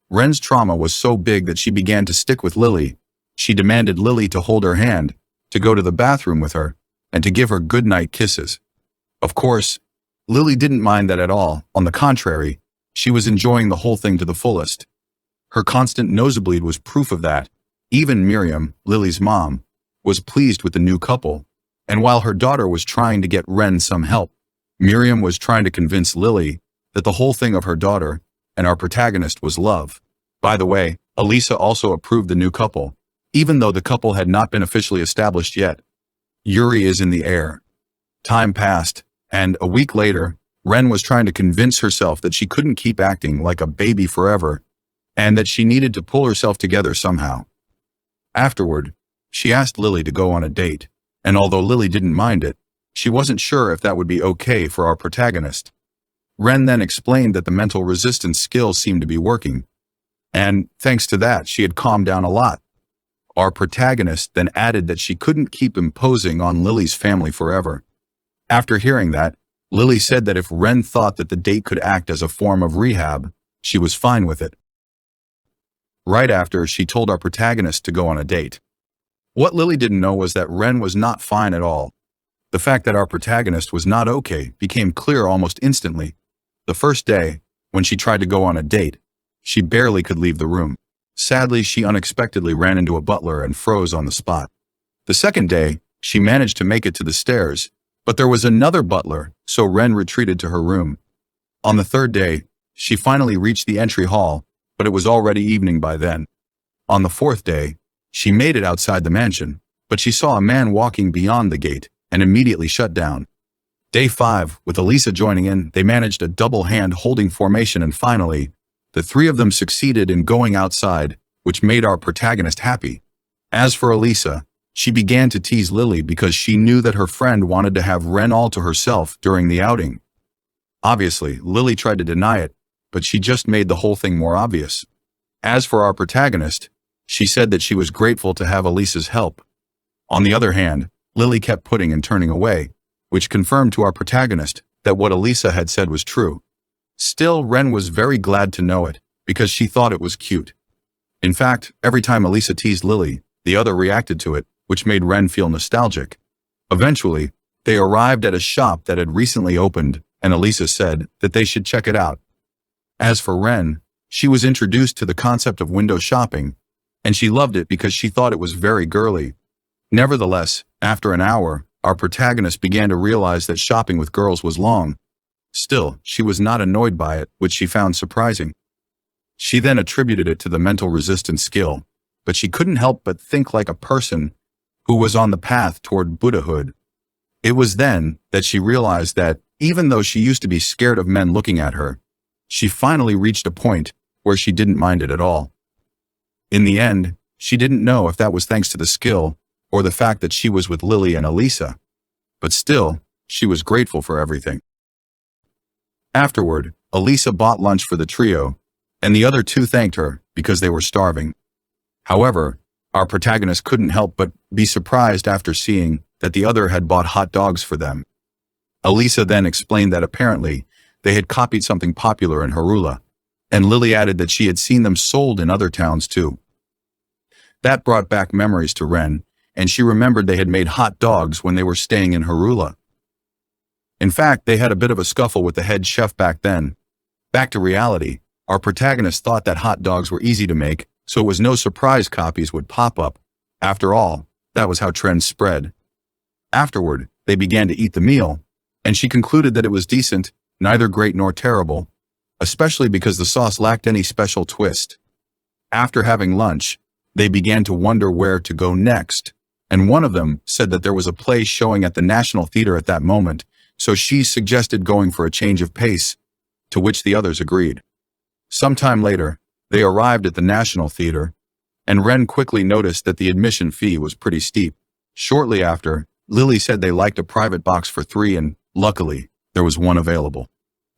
Ren's trauma was so big that she began to stick with Lily. She demanded Lily to hold her hand, to go to the bathroom with her, and to give her goodnight kisses. Of course, Lily didn't mind that at all. On the contrary, she was enjoying the whole thing to the fullest. Her constant nosebleed was proof of that. Even Miriam, Lily's mom, was pleased with the new couple, and while her daughter was trying to get Ren some help, Miriam was trying to convince Lily that the whole thing of her daughter and our protagonist was love. By the way, Elisa also approved the new couple, even though the couple had not been officially established yet. Yuri is in the air. Time passed, and a week later, Ren was trying to convince herself that she couldn't keep acting like a baby forever, and that she needed to pull herself together somehow. Afterward, she asked Lily to go on a date, and although Lily didn't mind it, she wasn't sure if that would be okay for our protagonist. Ren then explained that the mental resistance skill seemed to be working, and thanks to that, she had calmed down a lot. Our protagonist then added that she couldn't keep imposing on Lily's family forever. After hearing that, Lily said that if Ren thought that the date could act as a form of rehab, she was fine with it. Right after, she told our protagonist to go on a date. What Lily didn't know was that Ren was not fine at all. The fact that our protagonist was not okay became clear almost instantly. The first day, when she tried to go on a date, she barely could leave the room. Sadly, she unexpectedly ran into a butler and froze on the spot. The second day, she managed to make it to the stairs, but there was another butler, so Ren retreated to her room. On the third day, she finally reached the entry hall, but it was already evening by then. On the fourth day, she made it outside the mansion, but she saw a man walking beyond the gate and immediately shut down. Day 5, with Elisa joining in, they managed a double hand-holding formation, and finally, the three of them succeeded in going outside, which made our protagonist happy. As for Elisa, she began to tease Lily because she knew that her friend wanted to have Ren all to herself during the outing. Obviously, Lily tried to deny it, but she just made the whole thing more obvious. As for our protagonist, she said that she was grateful to have Elisa's help. On the other hand, Lily kept putting and turning away, which confirmed to our protagonist that what Elisa had said was true. Still, Ren was very glad to know it, because she thought it was cute. In fact, every time Elisa teased Lily, the other reacted to it, which made Ren feel nostalgic. Eventually, they arrived at a shop that had recently opened, and Elisa said that they should check it out. As for Ren, she was introduced to the concept of window shopping, and she loved it because she thought it was very girly. Nevertheless, after an hour, our protagonist began to realize that shopping with girls was long. Still, she was not annoyed by it, which she found surprising. She then attributed it to the mental resistance skill, but she couldn't help but think like a person who was on the path toward Buddhahood. It was then that she realized that, even though she used to be scared of men looking at her, she finally reached a point where she didn't mind it at all. In the end, she didn't know if that was thanks to the skill or the fact that she was with Lily and Elisa, but still, she was grateful for everything. Afterward, Elisa bought lunch for the trio, and the other two thanked her because they were starving. However, our protagonist couldn't help but be surprised after seeing that the other had bought hot dogs for them. Elisa then explained that apparently they had copied something popular in Harula, and Lily added that she had seen them sold in other towns too. That brought back memories to Ren, and she remembered they had made hot dogs when they were staying in Harula. In fact, they had a bit of a scuffle with the head chef back then. Back to reality, our protagonist thought that hot dogs were easy to make, so it was no surprise copies would pop up. After all, that was how trends spread. Afterward, they began to eat the meal, and she concluded that it was decent, neither great nor terrible, especially because the sauce lacked any special twist. After having lunch, they began to wonder where to go next, and one of them said that there was a play showing at the National Theater at that moment, so she suggested going for a change of pace, to which the others agreed. Sometime later, they arrived at the National Theater, and Ren quickly noticed that the admission fee was pretty steep. Shortly after, Lily said they liked a private box for 3 and, luckily, there was one available.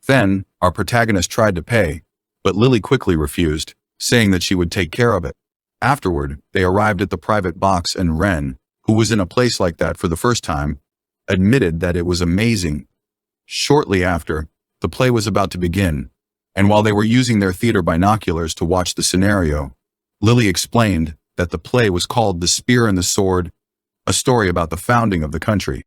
Then, our protagonist tried to pay, but Lily quickly refused, saying that she would take care of it. Afterward, they arrived at the private box, and Ren, who was in a place like that for the first time, admitted that it was amazing. Shortly after, the play was about to begin, And while they were using their theater binoculars to watch the scenario, Lily explained that the play was called The Spear and the Sword, a story about the founding of the country.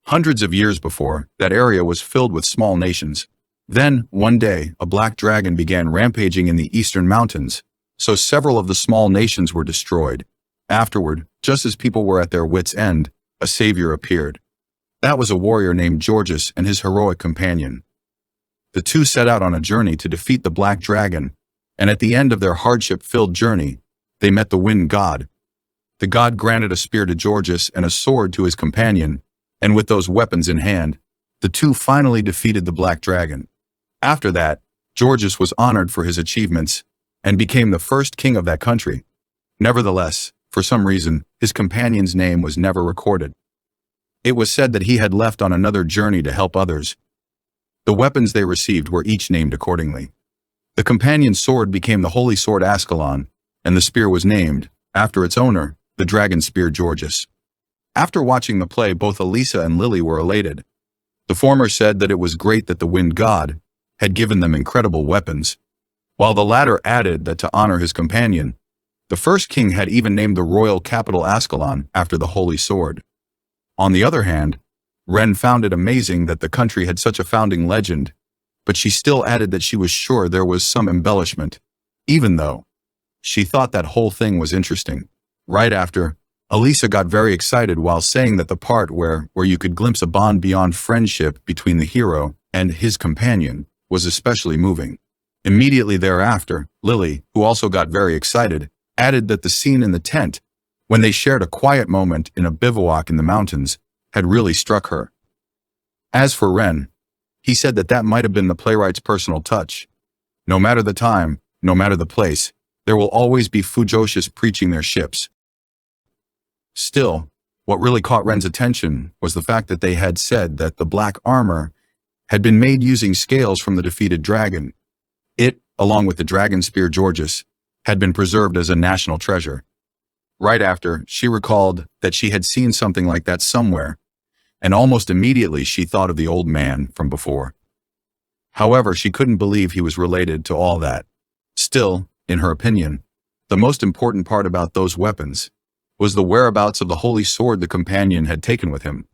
Hundreds of years before, that area was filled with small nations. Then, one day, a black dragon began rampaging in the eastern mountains, so several of the small nations were destroyed. Afterward, just as people were at their wits' end, a savior appeared. That was a warrior named Georges and his heroic companion. The two set out on a journey to defeat the black dragon, and at the end of their hardship-filled journey, they met the wind god. The god granted a spear to Georges and a sword to his companion, and with those weapons in hand, the two finally defeated the black dragon. After that, Georges was honored for his achievements and became the first king of that country. Nevertheless, for some reason, his companion's name was never recorded. It was said that he had left on another journey to help others. The weapons they received were each named accordingly. The companion's sword became the holy sword Ascalon, and the spear was named, after its owner, the dragon spear Georges. After watching the play, both Elisa and Lily were elated. The former said that it was great that the wind god had given them incredible weapons, while the latter added that to honor his companion, the first king had even named the royal capital Ascalon after the holy sword. On the other hand, Ren found it amazing that the country had such a founding legend, but she still added that she was sure there was some embellishment, even though she thought that whole thing was interesting. Right after, Elisa got very excited while saying that the part where you could glimpse a bond beyond friendship between the hero and his companion was especially moving. Immediately thereafter, Lily, who also got very excited, added that the scene in the tent, when they shared a quiet moment in a bivouac in the mountains, had really struck her. As for Ren, he said that that might have been the playwright's personal touch. No matter the time, no matter the place, there will always be Fujoshi's preaching their ships. Still, what really caught Ren's attention was the fact that they had said that the black armor had been made using scales from the defeated dragon. It, along with the dragon spear Georges, had been preserved as a national treasure. Right after, she recalled that she had seen something like that somewhere, and almost immediately she thought of the old man from before. However, she couldn't believe he was related to all that. Still, in her opinion, the most important part about those weapons was the whereabouts of the holy sword the companion had taken with him.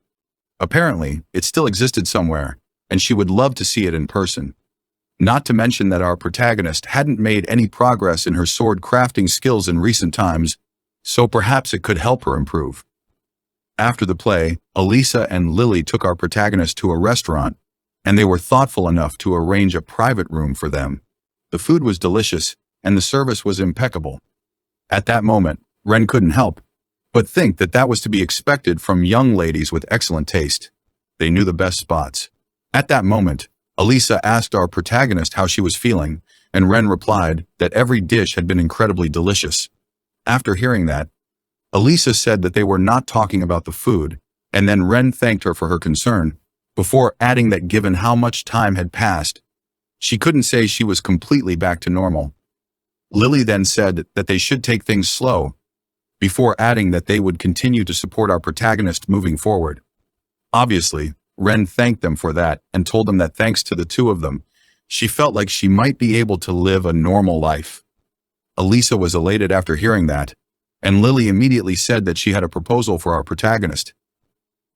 Apparently, it still existed somewhere, and she would love to see it in person. Not to mention that our protagonist hadn't made any progress in her sword crafting skills in recent times, so perhaps it could help her improve. After the play, Elisa and Lily took our protagonist to a restaurant, and they were thoughtful enough to arrange a private room for them. The food was delicious, and the service was impeccable. At that moment, Ren couldn't help but think that that was to be expected from young ladies with excellent taste. They knew the best spots. At that moment, Elisa asked our protagonist how she was feeling, and Ren replied that every dish had been incredibly delicious. After hearing that, Elisa said that they were not talking about the food, and then Ren thanked her for her concern, before adding that given how much time had passed, she couldn't say she was completely back to normal. Lily then said that they should take things slow, before adding that they would continue to support our protagonist moving forward. Obviously, Ren thanked them for that and told them that thanks to the two of them, she felt like she might be able to live a normal life. Elisa was elated after hearing that, and Lily immediately said that she had a proposal for our protagonist.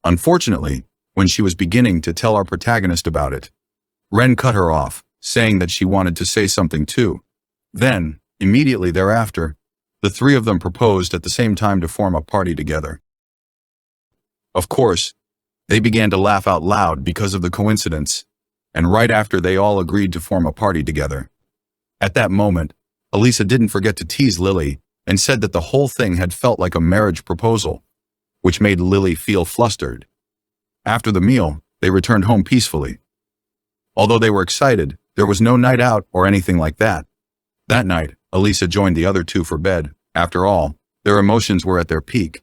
Unfortunately, when she was beginning to tell our protagonist about it, Ren cut her off, saying that she wanted to say something too. Then, immediately thereafter, the three of them proposed at the same time to form a party together. Of course, they began to laugh out loud because of the coincidence, and right after they all agreed to form a party together. At that moment, Elisa didn't forget to tease Lily and said that the whole thing had felt like a marriage proposal, which made Lily feel flustered. After the meal, they returned home peacefully. Although they were excited, there was no night out or anything like that. That night, Elisa joined the other two for bed. After all, their emotions were at their peak.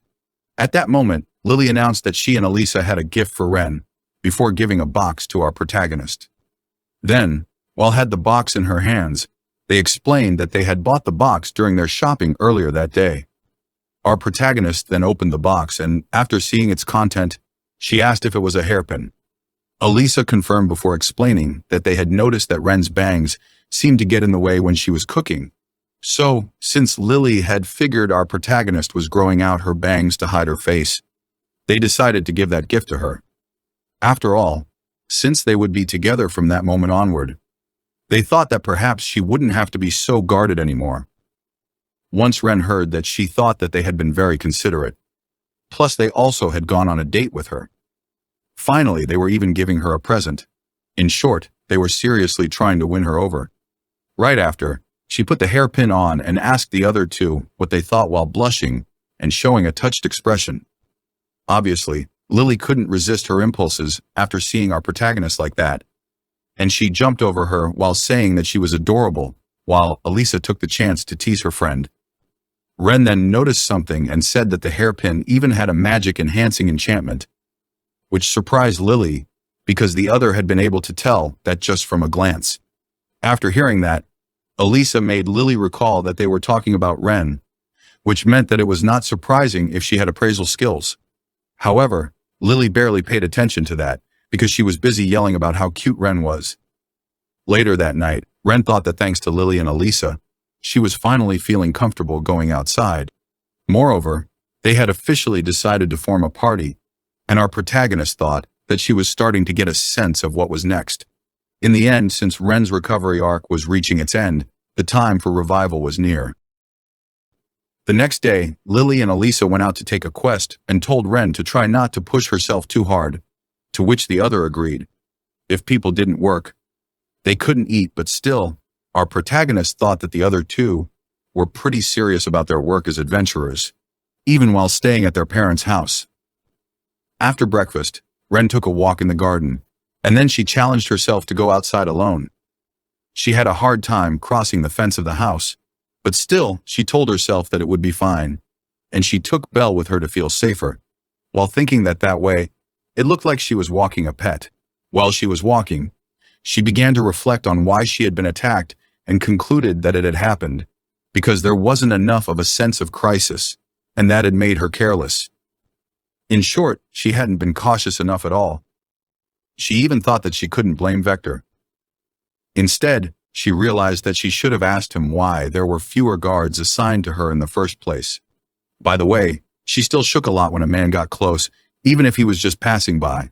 At that moment, Lily announced that she and Elisa had a gift for Ren, before giving a box to our protagonist. Then, while had the box in her hands, they explained that they had bought the box during their shopping earlier that day. Our protagonist then opened the box and, after seeing its content, she asked if it was a hairpin. Elisa confirmed before explaining that they had noticed that Ren's bangs seemed to get in the way when she was cooking. So, since Lily had figured our protagonist was growing out her bangs to hide her face, they decided to give that gift to her. After all, since they would be together from that moment onward, they thought that perhaps she wouldn't have to be so guarded anymore. Once Ren heard that, she thought that they had been very considerate. Plus, they also had gone on a date with her. Finally, they were even giving her a present. In short, they were seriously trying to win her over. Right after, she put the hairpin on and asked the other two what they thought while blushing and showing a touched expression. Obviously, Lily couldn't resist her impulses after seeing our protagonist like that, and she jumped over her while saying that she was adorable, while Elisa took the chance to tease her friend. Ren then noticed something and said that the hairpin even had a magic-enhancing enchantment, which surprised Lily because the other had been able to tell that just from a glance. After hearing that, Elisa made Lily recall that they were talking about Ren, which meant that it was not surprising if she had appraisal skills. However, Lily barely paid attention to that because she was busy yelling about how cute Ren was. Later that night, Ren thought that thanks to Lily and Elisa, she was finally feeling comfortable going outside. Moreover, they had officially decided to form a party, and our protagonist thought that she was starting to get a sense of what was next. In the end, since Ren's recovery arc was reaching its end, the time for revival was near. The next day, Lily and Elisa went out to take a quest and told Ren to try not to push herself too hard, to which the other agreed. If people didn't work, they couldn't eat, but still, our protagonist thought that the other two were pretty serious about their work as adventurers, even while staying at their parents' house. After breakfast, Ren took a walk in the garden, and then she challenged herself to go outside alone. She had a hard time crossing the fence of the house, but still, she told herself that it would be fine, and she took Belle with her to feel safer, while thinking that way, it looked like she was walking a pet. While she was walking, she began to reflect on why she had been attacked and concluded that it had happened because there wasn't enough of a sense of crisis, and that had made her careless. In short, she hadn't been cautious enough at all. She even thought that she couldn't blame Vector. Instead, she realized that she should have asked him why there were fewer guards assigned to her in the first place. By the way, she still shook a lot when a man got close, even if he was just passing by.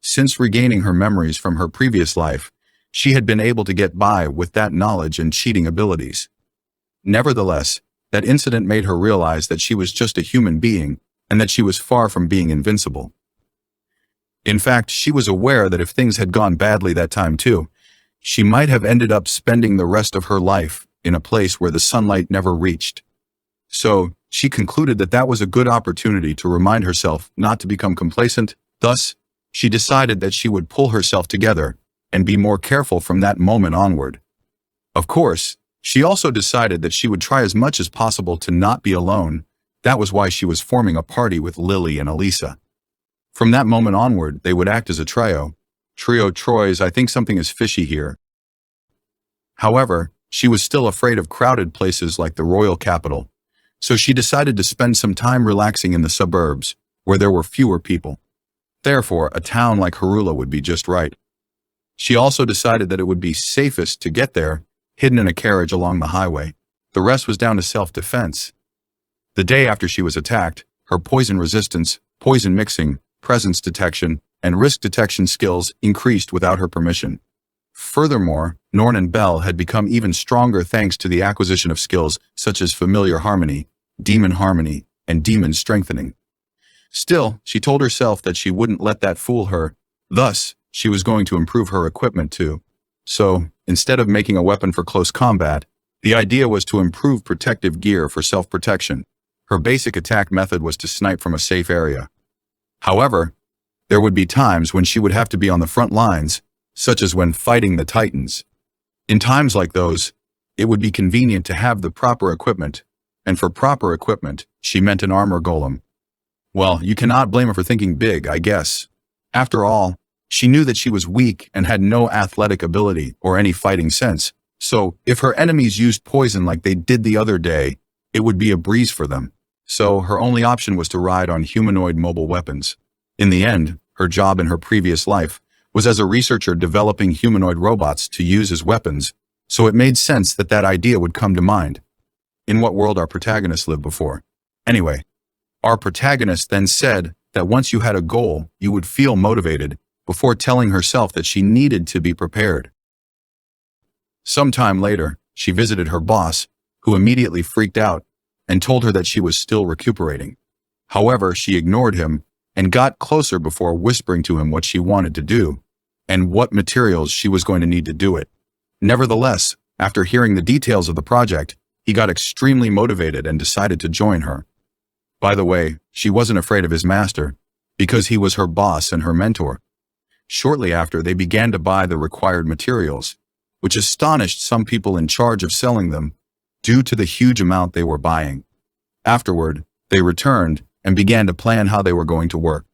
Since regaining her memories from her previous life, she had been able to get by with that knowledge and cheating abilities. Nevertheless, that incident made her realize that she was just a human being and that she was far from being invincible. In fact, she was aware that if things had gone badly that time too, she might have ended up spending the rest of her life in a place where the sunlight never reached. So, she concluded that that was a good opportunity to remind herself not to become complacent. Thus, she decided that she would pull herself together and be more careful from that moment onward. Of course, she also decided that she would try as much as possible to not be alone. That was why she was forming a party with Lily and Elisa. From that moment onward, they would act as a trio. Trio Troys, I think something is fishy here. However, she was still afraid of crowded places like the royal capital, so she decided to spend some time relaxing in the suburbs, where there were fewer people. Therefore, a town like Harula would be just right. She also decided that it would be safest to get there, hidden in a carriage along the highway. The rest was down to self-defense. The day after she was attacked, her poison resistance, poison mixing, presence detection, and risk detection skills increased without her permission. Furthermore, Norn and Belle had become even stronger thanks to the acquisition of skills such as familiar harmony, and demon strengthening. Still, she told herself that she wouldn't let that fool her. Thus, she was going to improve her equipment too. So, instead of making a weapon for close combat, the idea was to improve protective gear for self-protection. Her basic attack method was to snipe from a safe area. However, there would be times when she would have to be on the front lines, such as when fighting the Titans. In times like those, it would be convenient to have the proper equipment, and for proper equipment, she meant an armor golem. Well, you cannot blame her for thinking big, I guess. After all, she knew that she was weak and had no athletic ability or any fighting sense, so if her enemies used poison like they did the other day, it would be a breeze for them. So her only option was to ride on humanoid mobile weapons. In the end, her job in her previous life was as a researcher developing humanoid robots to use as weapons, so it made sense that that idea would come to mind. In what world our protagonist lived before? Anyway, our protagonist then said that once you had a goal, you would feel motivated, before telling herself that she needed to be prepared. Sometime later, she visited her boss, who immediately freaked out and told her that she was still recuperating. However, she ignored him and got closer before whispering to him what she wanted to do and what materials she was going to need to do it. Nevertheless, after hearing the details of the project, he got extremely motivated and decided to join her. By the way, she wasn't afraid of his master, because he was her boss and her mentor. Shortly after, they began to buy the required materials, which astonished some people in charge of selling them due to the huge amount they were buying. Afterward, they returned and began to plan how they were going to work.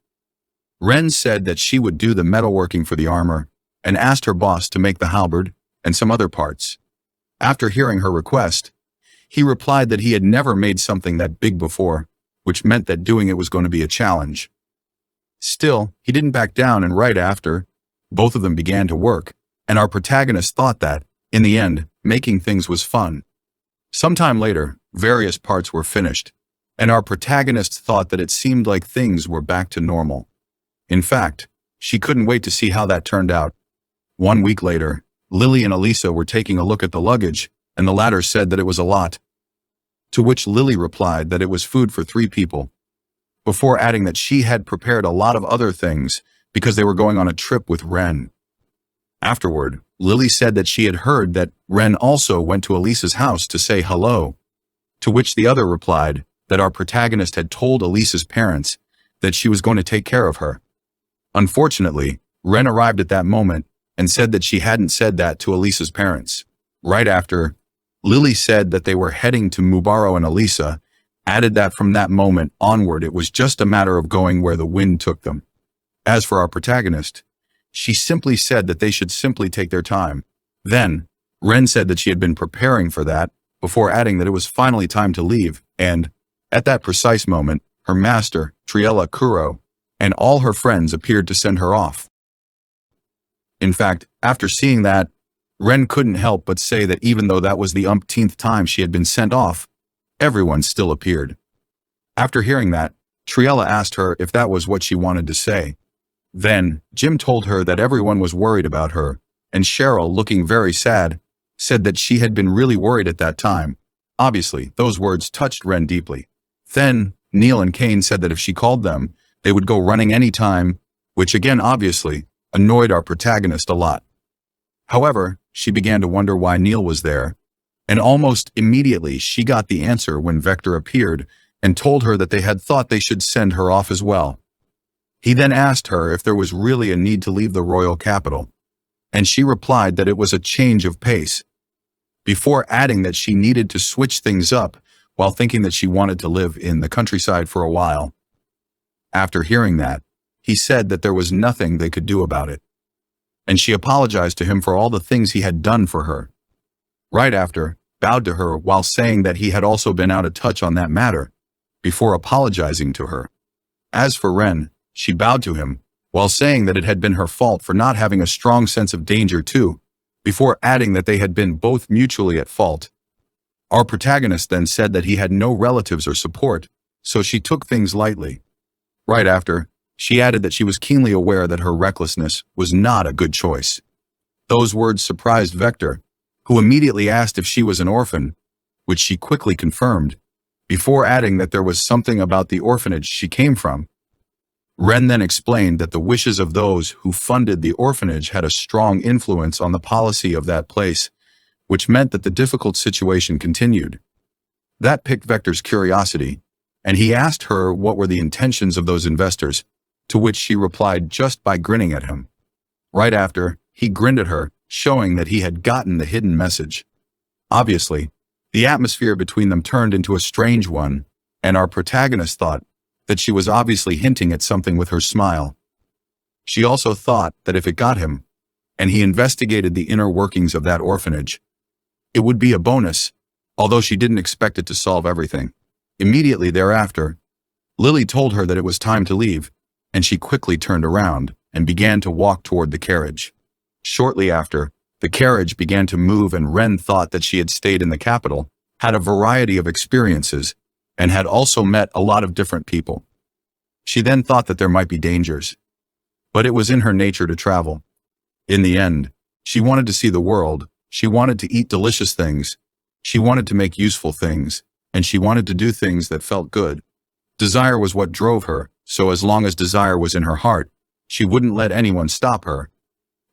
Ren said that she would do the metalworking for the armor and asked her boss to make the halberd and some other parts. After hearing her request, he replied that he had never made something that big before, which meant that doing it was going to be a challenge. Still, he didn't back down, and right after, both of them began to work, and our protagonist thought that, in the end, making things was fun. Sometime later, various parts were finished, and our protagonist thought that it seemed like things were back to normal. In fact, she couldn't wait to see how that turned out. 1 week later, Lily and Elisa were taking a look at the luggage, and the latter said that it was a lot. To which Lily replied that it was food for 3 people, before adding that she had prepared a lot of other things because they were going on a trip with Ren. Afterward, Lily said that she had heard that Ren also went to Elisa's house to say hello, to which the other replied that our protagonist had told Elisa's parents that she was going to take care of her. Unfortunately, Ren arrived at that moment and said that she hadn't said that to Elisa's parents. Right after, Lily said that they were heading to Mubaro, and Elisa added that from that moment onward it was just a matter of going where the wind took them. As for our protagonist, she simply said that they should simply take their time. Then, Ren said that she had been preparing for that, before adding that it was finally time to leave, and, at that precise moment, her master, Triella Kuro, and all her friends appeared to send her off. In fact, after seeing that, Ren couldn't help but say that even though that was the umpteenth time she had been sent off, everyone still appeared. After hearing that, Triella asked her if that was what she wanted to say. Then, Jim told her that everyone was worried about her, and Cheryl, looking very sad, said that she had been really worried at that time. Obviously, those words touched Ren deeply. Then, Neil and Kane said that if she called them, they would go running any time, which again obviously annoyed our protagonist a lot. However, she began to wonder why Neil was there, and almost immediately she got the answer when Vector appeared and told her that they had thought they should send her off as well. He then asked her if there was really a need to leave the royal capital, and she replied that it was a change of pace, before adding that she needed to switch things up while thinking that she wanted to live in the countryside for a while. After hearing that, he said that there was nothing they could do about it, and she apologized to him for all the things he had done for her. Right after, bowed to her while saying that he had also been out of touch on that matter, before apologizing to her. As for Ren, she bowed to him, while saying that it had been her fault for not having a strong sense of danger too, before adding that they had been both mutually at fault. Our protagonist then said that he had no relatives or support, so she took things lightly. Right after, she added that she was keenly aware that her recklessness was not a good choice. Those words surprised Vector, who immediately asked if she was an orphan, which she quickly confirmed, before adding that there was something about the orphanage she came from. Ren then explained that the wishes of those who funded the orphanage had a strong influence on the policy of that place, which meant that the difficult situation continued. That piqued Vector's curiosity, and he asked her what were the intentions of those investors, to which she replied just by grinning at him. Right after, he grinned at her, showing that he had gotten the hidden message. Obviously, the atmosphere between them turned into a strange one, and our protagonist thought that she was obviously hinting at something with her smile. She also thought that if it got him, and he investigated the inner workings of that orphanage, it would be a bonus, although she didn't expect it to solve everything. Immediately thereafter, Lily told her that it was time to leave, and she quickly turned around, and began to walk toward the carriage. Shortly after, the carriage began to move and Ren thought that she had stayed in the capital, had a variety of experiences, and had also met a lot of different people. She then thought that there might be dangers, but it was in her nature to travel. In the end, she wanted to see the world, she wanted to eat delicious things, she wanted to make useful things, and she wanted to do things that felt good. Desire was what drove her, so as long as desire was in her heart, she wouldn't let anyone stop her.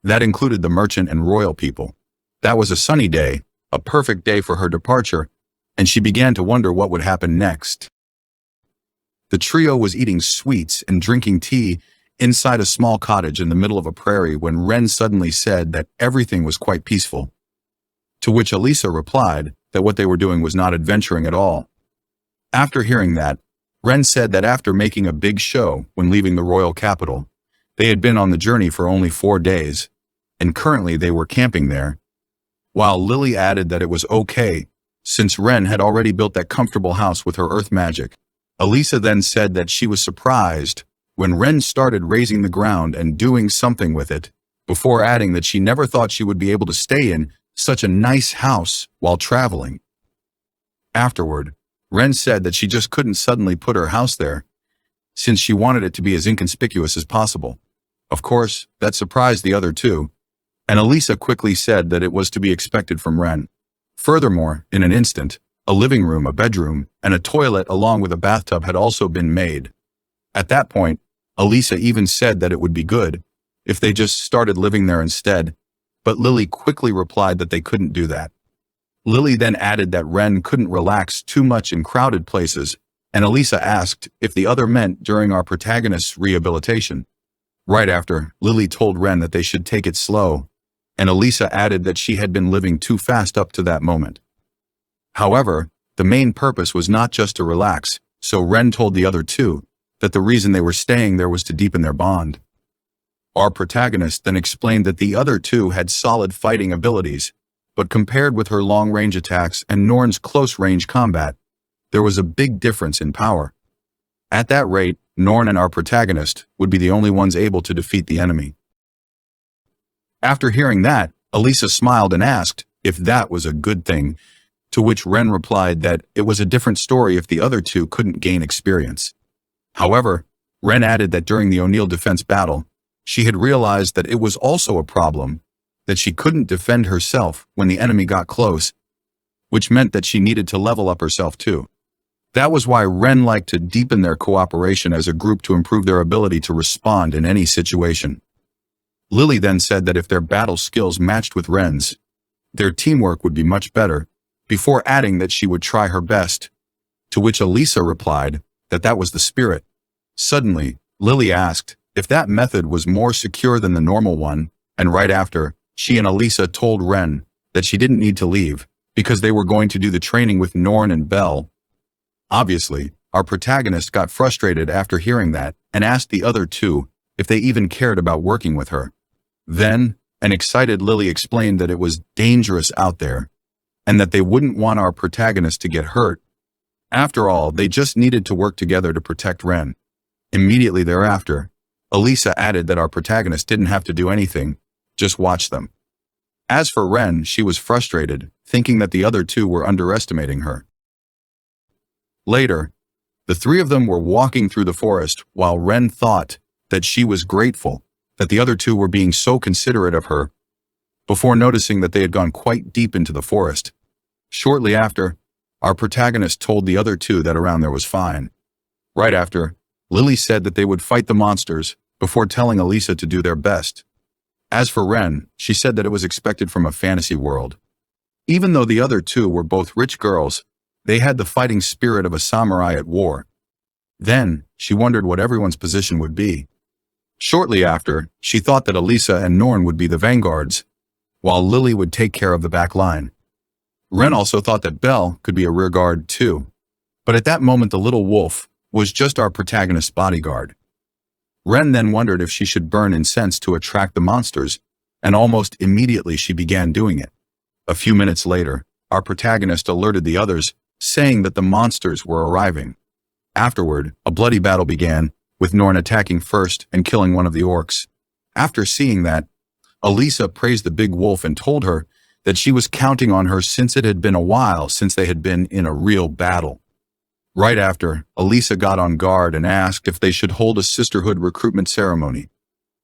That included the merchant and royal people. That was a sunny day, a perfect day for her departure, and she began to wonder what would happen next. The trio was eating sweets and drinking tea inside a small cottage in the middle of a prairie when Ren suddenly said that everything was quite peaceful. To which Elisa replied that what they were doing was not adventuring at all. After hearing that, Ren said that after making a big show when leaving the royal capital, they had been on the journey for only 4 days, and currently they were camping there. While Lily added that it was okay, since Ren had already built that comfortable house with her earth magic. Elisa then said that she was surprised when Ren started raising the ground and doing something with it, before adding that she never thought she would be able to stay in such a nice house while traveling. Afterward, Ren said that she just couldn't suddenly put her house there, since she wanted it to be as inconspicuous as possible. Of course, that surprised the other two, and Elisa quickly said that it was to be expected from Ren. Furthermore, in an instant, a living room, a bedroom, and a toilet along with a bathtub had also been made. At that point, Elisa even said that it would be good if they just started living there instead, but Lily quickly replied that they couldn't do that. Lily then added that Ren couldn't relax too much in crowded places, and Elisa asked if the other meant during our protagonist's rehabilitation. Right after, Lily told Ren that they should take it slow, and Elisa added that she had been living too fast up to that moment. However, the main purpose was not just to relax, so Ren told the other two that the reason they were staying there was to deepen their bond. Our protagonist then explained that the other two had solid fighting abilities, but compared with her long-range attacks and Norn's close-range combat, there was a big difference in power. At that rate, Norn and our protagonist would be the only ones able to defeat the enemy. After hearing that, Elisa smiled and asked if that was a good thing, to which Ren replied that it was a different story if the other two couldn't gain experience. However, Ren added that during the O'Neill defense battle, she had realized that it was also a problem that she couldn't defend herself when the enemy got close, which meant that she needed to level up herself too. That was why Ren liked to deepen their cooperation as a group to improve their ability to respond in any situation. Lily then said that if their battle skills matched with Ren's, their teamwork would be much better, before adding that she would try her best, to which Elisa replied that that was the spirit. Suddenly, Lily asked if that method was more secure than the normal one, and right after, she and Elisa told Ren that she didn't need to leave, because they were going to do the training with Norn and Belle. Obviously, our protagonist got frustrated after hearing that and asked the other two if they even cared about working with her. Then, an excited Lily explained that it was dangerous out there, and that they wouldn't want our protagonist to get hurt. After all, they just needed to work together to protect Ren. Immediately thereafter, Elisa added that our protagonist didn't have to do anything, just watch them. As for Ren, she was frustrated, thinking that the other two were underestimating her. Later, the three of them were walking through the forest while Ren thought that she was grateful that the other two were being so considerate of her, before noticing that they had gone quite deep into the forest. Shortly after, our protagonist told the other two that around there was fine. Right after, Lily said that they would fight the monsters before telling Elisa to do their best. As for Ren, she said that it was expected from a fantasy world. Even though the other two were both rich girls, they had the fighting spirit of a samurai at war. Then, she wondered what everyone's position would be. Shortly after, she thought that Elisa and Norn would be the vanguards, while Lily would take care of the back line. Ren also thought that Belle could be a rear guard too, but at that moment the little wolf was just our protagonist's bodyguard. Ren then wondered if she should burn incense to attract the monsters, and almost immediately she began doing it. A few minutes later, our protagonist alerted the others, saying that the monsters were arriving. Afterward, a bloody battle began, with Norn attacking first and killing one of the orcs. After seeing that, Elisa praised the big wolf and told her that she was counting on her since it had been a while since they had been in a real battle. Right after, Elisa got on guard and asked if they should hold a sisterhood recruitment ceremony.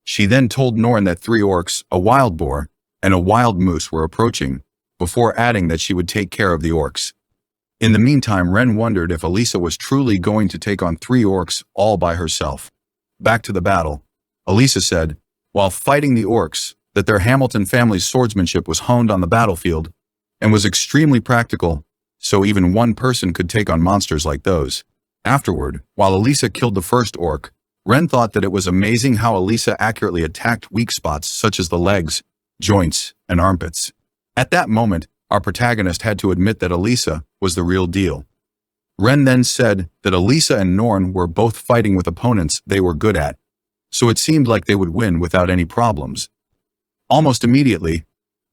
She then told Norn that 3 orcs, a wild boar, and a wild moose were approaching, before adding that she would take care of the orcs. In the meantime, Ren wondered if Elisa was truly going to take on 3 orcs all by herself. Back to the battle, Elisa said, while fighting the orcs, that their Hamilton family's swordsmanship was honed on the battlefield and was extremely practical, so even one person could take on monsters like those. Afterward, while Elisa killed the first orc, Ren thought that it was amazing how Elisa accurately attacked weak spots such as the legs, joints, and armpits. At that moment, our protagonist had to admit that Elisa was the real deal. Ren then said that Elisa and Norn were both fighting with opponents they were good at, so it seemed like they would win without any problems. Almost immediately,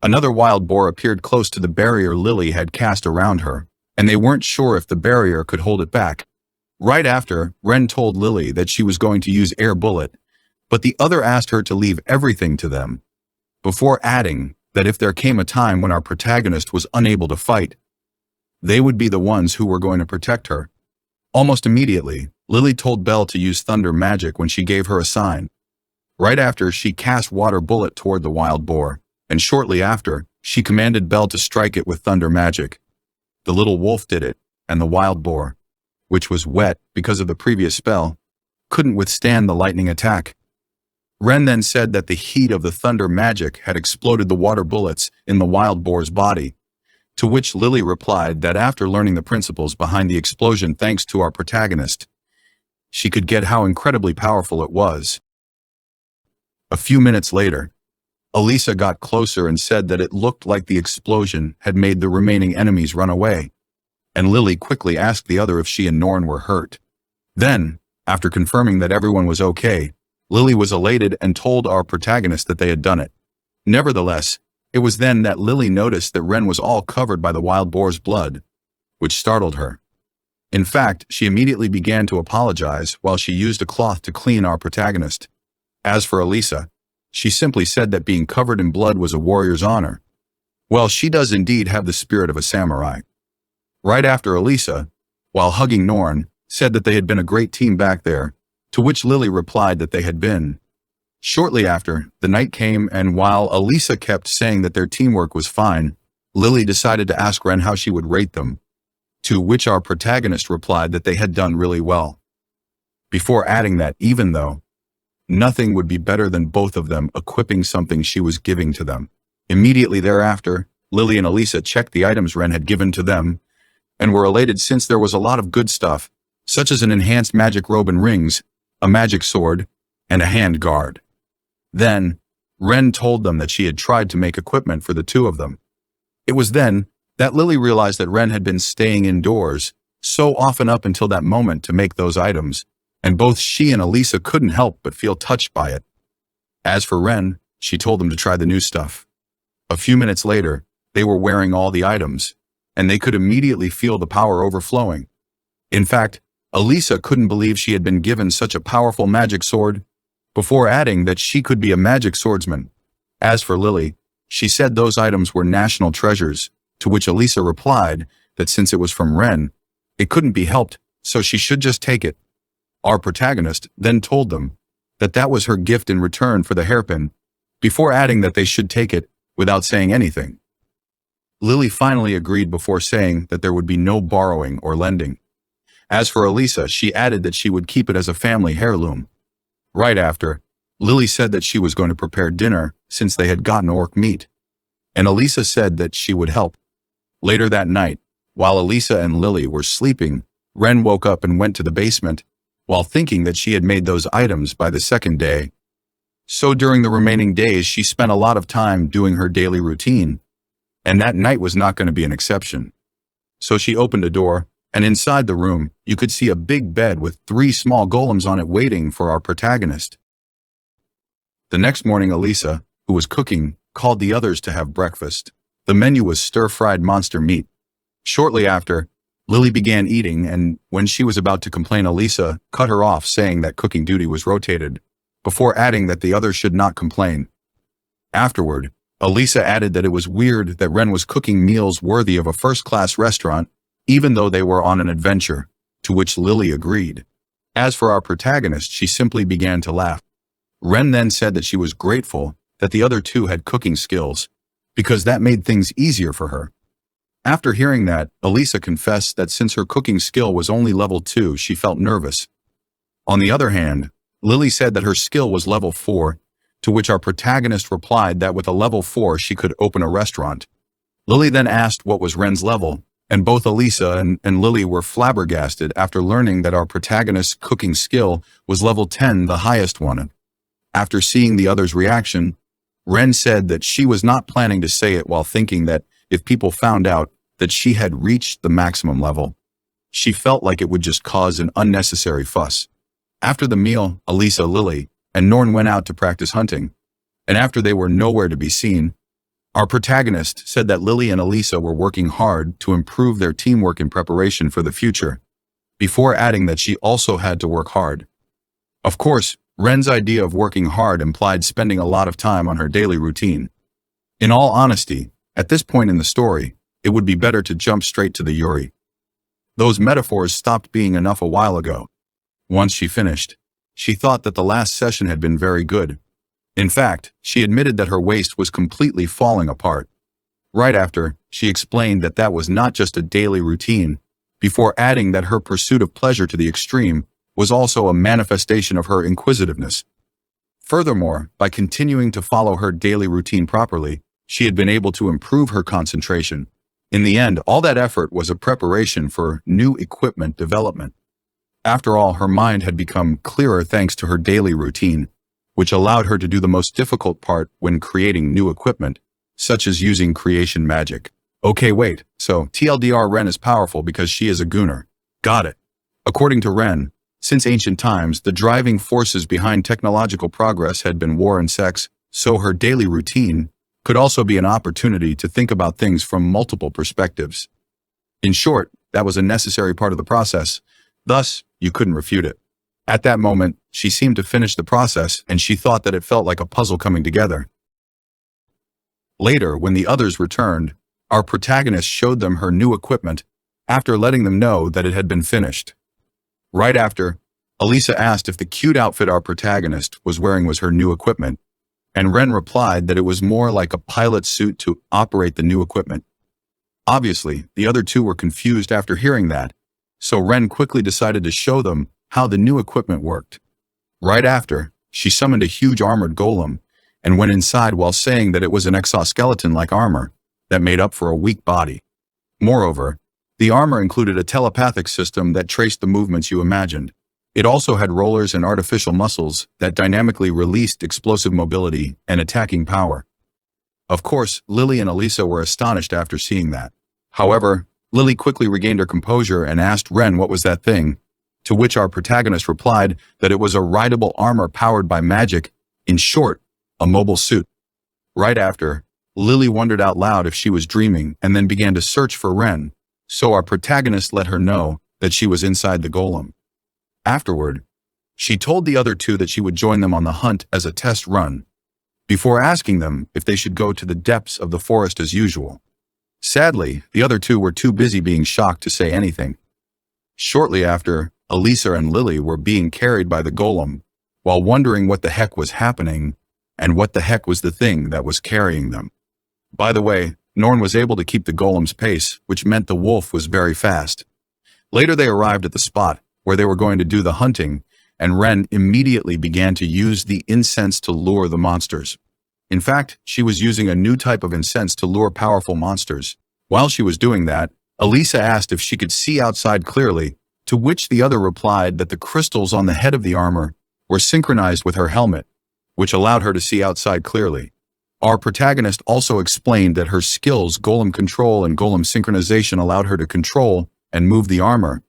another wild boar appeared close to the barrier Lily had cast around her, and they weren't sure if the barrier could hold it back. Right after, Ren told Lily that she was going to use air bullet, but the other asked her to leave everything to them, before adding that if there came a time when our protagonist was unable to fight, they would be the ones who were going to protect her. Almost immediately, Lily told Belle to use thunder magic when she gave her a sign. Right after, she cast water bullet toward the wild boar, and shortly after, she commanded Belle to strike it with thunder magic. The little wolf did it, and the wild boar, which was wet because of the previous spell, couldn't withstand the lightning attack. Ren then said that the heat of the thunder magic had exploded the water bullets in the wild boar's body, to which Lily replied that after learning the principles behind the explosion thanks to our protagonist, she could get how incredibly powerful it was. A few minutes later, Elisa got closer and said that it looked like the explosion had made the remaining enemies run away, and Lily quickly asked the other if she and Norn were hurt. Then, after confirming that everyone was okay, Lily was elated and told our protagonist that they had done it. Nevertheless, it was then that Lily noticed that Ren was all covered by the wild boar's blood, which startled her. In fact, she immediately began to apologize while she used a cloth to clean our protagonist. As for Elisa, she simply said that being covered in blood was a warrior's honor. Well, she does indeed have the spirit of a samurai. Right after, Elisa, while hugging Norn, said that they had been a great team back there, to which Lily replied that they had been. Shortly after, the night came, and while Elisa kept saying that their teamwork was fine, Lily decided to ask Ren how she would rate them, to which our protagonist replied that they had done really well, before adding that even though nothing would be better than both of them equipping something she was giving to them. Immediately thereafter, Lily and Elisa checked the items Ren had given to them, and were elated since there was a lot of good stuff, such as an enhanced magic robe and rings, a magic sword, and a hand guard. Then, Ren told them that she had tried to make equipment for the 2 of them. It was then that Lily realized that Ren had been staying indoors so often up until that moment to make those items, and both she and Elisa couldn't help but feel touched by it. As for Ren, she told them to try the new stuff. A few minutes later, they were wearing all the items, and they could immediately feel the power overflowing. In fact, Elisa couldn't believe she had been given such a powerful magic sword, before adding that she could be a magic swordsman. As for Lily, she said those items were national treasures, to which Elisa replied that since it was from Ren, it couldn't be helped, so she should just take it. Our protagonist then told them that that was her gift in return for the hairpin, before adding that they should take it without saying anything. Lily finally agreed before saying that there would be no borrowing or lending. As for Elisa, she added that she would keep it as a family heirloom. Right after, Lily said that she was going to prepare dinner since they had gotten orc meat, and Elisa said that she would help. Later that night, while Elisa and Lily were sleeping, Ren woke up and went to the basement, while thinking that she had made those items by the second day. So during the remaining days, she spent a lot of time doing her daily routine, and that night was not going to be an exception. So she opened a door, and inside the room, you could see a big bed with 3 small golems on it waiting for our protagonist. The next morning, Elisa, who was cooking, called the others to have breakfast. The menu was stir-fried monster meat. Shortly after, Lily began eating, and when she was about to complain, Elisa cut her off, saying that cooking duty was rotated. before adding that the others should not complain. Afterward, Elisa added that it was weird that Ren was cooking meals worthy of a first-class restaurant, even though they were on an adventure, to which Lily agreed. As for our protagonist, she simply began to laugh. Ren then said that she was grateful that the other two had cooking skills, because that made things easier for her. After hearing that, Elisa confessed that since her cooking skill was only level 2, she felt nervous. On the other hand, Lily said that her skill was level 4, to which our protagonist replied that with a level 4 she could open a restaurant. Lily then asked what was Ren's level, and both Elisa and Lily were flabbergasted after learning that our protagonist's cooking skill was level 10, the highest one. After seeing the others' reaction, Ren said that she was not planning to say it while thinking that if people found out that she had reached the maximum level, she felt like it would just cause an unnecessary fuss. After the meal, Elisa, Lily, and Norn went out to practice hunting, and after they were nowhere to be seen, our protagonist said that Lily and Elisa were working hard to improve their teamwork in preparation for the future, before adding that she also had to work hard. Of course, Ren's idea of working hard implied spending a lot of time on her daily routine. In all honesty, at this point in the story, it would be better to jump straight to the Yuri. Those metaphors stopped being enough a while ago. Once she finished, she thought that the last session had been very good. In fact, she admitted that her waist was completely falling apart. Right after, she explained that that was not just a daily routine, before adding that her pursuit of pleasure to the extreme was also a manifestation of her inquisitiveness. Furthermore, by continuing to follow her daily routine properly, she had been able to improve her concentration. In the end, all that effort was a preparation for new equipment development. After all, her mind had become clearer thanks to her daily routine, which allowed her to do the most difficult part when creating new equipment, such as using creation magic. Okay, wait, so TLDR Ren is powerful because she is a gooner. Got it. According to Ren, since ancient times, the driving forces behind technological progress had been war and sex, so her daily routine could also be an opportunity to think about things from multiple perspectives. In short, that was a necessary part of the process. Thus, you couldn't refute it. At that moment, she seemed to finish the process, and she thought that it felt like a puzzle coming together. Later, when the others returned, our protagonist showed them her new equipment after letting them know that it had been finished. Right after, Elisa asked if the cute outfit our protagonist was wearing was her new equipment, and Ren replied that it was more like a pilot suit to operate the new equipment. Obviously, the other two were confused after hearing that, so Ren quickly decided to show them how the new equipment worked. Right after, she summoned a huge armored golem and went inside while saying that it was an exoskeleton-like armor that made up for a weak body. Moreover, the armor included a telepathic system that traced the movements you imagined. It also had rollers and artificial muscles that dynamically released explosive mobility and attacking power. Of course, Lily and Elisa were astonished after seeing that. However, Lily quickly regained her composure and asked Ren what was that thing, to which our protagonist replied that it was a rideable armor powered by magic, in short, a mobile suit. Right after, Lily wondered out loud if she was dreaming and then began to search for Ren, so our protagonist let her know that she was inside the golem. Afterward, she told the other two that she would join them on the hunt as a test run, before asking them if they should go to the depths of the forest as usual. Sadly, the other two were too busy being shocked to say anything. Shortly after, Elisa and Lily were being carried by the golem, while wondering what the heck was happening and what the heck was the thing that was carrying them. By the way, Norn was able to keep the golem's pace, which meant the wolf was very fast. Later they arrived at the spot where they were going to do the hunting, and Ren immediately began to use the incense to lure the monsters. In fact, she was using a new type of incense to lure powerful monsters. While she was doing that, Elisa asked if she could see outside clearly, to which the other replied that the crystals on the head of the armor were synchronized with her helmet, which allowed her to see outside clearly. Our protagonist also explained that her skills, golem control and golem synchronization, allowed her to control and move the armor,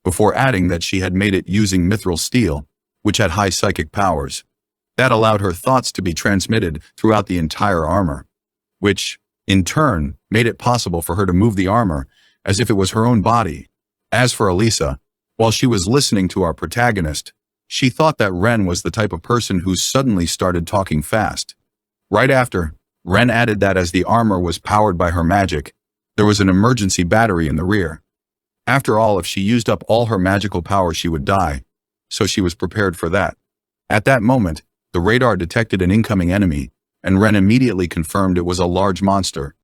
before adding that she had made it using mithril steel, which had high psychic powers. That allowed her thoughts to be transmitted throughout the entire armor, which, in turn, made it possible for her to move the armor as if it was her own body. As for Elisa, while she was listening to our protagonist, She thought that Ren was the type of person who suddenly started talking fast. Right after, Ren added that as the armor was powered by her magic, there was an emergency battery in the rear. After all, if she used up all her magical power, she would die, so she was prepared for that. At that moment, the radar detected an incoming enemy, and Ren immediately confirmed it was a large monster.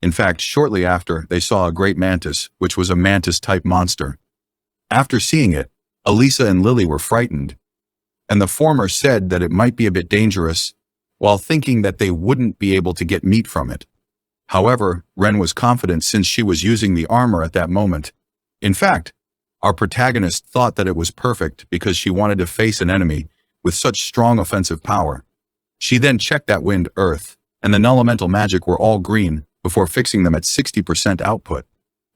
In fact, shortly after, they saw a great mantis, which was a mantis-type monster. After seeing it, Elisa and Lily were frightened, and the former said that it might be a bit dangerous, while thinking that they wouldn't be able to get meat from it. However, Ren was confident since she was using the armor at that moment. In fact, our protagonist thought that it was perfect because she wanted to face an enemy with such strong offensive power. She then checked that wind, earth, and the elemental magic were all green before fixing them at 60% output.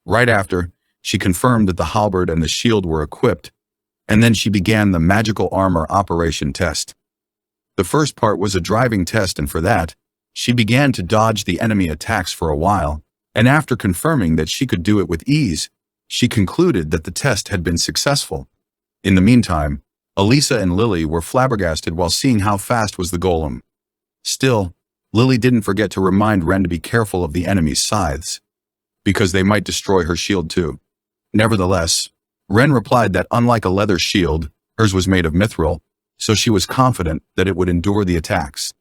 Right after, she confirmed that the halberd and the shield were equipped, and then she began the magical armor operation test. The first part was a driving test, and for that, she began to dodge the enemy attacks for a while, and after confirming that she could do it with ease, she concluded that the test had been successful. In the meantime, Elisa and Lily were flabbergasted while seeing how fast was the golem. Still, Lily didn't forget to remind Ren to be careful of the enemy's scythes, because they might destroy her shield too. Nevertheless, Ren replied that unlike a leather shield, hers was made of mithril, so she was confident that it would endure the attacks.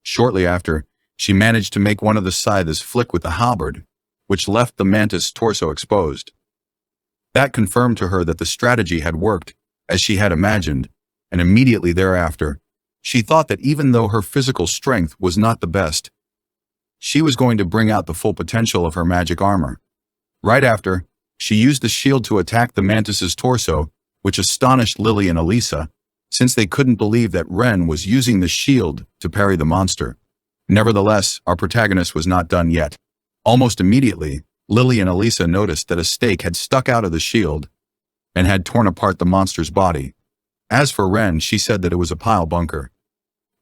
Shortly after, she managed to make one of the scythes flick with the halberd, which left the mantis' torso exposed. That confirmed to her that the strategy had worked, as she had imagined, and immediately thereafter, she thought that even though her physical strength was not the best, she was going to bring out the full potential of her magic armor. Right after, she used the shield to attack the mantis's torso, which astonished Lily and Elisa, since they couldn't believe that Ren was using the shield to parry the monster. Nevertheless, our protagonist was not done yet. Almost immediately, Lily and Elisa noticed that a stake had stuck out of the shield and had torn apart the monster's body. As for Ren, she said that it was a pile bunker.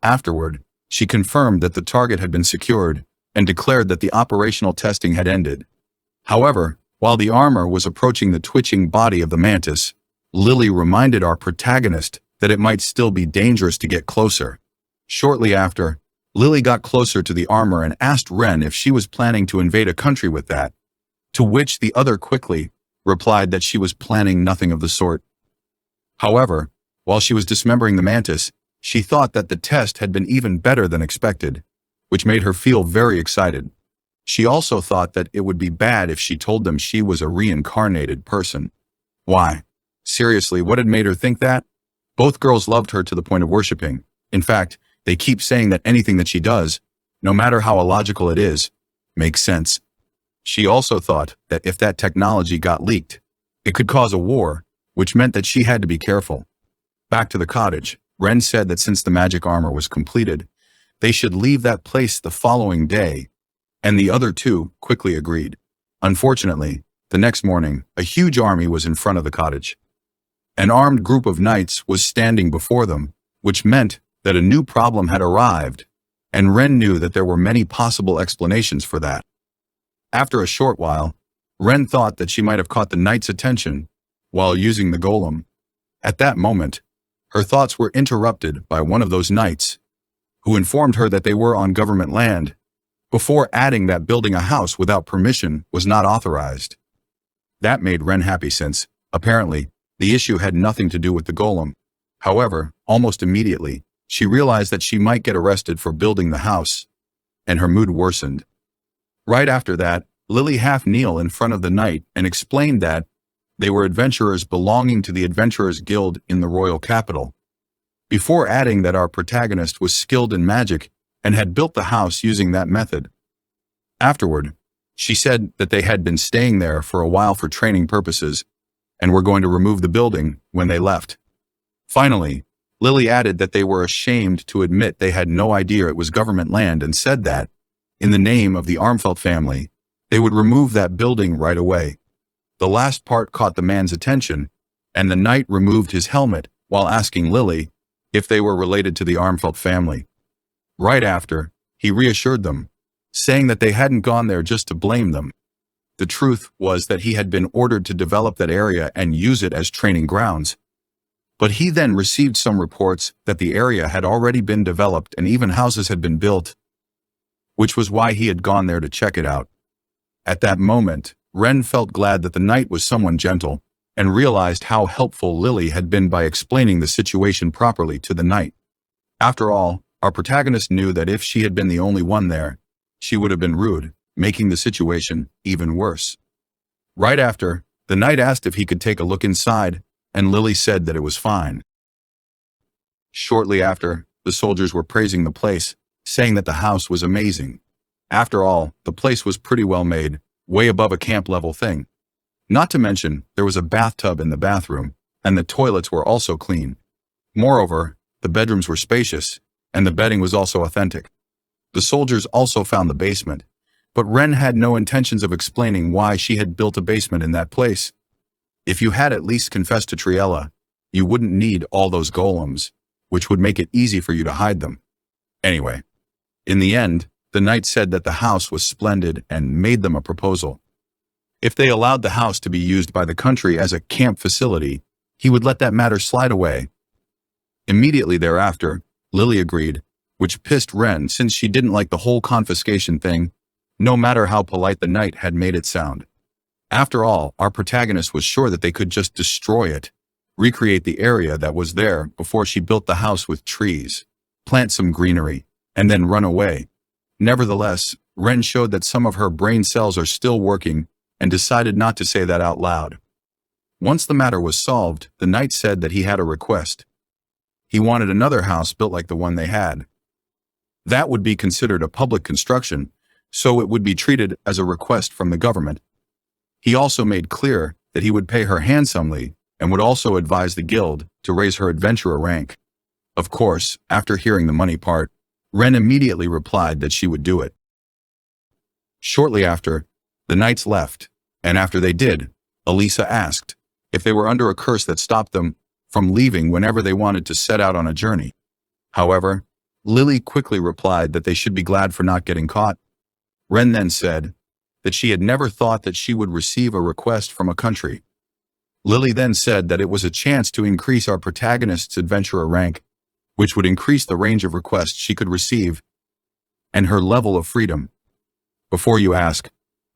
Afterward, she confirmed that the target had been secured and declared that the operational testing had ended. However, while the armor was approaching the twitching body of the mantis, Lily reminded our protagonist that it might still be dangerous to get closer. Shortly after, Lily got closer to the armor and asked Ren if she was planning to invade a country with that, to which the other quickly replied that she was planning nothing of the sort. However, while she was dismembering the mantis, she thought that the test had been even better than expected, which made her feel very excited. She also thought that it would be bad if she told them she was a reincarnated person. Why? Seriously, what had made her think that? Both girls loved her to the point of worshipping. In fact, they keep saying that anything that she does, no matter how illogical it is, makes sense. She also thought that if that technology got leaked, it could cause a war, which meant that she had to be careful. Back to the cottage, Ren said that since the magic armor was completed, they should leave that place the following day, and the other two quickly agreed. Unfortunately, the next morning, a huge army was in front of the cottage. An armed group of knights was standing before them, which meant that a new problem had arrived, and Ren knew that there were many possible explanations for that. After a short while, Ren thought that she might have caught the knight's attention while using the golem. At that moment, her thoughts were interrupted by one of those knights, who informed her that they were on government land, before adding that building a house without permission was not authorized. That made Ren happy since, apparently, the issue had nothing to do with the golem. However, almost immediately, she realized that she might get arrested for building the house, and her mood worsened. Right after that, Lily half-kneeled in front of the knight and explained that they were adventurers belonging to the Adventurers Guild in the royal capital, before adding that our protagonist was skilled in magic and had built the house using that method. Afterward, she said that they had been staying there for a while for training purposes and were going to remove the building when they left. Finally, Lily added that they were ashamed to admit they had no idea it was government land and said that, in the name of the Armfelt family, they would remove that building right away. The last part caught the man's attention, and the knight removed his helmet while asking Lily if they were related to the Armfelt family. Right after, he reassured them, saying that they hadn't gone there just to blame them. The truth was that he had been ordered to develop that area and use it as training grounds. But he then received some reports that the area had already been developed and even houses had been built, which was why he had gone there to check it out. At that moment, Ren felt glad that the knight was someone gentle, and realized how helpful Lily had been by explaining the situation properly to the knight. After all, our protagonist knew that if she had been the only one there, she would have been rude, making the situation even worse. Right after, the knight asked if he could take a look inside, and Lily said that it was fine. Shortly after, the soldiers were praising the place, saying that the house was amazing. After all, the place was pretty well made, way above a camp-level thing. Not to mention, there was a bathtub in the bathroom, and the toilets were also clean. Moreover, the bedrooms were spacious, and the bedding was also authentic. The soldiers also found the basement, but Ren had no intentions of explaining why she had built a basement in that place. If you had at least confessed to Triella, you wouldn't need all those golems, which would make it easy for you to hide them. Anyway, in the end, the knight said that the house was splendid and made them a proposal. If they allowed the house to be used by the country as a camp facility, he would let that matter slide away. Immediately thereafter, Lily agreed, which pissed Ren since she didn't like the whole confiscation thing, no matter how polite the knight had made it sound. After all, our protagonist was sure that they could just destroy it, recreate the area that was there before she built the house with trees, plant some greenery, and then run away. Nevertheless, Ren showed that some of her brain cells are still working and decided not to say that out loud. Once the matter was solved, the knight said that he had a request. He wanted another house built like the one they had. That would be considered a public construction, so it would be treated as a request from the government. He also made clear that he would pay her handsomely and would also advise the guild to raise her adventurer rank. Of course, after hearing the money part, Ren immediately replied that she would do it. Shortly after, the knights left, and after they did, Elisa asked if they were under a curse that stopped them from leaving whenever they wanted to set out on a journey. However, Lily quickly replied that they should be glad for not getting caught. Ren then said that she had never thought that she would receive a request from a country. Lily then said that it was a chance to increase our protagonist's adventurer rank, which would increase the range of requests she could receive and her level of freedom. Before you ask,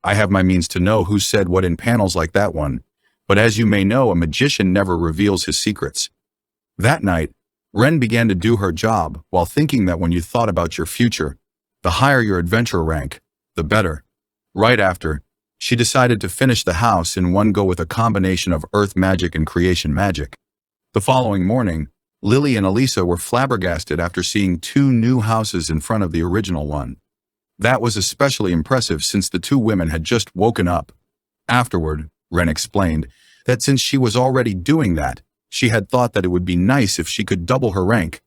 I have my means to know who said what in panels like that one, but as you may know, a magician never reveals his secrets. That night, Ren began to do her job while thinking that when you thought about your future, the higher your adventurer rank, the better. Right after, she decided to finish the house in one go with a combination of earth magic and creation magic. The following morning, Lily and Elisa were flabbergasted after seeing 2 new houses in front of the original one. That was especially impressive since the 2 women had just woken up. Afterward, Ren explained that since she was already doing that, she had thought that it would be nice if she could double her rank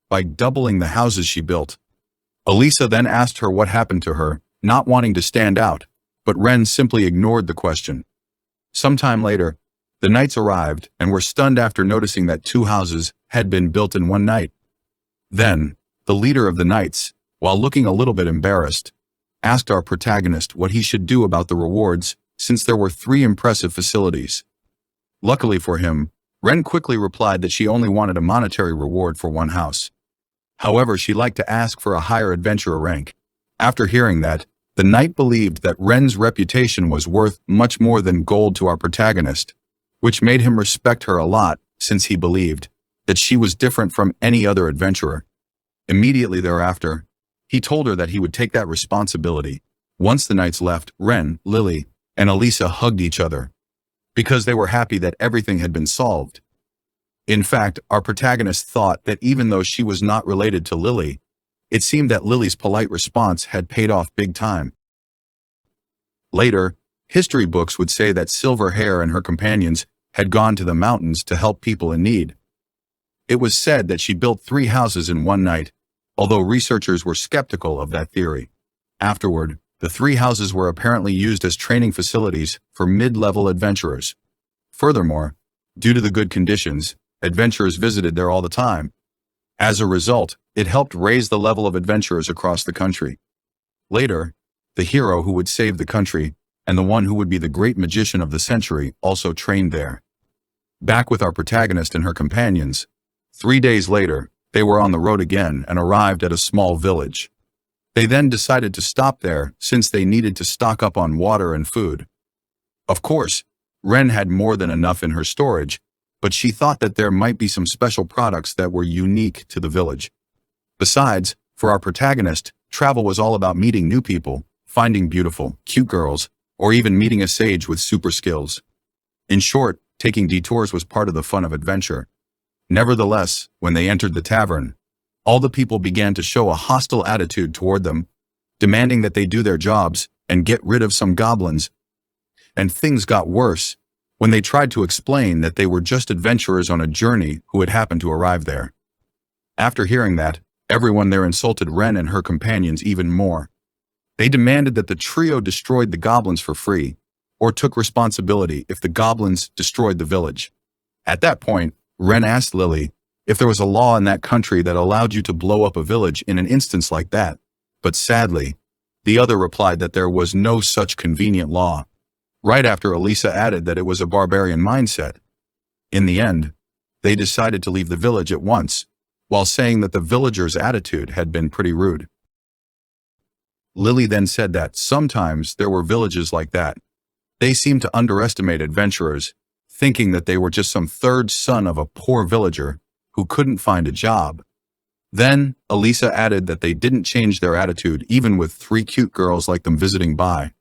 by doubling the houses she built. Elisa then asked her what happened to her, not wanting to stand out, but Ren simply ignored the question. Sometime later, the knights arrived and were stunned after noticing that 2 houses had been built in one night. Then, the leader of the knights, while looking a little bit embarrassed, asked our protagonist what he should do about the rewards since there were 3 impressive facilities. Luckily for him, Ren quickly replied that she only wanted a monetary reward for 1 house. However, she liked to ask for a higher adventurer rank. After hearing that, the knight believed that Ren's reputation was worth much more than gold to our protagonist, which made him respect her a lot since he believed that she was different from any other adventurer. Immediately thereafter, he told her that he would take that responsibility. Once the knights left, Ren, Lily, and Elisa hugged each other because they were happy that everything had been solved. In fact, our protagonist thought that even though she was not related to Lily, it seemed that Lily's polite response had paid off big time. Later, history books would say that Silver Hair and her companions had gone to the mountains to help people in need. It was said that she built 3 houses in one night, although researchers were skeptical of that theory. Afterward, the 3 houses were apparently used as training facilities for mid-level adventurers. Furthermore, due to the good conditions, adventurers visited there all the time. As a result, it helped raise the level of adventurers across the country. Later, the hero who would save the country and the one who would be the great magician of the century also trained there. Back with our protagonist and her companions. 3 days later, they were on the road again and arrived at a small village. They then decided to stop there since they needed to stock up on water and food. Of course, Ren had more than enough in her storage, but she thought that there might be some special products that were unique to the village. Besides, for our protagonist, travel was all about meeting new people, finding beautiful, cute girls, or even meeting a sage with super skills. In short, taking detours was part of the fun of adventure. Nevertheless, when they entered the tavern, all the people began to show a hostile attitude toward them, demanding that they do their jobs and get rid of some goblins. And things got worse when they tried to explain that they were just adventurers on a journey who had happened to arrive there. After hearing that, everyone there insulted Ren and her companions even more. They demanded that the trio destroyed the goblins for free, or took responsibility if the goblins destroyed the village. At that point, Ren asked Lily if there was a law in that country that allowed you to blow up a village in an instance like that, but sadly, the other replied that there was no such convenient law. Right after, Elisa added that it was a barbarian mindset. In the end, they decided to leave the village at once, while saying that the villagers' attitude had been pretty rude. Lily then said that sometimes there were villages like that. They seemed to underestimate adventurers, thinking that they were just some third son of a poor villager who couldn't find a job. Then, Elisa added that they didn't change their attitude even with 3 cute girls like them visiting by.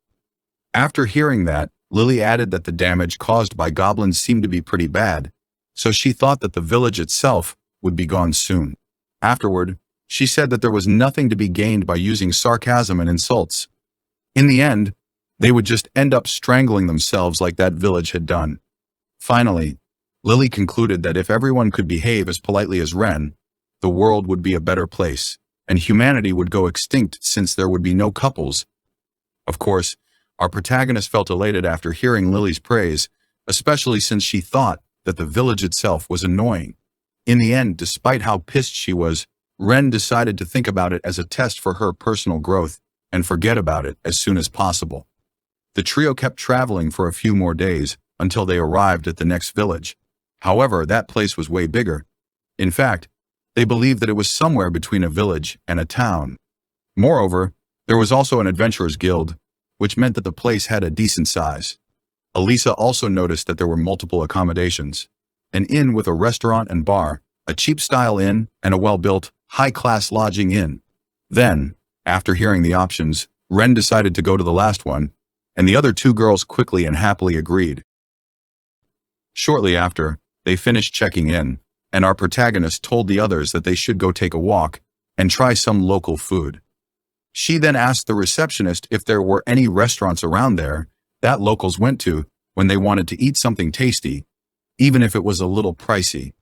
After hearing that, Lily added that the damage caused by goblins seemed to be pretty bad, so she thought that the village itself would be gone soon. Afterward, she said that there was nothing to be gained by using sarcasm and insults. In the end, they would just end up strangling themselves like that village had done. Finally, Lily concluded that if everyone could behave as politely as Ren, the world would be a better place, and humanity would go extinct since there would be no couples. Of course, our protagonist felt elated after hearing Lily's praise, especially since she thought that the village itself was annoying. In the end, despite how pissed she was, Ren decided to think about it as a test for her personal growth and forget about it as soon as possible. The trio kept traveling for a few more days until they arrived at the next village. However, that place was way bigger. In fact, they believed that it was somewhere between a village and a town. Moreover, there was also an adventurers guild, which meant that the place had a decent size. Elisa also noticed that there were multiple accommodations: an inn with a restaurant and bar, a cheap-style inn, and a well-built, high-class lodging inn. Then, after hearing the options, Ren decided to go to the last one, and the other 2 girls quickly and happily agreed. Shortly after, they finished checking in, and our protagonist told the others that they should go take a walk and try some local food. She then asked the receptionist if there were any restaurants around there that locals went to when they wanted to eat something tasty, even if it was a little pricey.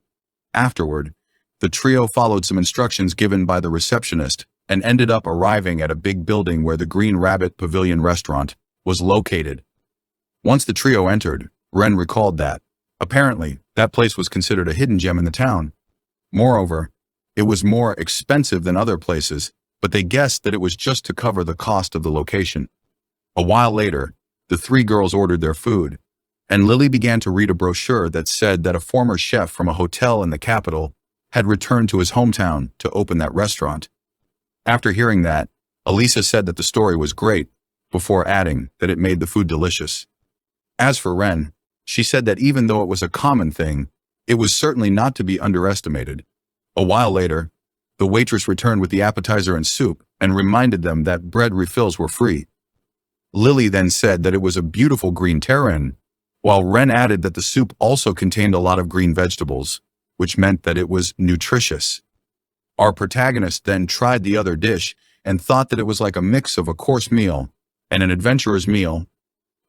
Afterward, the trio followed some instructions given by the receptionist and ended up arriving at a big building where the Green Rabbit Pavilion restaurant was located. Once the trio entered, Ren recalled that, apparently, that place was considered a hidden gem in the town. Moreover, it was more expensive than other places, but they guessed that it was just to cover the cost of the location. A while later, the 3 girls ordered their food, and Lily began to read a brochure that said that a former chef from a hotel in the capital had returned to his hometown to open that restaurant. After hearing that, Elisa said that the story was great, before adding that it made the food delicious. As for Ren, she said that even though it was a common thing, it was certainly not to be underestimated. A while later, the waitress returned with the appetizer and soup and reminded them that bread refills were free. Lily then said that it was a beautiful green terrain, while Ren added that the soup also contained a lot of green vegetables, which meant that it was nutritious. Our protagonist then tried the other dish and thought that it was like a mix of a course meal and an adventurer's meal,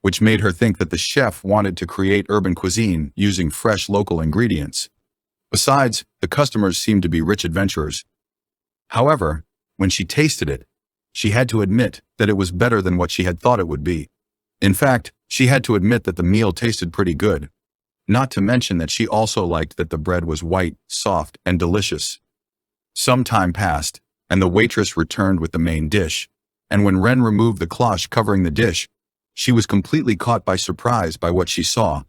which made her think that the chef wanted to create urban cuisine using fresh local ingredients. Besides, the customers seemed to be rich adventurers. However, when she tasted it, she had to admit that it was better than what she had thought it would be. In fact, she had to admit that the meal tasted pretty good. Not to mention that she also liked that the bread was white, soft, and delicious. Some time passed, and the waitress returned with the main dish, and when Ren removed the cloche covering the dish, she was completely caught by surprise by what she saw.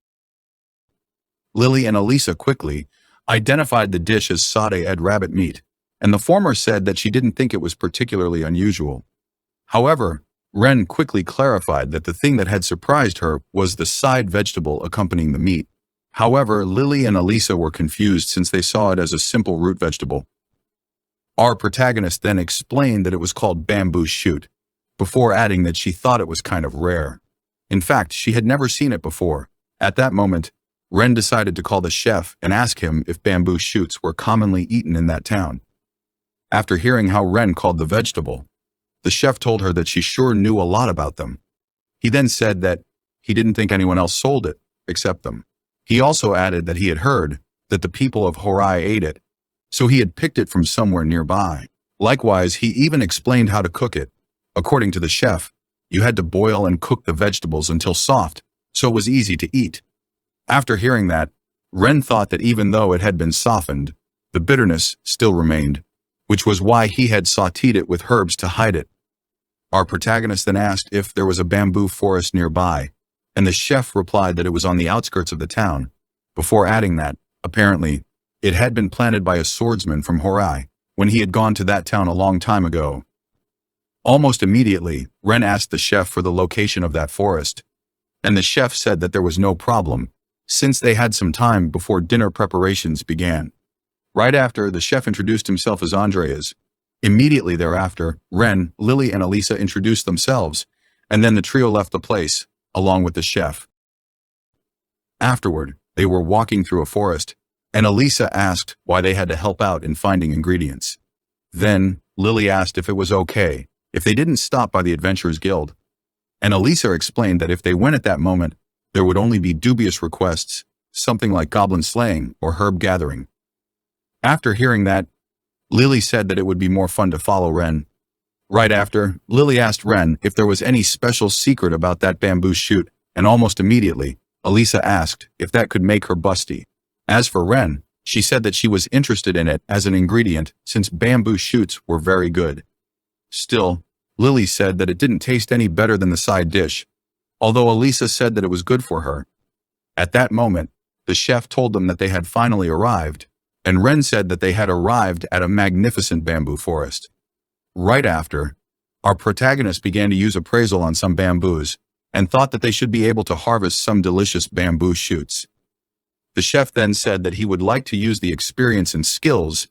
Lily and Elisa quickly identified the dish as sautéed rabbit meat, and the former said that she didn't think it was particularly unusual. However, Ren quickly clarified that the thing that had surprised her was the side vegetable accompanying the meat. However, Lily and Elisa were confused since they saw it as a simple root vegetable. Our protagonist then explained that it was called bamboo shoot, before adding that she thought it was kind of rare. In fact, she had never seen it before. At that moment, Ren decided to call the chef and ask him if bamboo shoots were commonly eaten in that town. After hearing how Ren called the vegetable, the chef told her that she sure knew a lot about them. He then said that he didn't think anyone else sold it, except them. He also added that he had heard that the people of Horai ate it, so he had picked it from somewhere nearby. Likewise, he even explained how to cook it. According to the chef, you had to boil and cook the vegetables until soft, so it was easy to eat. After hearing that, Ren thought that even though it had been softened, the bitterness still remained, which was why he had sautéed it with herbs to hide it. Our protagonist then asked if there was a bamboo forest nearby, and the chef replied that it was on the outskirts of the town, before adding that, apparently, it had been planted by a swordsman from Horai when he had gone to that town a long time ago. Almost immediately, Ren asked the chef for the location of that forest, and the chef said that there was no problem, since they had some time before dinner preparations began. Right after, the chef introduced himself as Andreas. Immediately thereafter, Ren, Lily, and Elisa introduced themselves, and then the trio left the place, along with the chef. Afterward, they were walking through a forest, and Elisa asked why they had to help out in finding ingredients. Then, Lily asked if it was okay if they didn't stop by the Adventurers Guild, and Elisa explained that if they went at that moment, there would only be dubious requests, something like goblin slaying or herb gathering. After hearing that, Lily said that it would be more fun to follow Ren. Right after, Lily asked Ren if there was any special secret about that bamboo shoot, and almost immediately, Elisa asked if that could make her busty. As for Ren, she said that she was interested in it as an ingredient since bamboo shoots were very good. Still, Lily said that it didn't taste any better than the side dish, although Elisa said that it was good for her. At that moment, the chef told them that they had finally arrived, and Ren said that they had arrived at a magnificent bamboo forest. Right after, our protagonist began to use appraisal on some bamboos and thought that they should be able to harvest some delicious bamboo shoots. The chef then said that he would like to use the experience and skills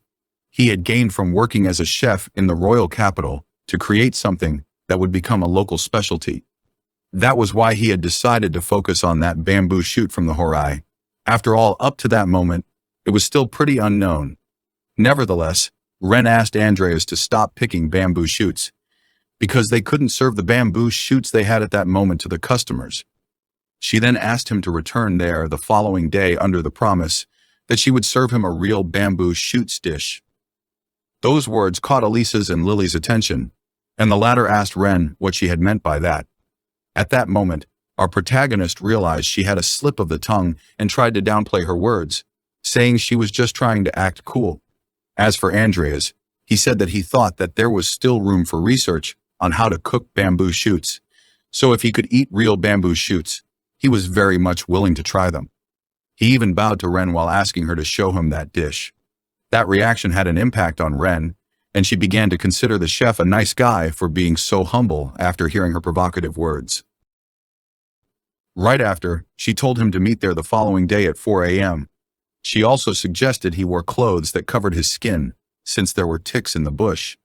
he had gained from working as a chef in the royal capital to create something that would become a local specialty. That was why he had decided to focus on that bamboo shoot from the Horai. After all, up to that moment, it was still pretty unknown. Nevertheless, Ren asked Andreas to stop picking bamboo shoots, because they couldn't serve the bamboo shoots they had at that moment to the customers. She then asked him to return there the following day under the promise that she would serve him a real bamboo shoots dish. Those words caught Elisa's and Lily's attention, and the latter asked Ren what she had meant by that. At that moment, our protagonist realized she had a slip of the tongue and tried to downplay her words, saying she was just trying to act cool. As for Andreas, he said that he thought that there was still room for research on how to cook bamboo shoots, so if he could eat real bamboo shoots, he was very much willing to try them. He even bowed to Ren while asking her to show him that dish. That reaction had an impact on Ren, and she began to consider the chef a nice guy for being so humble after hearing her provocative words. Right after, she told him to meet there the following day at 4 a.m. She also suggested he wore clothes that covered his skin, since there were ticks in the bush.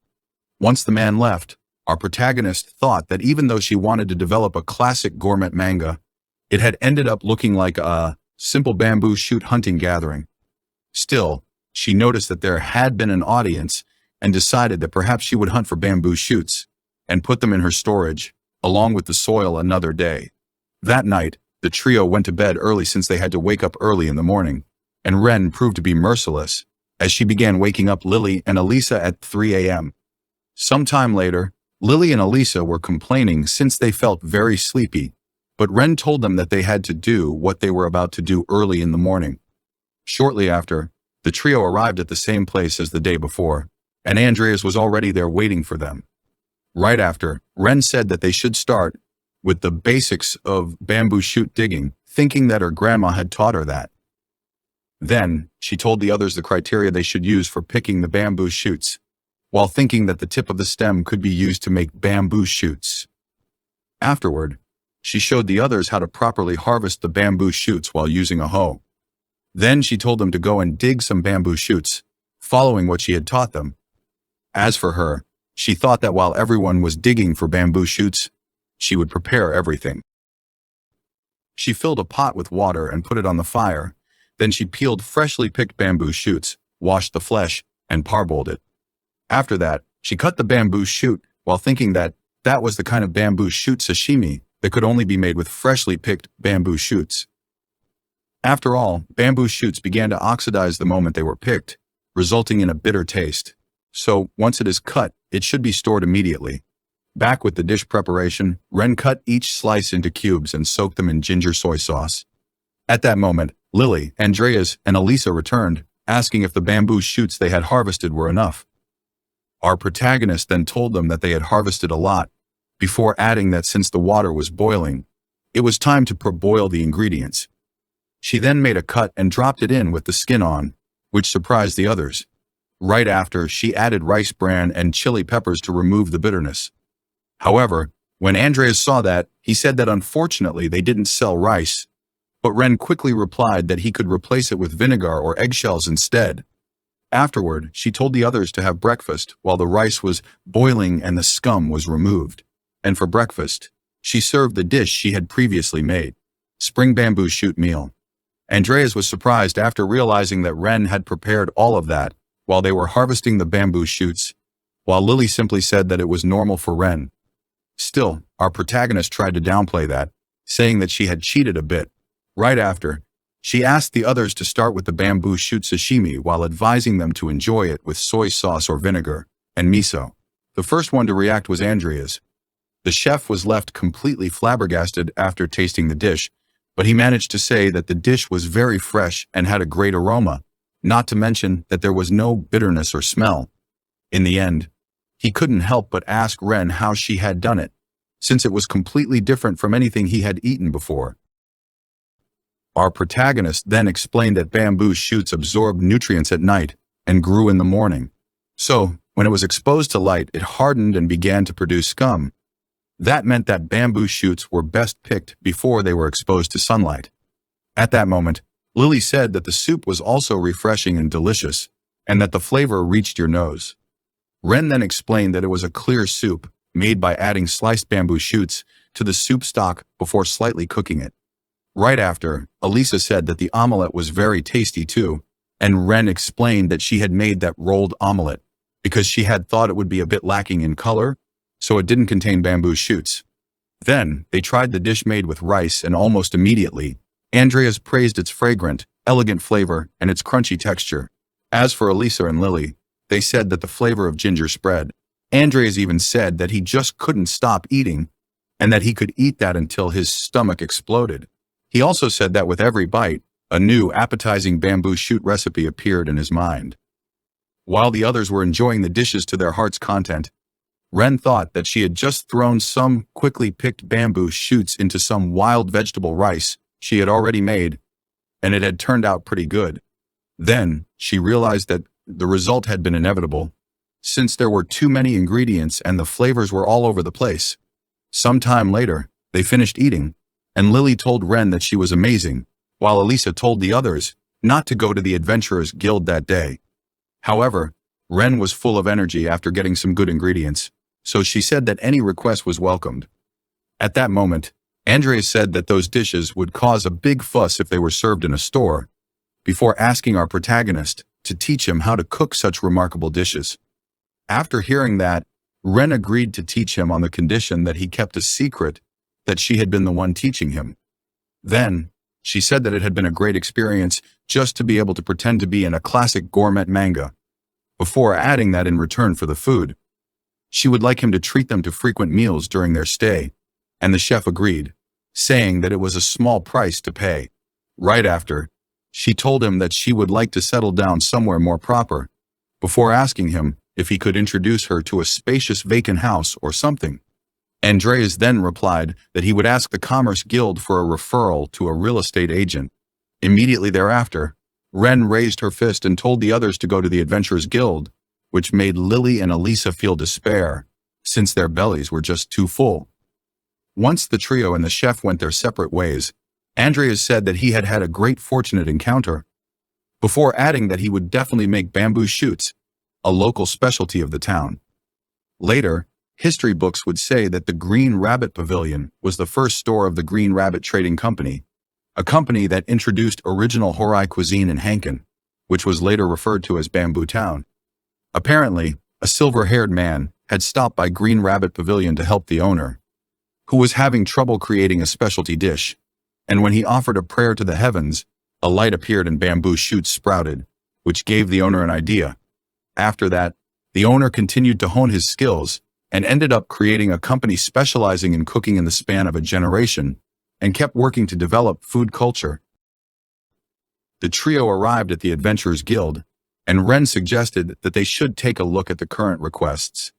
Once the man left, our protagonist thought that even though she wanted to develop a classic gourmet manga, it had ended up looking like a simple bamboo shoot hunting gathering. Still, she noticed that there had been an audience and decided that perhaps she would hunt for bamboo shoots and put them in her storage, along with the soil another day. That night, the trio went to bed early since they had to wake up early in the morning, and Ren proved to be merciless as she began waking up Lily and Elisa at 3 a.m. Sometime later, Lily and Elisa were complaining since they felt very sleepy, but Ren told them that they had to do what they were about to do early in the morning. Shortly after, the trio arrived at the same place as the day before, and Andreas was already there waiting for them. Right after, Ren said that they should start with the basics of bamboo shoot digging, thinking that her grandma had taught her that. Then, she told the others the criteria they should use for picking the bamboo shoots, while thinking that the tip of the stem could be used to make bamboo shoots. Afterward, she showed the others how to properly harvest the bamboo shoots while using a hoe. Then she told them to go and dig some bamboo shoots, following what she had taught them. As for her, she thought that while everyone was digging for bamboo shoots, she would prepare everything. She filled a pot with water and put it on the fire. Then she peeled freshly picked bamboo shoots, washed the flesh, and parboiled it. After that, she cut the bamboo shoot while thinking that that was the kind of bamboo shoot sashimi that could only be made with freshly picked bamboo shoots. After all, bamboo shoots began to oxidize the moment they were picked, resulting in a bitter taste. So, once it is cut, it should be stored immediately. Back with the dish preparation, Ren cut each slice into cubes and soaked them in ginger soy sauce. At that moment, Lily, Andreas, and Elisa returned, asking if the bamboo shoots they had harvested were enough. Our protagonist then told them that they had harvested a lot, before adding that since the water was boiling, it was time to parboil the ingredients. She then made a cut and dropped it in with the skin on, which surprised the others. Right after, she added rice bran and chili peppers to remove the bitterness. However, when Andreas saw that, he said that unfortunately they didn't sell rice, but Ren quickly replied that he could replace it with vinegar or eggshells instead. Afterward, she told the others to have breakfast while the rice was boiling and the scum was removed. And for breakfast, she served the dish she had previously made, spring bamboo shoot meal. Andreas was surprised after realizing that Ren had prepared all of that while they were harvesting the bamboo shoots, while Lily simply said that it was normal for Ren. Still, our protagonist tried to downplay that, saying that she had cheated a bit. Right after, she asked the others to start with the bamboo shoot sashimi while advising them to enjoy it with soy sauce or vinegar and miso. The first one to react was Andreas. The chef was left completely flabbergasted after tasting the dish, but he managed to say that the dish was very fresh and had a great aroma, not to mention that there was no bitterness or smell. In the end, he couldn't help but ask Ren how she had done it, since it was completely different from anything he had eaten before. Our protagonist then explained that bamboo shoots absorbed nutrients at night and grew in the morning. So, when it was exposed to light, it hardened and began to produce scum. That meant that bamboo shoots were best picked before they were exposed to sunlight. At that moment, Lily said that the soup was also refreshing and delicious, and that the flavor reached your nose. Ren then explained that it was a clear soup, made by adding sliced bamboo shoots to the soup stock before slightly cooking it. Right after, Elisa said that the omelette was very tasty too, and Ren explained that she had made that rolled omelette because she had thought it would be a bit lacking in color, so it didn't contain bamboo shoots. Then, they tried the dish made with rice, and almost immediately, Andreas praised its fragrant, elegant flavor and its crunchy texture. As for Elisa and Lily, they said that the flavor of ginger spread. Andreas even said that he just couldn't stop eating, and that he could eat that until his stomach exploded. He also said that with every bite, a new appetizing bamboo shoot recipe appeared in his mind. While the others were enjoying the dishes to their heart's content, Ren thought that she had just thrown some quickly picked bamboo shoots into some wild vegetable rice she had already made, and it had turned out pretty good. Then, she realized that the result had been inevitable, since there were too many ingredients and the flavors were all over the place. Some time later, they finished eating, and Lily told Ren that she was amazing, while Elisa told the others not to go to the Adventurers Guild that day. However, Ren was full of energy after getting some good ingredients, so she said that any request was welcomed. At that moment, Andreas said that those dishes would cause a big fuss if they were served in a store, before asking our protagonist to teach him how to cook such remarkable dishes. After hearing that, Ren agreed to teach him on the condition that he kept a secret that she had been the one teaching him. Then, she said that it had been a great experience just to be able to pretend to be in a classic gourmet manga, before adding that in return for the food, she would like him to treat them to frequent meals during their stay, and the chef agreed, saying that it was a small price to pay. Right after, she told him that she would like to settle down somewhere more proper, before asking him if he could introduce her to a spacious vacant house or something. Andreas then replied that he would ask the Commerce Guild for a referral to a real estate agent. Immediately thereafter, Ren raised her fist and told the others to go to the Adventurers Guild, which made Lily and Elisa feel despair, since their bellies were just too full. Once the trio and the chef went their separate ways, Andreas said that he had had a great fortunate encounter, before adding that he would definitely make bamboo shoots, a local specialty of the town. Later, history books would say that the Green Rabbit Pavilion was the first store of the Green Rabbit Trading Company, a company that introduced original Horai cuisine in Hankin, which was later referred to as Bamboo Town. Apparently, a silver-haired man had stopped by Green Rabbit Pavilion to help the owner, who was having trouble creating a specialty dish, and when he offered a prayer to the heavens, a light appeared and bamboo shoots sprouted, which gave the owner an idea. After that, the owner continued to hone his skills and ended up creating a company specializing in cooking in the span of a generation and kept working to develop food culture. The trio arrived at the Adventurers Guild, and Ren suggested that they should take a look at the current requests.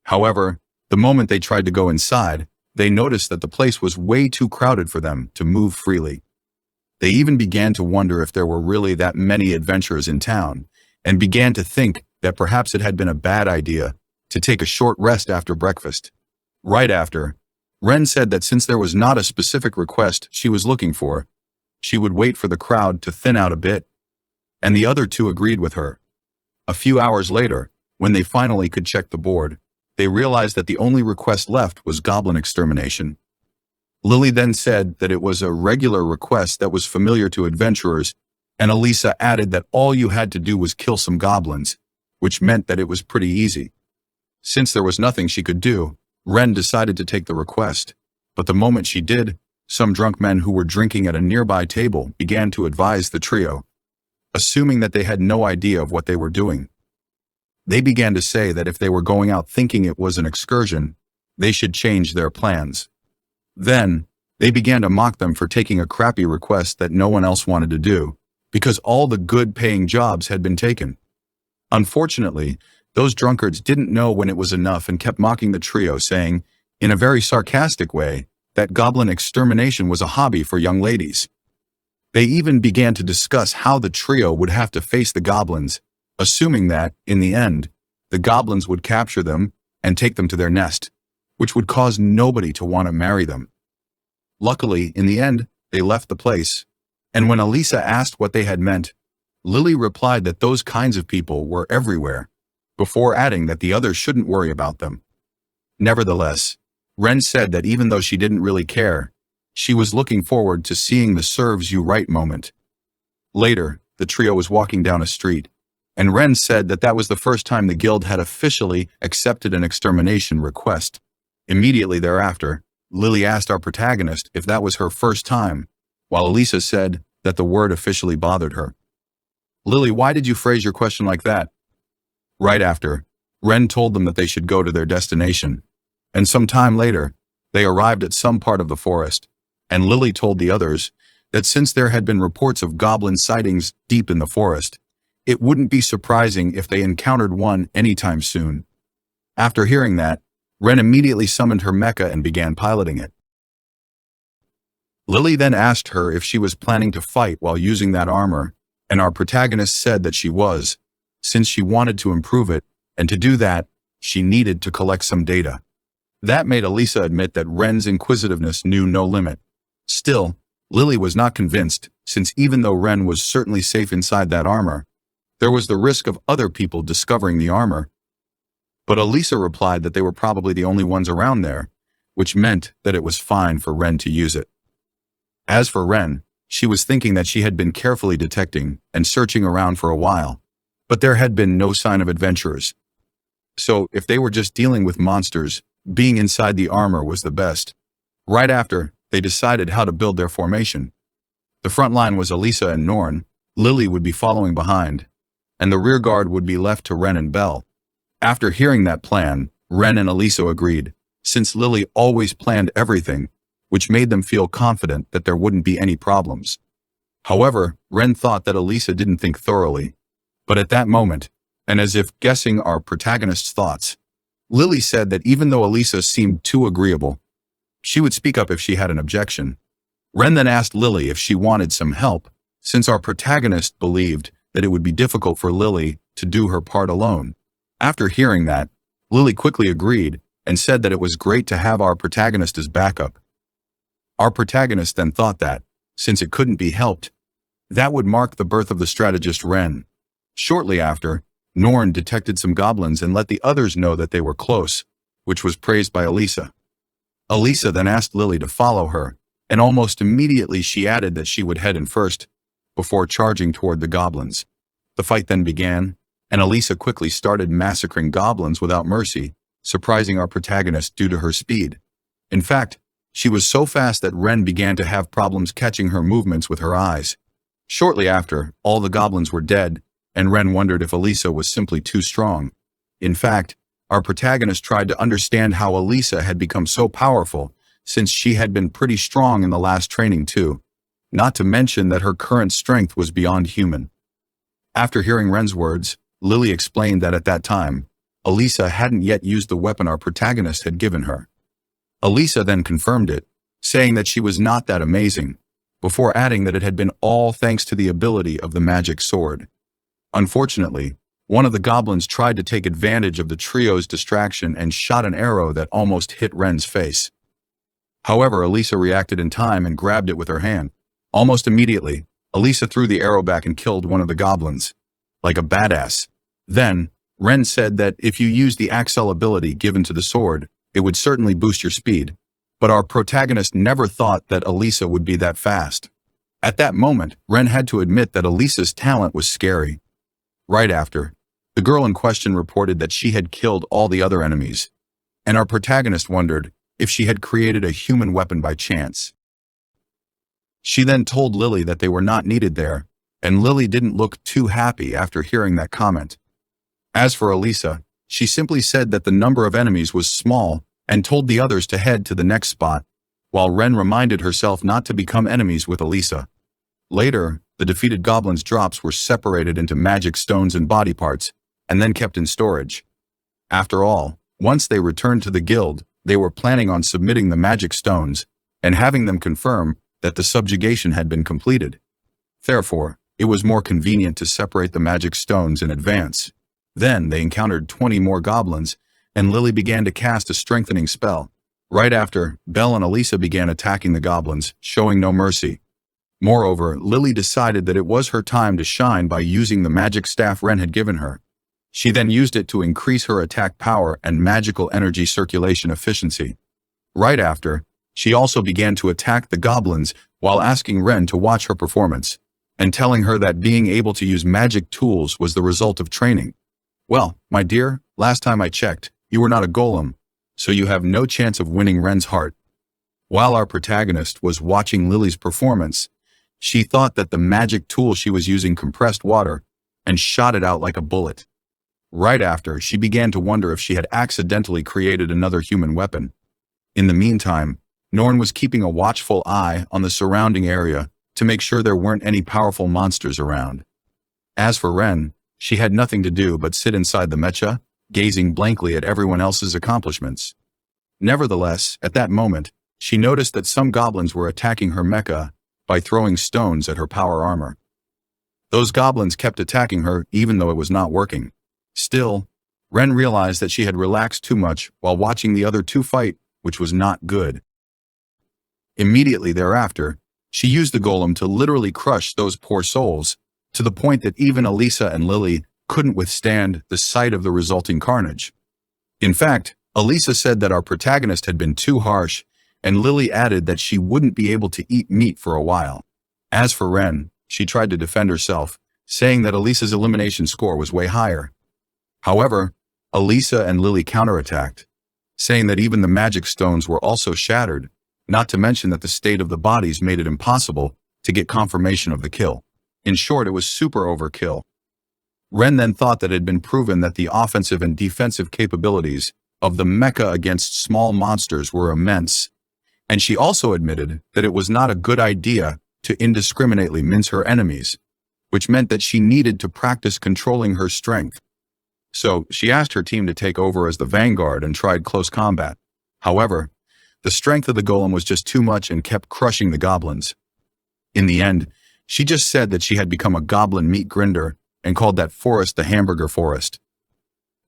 However, the moment they tried to go inside, they noticed that the place was way too crowded for them to move freely. They even began to wonder if there were really that many adventurers in town, and began to think that perhaps it had been a bad idea to take a short rest after breakfast. Right after, Ren said that since there was not a specific request she was looking for, she would wait for the crowd to thin out a bit, and the other two agreed with her. A few hours later, when they finally could check the board, they realized that the only request left was goblin extermination. Lily then said that it was a regular request that was familiar to adventurers, and Elisa added that all you had to do was kill some goblins, which meant that it was pretty easy. Since there was nothing she could do, Ren decided to take the request, but the moment she did, some drunk men who were drinking at a nearby table began to advise the trio, assuming that they had no idea of what they were doing. They began to say that if they were going out thinking it was an excursion, they should change their plans. Then, they began to mock them for taking a crappy request that no one else wanted to do, because all the good-paying jobs had been taken. Unfortunately, those drunkards didn't know when it was enough and kept mocking the trio, saying, in a very sarcastic way, that goblin extermination was a hobby for young ladies. They even began to discuss how the trio would have to face the goblins, assuming that, in the end, the goblins would capture them and take them to their nest, which would cause nobody to want to marry them. Luckily, in the end, they left the place, and when Elisa asked what they had meant, Lily replied that those kinds of people were everywhere, before adding that the others shouldn't worry about them. Nevertheless, Ren said that even though she didn't really care, she was looking forward to seeing the serves you right moment. Later, the trio was walking down a street, and Ren said that that was the first time the guild had officially accepted an extermination request. Immediately thereafter, Lily asked our protagonist if that was her first time, while Elisa said that the word officially bothered her. Lily, why did you phrase your question like that? Right after, Ren told them that they should go to their destination, and some time later, they arrived at some part of the forest, and Lily told the others that since there had been reports of goblin sightings deep in the forest, it wouldn't be surprising if they encountered one anytime soon. After hearing that, Ren immediately summoned her mecha and began piloting it. Lily then asked her if she was planning to fight while using that armor, and our protagonist said that she was, since she wanted to improve it, and to do that, she needed to collect some data. That made Elisa admit that Ren's inquisitiveness knew no limit. Still, Lily was not convinced, since even though Ren was certainly safe inside that armor, there was the risk of other people discovering the armor. But Elisa replied that they were probably the only ones around there, which meant that it was fine for Ren to use it. As for Ren, she was thinking that she had been carefully detecting and searching around for a while, but there had been no sign of adventurers. So if they were just dealing with monsters, being inside the armor was the best. Right after, they decided how to build their formation. The front line was Elisa and Norn, Lily would be following behind, and the rear guard would be left to Ren and Belle. After hearing that plan, Ren and Elisa agreed, since Lily always planned everything, which made them feel confident that there wouldn't be any problems. However, Ren thought that Elisa didn't think thoroughly, but at that moment, and as if guessing our protagonist's thoughts, Lily said that even though Elisa seemed too agreeable, she would speak up if she had an objection. Ren then asked Lily if she wanted some help, since our protagonist believed that it would be difficult for Lily to do her part alone. After hearing that, Lily quickly agreed and said that it was great to have our protagonist as backup. Our protagonist then thought that, since it couldn't be helped, that would mark the birth of the strategist Ren. Shortly after, Norn detected some goblins and let the others know that they were close, which was praised by Elisa. Elisa then asked Lily to follow her, and almost immediately she added that she would head in first, before charging toward the goblins. The fight then began, and Elisa quickly started massacring goblins without mercy, surprising our protagonist due to her speed. In fact, she was so fast that Ren began to have problems catching her movements with her eyes. Shortly after, all the goblins were dead, and Ren wondered if Elisa was simply too strong. In fact, our protagonist tried to understand how Elisa had become so powerful, since she had been pretty strong in the last training too, not to mention that her current strength was beyond human. After hearing Ren's words, Lily explained that at that time, Elisa hadn't yet used the weapon our protagonist had given her. Elisa then confirmed it, saying that she was not that amazing, before adding that it had been all thanks to the ability of the magic sword. Unfortunately, one of the goblins tried to take advantage of the trio's distraction and shot an arrow that almost hit Ren's face. However, Elisa reacted in time and grabbed it with her hand. Almost immediately, Elisa threw the arrow back and killed one of the goblins. Like a badass. Then, Ren said that if you use the Axel ability given to the sword, it would certainly boost your speed. But our protagonist never thought that Elisa would be that fast. At that moment, Ren had to admit that Elisa's talent was scary. Right after, the girl in question reported that she had killed all the other enemies, and our protagonist wondered if she had created a human weapon by chance. She then told Lily that they were not needed there, and Lily didn't look too happy after hearing that comment. As for Elisa, she simply said that the number of enemies was small and told the others to head to the next spot, while Ren reminded herself not to become enemies with Elisa. Later, the defeated goblins' drops were separated into magic stones and body parts, and then kept in storage. After all, once they returned to the guild, they were planning on submitting the magic stones and having them confirm that the subjugation had been completed. Therefore, it was more convenient to separate the magic stones in advance. Then they encountered 20 more goblins, and Lily began to cast a strengthening spell. Right after, Belle and Elisa began attacking the goblins, showing no mercy. Moreover, Lily decided that it was her time to shine by using the magic staff Ren had given her. She then used it to increase her attack power and magical energy circulation efficiency. Right after, she also began to attack the goblins while asking Ren to watch her performance, and telling her that being able to use magic tools was the result of training. Well, my dear, last time I checked, you were not a golem, so you have no chance of winning Ren's heart. While our protagonist was watching Lily's performance, she thought that the magic tool she was using compressed water and shot it out like a bullet. Right after, she began to wonder if she had accidentally created another human weapon. In the meantime, Norn was keeping a watchful eye on the surrounding area to make sure there weren't any powerful monsters around. As for Ren, she had nothing to do but sit inside the mecha, gazing blankly at everyone else's accomplishments. Nevertheless, at that moment, she noticed that some goblins were attacking her mecha by throwing stones at her power armor. Those goblins kept attacking her even though it was not working. Still, Ren realized that she had relaxed too much while watching the other two fight, which was not good. Immediately thereafter, she used the golem to literally crush those poor souls, to the point that even Elisa and Lily couldn't withstand the sight of the resulting carnage. In fact, Elisa said that our protagonist had been too harsh, and Lily added that she wouldn't be able to eat meat for a while. As for Ren, she tried to defend herself, saying that Elisa's elimination score was way higher. However, Elisa and Lily counterattacked, saying that even the magic stones were also shattered, not to mention that the state of the bodies made it impossible to get confirmation of the kill. In short, it was super overkill. Ren then thought that it had been proven that the offensive and defensive capabilities of the mecha against small monsters were immense, and she also admitted that it was not a good idea to indiscriminately mince her enemies, which meant that she needed to practice controlling her strength. So she asked her team to take over as the vanguard and tried close combat. However, the strength of the golem was just too much and kept crushing the goblins. In the end, She just said that she had become a goblin meat grinder and called that forest the hamburger forest.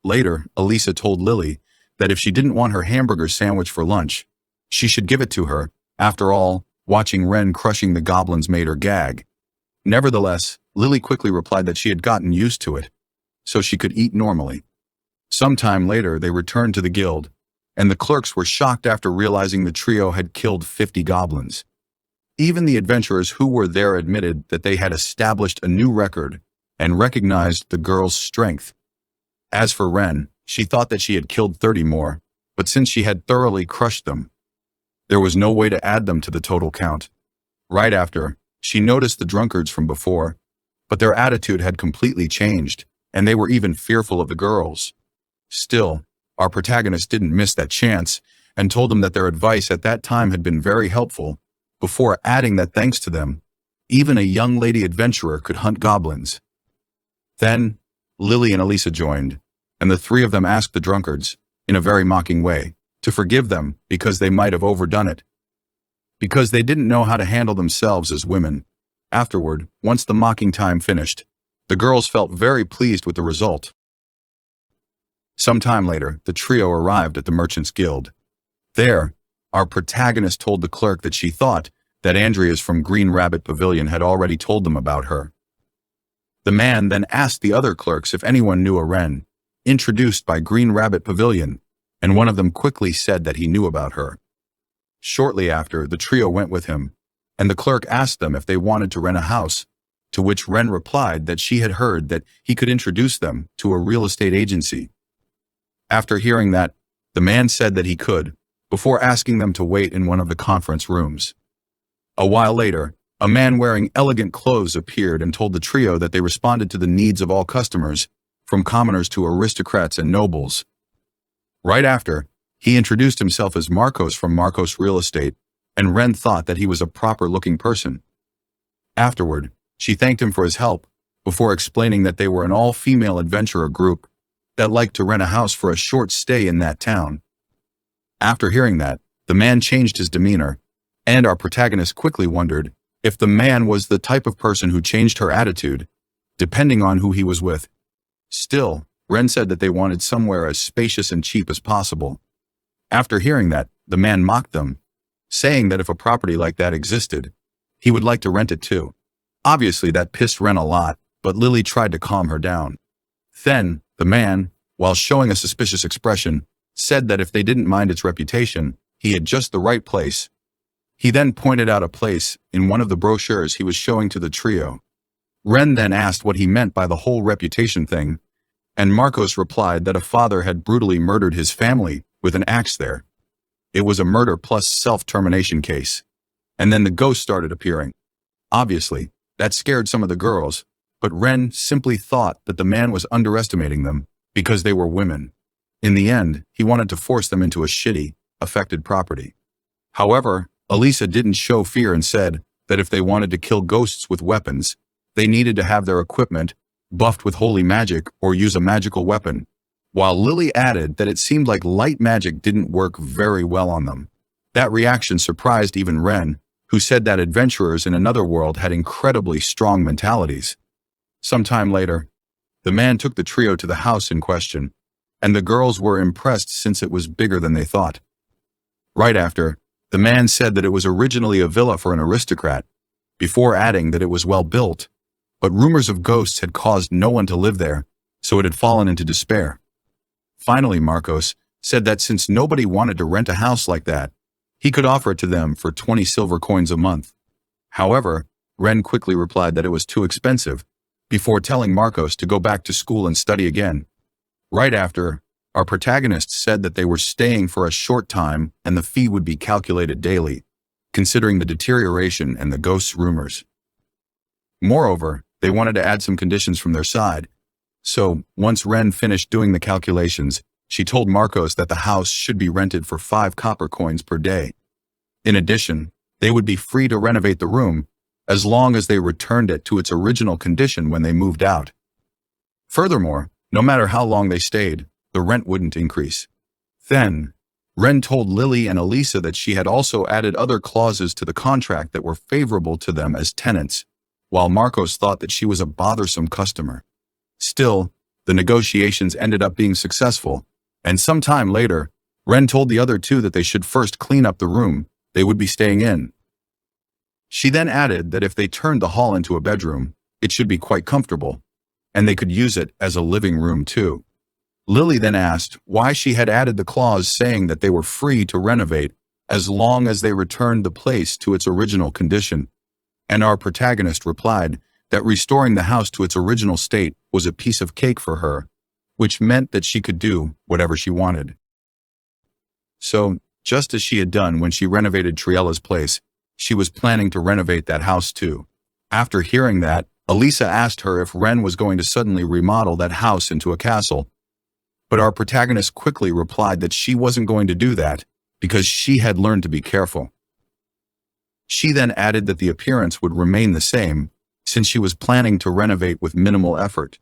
Later, Elisa told Lily that if she didn't want her hamburger sandwich for lunch, she should give it to her. After all, watching Ren crushing the goblins made her gag. Nevertheless, Lily quickly replied that she had gotten used to it, so she could eat normally. Sometime later, they returned to the guild, and the clerks were shocked after realizing the trio had killed 50 goblins. Even the adventurers who were there admitted that they had established a new record and recognized the girl's strength. As for Ren, she thought that she had killed 30 more, but since she had thoroughly crushed them, there was no way to add them to the total count. Right after, she noticed the drunkards from before, but their attitude had completely changed, and they were even fearful of the girls. Still, our protagonist didn't miss that chance and told them that their advice at that time had been very helpful, before adding that thanks to them, even a young lady adventurer could hunt goblins. Then, Lily and Elisa joined, and the three of them asked the drunkards, in a very mocking way, to forgive them because they might have overdone it. Because they didn't know how to handle themselves as women. Afterward, once the mocking time finished, the girls felt very pleased with the result. Some time later, the trio arrived at the Merchants Guild. There, our protagonist told the clerk that she thought that Andreas from Green Rabbit Pavilion had already told them about her. The man then asked the other clerks if anyone knew a Ren, introduced by Green Rabbit Pavilion, and one of them quickly said that he knew about her. Shortly after, the trio went with him, and the clerk asked them if they wanted to rent a house, to which Ren replied that she had heard that he could introduce them to a real estate agency. After hearing that, the man said that he could, before asking them to wait in one of the conference rooms. A while later, a man wearing elegant clothes appeared and told the trio that they responded to the needs of all customers, from commoners to aristocrats and nobles. Right after, he introduced himself as Marcos from Marcos Real Estate, and Ren thought that he was a proper-looking person. Afterward, she thanked him for his help, before explaining that they were an all-female adventurer group that liked to rent a house for a short stay in that town. After hearing that, the man changed his demeanor, and our protagonist quickly wondered if the man was the type of person who changed her attitude, depending on who he was with. Still, Ren said that they wanted somewhere as spacious and cheap as possible. After hearing that, the man mocked them, saying that if a property like that existed, he would like to rent it too. Obviously, that pissed Ren a lot, but Lily tried to calm her down. Then, the man, while showing a suspicious expression, said that if they didn't mind its reputation, he had just the right place. He then pointed out a place in one of the brochures he was showing to the trio. Ren then asked what he meant by the whole reputation thing, and Marcos replied that a father had brutally murdered his family with an axe there. It was a murder plus self-termination case. And then the ghost started appearing. Obviously, that scared some of the girls, but Ren simply thought that the man was underestimating them because they were women. In the end, he wanted to force them into a shitty, affected property. However, Elisa didn't show fear and said that if they wanted to kill ghosts with weapons, they needed to have their equipment buffed with holy magic or use a magical weapon, while Lily added that it seemed like light magic didn't work very well on them. That reaction surprised even Ren, who said that adventurers in another world had incredibly strong mentalities. Sometime later, the man took the trio to the house in question, and the girls were impressed since it was bigger than they thought. Right after, the man said that it was originally a villa for an aristocrat, before adding that it was well built, but rumors of ghosts had caused no one to live there, so it had fallen into despair. Finally, Marcos said that since nobody wanted to rent a house like that, he could offer it to them for 20 silver coins a month. However, Ren quickly replied that it was too expensive, before telling Marcos to go back to school and study again. Right after, our protagonist said that they were staying for a short time and the fee would be calculated daily, considering the deterioration and the ghost's rumors. Moreover, they wanted to add some conditions from their side. So, once Ren finished doing the calculations, she told Marcos that the house should be rented for 5 copper coins per day. In addition, they would be free to renovate the room, as long as they returned it to its original condition when they moved out. Furthermore, no matter how long they stayed, the rent wouldn't increase. Then, Ren told Lily and Elisa that she had also added other clauses to the contract that were favorable to them as tenants, while Marcos thought that she was a bothersome customer. Still, the negotiations ended up being successful, and some time later, Ren told the other two that they should first clean up the room they would be staying in. She then added that if they turned the hall into a bedroom, it should be quite comfortable, and they could use it as a living room too. Lily then asked why she had added the clause saying that they were free to renovate as long as they returned the place to its original condition, and our protagonist replied that restoring the house to its original state was a piece of cake for her, which meant that she could do whatever she wanted. So, just as she had done when she renovated Triella's place, she was planning to renovate that house too. After hearing that, Elisa asked her if Ren was going to suddenly remodel that house into a castle, but our protagonist quickly replied that she wasn't going to do that because she had learned to be careful. She then added that the appearance would remain the same since she was planning to renovate with minimal effort.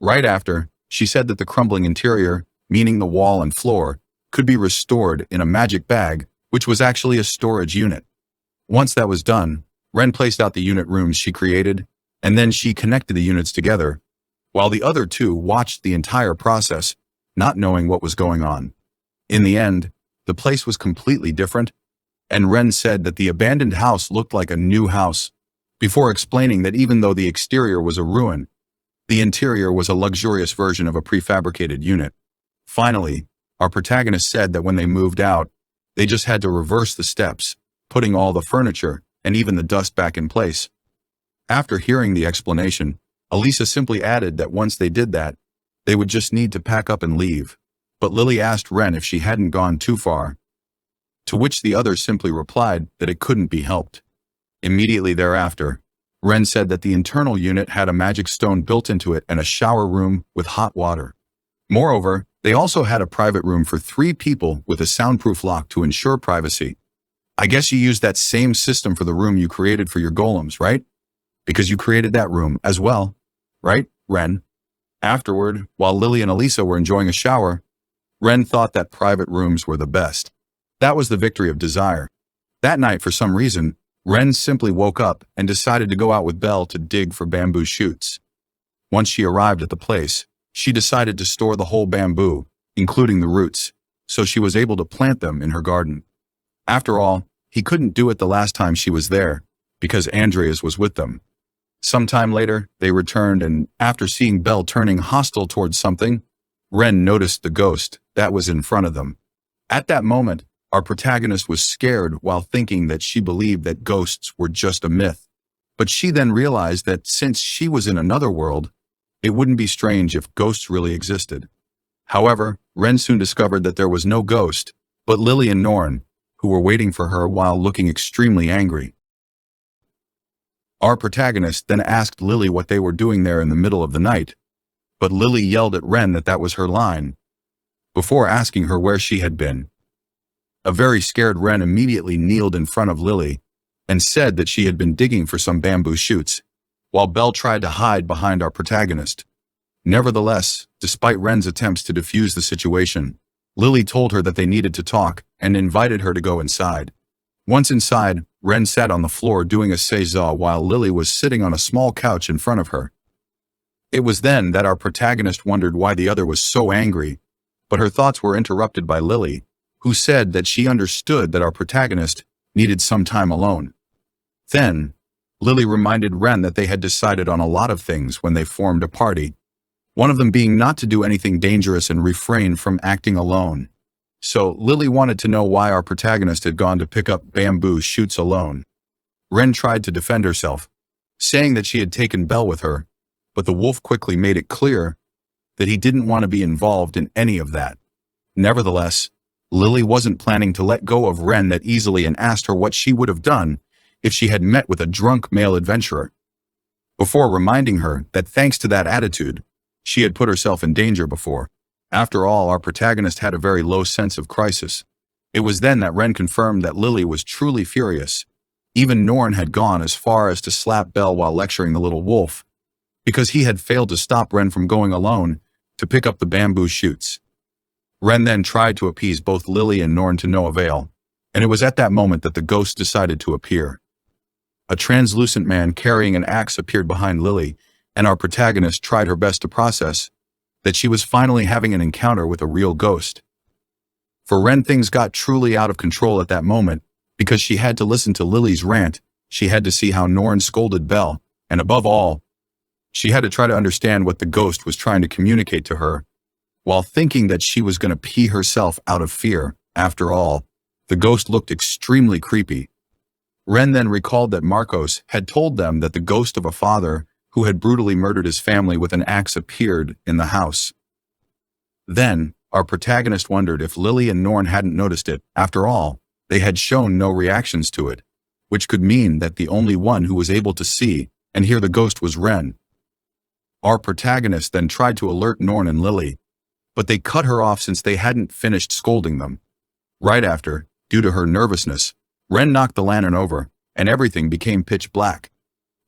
Right after, she said that the crumbling interior, meaning the wall and floor, could be restored in a magic bag, which was actually a storage unit. Once that was done, Ren placed out the unit rooms she created, and then she connected the units together, while the other two watched the entire process, not knowing what was going on. In the end, the place was completely different, and Ren said that the abandoned house looked like a new house, before explaining that even though the exterior was a ruin, the interior was a luxurious version of a prefabricated unit. Finally, our protagonist said that when they moved out, they just had to reverse the steps, putting all the furniture and even the dust back in place. After hearing the explanation, Elisa simply added that once they did that, they would just need to pack up and leave. But Lily asked Ren if she hadn't gone too far, to which the other simply replied that it couldn't be helped. Immediately thereafter, Ren said that the internal unit had a magic stone built into it and a shower room with hot water. Moreover, they also had a private room for 3 people with a soundproof lock to ensure privacy. I guess you used that same system for the room you created for your golems, right? Because you created that room as well, right, Ren? Afterward, while Lily and Elisa were enjoying a shower, Ren thought that private rooms were the best. That was the victory of desire. That night, for some reason, Ren simply woke up and decided to go out with Belle to dig for bamboo shoots. Once she arrived at the place, she decided to store the whole bamboo, including the roots, so she was able to plant them in her garden. After all, he couldn't do it the last time she was there, because Andreas was with them. Sometime later, they returned, and after seeing Belle turning hostile towards something, Ren noticed the ghost that was in front of them. At that moment, our protagonist was scared while thinking that she believed that ghosts were just a myth. But she then realized that since she was in another world, it wouldn't be strange if ghosts really existed. However, Ren soon discovered that there was no ghost, but Lily and Norn, who were waiting for her while looking extremely angry. Our protagonist then asked Lily what they were doing there in the middle of the night, but Lily yelled at Ren that that was her line, before asking her where she had been. A very scared Ren immediately kneeled in front of Lily and said that she had been digging for some bamboo shoots, while Belle tried to hide behind our protagonist. Nevertheless, despite Ren's attempts to defuse the situation, Lily told her that they needed to talk and invited her to go inside. Once inside, Ren sat on the floor doing a seiza while Lily was sitting on a small couch in front of her. It was then that our protagonist wondered why the other was so angry, but her thoughts were interrupted by Lily, who said that she understood that our protagonist needed some time alone. Then, Lily reminded Ren that they had decided on a lot of things when they formed a party, one of them being not to do anything dangerous and refrain from acting alone. So Lily wanted to know why our protagonist had gone to pick up bamboo shoots alone. Ren tried to defend herself, saying that she had taken Belle with her, but the wolf quickly made it clear that he didn't want to be involved in any of that. Nevertheless, Lily wasn't planning to let go of Ren that easily and asked her what she would have done if she had met with a drunk male adventurer, before reminding her that thanks to that attitude, she had put herself in danger before. After all, our protagonist had a very low sense of crisis. It was then that Ren confirmed that Lily was truly furious. Even Norn had gone as far as to slap Belle while lecturing the little wolf, because he had failed to stop Ren from going alone to pick up the bamboo shoots. Ren then tried to appease both Lily and Norn to no avail, and it was at that moment that the ghost decided to appear. A translucent man carrying an axe appeared behind Lily, and our protagonist tried her best to process that she was finally having an encounter with a real ghost. For Ren, things got truly out of control at that moment, because she had to listen to Lily's rant, she had to see how Norn scolded Belle, and above all, she had to try to understand what the ghost was trying to communicate to her, while thinking that she was going to pee herself out of fear. After all, the ghost looked extremely creepy. Ren then recalled that Marcos had told them that the ghost of a father who had brutally murdered his family with an axe appeared in the house. Then, our protagonist wondered if Lily and Norn hadn't noticed it. After all, they had shown no reactions to it, which could mean that the only one who was able to see and hear the ghost was Ren. Our protagonist then tried to alert Norn and Lily, but they cut her off since they hadn't finished scolding them. Right after, due to her nervousness, Ren knocked the lantern over, and everything became pitch black.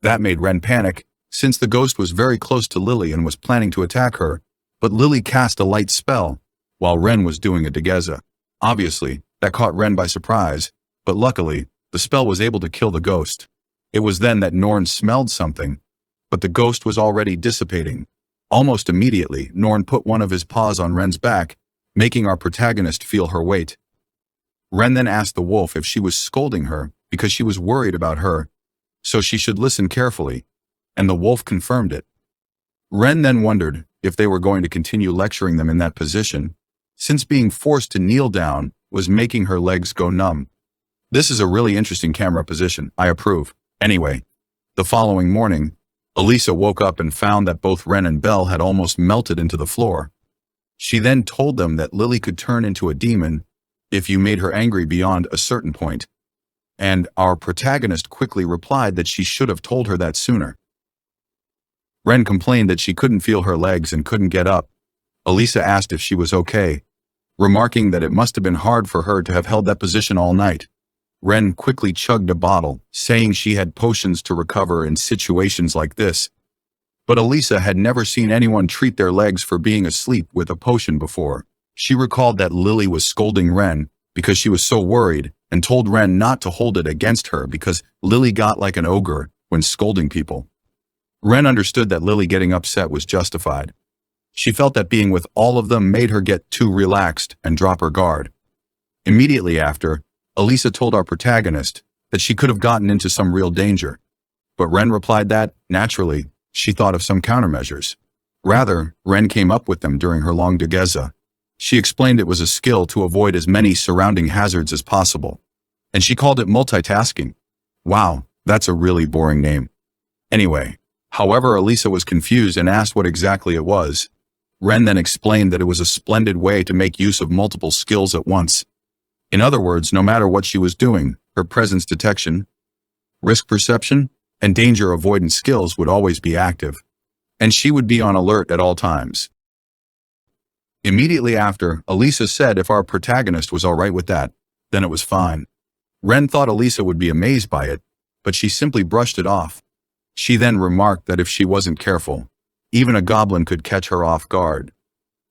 That made Ren panic, since the ghost was very close to Lily and was planning to attack her, but Lily cast a light spell, while Ren was doing a degeza. Obviously, that caught Ren by surprise, but luckily, the spell was able to kill the ghost. It was then that Norn smelled something, but the ghost was already dissipating. Almost immediately, Norn put one of his paws on Ren's back, making our protagonist feel her weight. Ren then asked the wolf if she was scolding her because she was worried about her, so she should listen carefully, and the wolf confirmed it. Ren then wondered if they were going to continue lecturing them in that position, since being forced to kneel down was making her legs go numb. This is a really interesting camera position, I approve. Anyway, the following morning, Elisa woke up and found that both Ren and Belle had almost melted into the floor. She then told them that Lily could turn into a demon if you made her angry beyond a certain point, and our protagonist quickly replied that she should have told her that sooner. Ren complained that she couldn't feel her legs and couldn't get up. Elisa asked if she was okay, remarking that it must have been hard for her to have held that position all night. Ren quickly chugged a bottle, saying she had potions to recover in situations like this. But Elisa had never seen anyone treat their legs for being asleep with a potion before. She recalled that Lily was scolding Ren because she was so worried and told Ren not to hold it against her because Lily got like an ogre when scolding people. Ren understood that Lily getting upset was justified. She felt that being with all of them made her get too relaxed and drop her guard. Immediately after, Elisa told our protagonist that she could have gotten into some real danger, but Ren replied that, naturally, she thought of some countermeasures. Rather, Ren came up with them during her long degeza. She explained it was a skill to avoid as many surrounding hazards as possible, and she called it multitasking. Wow, that's a really boring name. Anyway, however, Elisa was confused and asked what exactly it was. Ren then explained that it was a splendid way to make use of multiple skills at once. In other words, no matter what she was doing, her presence detection, risk perception, and danger avoidance skills would always be active, and she would be on alert at all times. Immediately after, Elisa said if our protagonist was all right with that, then it was fine. Ren thought Elisa would be amazed by it, but she simply brushed it off. She then remarked that if she wasn't careful, even a goblin could catch her off guard.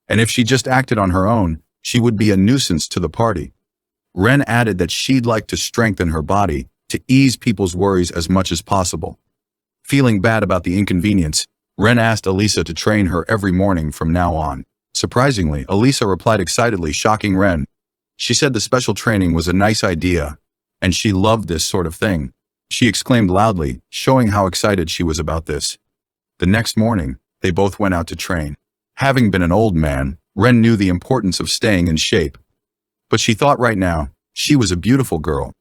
And if she just acted on her own, she would be a nuisance to the party. Ren added that she'd like to strengthen her body to ease people's worries as much as possible. Feeling bad about the inconvenience, Ren asked Elisa to train her every morning from now on. Surprisingly, Elisa replied excitedly, shocking Ren. She said the special training was a nice idea, and she loved this sort of thing. She exclaimed loudly, showing how excited she was about this. The next morning, they both went out to train. Having been an old man, Ren knew the importance of staying in shape. But she thought right now, she was a beautiful girl.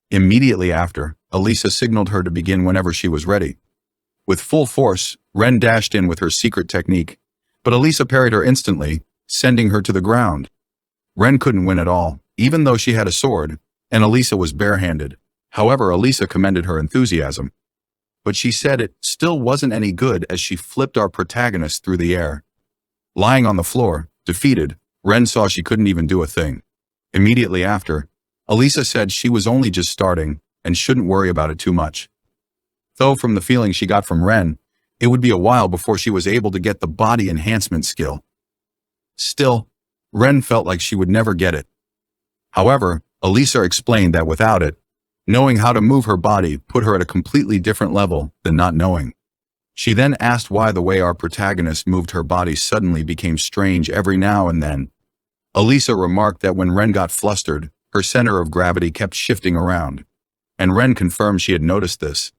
Immediately after, Elisa signaled her to begin whenever she was ready. With full force, Ren dashed in with her secret technique, but Elisa parried her instantly, sending her to the ground. Ren couldn't win at all, even though she had a sword, and Elisa was barehanded. However, Elisa commended her enthusiasm. But she said it still wasn't any good as she flipped our protagonist through the air. Lying on the floor, defeated, Ren saw she couldn't even do a thing. Immediately after, Elisa said she was only just starting and shouldn't worry about it too much. Though from the feeling she got from Ren, it would be a while before she was able to get the body enhancement skill. Still, Ren felt like she would never get it. However, Elisa explained that without it, Knowing how to move her body put her at a completely different level than not knowing. She then asked why the way our protagonist moved her body suddenly became strange every now and then. Elisa remarked that when Ren got flustered, her center of gravity kept shifting around. And Ren confirmed she had noticed this.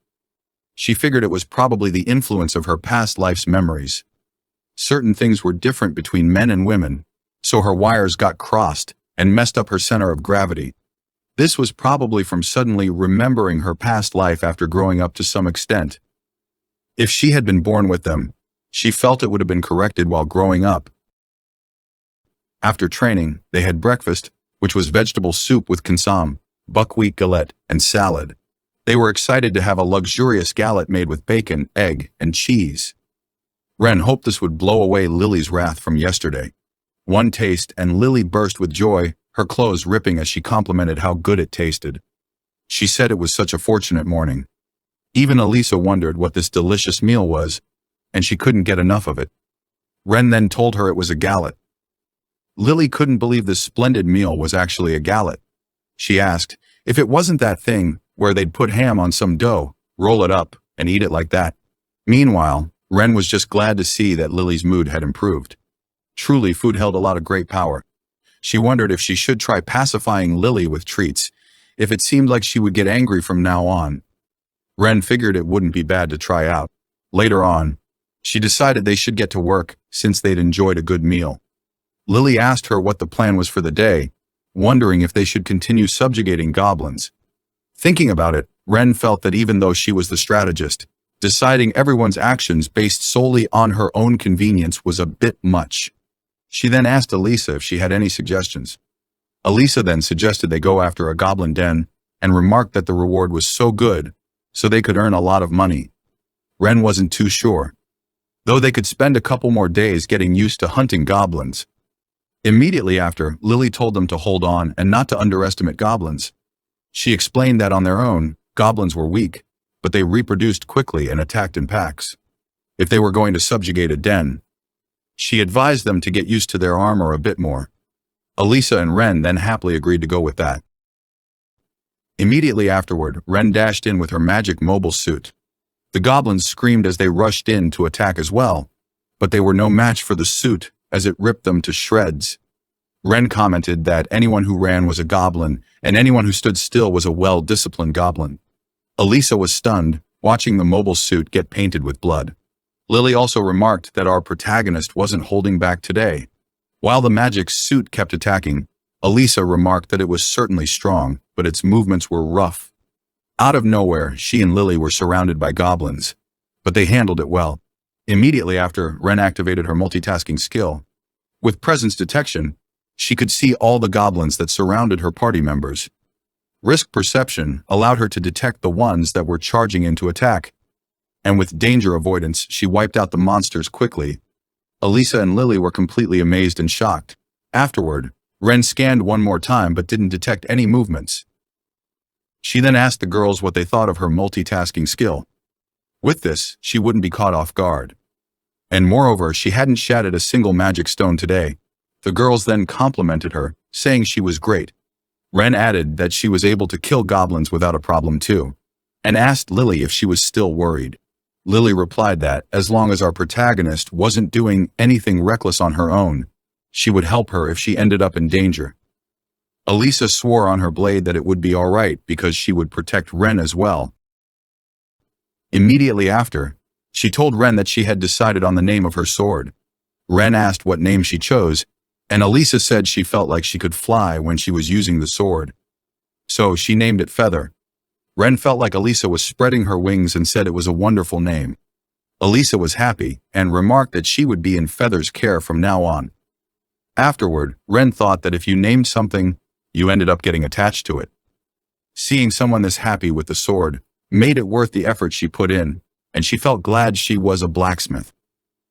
She figured it was probably the influence of her past life's memories. Certain things were different between men and women, so her wires got crossed and messed up her center of gravity. This was probably from suddenly remembering her past life after growing up to some extent. If she had been born with them, she felt it would have been corrected while growing up. After training, they had breakfast, which was vegetable soup with consomme, buckwheat galette, and salad. They were excited to have a luxurious galette made with bacon, egg, and cheese. Ren hoped this would blow away Lily's wrath from yesterday. One taste and Lily burst with joy, her clothes ripping as she complimented how good it tasted. She said it was such a fortunate morning. Even Elisa wondered what this delicious meal was, and she couldn't get enough of it. Ren then told her it was a galette. Lily couldn't believe this splendid meal was actually a galette. She asked if it wasn't that thing where they'd put ham on some dough, roll it up, and eat it like that. Meanwhile, Ren was just glad to see that Lily's mood had improved. Truly, food held a lot of great power. She wondered if she should try pacifying Lily with treats, if it seemed like she would get angry from now on. Ren figured it wouldn't be bad to try out. Later on, she decided they should get to work since they'd enjoyed a good meal. Lily asked her what the plan was for the day, wondering if they should continue subjugating goblins. Thinking about it, Ren felt that even though she was the strategist, deciding everyone's actions based solely on her own convenience was a bit much. She then asked Elisa if she had any suggestions. Elisa then suggested they go after a goblin den and remarked that the reward was so good, so they could earn a lot of money. Ren wasn't too sure, though they could spend a couple more days getting used to hunting goblins. Immediately after, Lily told them to hold on and not to underestimate goblins. She explained that on their own, goblins were weak, but they reproduced quickly and attacked in packs. If they were going to subjugate a den, she advised them to get used to their armor a bit more. Elisa and Ren then happily agreed to go with that. Immediately afterward, Ren dashed in with her magic mobile suit. The goblins screamed as they rushed in to attack as well, but they were no match for the suit as it ripped them to shreds. Ren commented that anyone who ran was a goblin, and anyone who stood still was a well-disciplined goblin. Elisa was stunned, watching the mobile suit get painted with blood. Lily also remarked that our protagonist wasn't holding back today. While the magic suit kept attacking, Elisa remarked that it was certainly strong, but its movements were rough. Out of nowhere, she and Lily were surrounded by goblins, but they handled it well. Immediately after, Ren activated her multitasking skill. With presence detection, she could see all the goblins that surrounded her party members. Risk perception allowed her to detect the ones that were charging in to attack, and with danger avoidance, she wiped out the monsters quickly. Elisa and Lily were completely amazed and shocked. Afterward, Ren scanned one more time but didn't detect any movements. She then asked the girls what they thought of her multitasking skill. With this, she wouldn't be caught off guard. And moreover, she hadn't shattered a single magic stone today. The girls then complimented her, saying she was great. Ren added that she was able to kill goblins without a problem too, and asked Lily if she was still worried. Lily replied that, as long as our protagonist wasn't doing anything reckless on her own, she would help her if she ended up in danger. Elisa swore on her blade that it would be alright because she would protect Ren as well. Immediately after, she told Ren that she had decided on the name of her sword. Ren asked what name she chose, and Elisa said she felt like she could fly when she was using the sword. So she named it Feather. Ren felt like Elisa was spreading her wings and said it was a wonderful name. Elisa was happy and remarked that she would be in Feather's care from now on. Afterward, Ren thought that if you named something, you ended up getting attached to it. Seeing someone this happy with the sword made it worth the effort she put in, and she felt glad she was a blacksmith.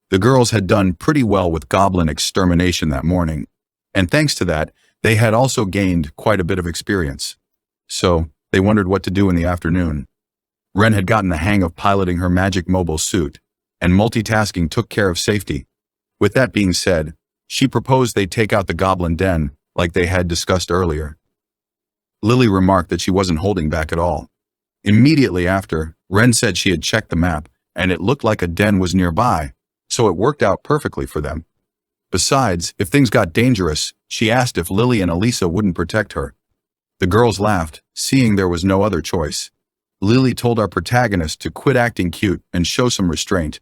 The girls had done pretty well with goblin extermination that morning, and thanks to that, they had also gained quite a bit of experience. So, they wondered what to do in the afternoon. Ren had gotten the hang of piloting her magic mobile suit, and multitasking took care of safety. With that being said, she proposed they take out the goblin den, like they had discussed earlier. Lily remarked that she wasn't holding back at all. Immediately after, Ren said she had checked the map, and it looked like a den was nearby, so it worked out perfectly for them. Besides, if things got dangerous, she asked if Lily and Elisa wouldn't protect her. The girls laughed, seeing there was no other choice. Lily told our protagonist to quit acting cute and show some restraint.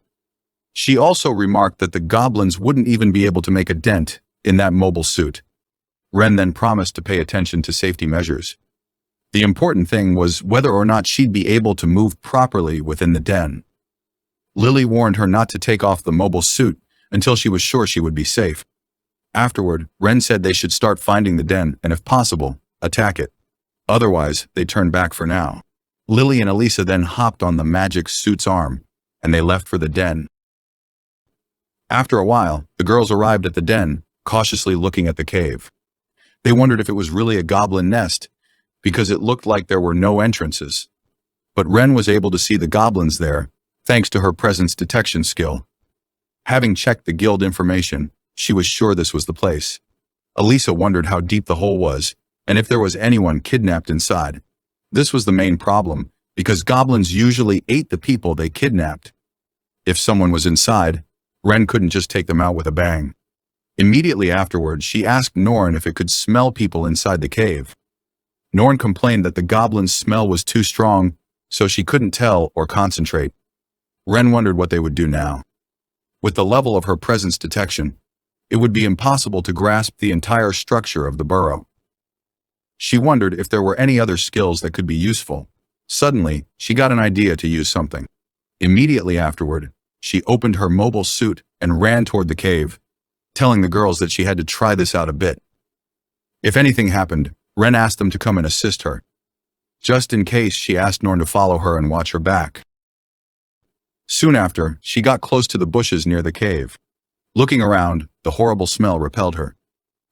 She also remarked that the goblins wouldn't even be able to make a dent in that mobile suit. Ren then promised to pay attention to safety measures. The important thing was whether or not she'd be able to move properly within the den. Lily warned her not to take off the mobile suit until she was sure she would be safe. Afterward, Ren said they should start finding the den and, if possible, attack it. Otherwise, they turned back for now. Lily and Elisa then hopped on the magic suit's arm, and they left for the den. After a while, the girls arrived at the den, cautiously looking at the cave. They wondered if it was really a goblin nest, because it looked like there were no entrances. But Ren was able to see the goblins there, thanks to her presence detection skill. Having checked the guild information, she was sure this was the place. Elisa wondered how deep the hole was, and if there was anyone kidnapped inside. This was the main problem, because goblins usually ate the people they kidnapped. If someone was inside, Ren couldn't just take them out with a bang. Immediately afterwards, she asked Norn if it could smell people inside the cave. Norn complained that the goblin's smell was too strong, so she couldn't tell or concentrate. Ren wondered what they would do now. With the level of her presence detection, it would be impossible to grasp the entire structure of the burrow. She wondered if there were any other skills that could be useful. Suddenly, she got an idea to use something. Immediately afterward, she opened her mobile suit and ran toward the cave, telling the girls that she had to try this out a bit. If anything happened, Ren asked them to come and assist her. Just in case, she asked Norn to follow her and watch her back. Soon after, she got close to the bushes near the cave. Looking around, the horrible smell repelled her.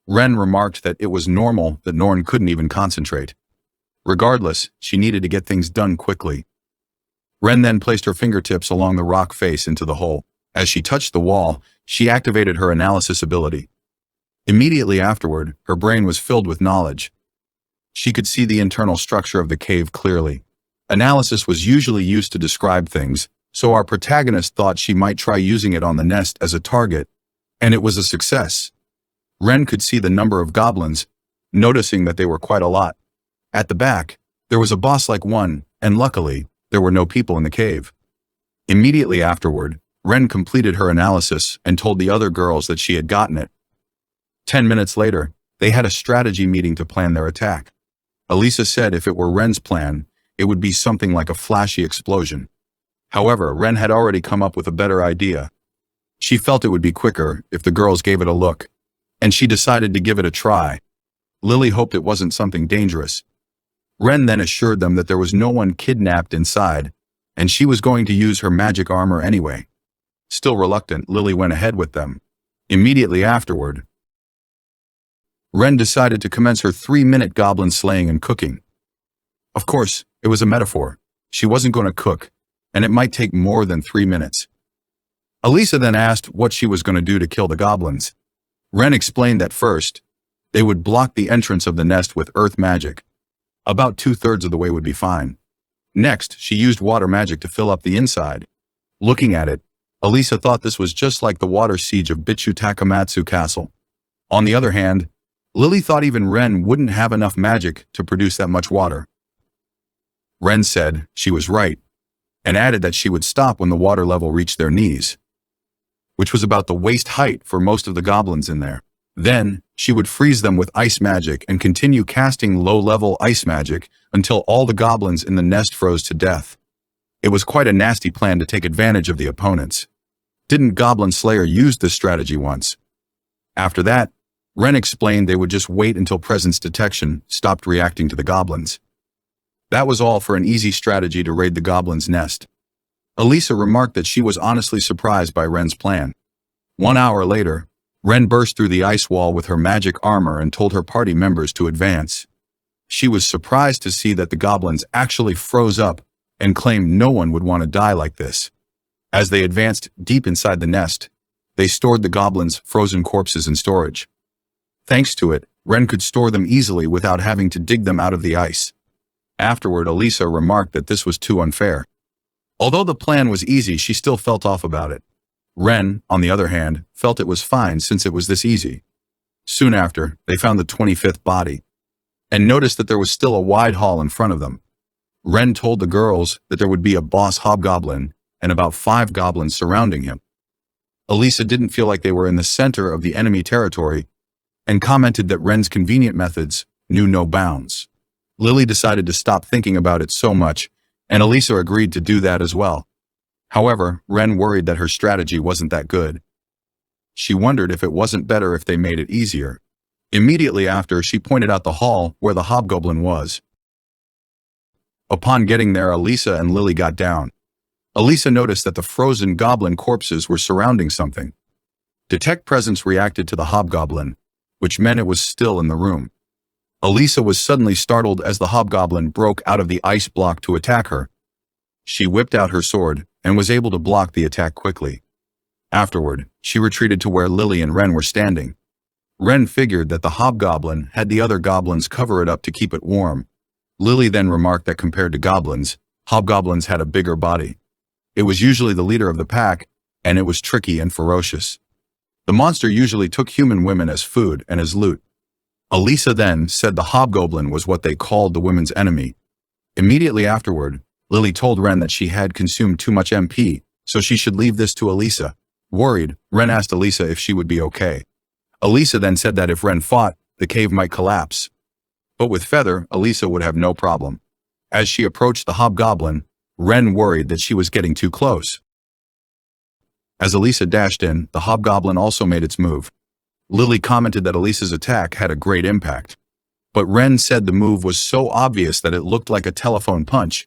Ren remarked that it was normal that Norn couldn't even concentrate. Regardless, she needed to get things done quickly. Ren then placed her fingertips along the rock face into the hole. As she touched the wall, she activated her analysis ability. Immediately afterward, her brain was filled with knowledge. She could see the internal structure of the cave clearly. Analysis was usually used to describe things, so our protagonist thought she might try using it on the nest as a target, and it was a success. Ren could see the number of goblins, noticing that they were quite a lot. At the back, there was a boss-like one, and luckily, there were no people in the cave. Immediately afterward, Ren completed her analysis and told the other girls that she had gotten it. 10 minutes later, they had a strategy meeting to plan their attack. Elisa said if it were Ren's plan, it would be something like a flashy explosion. However, Ren had already come up with a better idea. She felt it would be quicker if the girls gave it a look, and she decided to give it a try. Lily hoped it wasn't something dangerous. Ren then assured them that there was no one kidnapped inside, and she was going to use her magic armor anyway. Still reluctant, Lily went ahead with them. Immediately afterward, Ren decided to commence her 3-minute goblin slaying and cooking. Of course, it was a metaphor. She wasn't going to cook, and it might take more than 3 minutes. Elisa then asked what she was going to do to kill the goblins. Ren explained that first, they would block the entrance of the nest with earth magic. About 2/3 of the way would be fine. Next, she used water magic to fill up the inside. Looking at it, Elisa thought this was just like the water siege of Bichu Takamatsu Castle. On the other hand, Lily thought even Ren wouldn't have enough magic to produce that much water. Ren said she was right, and added that she would stop when the water level reached their knees, which was about the waist height for most of the goblins in there. Then, she would freeze them with ice magic and continue casting low-level ice magic until all the goblins in the nest froze to death. It was quite a nasty plan to take advantage of the opponents. Didn't Goblin Slayer use this strategy once? After that, Ren explained they would just wait until presence detection stopped reacting to the goblins. That was all for an easy strategy to raid the goblin's nest. Elisa remarked that she was honestly surprised by Ren's plan. 1 hour later, Ren burst through the ice wall with her magic armor and told her party members to advance. She was surprised to see that the goblins actually froze up and claimed no one would want to die like this. As they advanced deep inside the nest, they stored the goblins' frozen corpses in storage. Thanks to it, Ren could store them easily without having to dig them out of the ice. Afterward, Elisa remarked that this was too unfair. Although the plan was easy, she still felt off about it. Ren, on the other hand, felt it was fine since it was this easy. Soon after, they found the 25th body, and noticed that there was still a wide hall in front of them. Ren told the girls that there would be a boss hobgoblin and about 5 goblins surrounding him. Elisa didn't feel like they were in the center of the enemy territory and commented that Ren's convenient methods knew no bounds. Lily decided to stop thinking about it so much, and Elisa agreed to do that as well. However, Ren worried that her strategy wasn't that good. She wondered if it wasn't better if they made it easier. Immediately after, she pointed out the hall where the hobgoblin was. Upon getting there, Elisa and Lily got down. Elisa noticed that the frozen goblin corpses were surrounding something. Detect Presence reacted to the hobgoblin, which meant it was still in the room. Elisa was suddenly startled as the hobgoblin broke out of the ice block to attack her. She whipped out her sword and was able to block the attack quickly. Afterward, she retreated to where Lily and Ren were standing. Ren figured that the hobgoblin had the other goblins cover it up to keep it warm. Lily then remarked that compared to goblins, hobgoblins had a bigger body. It was usually the leader of the pack, and it was tricky and ferocious. The monster usually took human women as food and as loot. Elisa then said the hobgoblin was what they called the women's enemy. Immediately afterward, Lily told Ren that she had consumed too much MP, so she should leave this to Elisa. Worried, Ren asked Elisa if she would be okay. Elisa then said that if Ren fought, the cave might collapse. But with Feather, Elisa would have no problem. As she approached the hobgoblin, Ren worried that she was getting too close. As Elisa dashed in, the hobgoblin also made its move. Lily commented that Elisa's attack had a great impact. But Ren said the move was so obvious that it looked like a telephone punch.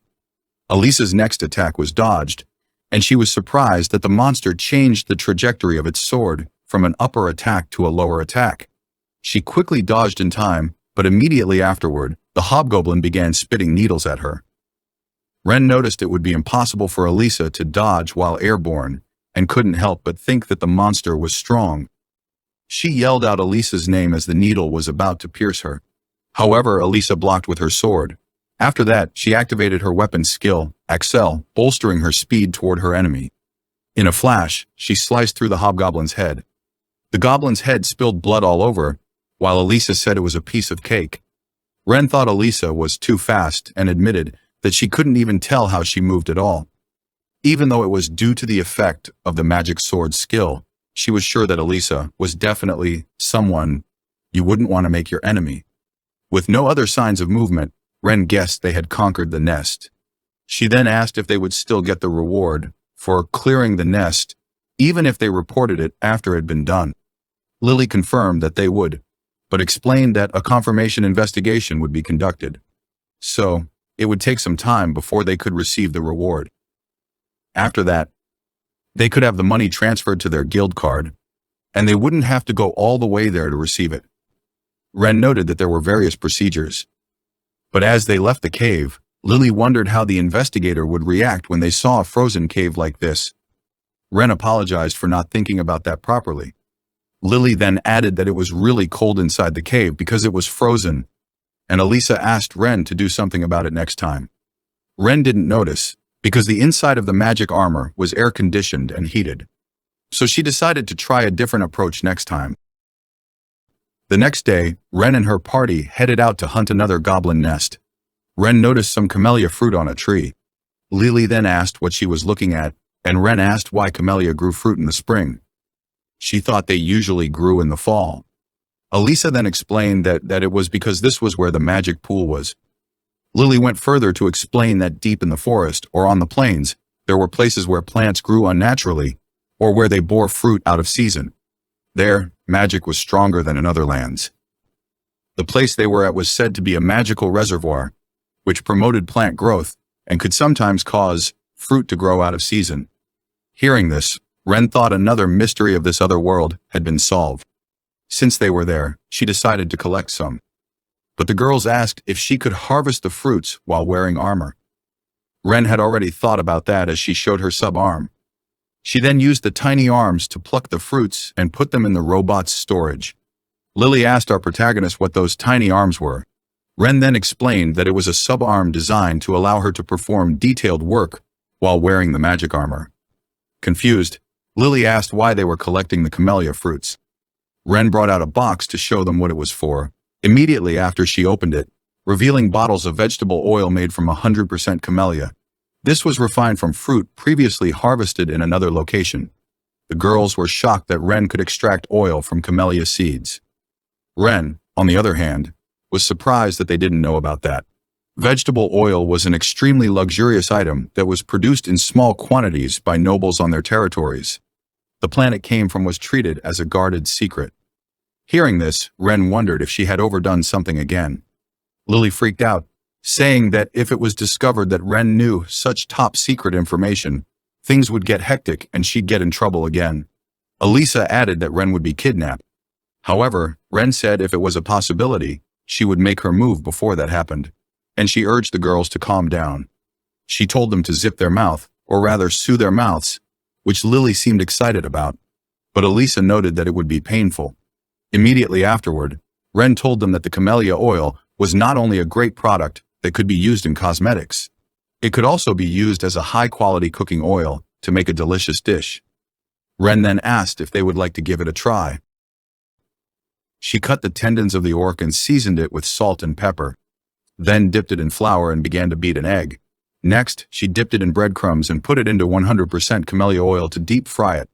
Elisa's next attack was dodged, and she was surprised that the monster changed the trajectory of its sword from an upper attack to a lower attack. She quickly dodged in time, but immediately afterward, the hobgoblin began spitting needles at her. Ren noticed it would be impossible for Elisa to dodge while airborne, and couldn't help but think that the monster was strong. She yelled out Elisa's name as the needle was about to pierce her. However, Elisa blocked with her sword. After that, she activated her weapon skill, Axel, bolstering her speed toward her enemy. In a flash, she sliced through the hobgoblin's head. The goblin's head spilled blood all over, while Elisa said it was a piece of cake. Ren thought Elisa was too fast and admitted that she couldn't even tell how she moved at all. Even though it was due to the effect of the magic sword skill, she was sure that Elisa was definitely someone you wouldn't want to make your enemy. With no other signs of movement, Ren guessed they had conquered the nest. She then asked if they would still get the reward for clearing the nest, even if they reported it after it had been done. Lily confirmed that they would, but explained that a confirmation investigation would be conducted. So, it would take some time before they could receive the reward. After that, they could have the money transferred to their guild card, and they wouldn't have to go all the way there to receive it. Ren noted that there were various procedures. But as they left the cave, Lily wondered how the investigator would react when they saw a frozen cave like this. Ren apologized for not thinking about that properly. Lily then added that it was really cold inside the cave because it was frozen, and Elisa asked Ren to do something about it next time. Ren didn't notice, because the inside of the magic armor was air-conditioned and heated. So she decided to try a different approach next time. The next day, Ren and her party headed out to hunt another goblin nest. Ren noticed some camellia fruit on a tree. Lily then asked what she was looking at, and Ren asked why camellia grew fruit in the spring. She thought they usually grew in the fall. Elisa then explained that it was because this was where the magic pool was. Lily went further to explain that deep in the forest or on the plains, there were places where plants grew unnaturally or where they bore fruit out of season. There, magic was stronger than in other lands. The place they were at was said to be a magical reservoir, which promoted plant growth and could sometimes cause fruit to grow out of season. Hearing this, Ren thought another mystery of this other world had been solved. Since they were there, she decided to collect some. But the girls asked if she could harvest the fruits while wearing armor. Ren had already thought about that as she showed her sub-arm. She then used the tiny arms to pluck the fruits and put them in the robot's storage. Lily asked our protagonist what those tiny arms were. Ren then explained that it was a sub-arm designed to allow her to perform detailed work while wearing the magic armor. Confused, Lily asked why they were collecting the camellia fruits. Ren brought out a box to show them what it was for, immediately after she opened it, revealing bottles of vegetable oil made from 100% camellia. This was refined from fruit previously harvested in another location. The girls were shocked that Ren could extract oil from camellia seeds. Ren, on the other hand, was surprised that they didn't know about that. Vegetable oil was an extremely luxurious item that was produced in small quantities by nobles on their territories. The plant it came from was treated as a guarded secret. Hearing this, Ren wondered if she had overdone something again. Lily freaked out, saying that if it was discovered that Ren knew such top-secret information, things would get hectic and she'd get in trouble again. Elisa added that Ren would be kidnapped. However, Ren said if it was a possibility, she would make her move before that happened, and she urged the girls to calm down. She told them to zip their mouth, or rather sew their mouths, which Lily seemed excited about, but Elisa noted that it would be painful. Immediately afterward, Ren told them that the camellia oil was not only a great product that could be used in cosmetics, it could also be used as a high-quality cooking oil to make a delicious dish. Ren then asked if they would like to give it a try. She cut the tendons of the orc and seasoned it with salt and pepper, then dipped it in flour and began to beat an egg. Next, she dipped it in breadcrumbs and put it into 100% camellia oil to deep fry it.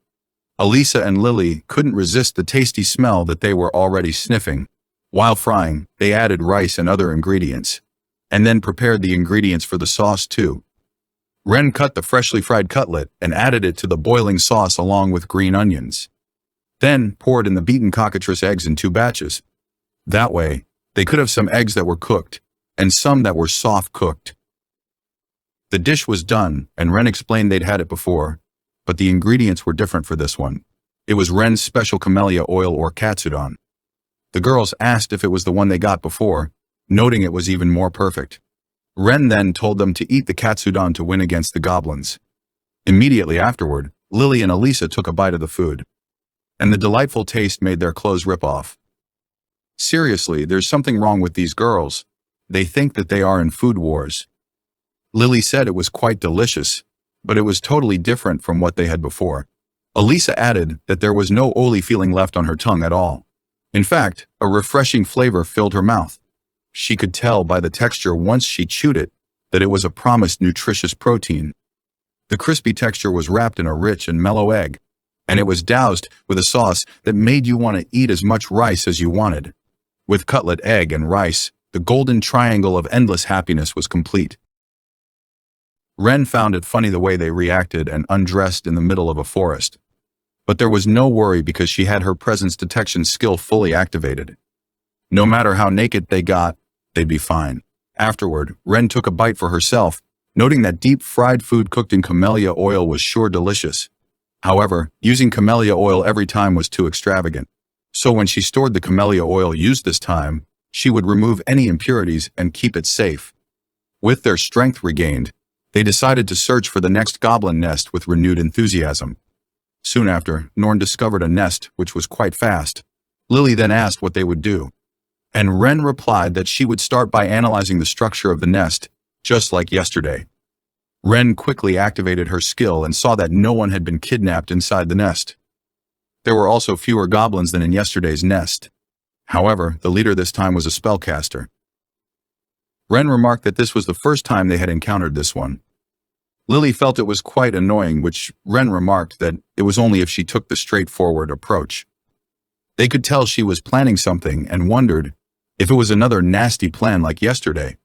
Elisa and Lily couldn't resist the tasty smell that they were already sniffing. While frying, they added rice and other ingredients, and then prepared the ingredients for the sauce too. Ren cut the freshly fried cutlet and added it to the boiling sauce along with green onions. Then poured in the beaten cockatrice eggs in 2 batches. That way, they could have some eggs that were cooked, and some that were soft cooked. The dish was done, and Ren explained they'd had it before, but the ingredients were different for this one. It was Ren's special camellia oil or katsudon. The girls asked if it was the one they got before, noting it was even more perfect. Ren then told them to eat the katsudon to win against the goblins. Immediately afterward, Lily and Elisa took a bite of the food, and the delightful taste made their clothes rip off. Seriously, there's something wrong with these girls. They think that they are in food wars. Lily said it was quite delicious, but it was totally different from what they had before. Elisa added that there was no oily feeling left on her tongue at all. In fact, a refreshing flavor filled her mouth. She could tell by the texture once she chewed it that it was a promised nutritious protein. The crispy texture was wrapped in a rich and mellow egg, and it was doused with a sauce that made you want to eat as much rice as you wanted. With cutlet, egg, and rice, the golden triangle of endless happiness was complete. Ren found it funny the way they reacted and undressed in the middle of a forest. But there was no worry because she had her presence detection skill fully activated. No matter how naked they got, they'd be fine. Afterward, Ren took a bite for herself, noting that deep-fried food cooked in camellia oil was sure delicious. However, using camellia oil every time was too extravagant. So when she stored the camellia oil used this time, she would remove any impurities and keep it safe. With their strength regained, they decided to search for the next goblin nest with renewed enthusiasm. Soon after, Norn discovered a nest which was quite fast. Lily then asked what they would do, and Ren replied that she would start by analyzing the structure of the nest, just like yesterday. Ren quickly activated her skill and saw that no one had been kidnapped inside the nest. There were also fewer goblins than in yesterday's nest. However, the leader this time was a spellcaster. Ren remarked that this was the first time they had encountered this one. Lily felt it was quite annoying, which Ren remarked that it was only if she took the straightforward approach. They could tell she was planning something and wondered if it was another nasty plan like yesterday.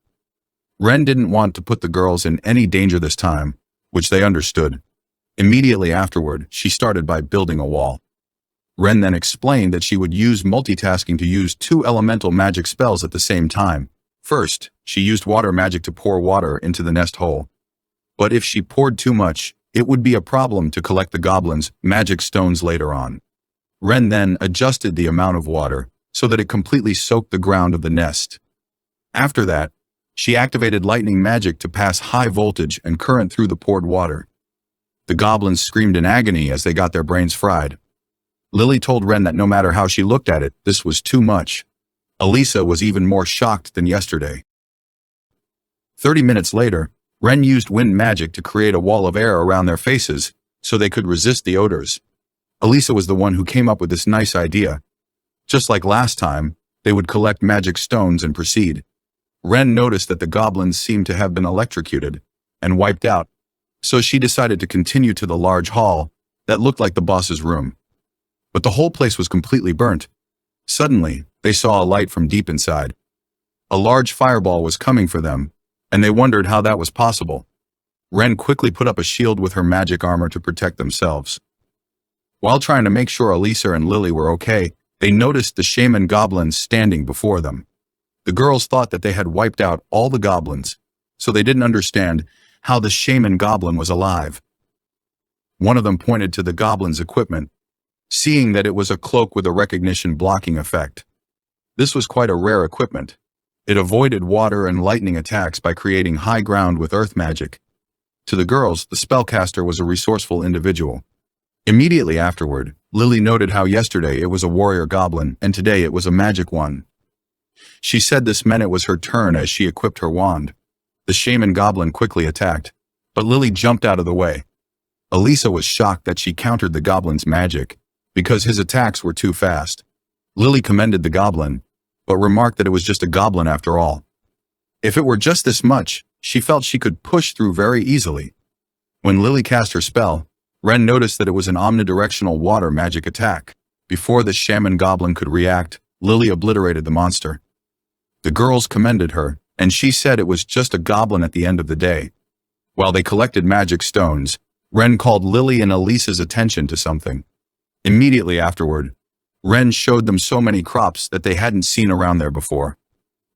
Ren didn't want to put the girls in any danger this time, which they understood. Immediately afterward, she started by building a wall. Ren then explained that she would use multitasking to use 2 elemental magic spells at the same time. First, she used water magic to pour water into the nest hole. But if she poured too much, it would be a problem to collect the goblins' magic stones later on. Ren then adjusted the amount of water so that it completely soaked the ground of the nest. After that, she activated lightning magic to pass high voltage and current through the poured water. The goblins screamed in agony as they got their brains fried. Lily told Ren that no matter how she looked at it, this was too much. Elisa was even more shocked than yesterday. 30 minutes later, Ren used wind magic to create a wall of air around their faces so they could resist the odors. Elisa was the one who came up with this nice idea. Just like last time, they would collect magic stones and proceed. Ren noticed that the goblins seemed to have been electrocuted and wiped out, so she decided to continue to the large hall that looked like the boss's room. But the whole place was completely burnt. Suddenly, they saw a light from deep inside. A large fireball was coming for them, and they wondered how that was possible. Ren quickly put up a shield with her magic armor to protect themselves. While trying to make sure Elisa and Lily were okay, they noticed the shaman goblins standing before them. The girls thought that they had wiped out all the goblins, so they didn't understand how the shaman goblin was alive. One of them pointed to the goblin's equipment, seeing that it was a cloak with a recognition blocking effect. This was quite a rare equipment. It avoided water and lightning attacks by creating high ground with earth magic. To the girls, the spellcaster was a resourceful individual. Immediately afterward, Lily noted how yesterday it was a warrior goblin and today it was a magic one. She said this meant it was her turn as she equipped her wand. The shaman goblin quickly attacked, but Lily jumped out of the way. Elisa was shocked that she countered the goblin's magic because his attacks were too fast. Lily commended the goblin, but remarked that it was just a goblin after all. If it were just this much, she felt she could push through very easily. When Lily cast her spell, Ren noticed that it was an omnidirectional water magic attack. Before the shaman goblin could react, Lily obliterated the monster. The girls commended her, and she said it was just a goblin at the end of the day. While they collected magic stones, Ren called Lily and Elisa's attention to something. Immediately afterward, Ren showed them so many crops that they hadn't seen around there before.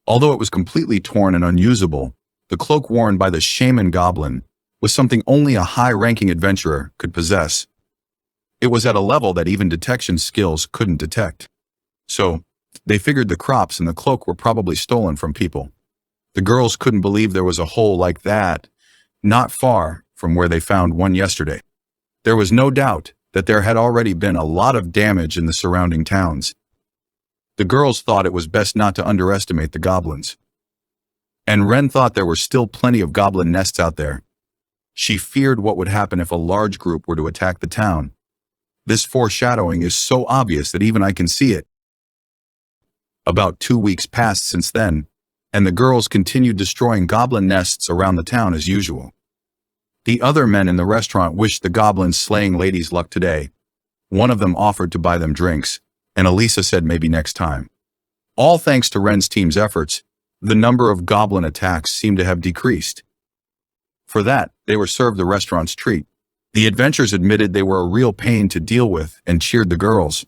Although it was completely torn and unusable, the cloak worn by the shaman goblin was something only a high-ranking adventurer could possess. It was at a level that even detection skills couldn't detect. So, they figured the crops and the cloak were probably stolen from people. The girls couldn't believe there was a hole like that, not far from where they found one yesterday. There was no doubt that there had already been a lot of damage in the surrounding towns. The girls thought it was best not to underestimate the goblins. And Ren thought there were still plenty of goblin nests out there. She feared what would happen if a large group were to attack the town. This foreshadowing is so obvious that even I can see it. About 2 weeks passed since then, and the girls continued destroying goblin nests around the town as usual. The other men in the restaurant wished the goblins slaying ladies luck today. One of them offered to buy them drinks, and Elisa said maybe next time. All thanks to Ren's team's efforts, the number of goblin attacks seemed to have decreased. For that, they were served the restaurant's treat. The adventurers admitted they were a real pain to deal with and cheered the girls.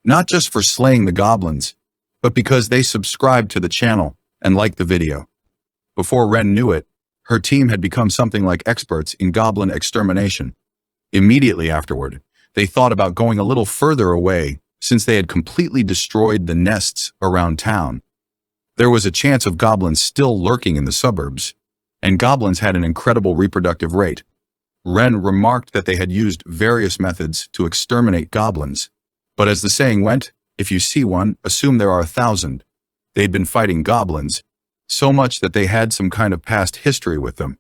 Not just for slaying the goblins, but because they subscribed to the channel and liked the video. Before Ren knew it, her team had become something like experts in goblin extermination. Immediately afterward, they thought about going a little further away since they had completely destroyed the nests around town. There was a chance of goblins still lurking in the suburbs, and goblins had an incredible reproductive rate. Ren remarked that they had used various methods to exterminate goblins, but as the saying went, if you see one, assume there are 1,000. They'd been fighting goblins, so much that they had some kind of past history with them.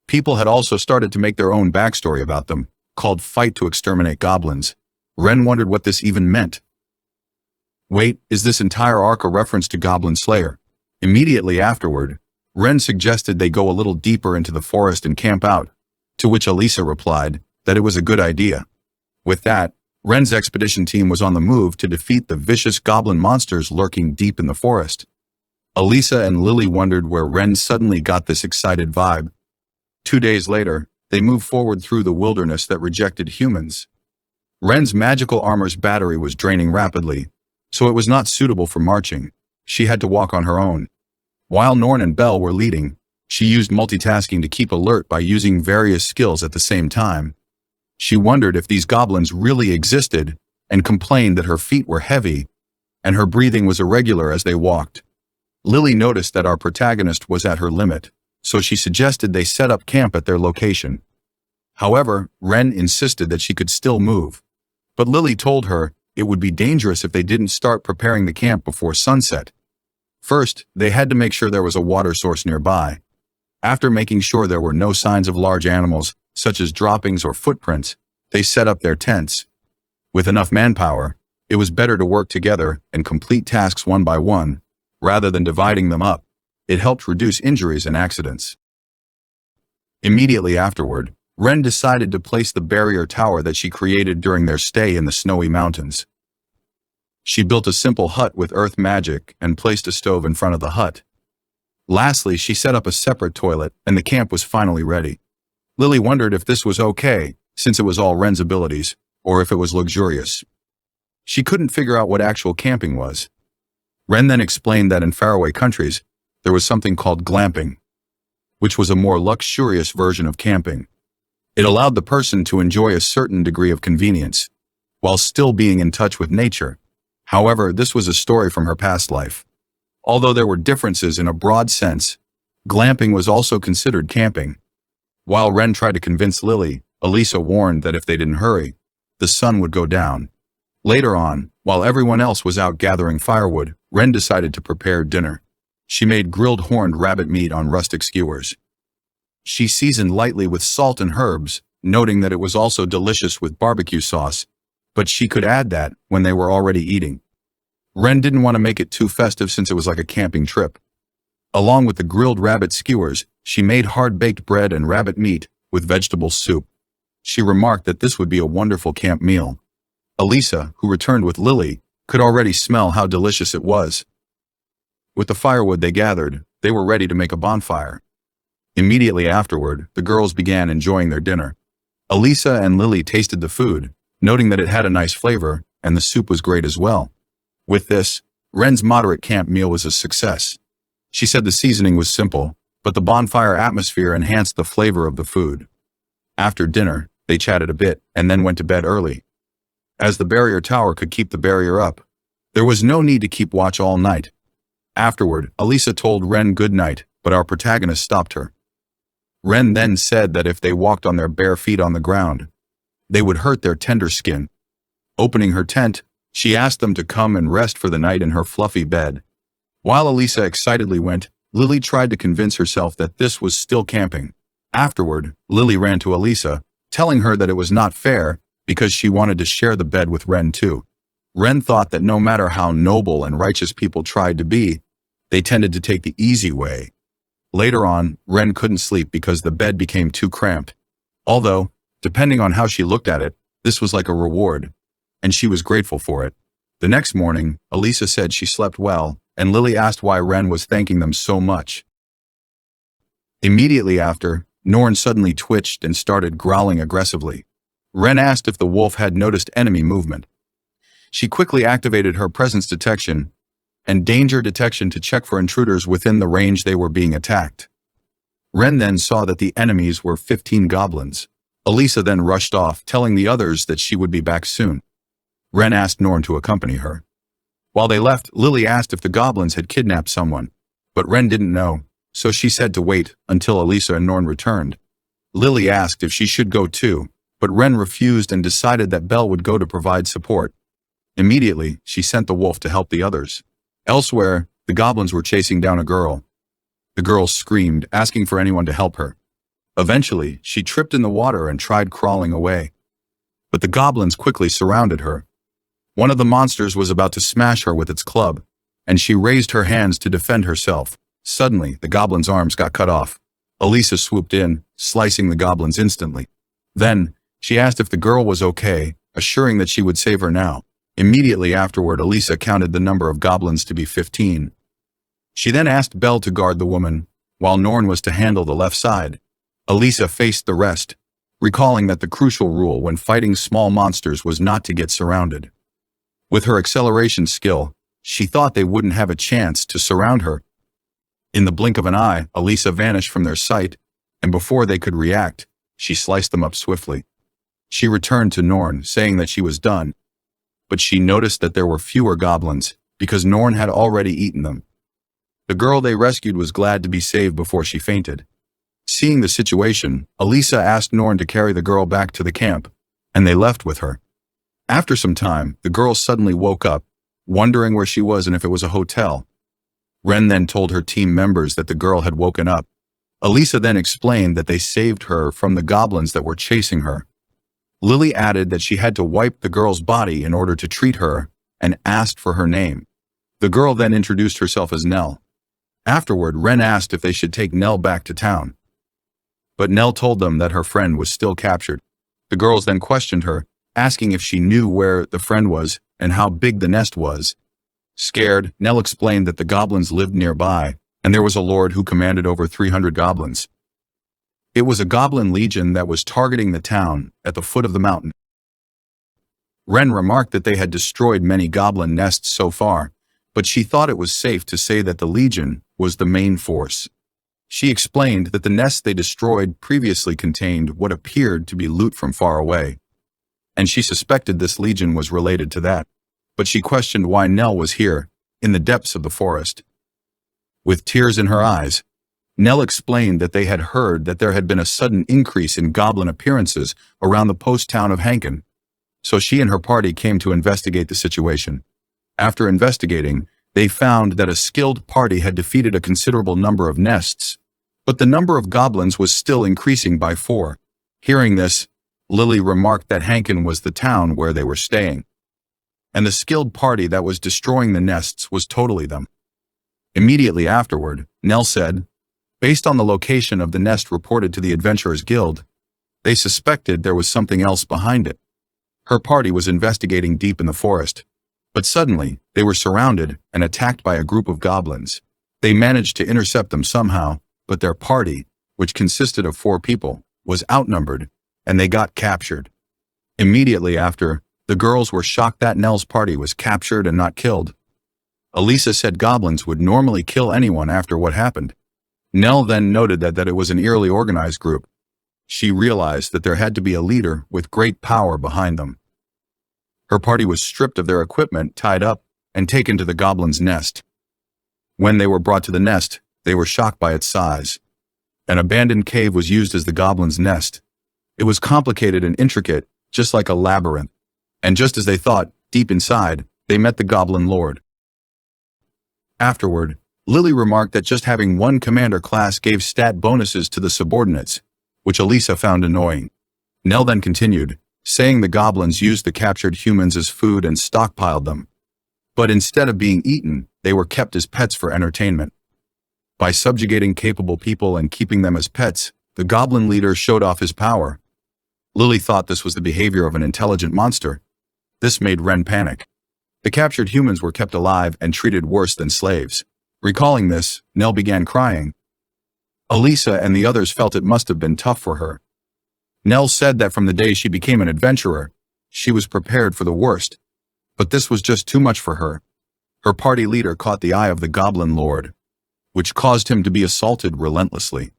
People had also started to make their own backstory about them, called Fight to Exterminate Goblins. Ren wondered what this even meant. Wait, is this entire arc a reference to Goblin Slayer? Immediately afterward, Ren suggested they go a little deeper into the forest and camp out, to which Elisa replied that it was a good idea. With that, Ren's expedition team was on the move to defeat the vicious goblin monsters lurking deep in the forest. Elisa and Lily wondered where Ren suddenly got this excited vibe. 2 days later, they moved forward through the wilderness that rejected humans. Ren's magical armor's battery was draining rapidly, so it was not suitable for marching. She had to walk on her own. While Norn and Belle were leading, she used multitasking to keep alert by using various skills at the same time. She wondered if these goblins really existed and complained that her feet were heavy and her breathing was irregular as they walked. Lily noticed that our protagonist was at her limit, so she suggested they set up camp at their location. However, Ren insisted that she could still move, but Lily told her It would be dangerous if they didn't start preparing the camp before sunset. First, they had to make sure there was a water source nearby. After making sure there were no signs of large animals, such as droppings or footprints, they set up their tents. With enough manpower, it was better to work together and complete tasks one by one, rather than dividing them up. It helped reduce injuries and accidents. Immediately afterward, Ren decided to place the barrier tower that she created during their stay in the snowy mountains. She built a simple hut with earth magic and placed a stove in front of the hut. Lastly, she set up a separate toilet, and the camp was finally ready. Lily wondered if this was okay, since it was all Ren's abilities, or if it was luxurious. She couldn't figure out what actual camping was. Ren then explained that in faraway countries, there was something called glamping, which was a more luxurious version of camping. It allowed the person to enjoy a certain degree of convenience, while still being in touch with nature. However, this was a story from her past life. Although there were differences in a broad sense, glamping was also considered camping. While Ren tried to convince Lily, Elisa warned that if they didn't hurry, the sun would go down. Later on, while everyone else was out gathering firewood, Ren decided to prepare dinner. She made grilled horned rabbit meat on rustic skewers. She seasoned lightly with salt and herbs, noting that it was also delicious with barbecue sauce, but she could add that when they were already eating. Ren didn't want to make it too festive since it was like a camping trip. Along with the grilled rabbit skewers, she made hard-baked bread and rabbit meat with vegetable soup. She remarked that this would be a wonderful camp meal. Elisa, who returned with Lily, could already smell how delicious it was. With the firewood they gathered, they were ready to make a bonfire. Immediately afterward, the girls began enjoying their dinner. Elisa and Lily tasted the food, noting that it had a nice flavor, and the soup was great as well. With this, Ren's moderate camp meal was a success. She said the seasoning was simple, but the bonfire atmosphere enhanced the flavor of the food. After dinner, they chatted a bit and then went to bed early. As the barrier tower could keep the barrier up, there was no need to keep watch all night. Afterward, Elisa told Ren good night, but our protagonist stopped her. Ren then said that if they walked on their bare feet on the ground, they would hurt their tender skin. Opening her tent, she asked them to come and rest for the night in her fluffy bed. While Elisa excitedly went, Lily tried to convince herself that this was still camping. Afterward, Lily ran to Elisa, telling her that it was not fair because she wanted to share the bed with Ren too. Ren thought that no matter how noble and righteous people tried to be, they tended to take the easy way. Later on, Ren couldn't sleep because the bed became too cramped. Although, depending on how she looked at it, this was like a reward, and she was grateful for it. The next morning, Elisa said she slept well, and Lily asked why Ren was thanking them so much. Immediately after, Norn suddenly twitched and started growling aggressively. Ren asked if the wolf had noticed enemy movement. She quickly activated her presence detection and danger detection to check for intruders within the range they were being attacked. Ren then saw that the enemies were 15 goblins. Elisa then rushed off, telling the others that she would be back soon. Ren asked Norn to accompany her. While they left, Lily asked if the goblins had kidnapped someone, but Ren didn't know, so she said to wait until Elisa and Norn returned. Lily asked if she should go too, but Ren refused and decided that Belle would go to provide support. Immediately, she sent the wolf to help the others. Elsewhere, the goblins were chasing down a girl. The girl screamed, asking for anyone to help her. Eventually, she tripped in the water and tried crawling away. But the goblins quickly surrounded her. One of the monsters was about to smash her with its club, and she raised her hands to defend herself. Suddenly, the goblin's arms got cut off. Elisa swooped in, slicing the goblins instantly. Then, she asked if the girl was okay, assuring that she would save her now. Immediately afterward, Elisa counted the number of goblins to be 15. She then asked Belle to guard the woman, while Norn was to handle the left side. Elisa faced the rest, recalling that the crucial rule when fighting small monsters was not to get surrounded. With her acceleration skill, she thought they wouldn't have a chance to surround her. In the blink of an eye, Elisa vanished from their sight, and before they could react, she sliced them up swiftly. She returned to Norn, saying that she was done, but she noticed that there were fewer goblins, because Norn had already eaten them. The girl they rescued was glad to be saved before she fainted. Seeing the situation, Elisa asked Norn to carry the girl back to the camp, and they left with her. After some time, the girl suddenly woke up, wondering where she was and if it was a hotel. Ren then told her team members that the girl had woken up. Elisa then explained that they saved her from the goblins that were chasing her. Lily added that she had to wipe the girl's body in order to treat her and asked for her name. The girl then introduced herself as Nell. Afterward, Ren asked if they should take Nell back to town. But Nell told them that her friend was still captured. The girls then questioned her, asking if she knew where the friend was and how big the nest was. Scared, Nell explained that the goblins lived nearby, and there was a lord who commanded over 300 goblins. It was a goblin legion that was targeting the town at the foot of the mountain. Ren remarked that they had destroyed many goblin nests so far, but she thought it was safe to say that the legion was the main force. She explained that the nests they destroyed previously contained what appeared to be loot from far away, and she suspected this legion was related to that, but she questioned why Nell was here, in the depths of the forest. With tears in her eyes, Nell explained that they had heard that there had been a sudden increase in goblin appearances around the post town of Hankin, so she and her party came to investigate the situation. After investigating, they found that a skilled party had defeated a considerable number of nests, but the number of goblins was still increasing by 4. Hearing this, Lily remarked that Hankin was the town where they were staying, and the skilled party that was destroying the nests was totally them. Immediately afterward, Nell said, based on the location of the nest reported to the Adventurers Guild, they suspected there was something else behind it. Her party was investigating deep in the forest, but suddenly they were surrounded and attacked by a group of goblins. They managed to intercept them somehow, but their party, which consisted of 4 people, was outnumbered, and they got captured. Immediately after, the girls were shocked that Nell's party was captured and not killed. Elisa said goblins would normally kill anyone after what happened. Nell then noted that it was an eerily organized group. She realized that there had to be a leader with great power behind them. Her party was stripped of their equipment, tied up, and taken to the goblin's nest. When they were brought to the nest, they were shocked by its size. An abandoned cave was used as the goblin's nest. It was complicated and intricate, just like a labyrinth. And just as they thought, deep inside, they met the goblin lord. Afterward, Lily remarked that just having one commander class gave stat bonuses to the subordinates, which Elisa found annoying. Nell then continued, saying the goblins used the captured humans as food and stockpiled them. But instead of being eaten, they were kept as pets for entertainment. By subjugating capable people and keeping them as pets, the goblin leader showed off his power. Lily thought this was the behavior of an intelligent monster. This made Ren panic. The captured humans were kept alive and treated worse than slaves. Recalling this, Nell began crying. Elisa and the others felt it must have been tough for her. Nell said that from the day she became an adventurer, she was prepared for the worst. But this was just too much for her. Her party leader caught the eye of the goblin lord, which caused him to be assaulted relentlessly,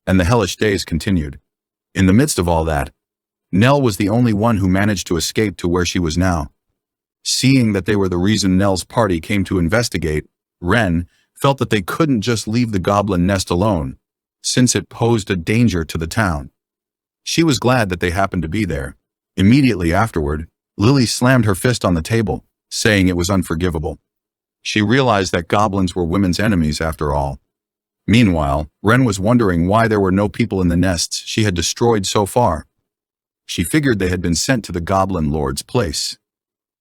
and the hellish days continued. In the midst of all that, Nell was the only one who managed to escape to where she was now. Seeing that they were the reason Nell's party came to investigate, Ren felt that they couldn't just leave the goblin nest alone, since it posed a danger to the town. She was glad that they happened to be there. Immediately afterward, Lily slammed her fist on the table, saying it was unforgivable. She realized that goblins were women's enemies after all. Meanwhile, Ren was wondering why there were no people in the nests she had destroyed so far. She figured they had been sent to the goblin lord's place.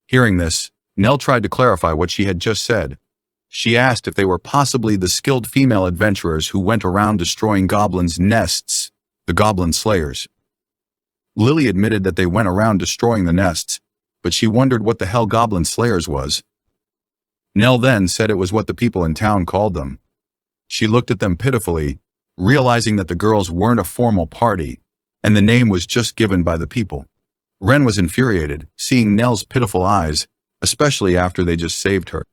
Hearing this, Nell tried to clarify what she had just said. She asked if they were possibly the skilled female adventurers who went around destroying goblins' nests, the goblin slayers. Lily admitted that they went around destroying the nests, but she wondered what the hell goblin slayers was. Nell then said it was what the people in town called them. She looked at them pitifully, realizing that the girls weren't a formal party, and the name was just given by the people. Ren was infuriated, seeing Nell's pitiful eyes, especially after they just saved her.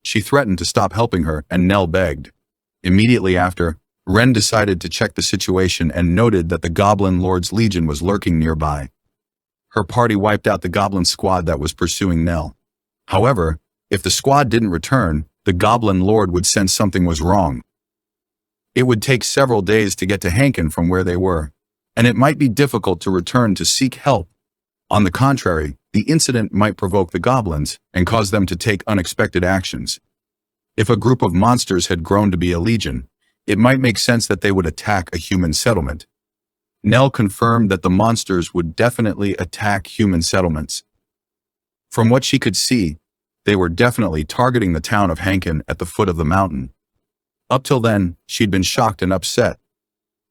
She threatened to stop helping her, and Nell begged. Immediately after, Ren decided to check the situation and noted that the Goblin Lord's Legion was lurking nearby. Her party wiped out the goblin squad that was pursuing Nell. However, if the squad didn't return, the Goblin Lord would sense something was wrong. It would take several days to get to Hankin from where they were, and it might be difficult to return to seek help. On the contrary, the incident might provoke the goblins and cause them to take unexpected actions. If a group of monsters had grown to be a legion, it might make sense that they would attack a human settlement. Nell confirmed that the monsters would definitely attack human settlements. From what she could see, they were definitely targeting the town of Hankin at the foot of the mountain. Up till then, she'd been shocked and upset.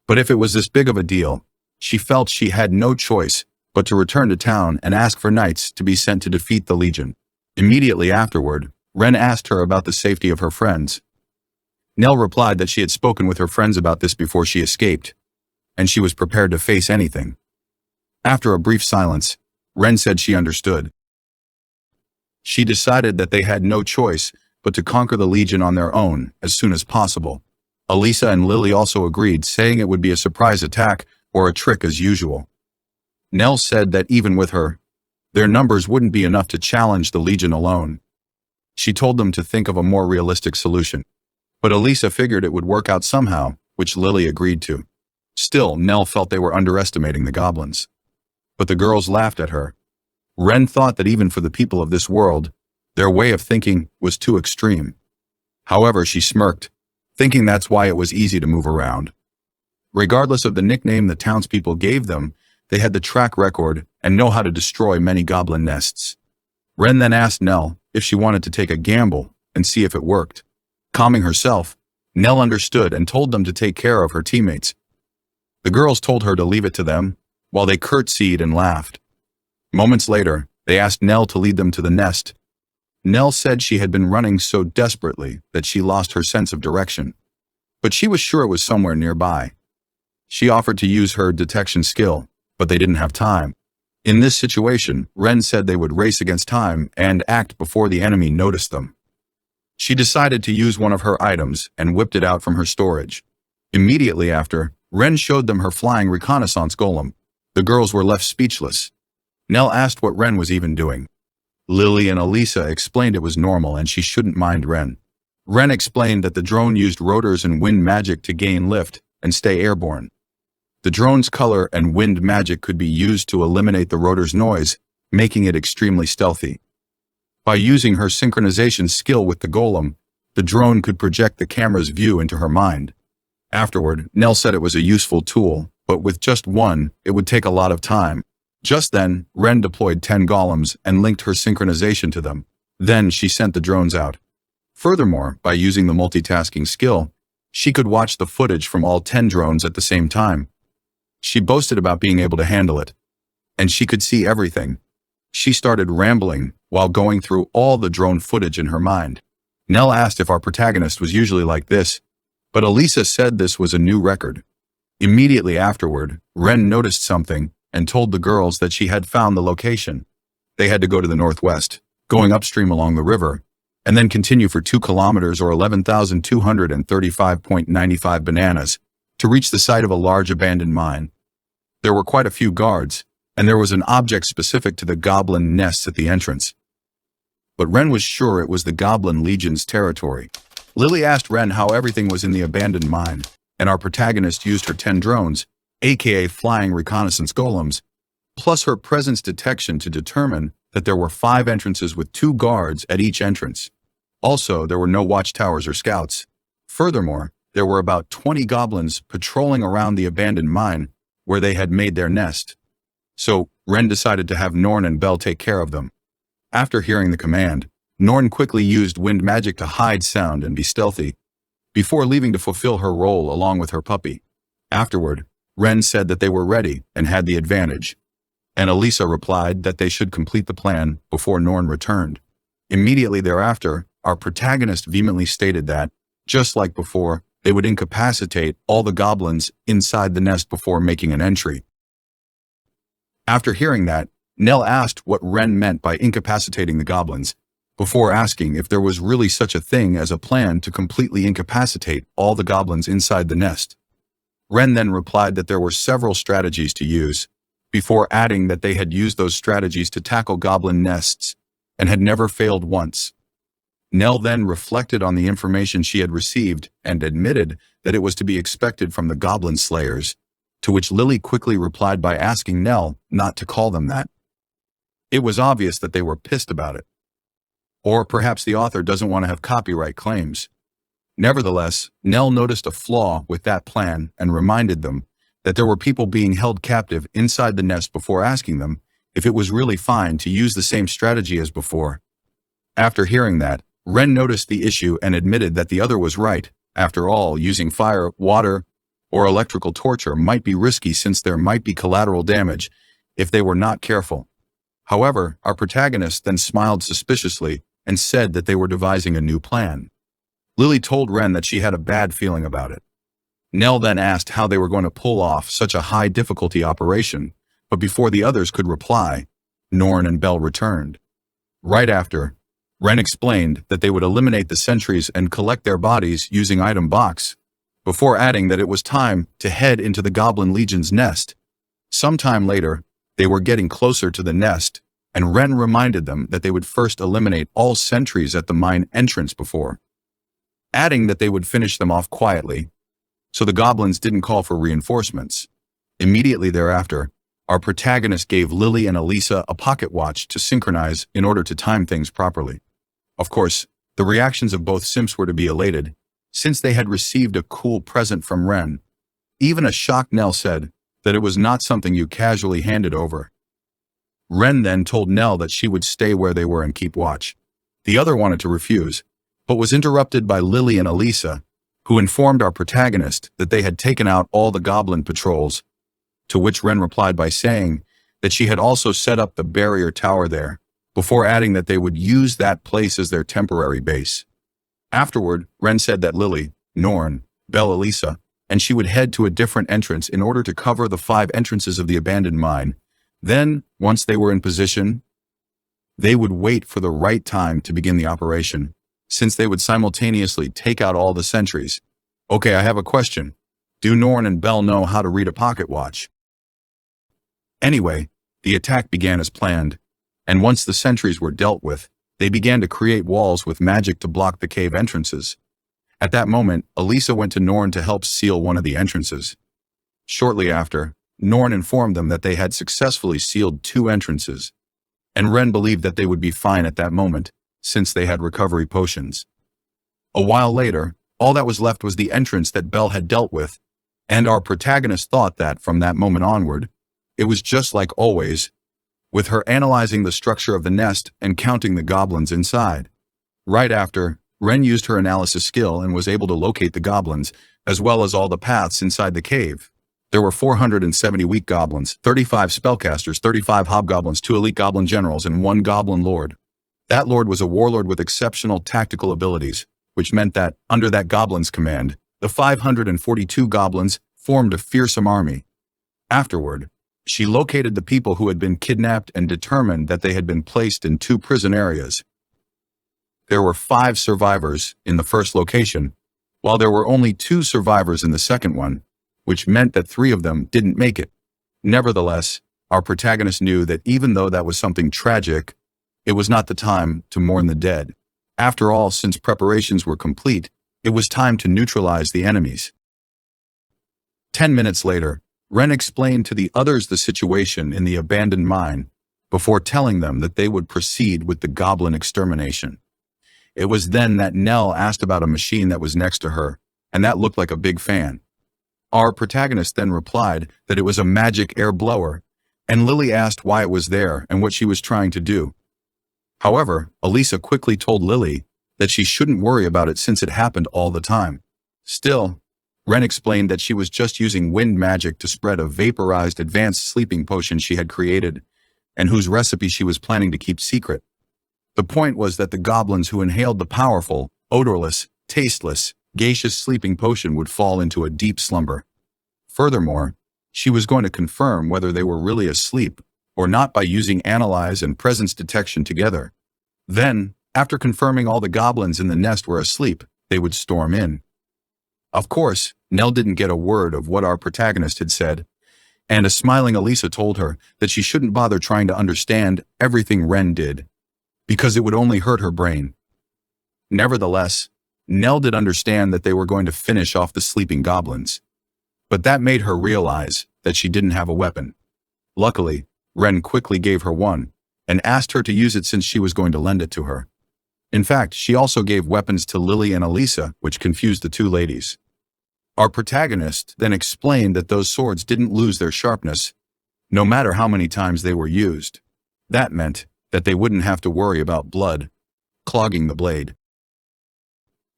But if it was this big of a deal, she felt she had no choice but to return to town and ask for knights to be sent to defeat the legion. Immediately afterward, Ren asked her about the safety of her friends. Nell replied that she had spoken with her friends about this before she escaped, and she was prepared to face anything. After a brief silence, Ren said she understood. She decided that they had no choice but to conquer the legion on their own as soon as possible. Elisa and Lily also agreed, saying it would be a surprise attack or a trick as usual. Nell said that even with her, their numbers wouldn't be enough to challenge the legion alone. She told them to think of a more realistic solution. But Elisa figured it would work out somehow, which Lily agreed to. Still, Nell felt they were underestimating the goblins. But the girls laughed at her. Ren thought that even for the people of this world, their way of thinking was too extreme. However, she smirked, thinking that's why it was easy to move around. Regardless of the nickname the townspeople gave them, they had the track record and know how to destroy many goblin nests. Ren then asked Nell if she wanted to take a gamble and see if it worked. Calming herself, Nell understood and told them to take care of her teammates. The girls told her to leave it to them, while they curtsied and laughed. Moments later, they asked Nell to lead them to the nest. Nell said she had been running so desperately that she lost her sense of direction, but she was sure it was somewhere nearby. She offered to use her detection skill, but they didn't have time. In this situation, Ren said they would race against time and act before the enemy noticed them. She decided to use one of her items and whipped it out from her storage. Immediately after, Ren showed them her flying reconnaissance golem. The girls were left speechless. Nell asked what Ren was even doing. Lily and Elisa explained it was normal and she shouldn't mind Ren. Ren explained that the drone used rotors and wind magic to gain lift and stay airborne. The drone's color and wind magic could be used to eliminate the rotor's noise, making it extremely stealthy. By using her synchronization skill with the golem, the drone could project the camera's view into her mind. Afterward, Nell said it was a useful tool, but with just one, it would take a lot of time. Just then, Ren deployed 10 golems and linked her synchronization to them. Then she sent the drones out. Furthermore, by using the multitasking skill, she could watch the footage from all 10 drones at the same time. She boasted about being able to handle it, and she could see everything. She started rambling while going through all the drone footage in her mind. Nell asked if our protagonist was usually like this, but Elisa said this was a new record. Immediately afterward, Ren noticed something and told the girls that she had found the location. They had to go to the northwest, going upstream along the river, and then continue for 2 kilometers or 11,235.95 bananas to reach the site of a large abandoned mine. There were quite a few guards, and there was an object specific to the goblin nests at the entrance. But Ren was sure it was the Goblin Legion's territory. Lily asked Ren how everything was in the abandoned mine, and our protagonist used her 10 drones, aka flying reconnaissance golems, plus her presence detection to determine that there were 5 entrances with 2 guards at each entrance. Also, there were no watchtowers or scouts. Furthermore, there were about 20 goblins patrolling around the abandoned mine where they had made their nest. So, Ren decided to have Norn and Belle take care of them. After hearing the command, Norn quickly used wind magic to hide sound and be stealthy, before leaving to fulfill her role along with her puppy. Afterward, Ren said that they were ready and had the advantage, and Elisa replied that they should complete the plan before Norn returned. Immediately thereafter, our protagonist vehemently stated that, just like before, they would incapacitate all the goblins inside the nest before making an entry. After hearing that, Nell asked what Ren meant by incapacitating the goblins, before asking if there was really such a thing as a plan to completely incapacitate all the goblins inside the nest. Ren then replied that there were several strategies to use, before adding that they had used those strategies to tackle goblin nests, and had never failed once. Nell then reflected on the information she had received and admitted that it was to be expected from the goblin slayers, to which Lily quickly replied by asking Nell not to call them that. It was obvious that they were pissed about it. Or perhaps the author doesn't want to have copyright claims. Nevertheless, Nell noticed a flaw with that plan and reminded them that there were people being held captive inside the nest before asking them if it was really fine to use the same strategy as before. After hearing that, Ren noticed the issue and admitted that the other was right. After all, using fire, water, or electrical torture might be risky since there might be collateral damage if they were not careful. However, our protagonist then smiled suspiciously and said that they were devising a new plan. Lily told Ren that she had a bad feeling about it. Nell then asked how they were going to pull off such a high difficulty operation, but before the others could reply, Norn and Bell returned. Right after, Ren explained that they would eliminate the sentries and collect their bodies using item box, before adding that it was time to head into the Goblin Legion's nest. Sometime later, they were getting closer to the nest, and Ren reminded them that they would first eliminate all sentries at the mine entrance before, adding that they would finish them off quietly, so the goblins didn't call for reinforcements. Immediately thereafter, our protagonist gave Lily and Elisa a pocket watch to synchronize in order to time things properly. Of course, the reactions of both simps were to be elated, since they had received a cool present from Ren. Even a shocked Nell said that it was not something you casually handed over. Ren then told Nell that she would stay where they were and keep watch. The other wanted to refuse, but was interrupted by Lily and Elisa, who informed our protagonist that they had taken out all the goblin patrols, to which Ren replied by saying that she had also set up the barrier tower there, before adding that they would use that place as their temporary base. Afterward, Ren said that Lily, Norn, Bell, Elisa, and she would head to a different entrance in order to cover the 5 entrances of the abandoned mine. Then, once they were in position, they would wait for the right time to begin the operation, since they would simultaneously take out all the sentries. Okay, I have a question. Do Norn and Bell know how to read a pocket watch? Anyway, the attack began as planned, and once the sentries were dealt with, they began to create walls with magic to block the cave entrances. At that moment, Elisa went to Norn to help seal one of the entrances. Shortly after, Norn informed them that they had successfully sealed 2 entrances, and Ren believed that they would be fine at that moment, since they had recovery potions. A while later, all that was left was the entrance that Bell had dealt with, and our protagonist thought that, from that moment onward, it was just like always, with her analyzing the structure of the nest and counting the goblins inside. Right after, Ren used her analysis skill and was able to locate the goblins, as well as all the paths inside the cave. There were 470 weak goblins, 35 spellcasters, 35 hobgoblins, 2 elite goblin generals, and 1 goblin lord. That lord was a warlord with exceptional tactical abilities, which meant that, under that goblin's command, the 542 goblins formed a fearsome army. Afterward, she located the people who had been kidnapped and determined that they had been placed in 2 prison areas. There were 5 survivors in the first location, while there were only 2 survivors in the second one, which meant that 3 of them didn't make it. Nevertheless, our protagonist knew that even though that was something tragic, it was not the time to mourn the dead. After all, since preparations were complete, it was time to neutralize the enemies. 10 minutes later, Ren explained to the others the situation in the abandoned mine, before telling them that they would proceed with the goblin extermination. It was then that Nell asked about a machine that was next to her, and that looked like a big fan. Our protagonist then replied that it was a magic air blower, and Lily asked why it was there and what she was trying to do. However, Elisa quickly told Lily that she shouldn't worry about it since it happened all the time. Still, Ren explained that she was just using wind magic to spread a vaporized advanced sleeping potion she had created, and whose recipe she was planning to keep secret. The point was that the goblins who inhaled the powerful, odorless, tasteless, gaseous sleeping potion would fall into a deep slumber. Furthermore, she was going to confirm whether they were really asleep or not by using analyze and presence detection together. Then, after confirming all the goblins in the nest were asleep, they would storm in. Of course, Nell didn't get a word of what our protagonist had said, and a smiling Elisa told her that she shouldn't bother trying to understand everything Ren did, because it would only hurt her brain. Nevertheless, Nell did understand that they were going to finish off the sleeping goblins, but that made her realize that she didn't have a weapon. Luckily, Ren quickly gave her one, and asked her to use it since she was going to lend it to her. In fact, she also gave weapons to Lily and Elisa, which confused the two ladies. Our protagonist then explained that those swords didn't lose their sharpness, no matter how many times they were used. That meant that they wouldn't have to worry about blood clogging the blade.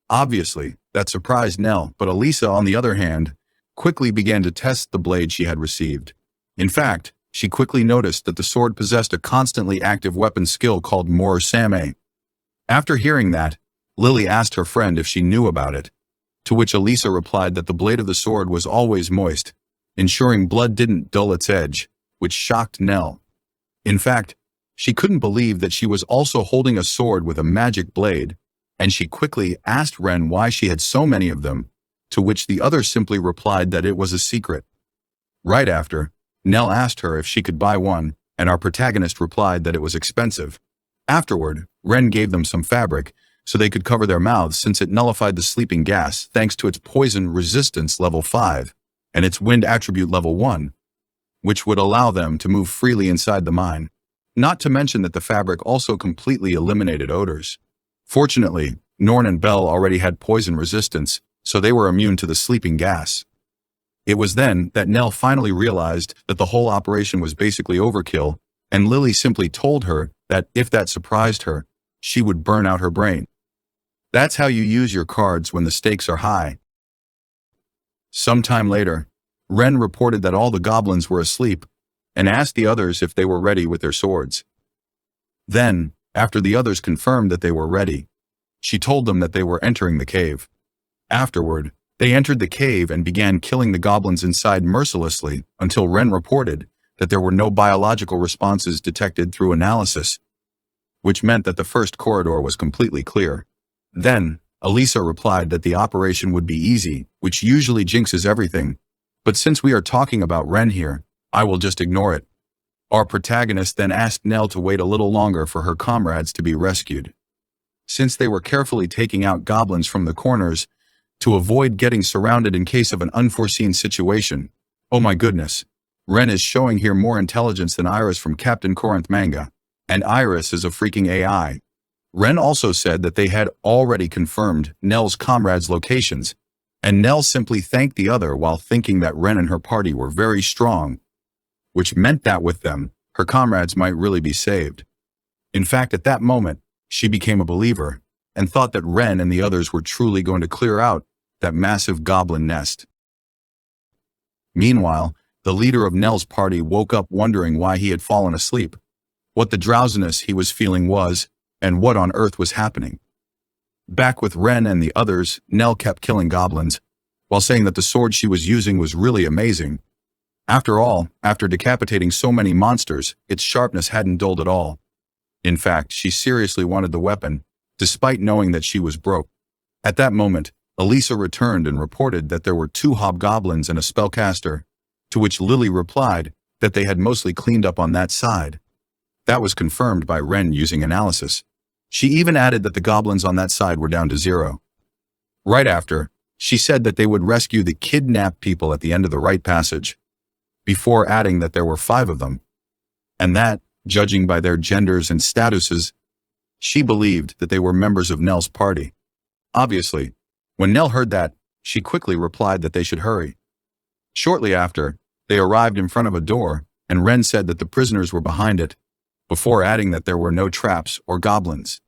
Obviously, that surprised Nell, but Elisa, on the other hand, quickly began to test the blade she had received. In fact, she quickly noticed that the sword possessed a constantly active weapon skill called Mor-Same. After hearing that, Lily asked her friend if she knew about it, to which Elisa replied that the blade of the sword was always moist, ensuring blood didn't dull its edge, which shocked Nell. In fact, she couldn't believe that she was also holding a sword with a magic blade, and she quickly asked Ren why she had so many of them, to which the other simply replied that it was a secret. Right after, Nell asked her if she could buy one, and our protagonist replied that it was expensive. Afterward, Ren gave them some fabric, so they could cover their mouths since it nullified the sleeping gas thanks to its poison resistance level 5, and its wind attribute level 1, which would allow them to move freely inside the mine. Not to mention that the fabric also completely eliminated odors. Fortunately, Norn and Belle already had poison resistance, so they were immune to the sleeping gas. It was then that Nell finally realized that the whole operation was basically overkill, and Lily simply told her that if that surprised her, she would burn out her brain. That's how you use your cards when the stakes are high. Sometime later, Ren reported that all the goblins were asleep and asked the others if they were ready with their swords. Then, after the others confirmed that they were ready, she told them that they were entering the cave. Afterward, they entered the cave and began killing the goblins inside mercilessly until Ren reported that there were no biological responses detected through analysis, which meant that the first corridor was completely clear. Then, Elisa replied that the operation would be easy, which usually jinxes everything, but since we are talking about Ren here, I will just ignore it. Our protagonist then asked Nell to wait a little longer for her comrades to be rescued. Since they were carefully taking out goblins from the corners to avoid getting surrounded in case of an unforeseen situation. Oh my goodness. Ren is showing here more intelligence than Iris from Captain Corinth Manga, and Iris is a freaking AI. Ren also said that they had already confirmed Nell's comrades' locations, and Nell simply thanked the other while thinking that Ren and her party were very strong, which meant that with them, her comrades might really be saved. In fact, at that moment, she became a believer and thought that Ren and the others were truly going to clear out that massive goblin nest. Meanwhile, the leader of Nell's party woke up wondering why he had fallen asleep, what the drowsiness he was feeling was, and what on earth was happening. Back with Ren and the others, Nell kept killing goblins, while saying that the sword she was using was really amazing. After all, after decapitating so many monsters, its sharpness hadn't dulled at all. In fact, she seriously wanted the weapon, despite knowing that she was broke. At that moment, Elisa returned and reported that there were 2 hobgoblins and a spellcaster, to which Lily replied that they had mostly cleaned up on that side. That was confirmed by Ren using analysis. She even added that the goblins on that side were down to 0. Right after, she said that they would rescue the kidnapped people at the end of the right passage, before adding that there were 5 of them, and that, judging by their genders and statuses, she believed that they were members of Nell's party. Obviously, when Nell heard that, she quickly replied that they should hurry. Shortly after, they arrived in front of a door, and Ren said that the prisoners were behind it, before adding that there were no traps or goblins.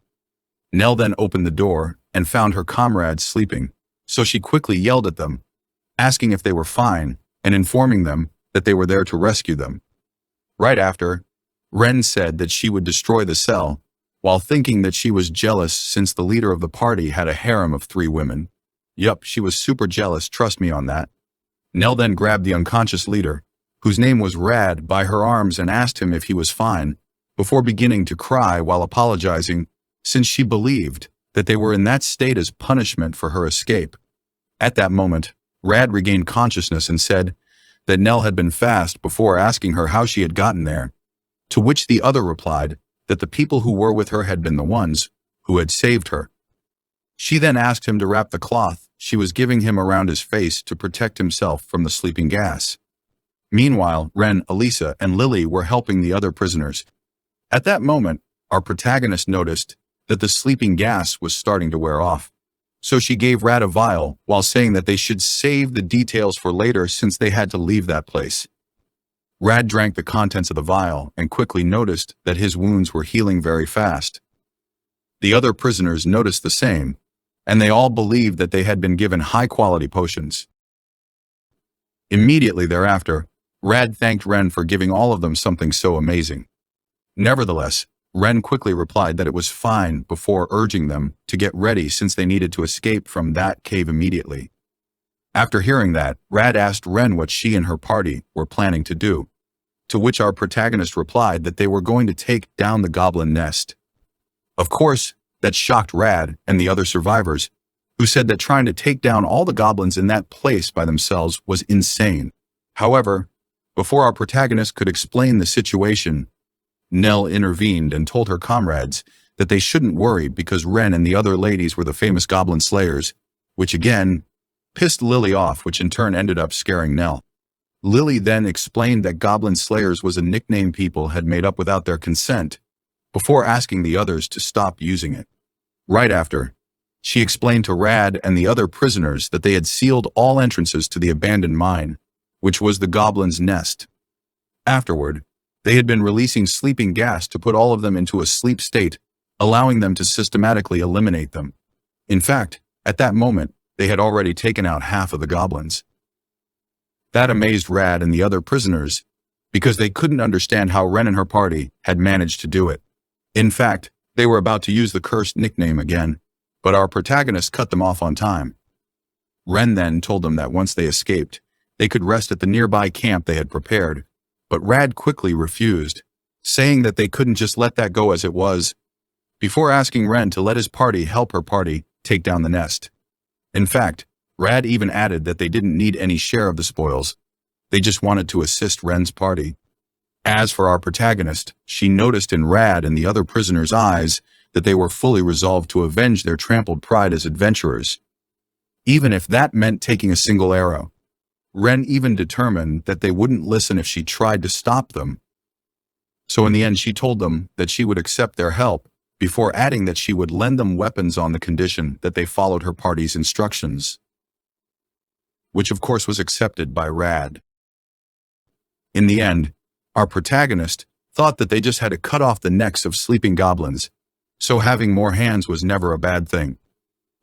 Nell then opened the door and found her comrades sleeping, so she quickly yelled at them, asking if they were fine and informing them that they were there to rescue them. Right after, Ren said that she would destroy the cell, while thinking that she was jealous since the leader of the party had a harem of 3 women. Yup, she was super jealous, trust me on that. Nell then grabbed the unconscious leader, whose name was Rad, by her arms and asked him if he was fine, before beginning to cry while apologizing, since she believed that they were in that state as punishment for her escape. At that moment, Rad regained consciousness and said that Nell had been fast before asking her how she had gotten there, to which the other replied that the people who were with her had been the ones who had saved her. She then asked him to wrap the cloth she was giving him around his face to protect himself from the sleeping gas. Meanwhile, Ren, Elisa, and Lily were helping the other prisoners. At that moment, our protagonist noticed that the sleeping gas was starting to wear off. So she gave Rad a vial while saying that they should save the details for later since they had to leave that place. Rad drank the contents of the vial and quickly noticed that his wounds were healing very fast. The other prisoners noticed the same, and they all believed that they had been given high-quality potions. Immediately thereafter, Rad thanked Ren for giving all of them something so amazing. Nevertheless, Ren quickly replied that it was fine before urging them to get ready since they needed to escape from that cave immediately. After hearing that, Rad asked Ren what she and her party were planning to do, to which our protagonist replied that they were going to take down the goblin nest. Of course, that shocked Rad and the other survivors, who said that trying to take down all the goblins in that place by themselves was insane. However, before our protagonist could explain the situation, Nell intervened and told her comrades that they shouldn't worry because Ren and the other ladies were the famous goblin slayers, which again pissed Lily off, which in turn ended up scaring Nell. Lily then explained that goblin slayers was a nickname people had made up without their consent, before asking the others to stop using it. Right after, she explained to Rad and the other prisoners that they had sealed all entrances to the abandoned mine, which was the goblin's nest. Afterward, they had been releasing sleeping gas to put all of them into a sleep state, allowing them to systematically eliminate them. In fact, at that moment, they had already taken out half of the goblins. That amazed Rad and the other prisoners, because they couldn't understand how Ren and her party had managed to do it. In fact, they were about to use the cursed nickname again, but our protagonist cut them off on time. Ren then told them that once they escaped, they could rest at the nearby camp they had prepared, but Rad quickly refused, saying that they couldn't just let that go as it was, before asking Ren to let his party help her party take down the nest. In fact, Rad even added that they didn't need any share of the spoils. They just wanted to assist Ren's party. As for our protagonist, she noticed in Rad and the other prisoners' eyes that they were fully resolved to avenge their trampled pride as adventurers, even if that meant taking a single arrow. Ren even determined that they wouldn't listen if she tried to stop them. So in the end, she told them that she would accept their help, before adding that she would lend them weapons on the condition that they followed her party's instructions, which of course was accepted by Rad. In the end, our protagonist thought that they just had to cut off the necks of sleeping goblins, so having more hands was never a bad thing.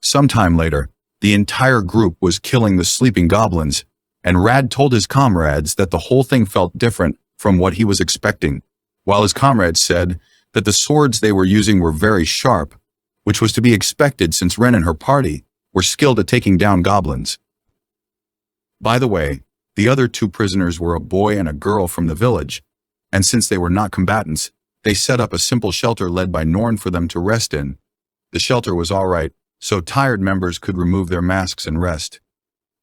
Sometime later, the entire group was killing the sleeping goblins, and Rad told his comrades that the whole thing felt different from what he was expecting, while his comrades said that the swords they were using were very sharp, which was to be expected since Ren and her party were skilled at taking down goblins. By the way, the other two prisoners were a boy and a girl from the village, and since they were not combatants, they set up a simple shelter led by Norn for them to rest in. The shelter was all right, so tired members could remove their masks and rest.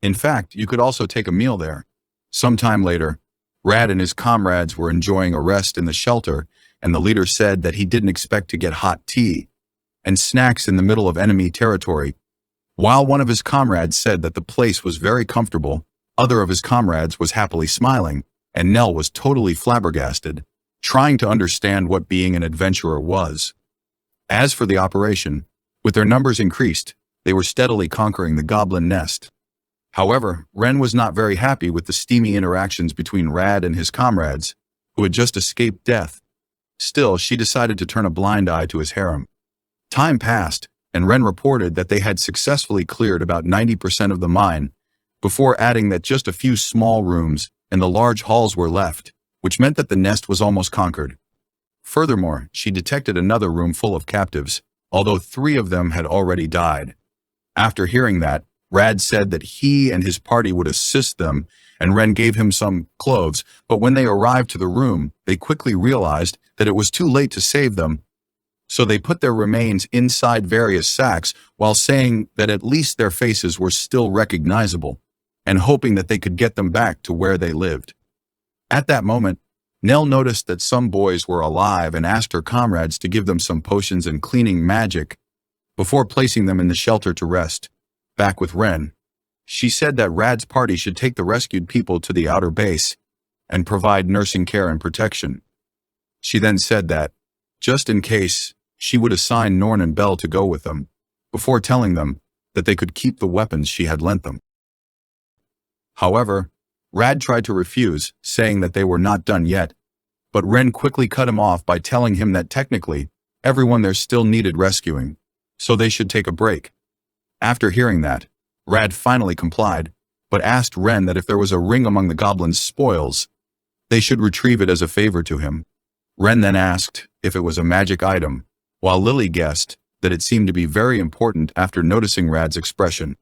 In fact, you could also take a meal there. Sometime later, Rad and his comrades were enjoying a rest in the shelter, and the leader said that he didn't expect to get hot tea and snacks in the middle of enemy territory. While one of his comrades said that the place was very comfortable, other of his comrades was happily smiling, and Nell was totally flabbergasted, trying to understand what being an adventurer was. As for the operation, with their numbers increased, they were steadily conquering the goblin nest. However, Ren was not very happy with the steamy interactions between Rad and his comrades, who had just escaped death. Still, she decided to turn a blind eye to his harem. Time passed, and Ren reported that they had successfully cleared about 90% of the mine, before adding that just a few small rooms and the large halls were left, which meant that the nest was almost conquered. Furthermore, she detected another room full of captives, although 3 of them had already died. After hearing that, Rad said that he and his party would assist them, and Ren gave him some clothes, but when they arrived to the room, they quickly realized that it was too late to save them, so they put their remains inside various sacks while saying that at least their faces were still recognizable, and hoping that they could get them back to where they lived. At that moment, Nell noticed that some boys were alive and asked her comrades to give them some potions and cleaning magic before placing them in the shelter to rest. Back with Ren, she said that Rad's party should take the rescued people to the outer base and provide nursing care and protection. She then said that, Just in case, she would assign Norn and Bell to go with them, before telling them that they could keep the weapons she had lent them. However, Rad tried to refuse, saying that they were not done yet, but Ren quickly cut him off by telling him that technically, everyone there still needed rescuing, so they should take a break. After hearing that, Rad finally complied, but asked Ren that if there was a ring among the goblins' spoils, they should retrieve it as a favor to him. Ren then asked if it was a magic item, while Lily guessed that it seemed to be very important after noticing Rad's expression.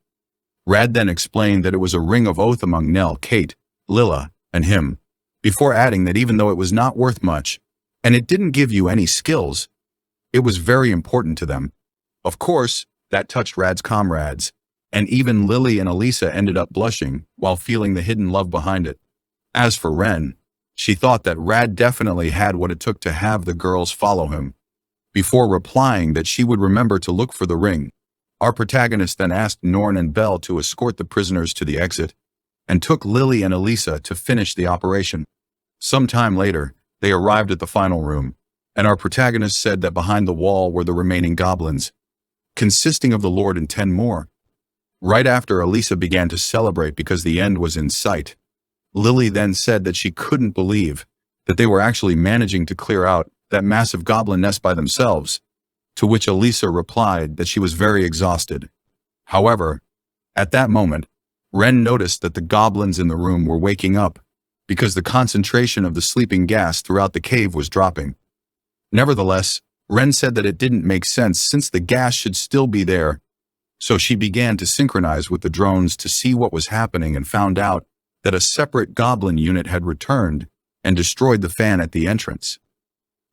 Rad then explained that it was a ring of oath among Nell, Kate, Lilla, and him, before adding that even though it was not worth much, and it didn't give you any skills, it was very important to them. Of course, that touched Rad's comrades, and even Lily and Elisa ended up blushing while feeling the hidden love behind it. As for Ren, she thought that Rad definitely had what it took to have the girls follow him. Before replying that she would remember to look for the ring, our protagonist then asked Norn and Bell to escort the prisoners to the exit, and took Lily and Elisa to finish the operation. Some time later, they arrived at the final room, and our protagonist said that behind the wall were the remaining goblins, consisting of the Lord and 10 more. Right after Elisa began to celebrate because the end was in sight, Lily then said that she couldn't believe that they were actually managing to clear out that massive goblin nest by themselves, to which Elisa replied that she was very exhausted. However, at that moment, Ren noticed that the goblins in the room were waking up because the concentration of the sleeping gas throughout the cave was dropping. Nevertheless, Ren said that it didn't make sense since the gas should still be there, so she began to synchronize with the drones to see what was happening and found out that a separate goblin unit had returned and destroyed the fan at the entrance.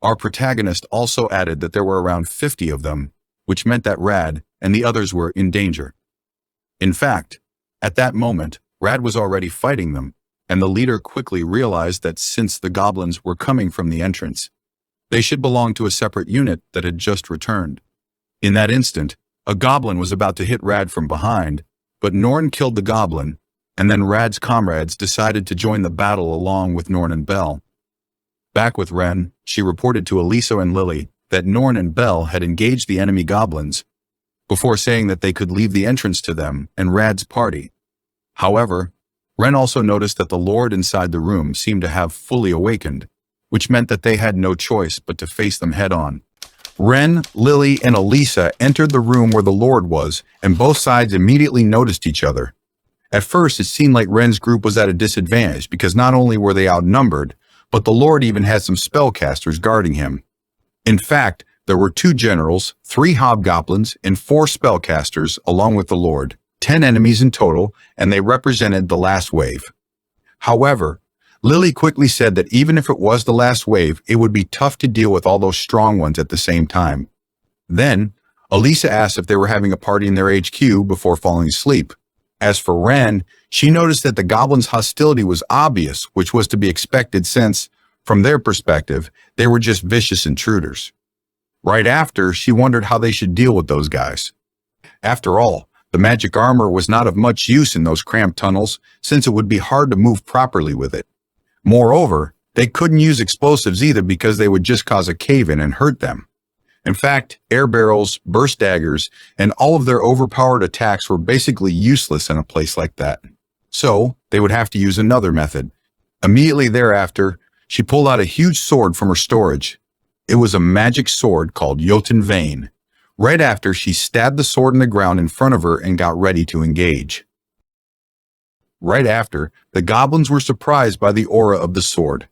Our protagonist also added that there were around 50 of them, which meant that Rad and the others were in danger. In fact, at that moment, Rad was already fighting them, and the leader quickly realized that since the goblins were coming from the entrance, they should belong to a separate unit that had just returned. In that instant, a goblin was about to hit Rad from behind, but Norn killed the goblin, and then Rad's comrades decided to join the battle along with Norn and Bell. Back with Ren, she reported to Elisa and Lily that Norn and Bell had engaged the enemy goblins, before saying that they could leave the entrance to them and Rad's party. However, Ren also noticed that the Lord inside the room seemed to have fully awakened, which meant that they had no choice but to face them head-on. Ren, Lily, and Elisa entered the room where the Lord was, and both sides immediately noticed each other. At first, it seemed like Ren's group was at a disadvantage because not only were they outnumbered, but the Lord even had some spellcasters guarding him. In fact, there were 2 generals, 3 hobgoblins, and 4 spellcasters along with the Lord, 10 enemies in total, and they represented the last wave. However, Lily quickly said that even if it was the last wave, it would be tough to deal with all those strong ones at the same time. Then, Elisa asked if they were having a party in their HQ before falling asleep. As for Ren, she noticed that the goblins' hostility was obvious, which was to be expected since, from their perspective, they were just vicious intruders. Right after, she wondered how they should deal with those guys. After all, the magic armor was not of much use in those cramped tunnels, since it would be hard to move properly with it. Moreover, they couldn't use explosives either because they would just cause a cave-in and hurt them. In fact, air barrels, burst daggers, and all of their overpowered attacks were basically useless in a place like that. So, they would have to use another method. Immediately thereafter, she pulled out a huge sword from her storage. It was a magic sword called Jotun Vane. Right after, she stabbed the sword in the ground in front of her and got ready to engage. Right after, the goblins were surprised by the aura of the sword.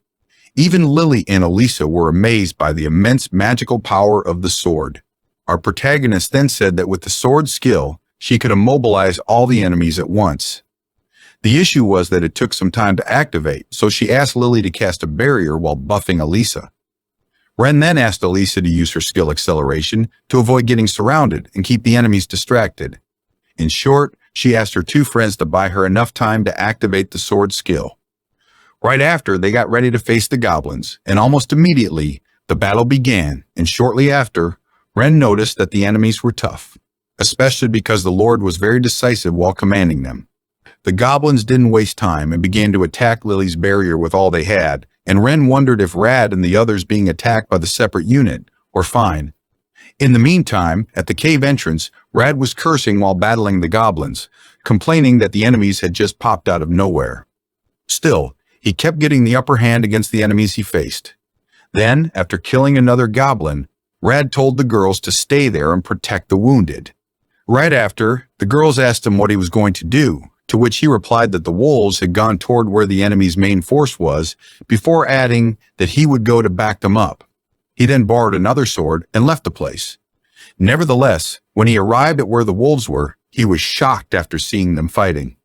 Even Lily and Elisa were amazed by the immense magical power of the sword. Our protagonist then said that with the sword's skill, she could immobilize all the enemies at once. The issue was that it took some time to activate, so she asked Lily to cast a barrier while buffing Elisa. Ren then asked Elisa to use her skill acceleration to avoid getting surrounded and keep the enemies distracted. In short, she asked her 2 friends to buy her enough time to activate the sword skill. Right after, they got ready to face the goblins, and almost immediately, the battle began, and shortly after, Ren noticed that the enemies were tough, especially because the Lord was very decisive while commanding them. The goblins didn't waste time and began to attack Lily's barrier with all they had, and Ren wondered if Rad and the others being attacked by the separate unit or fine. In the meantime, at the cave entrance, Rad was cursing while battling the goblins, complaining that the enemies had just popped out of nowhere. Still, he kept getting the upper hand against the enemies he faced. Then, after killing another goblin, Rad told the girls to stay there and protect the wounded. Right after, the girls asked him what he was going to do, to which he replied that the wolves had gone toward where the enemy's main force was, before adding that he would go to back them up. He then borrowed another sword and left the place. Nevertheless, when he arrived at where the wolves were, he was shocked after seeing them fighting.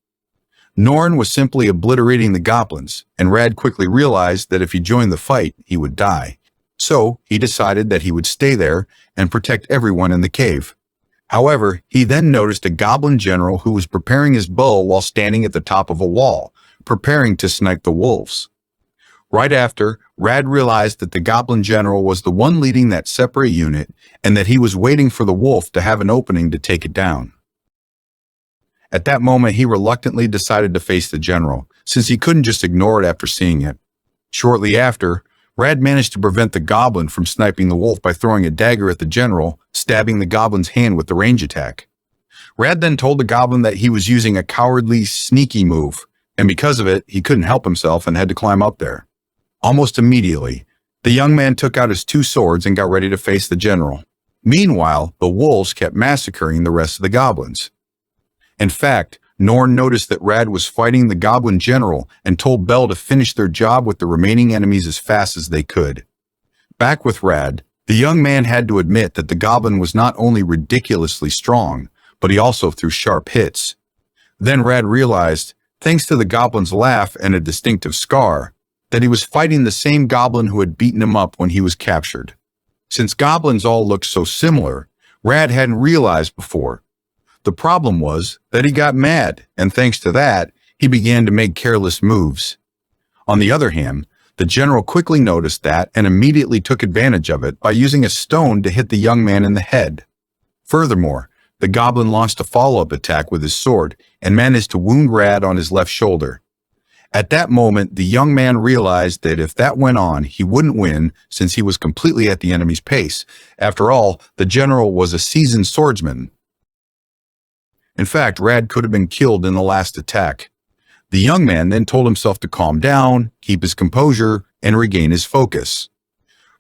Norn was simply obliterating the goblins, and Rad quickly realized that if he joined the fight, he would die. So, he decided that he would stay there and protect everyone in the cave. However, he then noticed a goblin general who was preparing his bow while standing at the top of a wall, preparing to snipe the wolves. Right after, Rad realized that the goblin general was the one leading that separate unit and that he was waiting for the wolf to have an opening to take it down. At that moment, he reluctantly decided to face the general, since he couldn't just ignore it after seeing it. Shortly after, Rad managed to prevent the goblin from sniping the wolf by throwing a dagger at the general, stabbing the goblin's hand with the range attack. Rad then told the goblin that he was using a cowardly, sneaky move, and because of it, he couldn't help himself and had to climb up there. Almost immediately, the young man took out his two swords and got ready to face the general. Meanwhile, the wolves kept massacring the rest of the goblins. In fact, Norn noticed that Rad was fighting the goblin general and told Bell to finish their job with the remaining enemies as fast as they could. Back with Rad, the young man had to admit that the goblin was not only ridiculously strong, but he also threw sharp hits. Then Rad realized, thanks to the goblin's laugh and a distinctive scar, that he was fighting the same goblin who had beaten him up when he was captured. Since goblins all looked so similar, Rad hadn't realized before. The problem was that he got mad, and thanks to that, he began to make careless moves. On the other hand, the general quickly noticed that and immediately took advantage of it by using a stone to hit the young man in the head. Furthermore, the goblin launched a follow-up attack with his sword and managed to wound Rad on his left shoulder. At that moment, the young man realized that if that went on, he wouldn't win since he was completely at the enemy's pace. After all, the general was a seasoned swordsman. In fact, Rad could have been killed in the last attack. The young man then told himself to calm down, keep his composure, and regain his focus.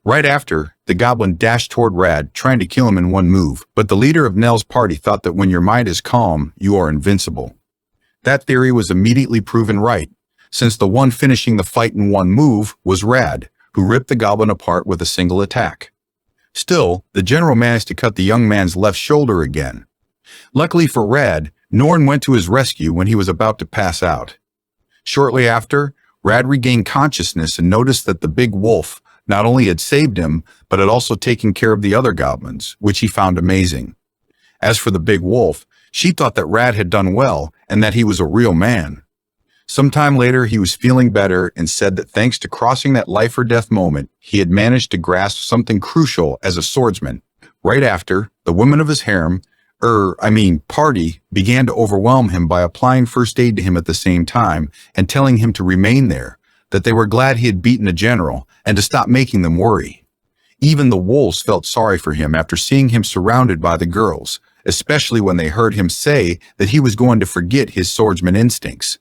Right after, the goblin dashed toward Rad, trying to kill him in one move, but the leader of Nell's party thought that when your mind is calm, you are invincible. That theory was immediately proven right, since the one finishing the fight in one move was Rad, who ripped the goblin apart with a single attack. Still, the general managed to cut the young man's left shoulder again. Luckily for Rad, Norn went to his rescue when he was about to pass out. Shortly after, Rad regained consciousness and noticed that the big wolf not only had saved him, but had also taken care of the other goblins, which he found amazing. As for the big wolf, she thought that Rad had done well and that he was a real man. Sometime later, he was feeling better and said that thanks to crossing that life or death moment, he had managed to grasp something crucial as a swordsman. Right after, the women of his harem, party, began to overwhelm him by applying first aid to him at the same time and telling him to remain there, that they were glad he had beaten a general and to stop making them worry. Even the wolves felt sorry for him after seeing him surrounded by the girls, especially when they heard him say that he was going to forget his swordsman instincts.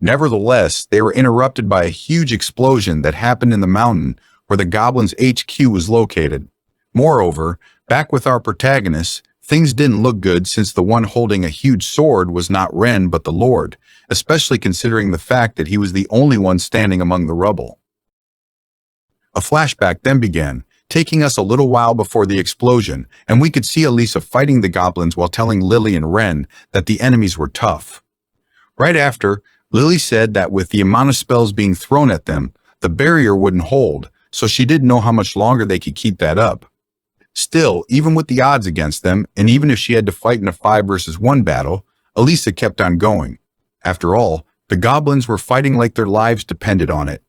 Nevertheless, they were interrupted by a huge explosion that happened in the mountain where the goblins' HQ was located. Moreover, back with our protagonists, things didn't look good since the one holding a huge sword was not Ren but the Lord, especially considering the fact that he was the only one standing among the rubble. A flashback then began, taking us a little while before the explosion, and we could see Elisa fighting the goblins while telling Lily and Ren that the enemies were tough. Right after, Lily said that with the amount of spells being thrown at them, the barrier wouldn't hold, so she didn't know how much longer they could keep that up. Still, even with the odds against them, and even if she had to fight in a 5 versus 1 battle, Elisa kept on going. After all, the goblins were fighting like their lives depended on it.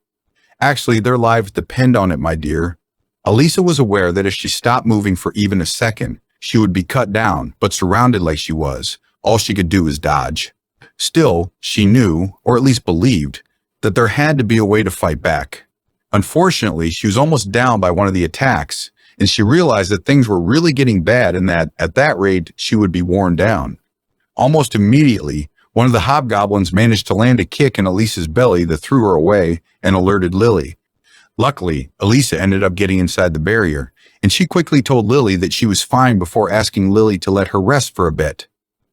Actually, their lives depend on it, my dear. Elisa was aware that if she stopped moving for even a second, she would be cut down, but surrounded like she was, all she could do was dodge. Still, she knew, or at least believed, that there had to be a way to fight back. Unfortunately, she was almost down by one of the attacks, and she realized that things were really getting bad and that, at that rate, she would be worn down. Almost immediately, one of the hobgoblins managed to land a kick in Elisa's belly that threw her away and alerted Lily. Luckily, Elisa ended up getting inside the barrier, and she quickly told Lily that she was fine before asking Lily to let her rest for a bit.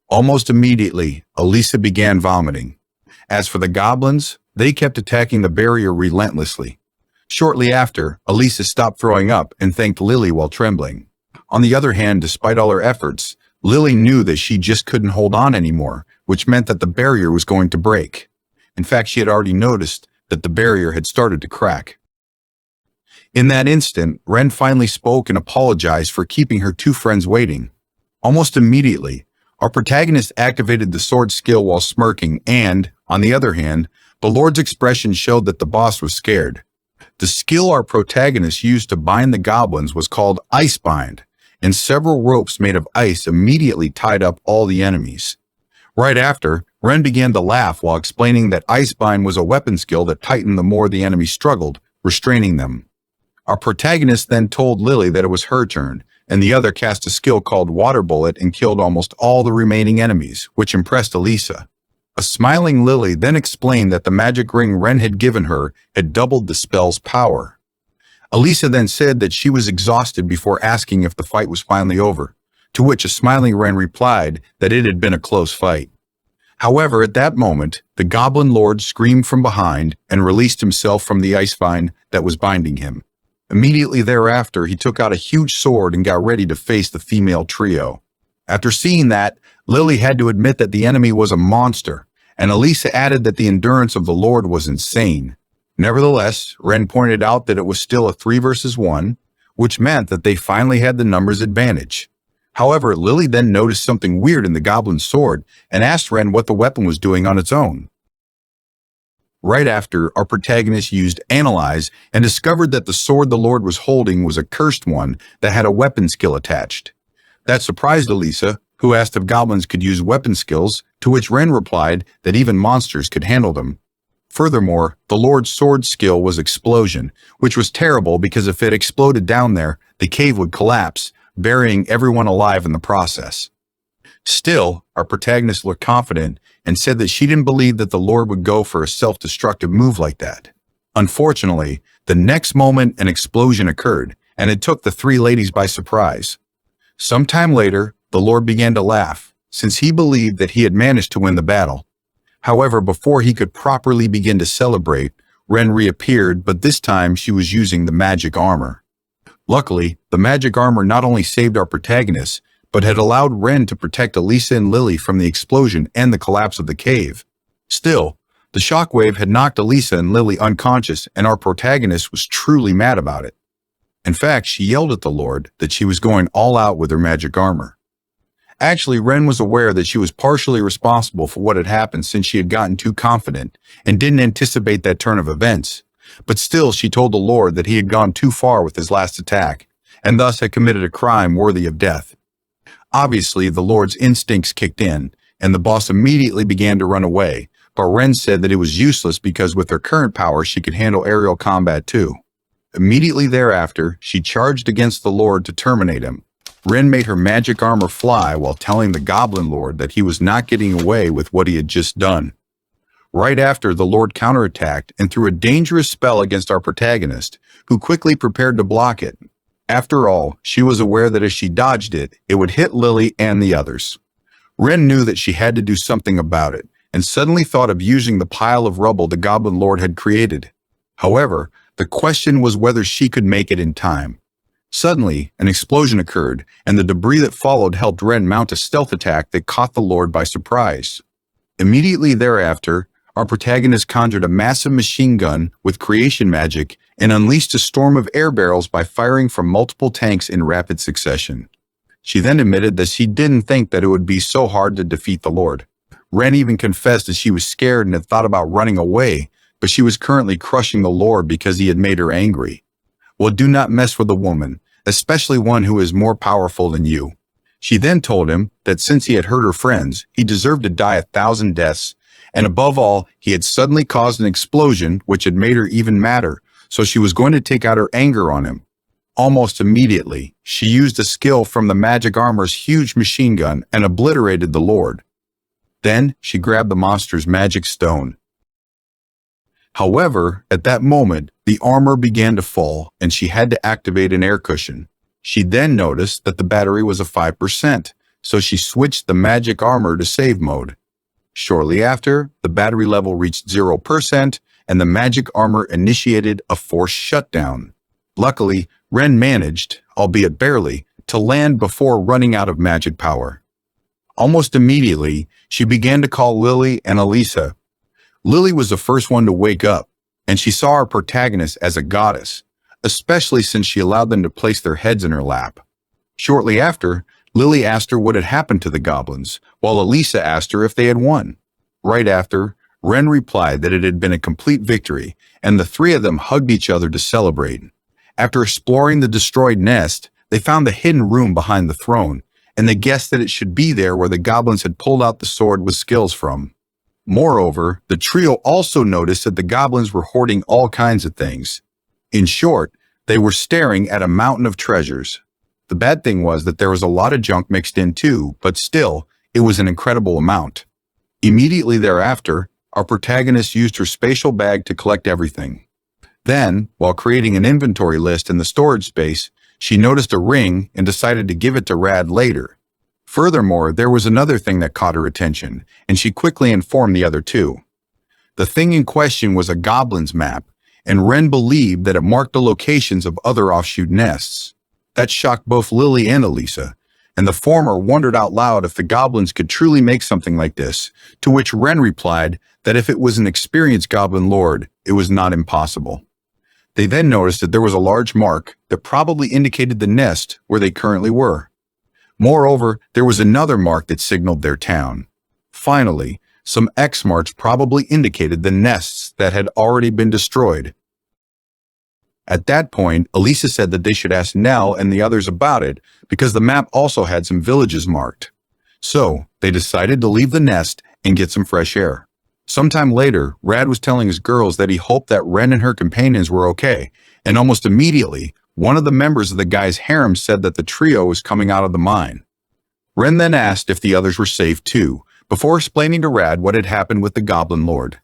Almost immediately, Elisa began vomiting. As for the goblins, they kept attacking the barrier relentlessly. Shortly after, Elisa stopped throwing up and thanked Lily while trembling. On the other hand, despite all her efforts, Lily knew that she just couldn't hold on anymore, which meant that the barrier was going to break. In fact, she had already noticed that the barrier had started to crack. In that instant, Ren finally spoke and apologized for keeping her two friends waiting. Almost immediately, our protagonist activated the sword skill while smirking and, on the other hand, the Lord's expression showed that the boss was scared. The skill our protagonist used to bind the goblins was called Ice Bind, and several ropes made of ice immediately tied up all the enemies. Right after, Ren began to laugh while explaining that Ice Bind was a weapon skill that tightened the more the enemy struggled, restraining them. Our protagonist then told Lily that it was her turn, and the other cast a skill called Water Bullet and killed almost all the remaining enemies, which impressed Elisa. A smiling Lily then explained that the magic ring Ren had given her had doubled the spell's power. Elisa then said that she was exhausted before asking if the fight was finally over, to which a smiling Ren replied that it had been a close fight. However, at that moment, the Goblin Lord screamed from behind and released himself from the ice vine that was binding him. Immediately thereafter, he took out a huge sword and got ready to face the female trio. After seeing that, Lily had to admit that the enemy was a monster, and Elisa added that the endurance of the Lord was insane. Nevertheless, Ren pointed out that it was still a 3 versus 1, which meant that they finally had the numbers advantage. However, Lily then noticed something weird in the goblin's sword and asked Ren what the weapon was doing on its own. Right after, our protagonist used Analyze and discovered that the sword the Lord was holding was a cursed one that had a weapon skill attached. That surprised Elisa, who asked if goblins could use weapon skills, to which Ren replied that even monsters could handle them. Furthermore, the Lord's sword skill was Explosion, which was terrible because if it exploded down there, the cave would collapse, burying everyone alive in the process. Still, our protagonist looked confident and said that she didn't believe that the Lord would go for a self-destructive move like that. Unfortunately, the next moment an explosion occurred, and it took the 3 ladies by surprise. Sometime later, the Lord began to laugh, since he believed that he had managed to win the battle. However, before he could properly begin to celebrate, Ren reappeared, but this time she was using the magic armor. Luckily, the magic armor not only saved our protagonist, but had allowed Ren to protect Elisa and Lily from the explosion and the collapse of the cave. Still, the shockwave had knocked Elisa and Lily unconscious, and our protagonist was truly mad about it. In fact, she yelled at the Lord that she was going all out with her magic armor. Actually, Ren was aware that she was partially responsible for what had happened since she had gotten too confident and didn't anticipate that turn of events. But still, she told the Lord that he had gone too far with his last attack, and thus had committed a crime worthy of death. Obviously, the Lord's instincts kicked in, and the boss immediately began to run away, but Ren said that it was useless because with her current power she could handle aerial combat too. Immediately thereafter, she charged against the Lord to terminate him. Ren made her magic armor fly while telling the Goblin Lord that he was not getting away with what he had just done. Right after, the Lord counterattacked and threw a dangerous spell against our protagonist, who quickly prepared to block it. After all, she was aware that if she dodged it, it would hit Lily and the others. Ren knew that she had to do something about it, and suddenly thought of using the pile of rubble the Goblin Lord had created. However, the question was whether she could make it in time. Suddenly, an explosion occurred, and the debris that followed helped Ren mount a stealth attack that caught the Lord by surprise. Immediately thereafter, our protagonist conjured a massive machine gun with creation magic and unleashed a storm of air barrels by firing from multiple tanks in rapid succession. She then admitted that she didn't think that it would be so hard to defeat the Lord. Ren even confessed that she was scared and had thought about running away, but she was currently crushing the Lord because he had made her angry. Well, do not mess with a woman, especially one who is more powerful than you. She then told him that since he had hurt her friends, he deserved to die 1,000 deaths, and above all, he had suddenly caused an explosion which had made her even madder, so she was going to take out her anger on him. Almost immediately, she used a skill from the magic armor's huge machine gun and obliterated the Lord. Then, she grabbed the monster's magic stone. However, at that moment, the armor began to fall and she had to activate an air cushion. She then noticed that the battery was at 5%, so she switched the magic armor to save mode. Shortly after, the battery level reached 0% and the magic armor initiated a forced shutdown. Luckily, Ren managed, albeit barely, to land before running out of magic power. Almost immediately, she began to call Lily and Elisa. Lily was the first one to wake up, and she saw her protagonist as a goddess, especially since she allowed them to place their heads in her lap. Shortly after, Lily asked her what had happened to the goblins, while Elisa asked her if they had won. Right after, Ren replied that it had been a complete victory, and the three of them hugged each other to celebrate. After exploring the destroyed nest, they found the hidden room behind the throne, and they guessed that it should be there where the goblins had pulled out the sword with skills from. Moreover, the trio also noticed that the goblins were hoarding all kinds of things. In short, they were staring at a mountain of treasures. The bad thing was that there was a lot of junk mixed in too, but still, it was an incredible amount. Immediately thereafter, our protagonist used her spatial bag to collect everything. Then, while creating an inventory list in the storage space, she noticed a ring and decided to give it to Rad later. Furthermore, there was another thing that caught her attention, and she quickly informed the other two. The thing in question was a goblin's map, and Ren believed that it marked the locations of other offshoot nests. That shocked both Lily and Elisa, and the former wondered out loud if the goblins could truly make something like this, to which Ren replied that if it was an experienced goblin lord, it was not impossible. They then noticed that there was a large mark that probably indicated the nest where they currently were. Moreover, there was another mark that signaled their town. Finally, some X marks probably indicated the nests that had already been destroyed. At that point, Elisa said that they should ask Nell and the others about it because the map also had some villages marked. So, they decided to leave the nest and get some fresh air. Sometime later, Rad was telling his girls that he hoped that Ren and her companions were okay, and almost immediately, one of the members of the guy's harem said that the trio was coming out of the mine. Ren then asked if the others were safe too, before explaining to Rad what had happened with the Goblin Lord.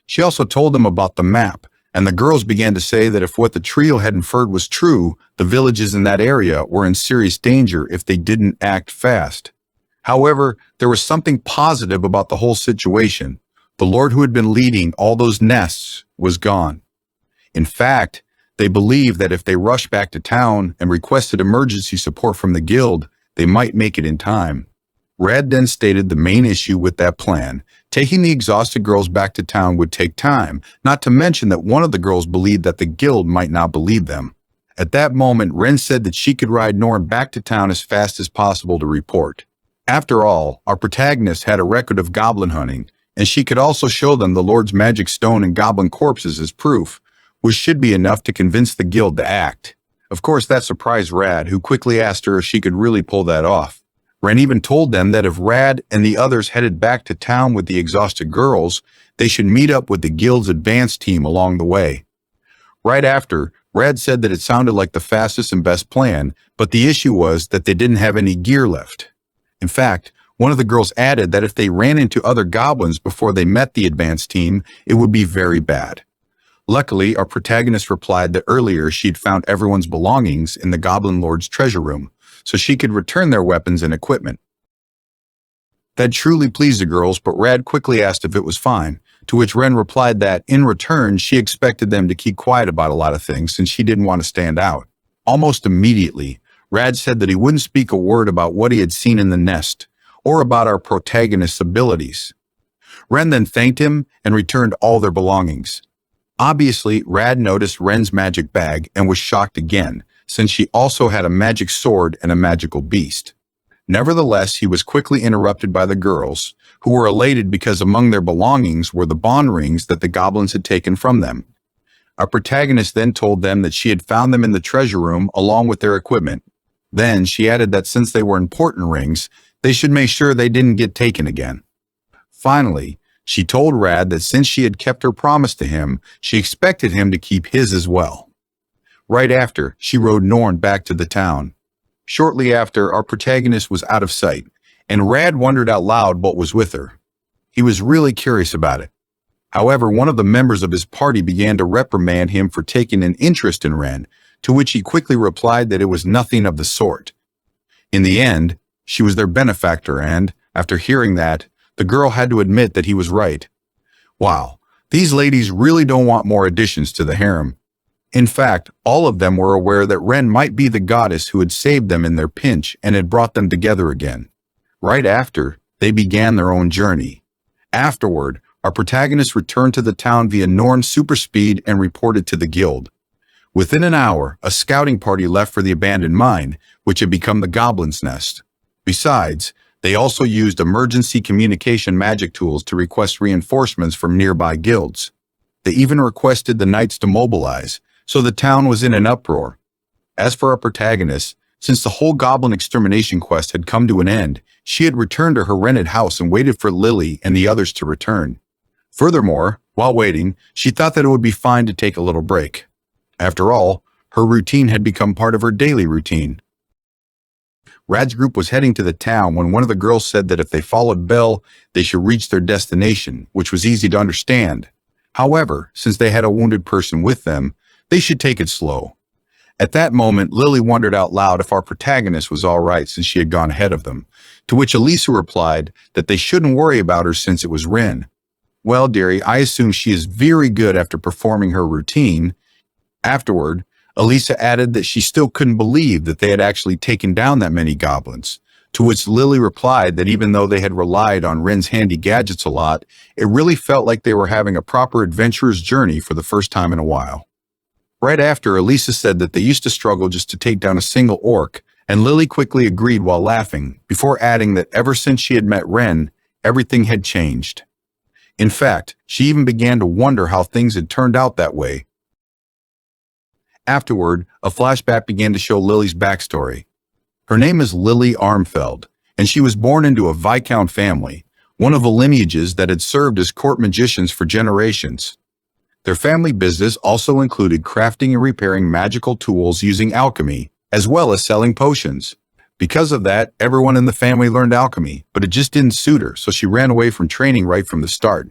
She also told him about the map, and the girls began to say that if what the trio had inferred was true, the villages in that area were in serious danger if they didn't act fast. However, there was something positive about the whole situation. The Lord who had been leading all those nests was gone. In fact, they believed that if they rushed back to town and requested emergency support from the guild, they might make it in time. Rad then stated the main issue with that plan. Taking the exhausted girls back to town would take time, not to mention that one of the girls believed that the guild might not believe them. At that moment, Ren said that she could ride Norm back to town as fast as possible to report. After all, our protagonist had a record of goblin hunting, and she could also show them the Lord's magic stone and goblin corpses as proof, which should be enough to convince the guild to act. Of course, that surprised Rad, who quickly asked her if she could really pull that off. Ren even told them that if Rad and the others headed back to town with the exhausted girls, they should meet up with the guild's advance team along the way. Right after, Rad said that it sounded like the fastest and best plan, but the issue was that they didn't have any gear left. In fact, one of the girls added that if they ran into other goblins before they met the advance team, it would be very bad. Luckily, our protagonist replied that earlier she'd found everyone's belongings in the Goblin Lord's treasure room, so she could return their weapons and equipment. That truly pleased the girls, but Rad quickly asked if it was fine, to which Ren replied that, in return, she expected them to keep quiet about a lot of things since she didn't want to stand out. Almost immediately, Rad said that he wouldn't speak a word about what he had seen in the nest, or about our protagonist's abilities. Ren then thanked him and returned all their belongings. Obviously, Rad noticed Ren's magic bag and was shocked again, since she also had a magic sword and a magical beast. Nevertheless, he was quickly interrupted by the girls, who were elated because among their belongings were the bond rings that the goblins had taken from them. Our protagonist then told them that she had found them in the treasure room along with their equipment. Then she added that since they were important rings, they should make sure they didn't get taken again. Finally, she told Rad that since she had kept her promise to him, she expected him to keep his as well. Right after, she rode Norn back to the town. Shortly after, our protagonist was out of sight, and Rad wondered out loud what was with her. He was really curious about it. However, one of the members of his party began to reprimand him for taking an interest in Ren, to which he quickly replied that it was nothing of the sort. In the end, she was their benefactor and, after hearing that, the girl had to admit that he was right. Wow, these ladies really don't want more additions to the harem. In fact, all of them were aware that Ren might be the goddess who had saved them in their pinch and had brought them together again. Right after, they began their own journey. Afterward, our protagonist returned to the town via Norn's super speed and reported to the guild. Within an hour, a scouting party left for the abandoned mine, which had become the Goblin's Nest. Besides, they also used emergency communication magic tools to request reinforcements from nearby guilds. They even requested the knights to mobilize, so the town was in an uproar. As for our protagonist, since the whole goblin extermination quest had come to an end, she had returned to her rented house and waited for Lily and the others to return. Furthermore, while waiting, she thought that it would be fine to take a little break. After all, her routine had become part of her daily routine. Rad's group was heading to the town when one of the girls said that if they followed Belle, they should reach their destination, which was easy to understand. However, since they had a wounded person with them, they should take it slow. At that moment, Lily wondered out loud if our protagonist was all right since she had gone ahead of them, to which Elisa replied that they shouldn't worry about her since it was Rin. Well, dearie, I assume she is very good after performing her routine. Afterward, Elisa added that she still couldn't believe that they had actually taken down that many goblins, to which Lily replied that even though they had relied on Rin's handy gadgets a lot, it really felt like they were having a proper adventurer's journey for the first time in a while. Right after, Elisa said that they used to struggle just to take down a single orc, and Lily quickly agreed while laughing, before adding that ever since she had met Ren, everything had changed. In fact, she even began to wonder how things had turned out that way. Afterward, a flashback began to show Lily's backstory. Her name is Lily Armfeld, and she was born into a Viscount family, one of the lineages that had served as court magicians for generations. Their family business also included crafting and repairing magical tools using alchemy, as well as selling potions. Because of that, everyone in the family learned alchemy, but it just didn't suit her, so she ran away from training right from the start.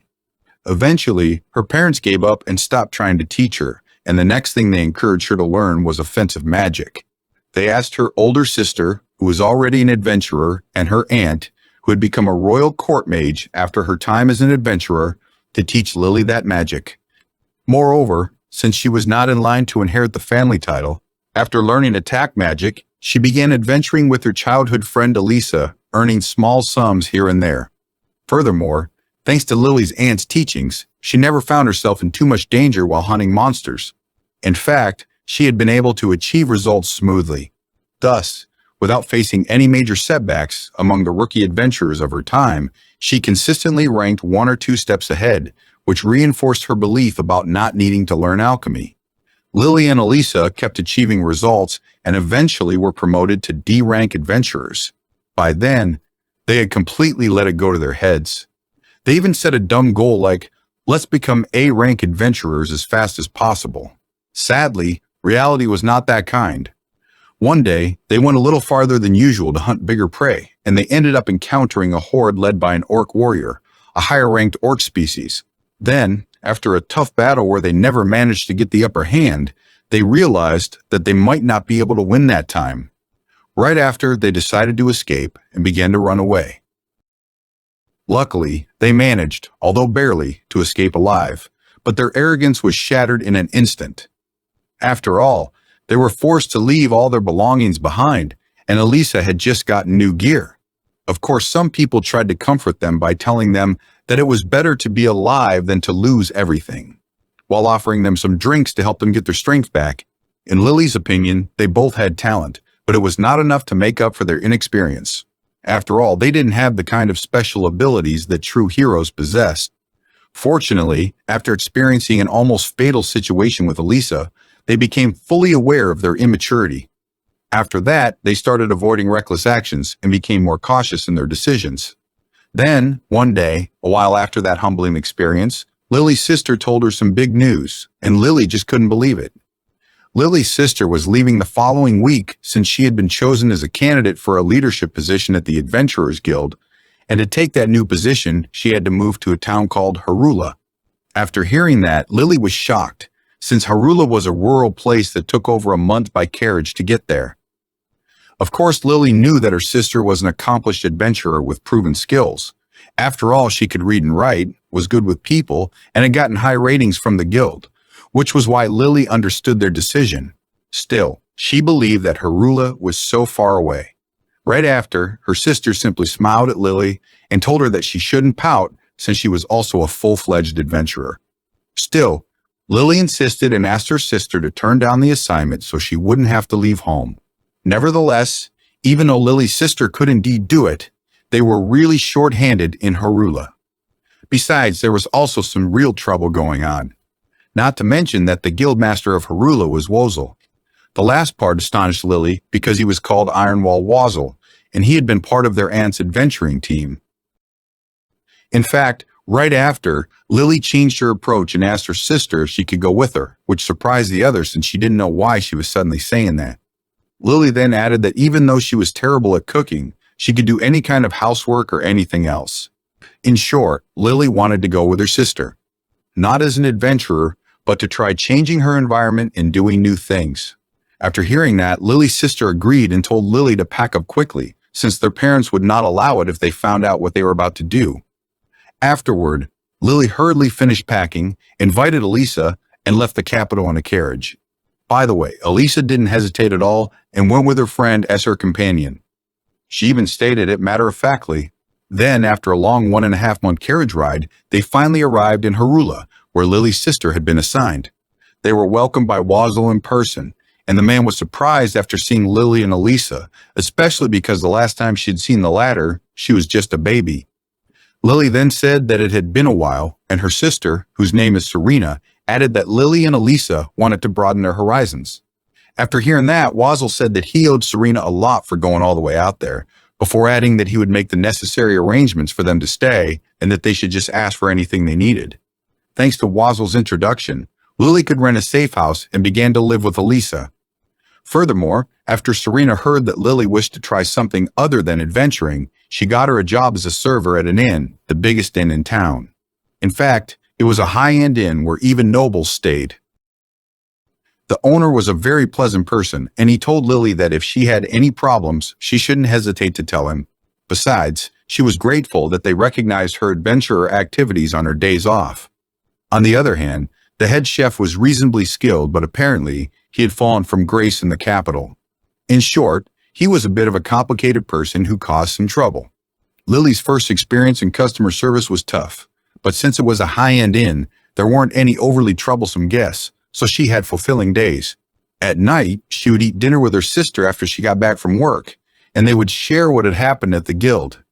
Eventually, her parents gave up and stopped trying to teach her, and the next thing they encouraged her to learn was offensive magic. They asked her older sister, who was already an adventurer, and her aunt, who had become a royal court mage after her time as an adventurer, to teach Lily that magic. Moreover, since she was not in line to inherit the family title, after learning attack magic, she began adventuring with her childhood friend Elisa, earning small sums here and there. Furthermore, thanks to Lily's aunt's teachings, she never found herself in too much danger while hunting monsters. In fact, she had been able to achieve results smoothly. Thus, without facing any major setbacks among the rookie adventurers of her time, she consistently ranked 1 or 2 steps ahead, which reinforced her belief about not needing to learn alchemy. Lily and Elisa kept achieving results and eventually were promoted to D-rank adventurers. By then, they had completely let it go to their heads. They even set a dumb goal like, let's become A-rank adventurers as fast as possible. Sadly, reality was not that kind. One day, they went a little farther than usual to hunt bigger prey, and they ended up encountering a horde led by an orc warrior, a higher-ranked orc species. Then, after a tough battle where they never managed to get the upper hand, they realized that they might not be able to win that time. Right after, they decided to escape and began to run away. Luckily, they managed, although barely, to escape alive, but their arrogance was shattered in an instant. After all, they were forced to leave all their belongings behind, and Elisa had just gotten new gear. Of course, some people tried to comfort them by telling them that it was better to be alive than to lose everything, while offering them some drinks to help them get their strength back. In Lily's opinion, they both had talent, but it was not enough to make up for their inexperience. After all, they didn't have the kind of special abilities that true heroes possessed. Fortunately, after experiencing an almost fatal situation with Elisa, they became fully aware of their immaturity. After that, they started avoiding reckless actions and became more cautious in their decisions. Then, one day, a while after that humbling experience, Lily's sister told her some big news, and Lily just couldn't believe it. Lily's sister was leaving the following week since she had been chosen as a candidate for a leadership position at the Adventurers Guild, and to take that new position, she had to move to a town called Harula. After hearing that, Lily was shocked, since Harula was a rural place that took over a month by carriage to get there. Of course, Lily knew that her sister was an accomplished adventurer with proven skills. After all, she could read and write, was good with people, and had gotten high ratings from the guild, which was why Lily understood their decision. Still, she believed that Harula was so far away. Right after, her sister simply smiled at Lily and told her that she shouldn't pout since she was also a full-fledged adventurer. Still, Lily insisted and asked her sister to turn down the assignment so she wouldn't have to leave home. Nevertheless, even though Lily's sister could indeed do it, they were really short-handed in Harula. Besides, there was also some real trouble going on. Not to mention that the guildmaster of Harula was Wozel. The last part astonished Lily because he was called Ironwall Wozel, and he had been part of their aunt's adventuring team. In fact, right after, Lily changed her approach and asked her sister if she could go with her, which surprised the others since she didn't know why she was suddenly saying that. Lily then added that even though she was terrible at cooking, she could do any kind of housework or anything else. In short, Lily wanted to go with her sister. Not as an adventurer, but to try changing her environment and doing new things. After hearing that, Lily's sister agreed and told Lily to pack up quickly, since their parents would not allow it if they found out what they were about to do. Afterward, Lily hurriedly finished packing, invited Elisa, and left the capital in a carriage. By the way, Elisa didn't hesitate at all and went with her friend as her companion. She even stated it matter-of-factly. Then, after a long 1.5-month carriage ride, they finally arrived in Harula, where Lily's sister had been assigned. They were welcomed by Wozel in person, and the man was surprised after seeing Lily and Elisa, especially because the last time she'd seen the latter, she was just a baby. Lily then said that it had been a while, and her sister, whose name is Serena, added that Lily and Elisa wanted to broaden their horizons. After hearing that, Wozel said that he owed Serena a lot for going all the way out there, before adding that he would make the necessary arrangements for them to stay and that they should just ask for anything they needed. Thanks to Wozel's introduction, Lily could rent a safe house and began to live with Elisa. Furthermore, after Serena heard that Lily wished to try something other than adventuring, she got her a job as a server at an inn, the biggest inn in town. In fact, it was a high-end inn where even nobles stayed. The owner was a very pleasant person, and he told Lily that if she had any problems, she shouldn't hesitate to tell him. Besides, she was grateful that they recognized her adventurer activities on her days off. On the other hand, the head chef was reasonably skilled, but apparently, he had fallen from grace in the capital. In short, he was a bit of a complicated person who caused some trouble. Lily's first experience in customer service was tough, but since it was a high-end inn, there weren't any overly troublesome guests, so she had fulfilling days. At night, she would eat dinner with her sister after she got back from work, and they would share what had happened at the guild.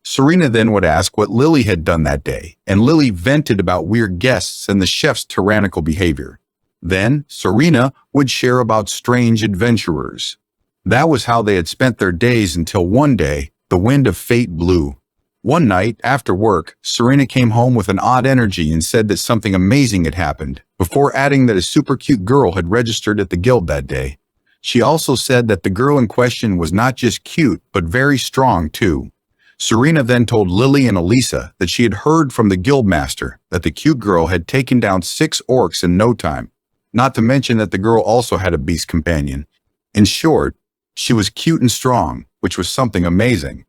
Serena then would ask what Lily had done that day, and Lily vented about weird guests and the chef's tyrannical behavior. Then, Serena would share about strange adventurers. That was how they had spent their days until one day, the wind of fate blew. One night, after work, Serena came home with an odd energy and said that something amazing had happened, before adding that a super cute girl had registered at the guild that day. She also said that the girl in question was not just cute, but very strong too. Serena then told Lily and Elisa that she had heard from the guildmaster that the cute girl had taken down 6 orcs in no time, not to mention that the girl also had a beast companion. In short, she was cute and strong, which was something amazing.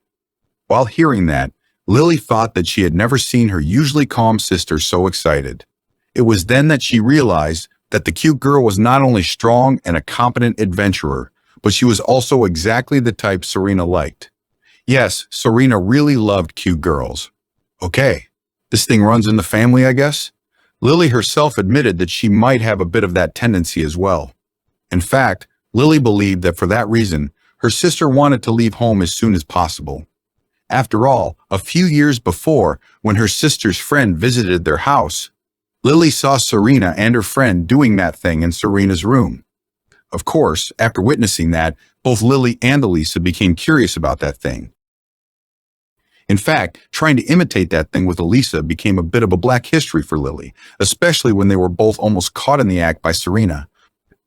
While hearing that, Lily thought that she had never seen her usually calm sister so excited. It was then that she realized that the cute girl was not only strong and a competent adventurer, but she was also exactly the type Serena liked. Yes, Serena really loved cute girls. Okay, this thing runs in the family, I guess? Lily herself admitted that she might have a bit of that tendency as well. In fact, Lily believed that for that reason, her sister wanted to leave home as soon as possible. After all, a few years before, when her sister's friend visited their house, Lily saw Serena and her friend doing that thing in Serena's room. Of course, after witnessing that, both Lily and Elisa became curious about that thing. In fact, trying to imitate that thing with Elisa became a bit of a black history for Lily, especially when they were both almost caught in the act by Serena.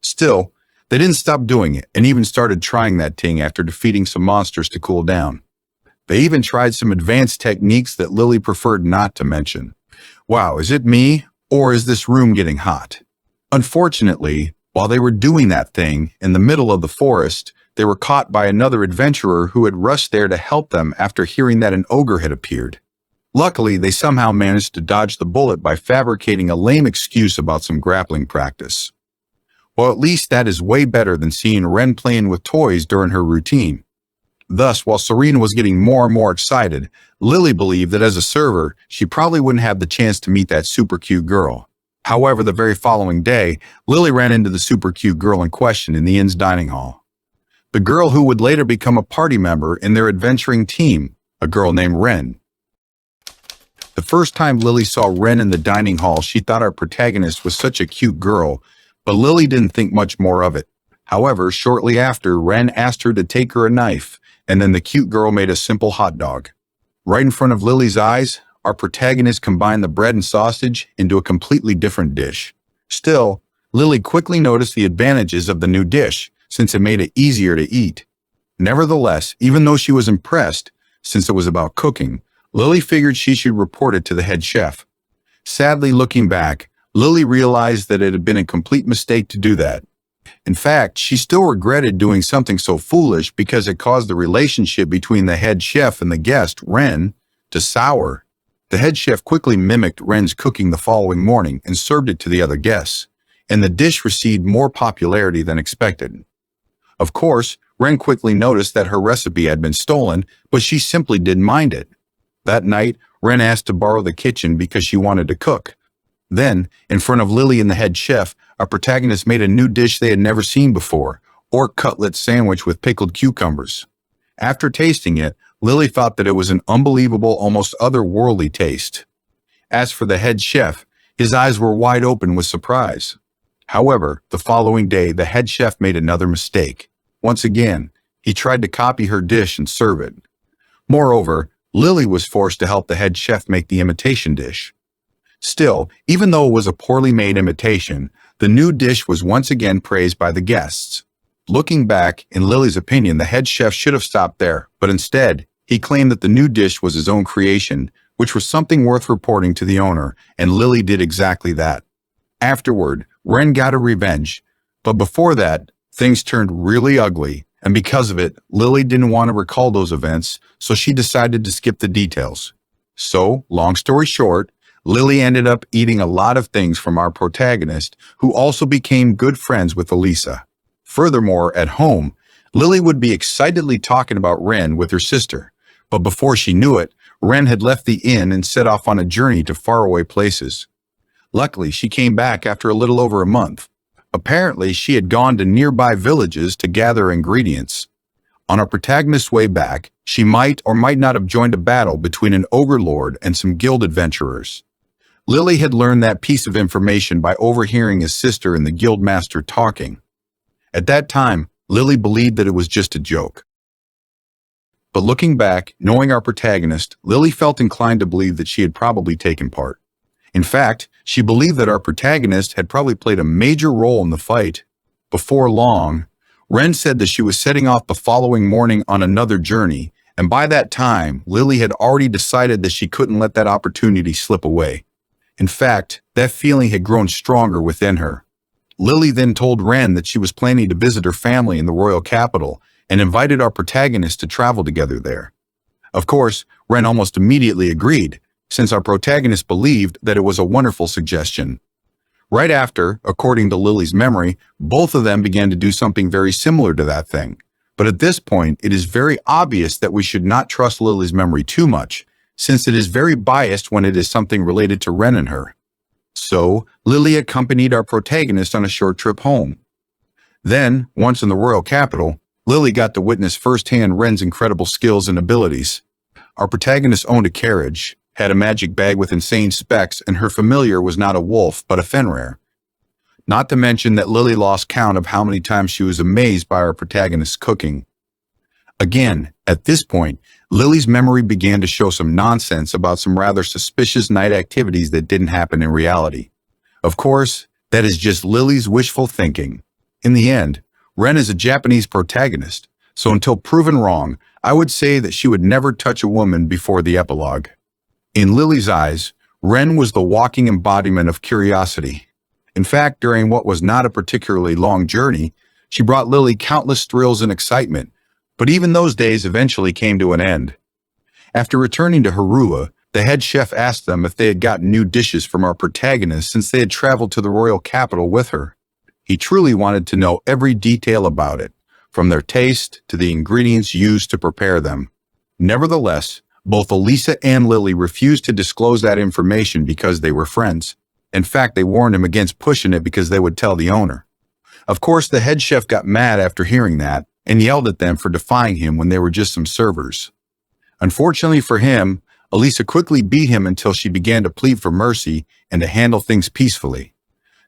Still, they didn't stop doing it and even started trying that thing after defeating some monsters to cool down. They even tried some advanced techniques that Lily preferred not to mention. Wow, is it me, or is this room getting hot? Unfortunately, while they were doing that thing in the middle of the forest, they were caught by another adventurer who had rushed there to help them after hearing that an ogre had appeared. Luckily, they somehow managed to dodge the bullet by fabricating a lame excuse about some grappling practice. Well, at least that is way better than seeing Ren playing with toys during her routine. Thus, while Serena was getting more and more excited, Lily believed that as a server, she probably wouldn't have the chance to meet that super cute girl. However, the very following day, Lily ran into the super cute girl in question in the inn's dining hall. The girl who would later become a party member in their adventuring team, a girl named Ren. The first time Lily saw Ren in the dining hall, she thought our protagonist was such a cute girl, but Lily didn't think much more of it. However, shortly after, Ren asked her to take her a knife, and then the cute girl made a simple hot dog. Right in front of Lily's eyes, our protagonist combined the bread and sausage into a completely different dish. Still, Lily quickly noticed the advantages of the new dish, since it made it easier to eat. Nevertheless, even though she was impressed, since it was about cooking, Lily figured she should report it to the head chef. Sadly, looking back, Lily realized that it had been a complete mistake to do that. In fact, she still regretted doing something so foolish because it caused the relationship between the head chef and the guest, Ren, to sour. The head chef quickly mimicked Ren's cooking the following morning and served it to the other guests, and the dish received more popularity than expected. Of course, Ren quickly noticed that her recipe had been stolen, but she simply didn't mind it. That night, Ren asked to borrow the kitchen because she wanted to cook. Then, in front of Lily and the head chef, our protagonist made a new dish they had never seen before, orc cutlet sandwich with pickled cucumbers. After tasting it, Lily thought that it was an unbelievable, almost otherworldly taste. As for the head chef, his eyes were wide open with surprise. However, the following day, the head chef made another mistake. Once again, he tried to copy her dish and serve it. Moreover, Lily was forced to help the head chef make the imitation dish. Still, even though it was a poorly made imitation, the new dish was once again praised by the guests. Looking back, in Lily's opinion, the head chef should have stopped there, but instead, he claimed that the new dish was his own creation, which was something worth reporting to the owner, and Lily did exactly that. Afterward, Ren got a revenge, but before that, things turned really ugly, and because of it, Lily didn't want to recall those events, so she decided to skip the details. So, long story short, Lily ended up eating a lot of things from our protagonist, who also became good friends with Elisa. Furthermore, at home, Lily would be excitedly talking about Ren with her sister, but before she knew it, Ren had left the inn and set off on a journey to faraway places. Luckily, she came back after a little over a month. Apparently, she had gone to nearby villages to gather ingredients. On our protagonist's way back, she might or might not have joined a battle between an ogre lord and some guild adventurers. Lily had learned that piece of information by overhearing his sister and the guild master talking. At that time, Lily believed that it was just a joke. But looking back, knowing our protagonist, Lily felt inclined to believe that she had probably taken part. In fact, she believed that our protagonist had probably played a major role in the fight. Before long, Ren said that she was setting off the following morning on another journey, and by that time, Lily had already decided that she couldn't let that opportunity slip away. In fact, that feeling had grown stronger within her. Lily then told Ren that she was planning to visit her family in the royal capital and invited our protagonist to travel together there. Of course, Ren almost immediately agreed, since our protagonist believed that it was a wonderful suggestion. Right after, according to Lily's memory, both of them began to do something very similar to that thing. But at this point, it is very obvious that we should not trust Lily's memory too much, since it is very biased when it is something related to Ren and her. So, Lily accompanied our protagonist on a short trip home. Then, once in the royal capital, Lily got to witness firsthand Ren's incredible skills and abilities. Our protagonist owned a carriage, had a magic bag with insane specs, and her familiar was not a wolf, but a Fenrir. Not to mention that Lily lost count of how many times she was amazed by our protagonist's cooking. Again, at this point, Lily's memory began to show some nonsense about some rather suspicious night activities that didn't happen in reality. Of course, that is just Lily's wishful thinking. In the end, Ren is a Japanese protagonist, so until proven wrong, I would say that she would never touch a woman before the epilogue. In Lily's eyes, Ren was the walking embodiment of curiosity. In fact, during what was not a particularly long journey, she brought Lily countless thrills and excitement, but even those days eventually came to an end. After returning to Harua, the head chef asked them if they had gotten new dishes from our protagonist since they had traveled to the royal capital with her. He truly wanted to know every detail about it, from their taste to the ingredients used to prepare them. Nevertheless, both Elisa and Lily refused to disclose that information because they were friends. In fact, they warned him against pushing it because they would tell the owner. Of course, the head chef got mad after hearing that and yelled at them for defying him when they were just some servers. Unfortunately for him, Elisa quickly beat him until she began to plead for mercy and to handle things peacefully.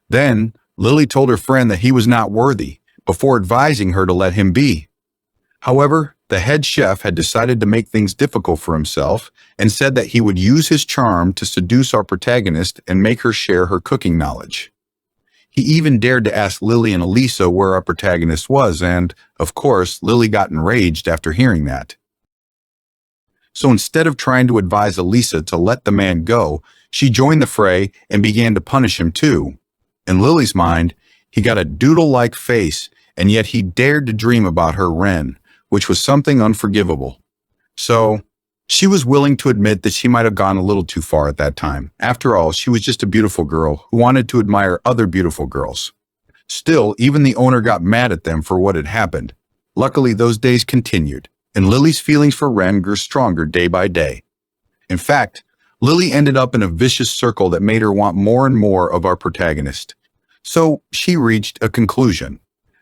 Then, Lily told her friend that he was not worthy, before advising her to let him be. However, the head chef had decided to make things difficult for himself and said that he would use his charm to seduce our protagonist and make her share her cooking knowledge. He even dared to ask Lily and Elisa where our protagonist was, and, of course, Lily got enraged after hearing that. So instead of trying to advise Elisa to let the man go, she joined the fray and began to punish him too. In Lily's mind, he got a doodle-like face, and yet he dared to dream about her Ren, which was something unforgivable. So, she was willing to admit that she might have gone a little too far at that time. After all, she was just a beautiful girl who wanted to admire other beautiful girls. Still, even the owner got mad at them for what had happened. Luckily, those days continued, and Lily's feelings for Ren grew stronger day by day. In fact, Lily ended up in a vicious circle that made her want more and more of our protagonist. So, she reached a conclusion.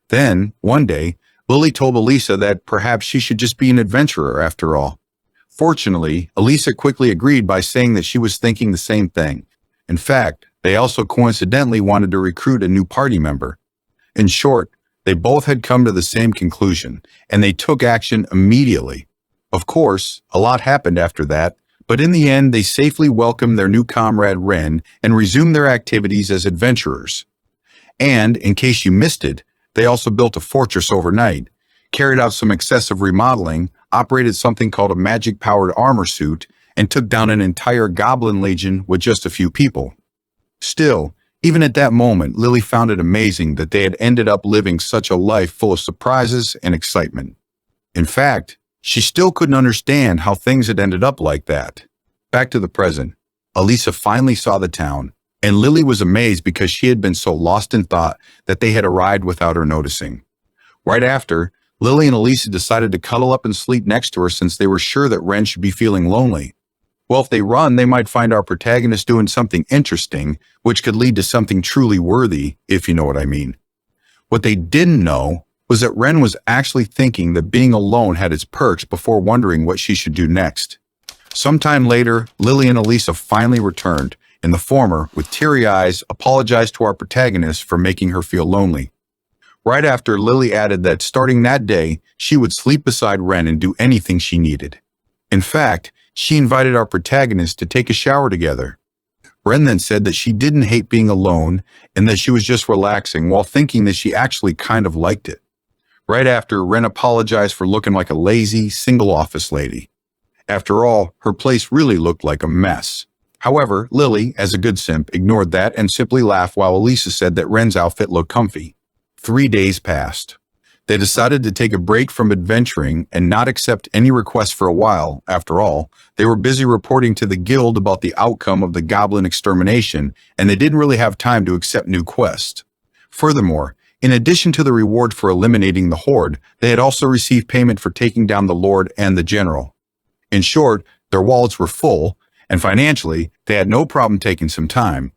Then, one day, Lily told Elisa that perhaps she should just be an adventurer after all. Fortunately, Elisa quickly agreed by saying that she was thinking the same thing. In fact, they also coincidentally wanted to recruit a new party member. In short, they both had come to the same conclusion, and they took action immediately. Of course, a lot happened after that, but in the end they safely welcomed their new comrade Ren and resumed their activities as adventurers. And, in case you missed it, they also built a fortress overnight, carried out some excessive remodeling, operated something called a magic-powered armor suit, and took down an entire goblin legion with just a few people. Still, even at that moment, Lily found it amazing that they had ended up living such a life full of surprises and excitement. In fact, she still couldn't understand how things had ended up like that. Back to the present, Elisa finally saw the town, and Lily was amazed because she had been so lost in thought that they had arrived without her noticing. Right after, Lily and Elisa decided to cuddle up and sleep next to her since they were sure that Ren should be feeling lonely. Well, if they run, they might find our protagonist doing something interesting, which could lead to something truly worthy, if you know what I mean. What they didn't know was that Ren was actually thinking that being alone had its perks before wondering what she should do next. Sometime later, Lily and Elisa finally returned, and the former, with teary eyes, apologized to our protagonist for making her feel lonely. Right after, Lily added that starting that day, she would sleep beside Ren and do anything she needed. In fact, she invited our protagonist to take a shower together. Ren then said that she didn't hate being alone and that she was just relaxing while thinking that she actually kind of liked it. Right after, Ren apologized for looking like a lazy, single office lady. After all, her place really looked like a mess. However, Lily, as a good simp, ignored that and simply laughed while Elisa said that Ren's outfit looked comfy. 3 days passed. They decided to take a break from adventuring and not accept any requests for a while. After all, they were busy reporting to the guild about the outcome of the goblin extermination, and they didn't really have time to accept new quests. Furthermore, in addition to the reward for eliminating the horde, they had also received payment for taking down the lord and the general. In short, their wallets were full, and financially, they had no problem taking some time.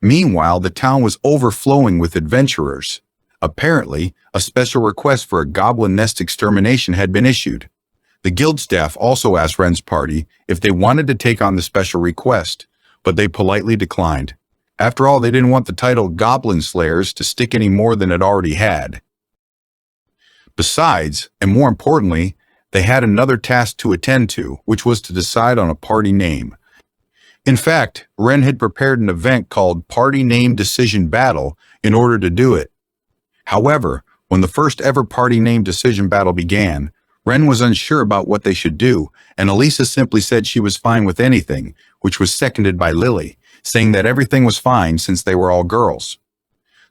Meanwhile, the town was overflowing with adventurers. Apparently, a special request for a goblin nest extermination had been issued. The guild staff also asked Ren's party if they wanted to take on the special request, but they politely declined. After all, they didn't want the title Goblin Slayers to stick any more than it already had. Besides, and more importantly, they had another task to attend to, which was to decide on a party name. In fact, Ren had prepared an event called Party Name Decision Battle in order to do it. However, when the first ever party name decision battle began, Ren was unsure about what they should do, and Elisa simply said she was fine with anything, which was seconded by Lily, saying that everything was fine since they were all girls.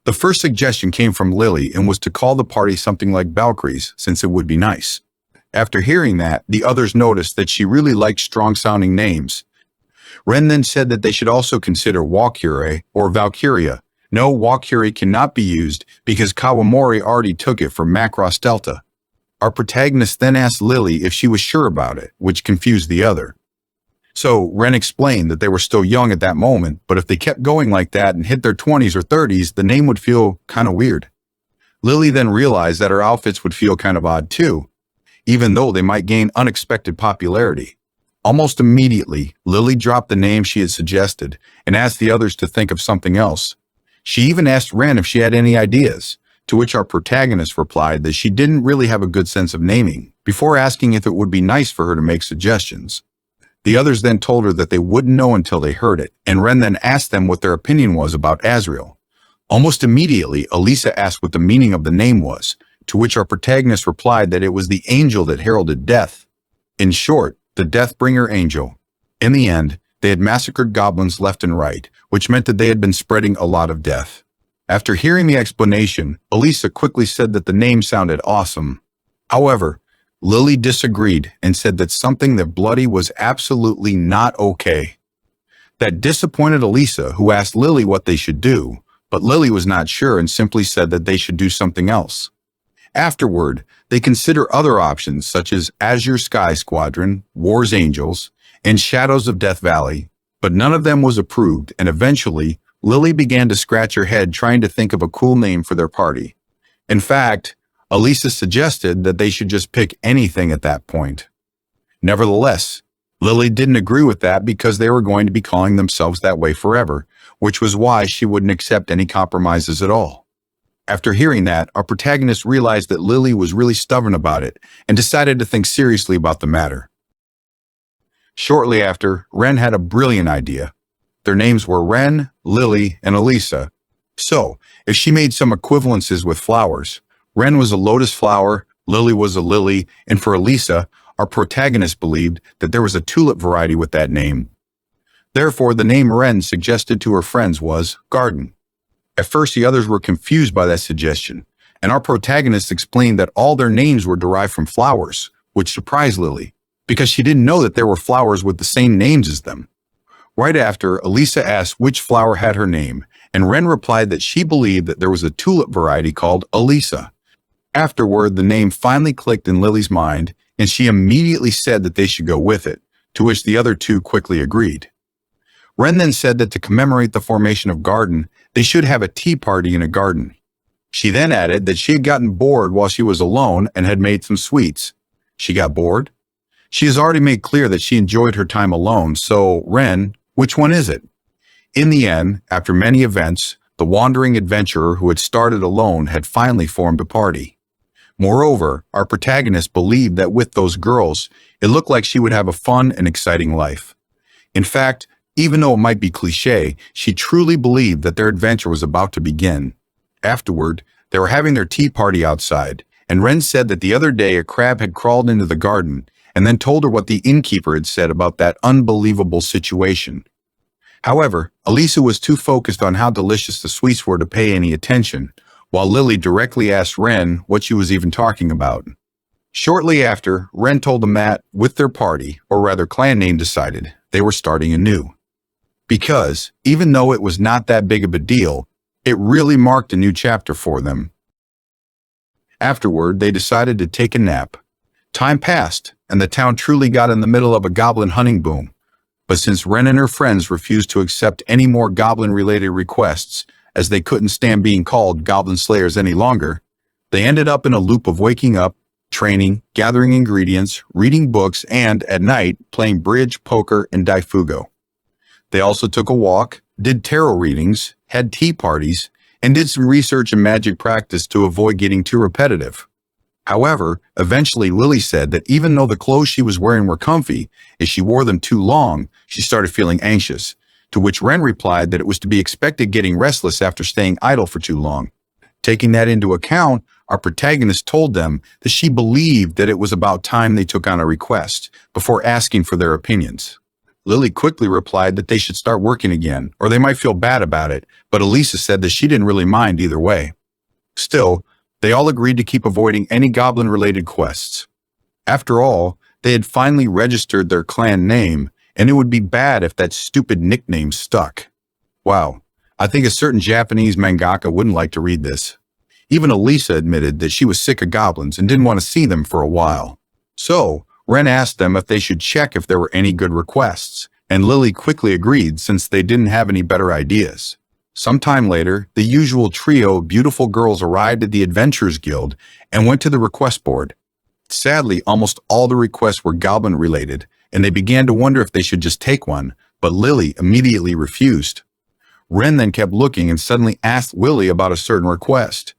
The first suggestion came from Lily and was to call the party something like Valkyries, since it would be nice. After hearing that, the others noticed that she really liked strong-sounding names. Ren then said that they should also consider Walkure or Valkyria. No, Walkure cannot be used because Kawamori already took it for Macross Delta. Our protagonist then asked Lily if she was sure about it, which confused the other. So Ren explained that they were still young at that moment, but if they kept going like that and hit their 20s or 30s, the name would feel kind of weird. Lily then realized that her outfits would feel kind of odd too, even though they might gain unexpected popularity. Almost immediately, Lily dropped the name she had suggested and asked the others to think of something else. She even asked Ren if she had any ideas, to which our protagonist replied that she didn't really have a good sense of naming, before asking if it would be nice for her to make suggestions. The others then told her that they wouldn't know until they heard it, and Ren then asked them what their opinion was about Azrael. Almost immediately, Elisa asked what the meaning of the name was, to which our protagonist replied that it was the angel that heralded death. In short, the Deathbringer angel. In the end, they had massacred goblins left and right, which meant that they had been spreading a lot of death. After hearing the explanation, Elisa quickly said that the name sounded awesome. However, Lily disagreed and said that something that bloody was absolutely not okay. That disappointed Elisa, who asked Lily what they should do, but Lily was not sure and simply said that they should do something else. Afterward, they consider other options such as Azure Sky Squadron, War's Angels, and Shadows of Death Valley, but none of them was approved, and eventually, Lily began to scratch her head trying to think of a cool name for their party. In fact, Elisa suggested that they should just pick anything at that point. Nevertheless, Lily didn't agree with that because they were going to be calling themselves that way forever, which was why she wouldn't accept any compromises at all. After hearing that, our protagonist realized that Lily was really stubborn about it and decided to think seriously about the matter. Shortly after, Ren had a brilliant idea. Their names were Ren, Lily, and Elisa. So, if she made some equivalences with flowers, Ren was a lotus flower, Lily was a lily, and for Elisa, our protagonist believed that there was a tulip variety with that name. Therefore, the name Ren suggested to her friends was Garden. At first, the others were confused by that suggestion, and our protagonist explained that all their names were derived from flowers, which surprised Lily, because she didn't know that there were flowers with the same names as them. Right after, Elisa asked which flower had her name, and Ren replied that she believed that there was a tulip variety called Elisa. Afterward, the name finally clicked in Lily's mind, and she immediately said that they should go with it, to which the other two quickly agreed. Ren then said that to commemorate the formation of Garden, they should have a tea party in a garden. She then added that she had gotten bored while she was alone and had made some sweets. She got bored? She has already made clear that she enjoyed her time alone, so Ren, which one is it? In the end, after many events, the wandering adventurer who had started alone had finally formed a party. Moreover, our protagonist believed that with those girls, it looked like she would have a fun and exciting life. In fact, even though it might be cliché, she truly believed that their adventure was about to begin. Afterward, they were having their tea party outside, and Ren said that the other day a crab had crawled into the garden and then told her what the innkeeper had said about that unbelievable situation. However, Elisa was too focused on how delicious the sweets were to pay any attention, while Lily directly asked Ren what she was even talking about. Shortly after, Ren told them that, with their party, or rather clan name decided, they were starting anew. Because, even though it was not that big of a deal, it really marked a new chapter for them. Afterward, they decided to take a nap. Time passed, and the town truly got in the middle of a goblin hunting boom. But since Ren and her friends refused to accept any more goblin-related requests, as they couldn't stand being called goblin slayers any longer, they ended up in a loop of waking up, training, gathering ingredients, reading books, and, at night, playing bridge, poker, and daifugo. They also took a walk, did tarot readings, had tea parties, and did some research and magic practice to avoid getting too repetitive. However, eventually Lily said that even though the clothes she was wearing were comfy, if she wore them too long, she started feeling anxious, to which Ren replied that it was to be expected getting restless after staying idle for too long. Taking that into account, our protagonist told them that she believed that it was about time they took on a request before asking for their opinions. Lily quickly replied that they should start working again, or they might feel bad about it, but Elisa said that she didn't really mind either way. Still, they all agreed to keep avoiding any goblin-related quests. After all, they had finally registered their clan name, and it would be bad if that stupid nickname stuck. Wow, I think a certain Japanese mangaka wouldn't like to read this. Even Elisa admitted that she was sick of goblins and didn't want to see them for a while. So, Ren asked them if they should check if there were any good requests, and Lily quickly agreed since they didn't have any better ideas. Sometime later, the usual trio of beautiful girls arrived at the Adventurers Guild and went to the request board. Sadly, almost all the requests were goblin-related, and they began to wonder if they should just take one, but Lily immediately refused. Ren then kept looking and suddenly asked Lily about a certain request.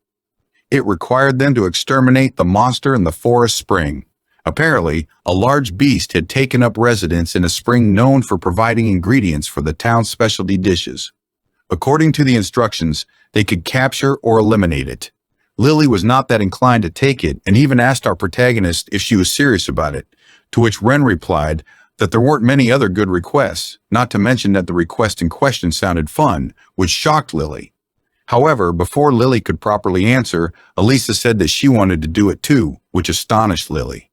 It required them to exterminate the monster in the forest spring. Apparently, a large beast had taken up residence in a spring known for providing ingredients for the town's specialty dishes. According to the instructions, they could capture or eliminate it. Lily was not that inclined to take it and even asked our protagonist if she was serious about it, to which Ren replied that there weren't many other good requests, not to mention that the request in question sounded fun, which shocked Lily. However, before Lily could properly answer, Elisa said that she wanted to do it too, which astonished Lily.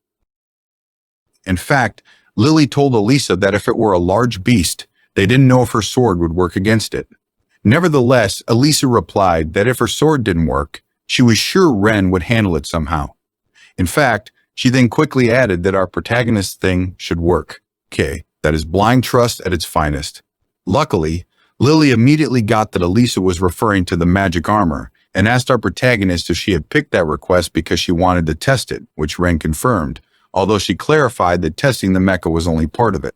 In fact, Lily told Elisa that if it were a large beast, they didn't know if her sword would work against it. Nevertheless, Elisa replied that if her sword didn't work, she was sure Ren would handle it somehow. In fact, she then quickly added that our protagonist's thing should work. Okay, that is blind trust at its finest. Luckily, Lily immediately got that Elisa was referring to the magic armor and asked our protagonist if she had picked that request because she wanted to test it, which Ren confirmed, although she clarified that testing the mecha was only part of it.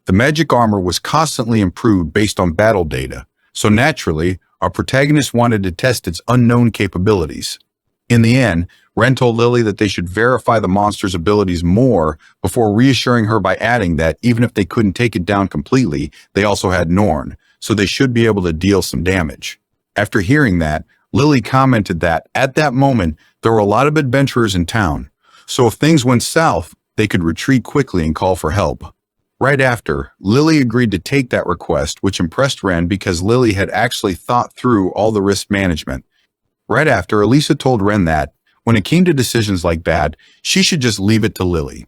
The magic armor was constantly improved based on battle data, so naturally, our protagonist wanted to test its unknown capabilities. In the end, Ren told Lily that they should verify the monster's abilities more before reassuring her by adding that even if they couldn't take it down completely, they also had Norn, so they should be able to deal some damage. After hearing that, Lily commented that, at that moment, there were a lot of adventurers in town, so if things went south, they could retreat quickly and call for help. Right after, Lily agreed to take that request, which impressed Ren because Lily had actually thought through all the risk management. Right after, Elisa told Ren that, when it came to decisions like that, she should just leave it to Lily.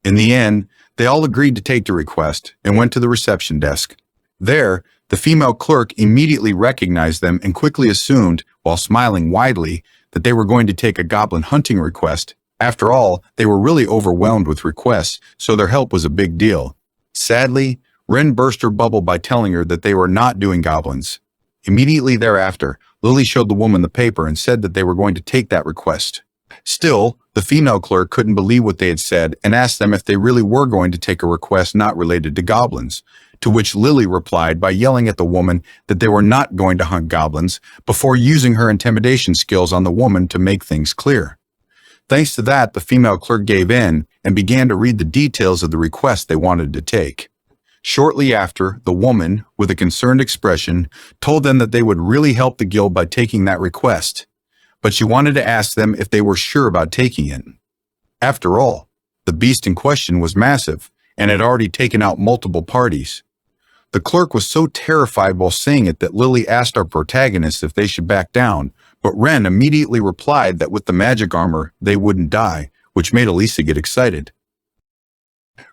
In the end, they all agreed to take the request and went to the reception desk. There, the female clerk immediately recognized them and quickly assumed, while smiling widely, that they were going to take a goblin hunting request. After all, they were really overwhelmed with requests, so their help was a big deal. Sadly, Ren burst her bubble by telling her that they were not doing goblins. Immediately thereafter, Lily showed the woman the paper and said that they were going to take that request. Still, the female clerk couldn't believe what they had said and asked them if they really were going to take a request not related to goblins, to which Lily replied by yelling at the woman that they were not going to hunt goblins before using her intimidation skills on the woman to make things clear. Thanks to that, the female clerk gave in and began to read the details of the request they wanted to take. Shortly after, the woman, with a concerned expression, told them that they would really help the guild by taking that request, but she wanted to ask them if they were sure about taking it. After all, the beast in question was massive and had already taken out multiple parties. The clerk was so terrified while saying it that Lily asked our protagonist if they should back down, but Ren immediately replied that with the magic armor, they wouldn't die, which made Elisa get excited.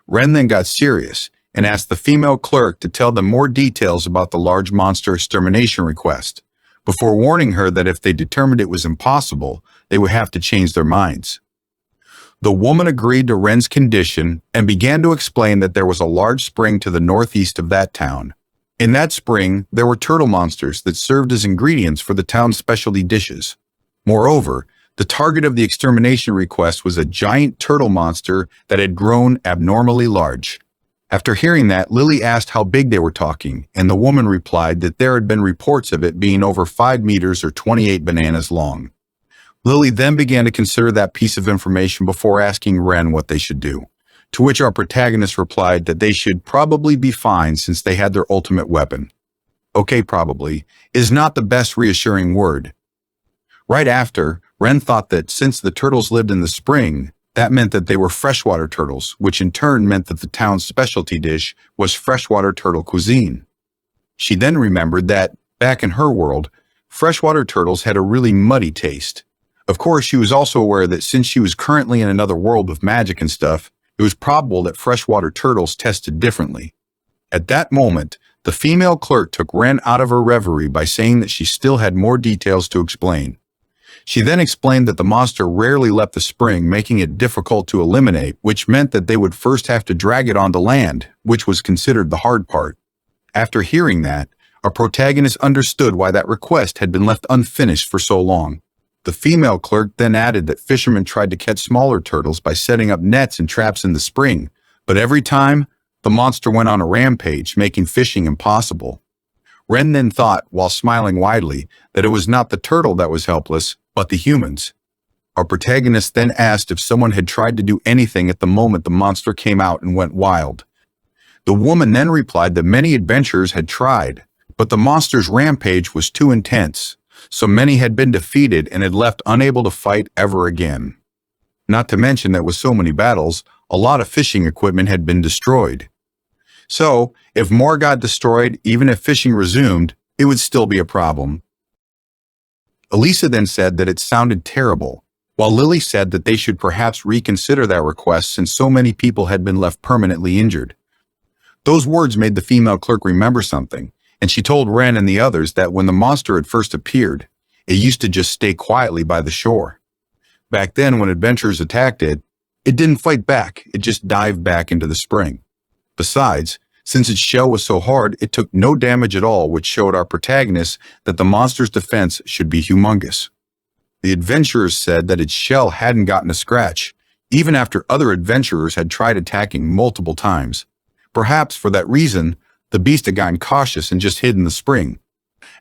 Ren then got serious and asked the female clerk to tell them more details about the large monster extermination request, before warning her that if they determined it was impossible, they would have to change their minds. The woman agreed to Ren's condition and began to explain that there was a large spring to the northeast of that town. In that spring, there were turtle monsters that served as ingredients for the town's specialty dishes. Moreover, the target of the extermination request was a giant turtle monster that had grown abnormally large. After hearing that, Lily asked how big they were talking, and the woman replied that there had been reports of it being over 5 meters or 28 bananas long. Lily then began to consider that piece of information before asking Ren what they should do, to which our protagonist replied that they should probably be fine since they had their ultimate weapon. Okay, probably is not the best reassuring word. Right after, Ren thought that since the turtles lived in the spring, that meant that they were freshwater turtles, which in turn meant that the town's specialty dish was freshwater turtle cuisine. She then remembered that, back in her world, freshwater turtles had a really muddy taste. Of course, she was also aware that since she was currently in another world with magic and stuff, it was probable that freshwater turtles tested differently. At that moment, the female clerk took Ren out of her reverie by saying that she still had more details to explain. She then explained that the monster rarely left the spring, making it difficult to eliminate, which meant that they would first have to drag it onto land, which was considered the hard part. After hearing that, our protagonist understood why that request had been left unfinished for so long. The female clerk then added that fishermen tried to catch smaller turtles by setting up nets and traps in the spring, but every time, the monster went on a rampage, making fishing impossible. Ren then thought, while smiling widely, that it was not the turtle that was helpless, but the humans. Our protagonist then asked if someone had tried to do anything at the moment the monster came out and went wild. The woman then replied that many adventurers had tried, but the monster's rampage was too intense, so many had been defeated and had left unable to fight ever again. Not to mention that with so many battles, a lot of fishing equipment had been destroyed. So, if more got destroyed, even if fishing resumed, it would still be a problem. Elisa then said that it sounded terrible, while Lily said that they should perhaps reconsider that request since so many people had been left permanently injured. Those words made the female clerk remember something, and she told Ren and the others that when the monster had first appeared, it used to just stay quietly by the shore. Back then, when adventurers attacked it, it didn't fight back, it just dived back into the spring. Besides, since its shell was so hard, it took no damage at all, which showed our protagonist that the monster's defense should be humongous. The adventurers said that its shell hadn't gotten a scratch, even after other adventurers had tried attacking multiple times. Perhaps for that reason, the beast had gotten cautious and just hid in the spring.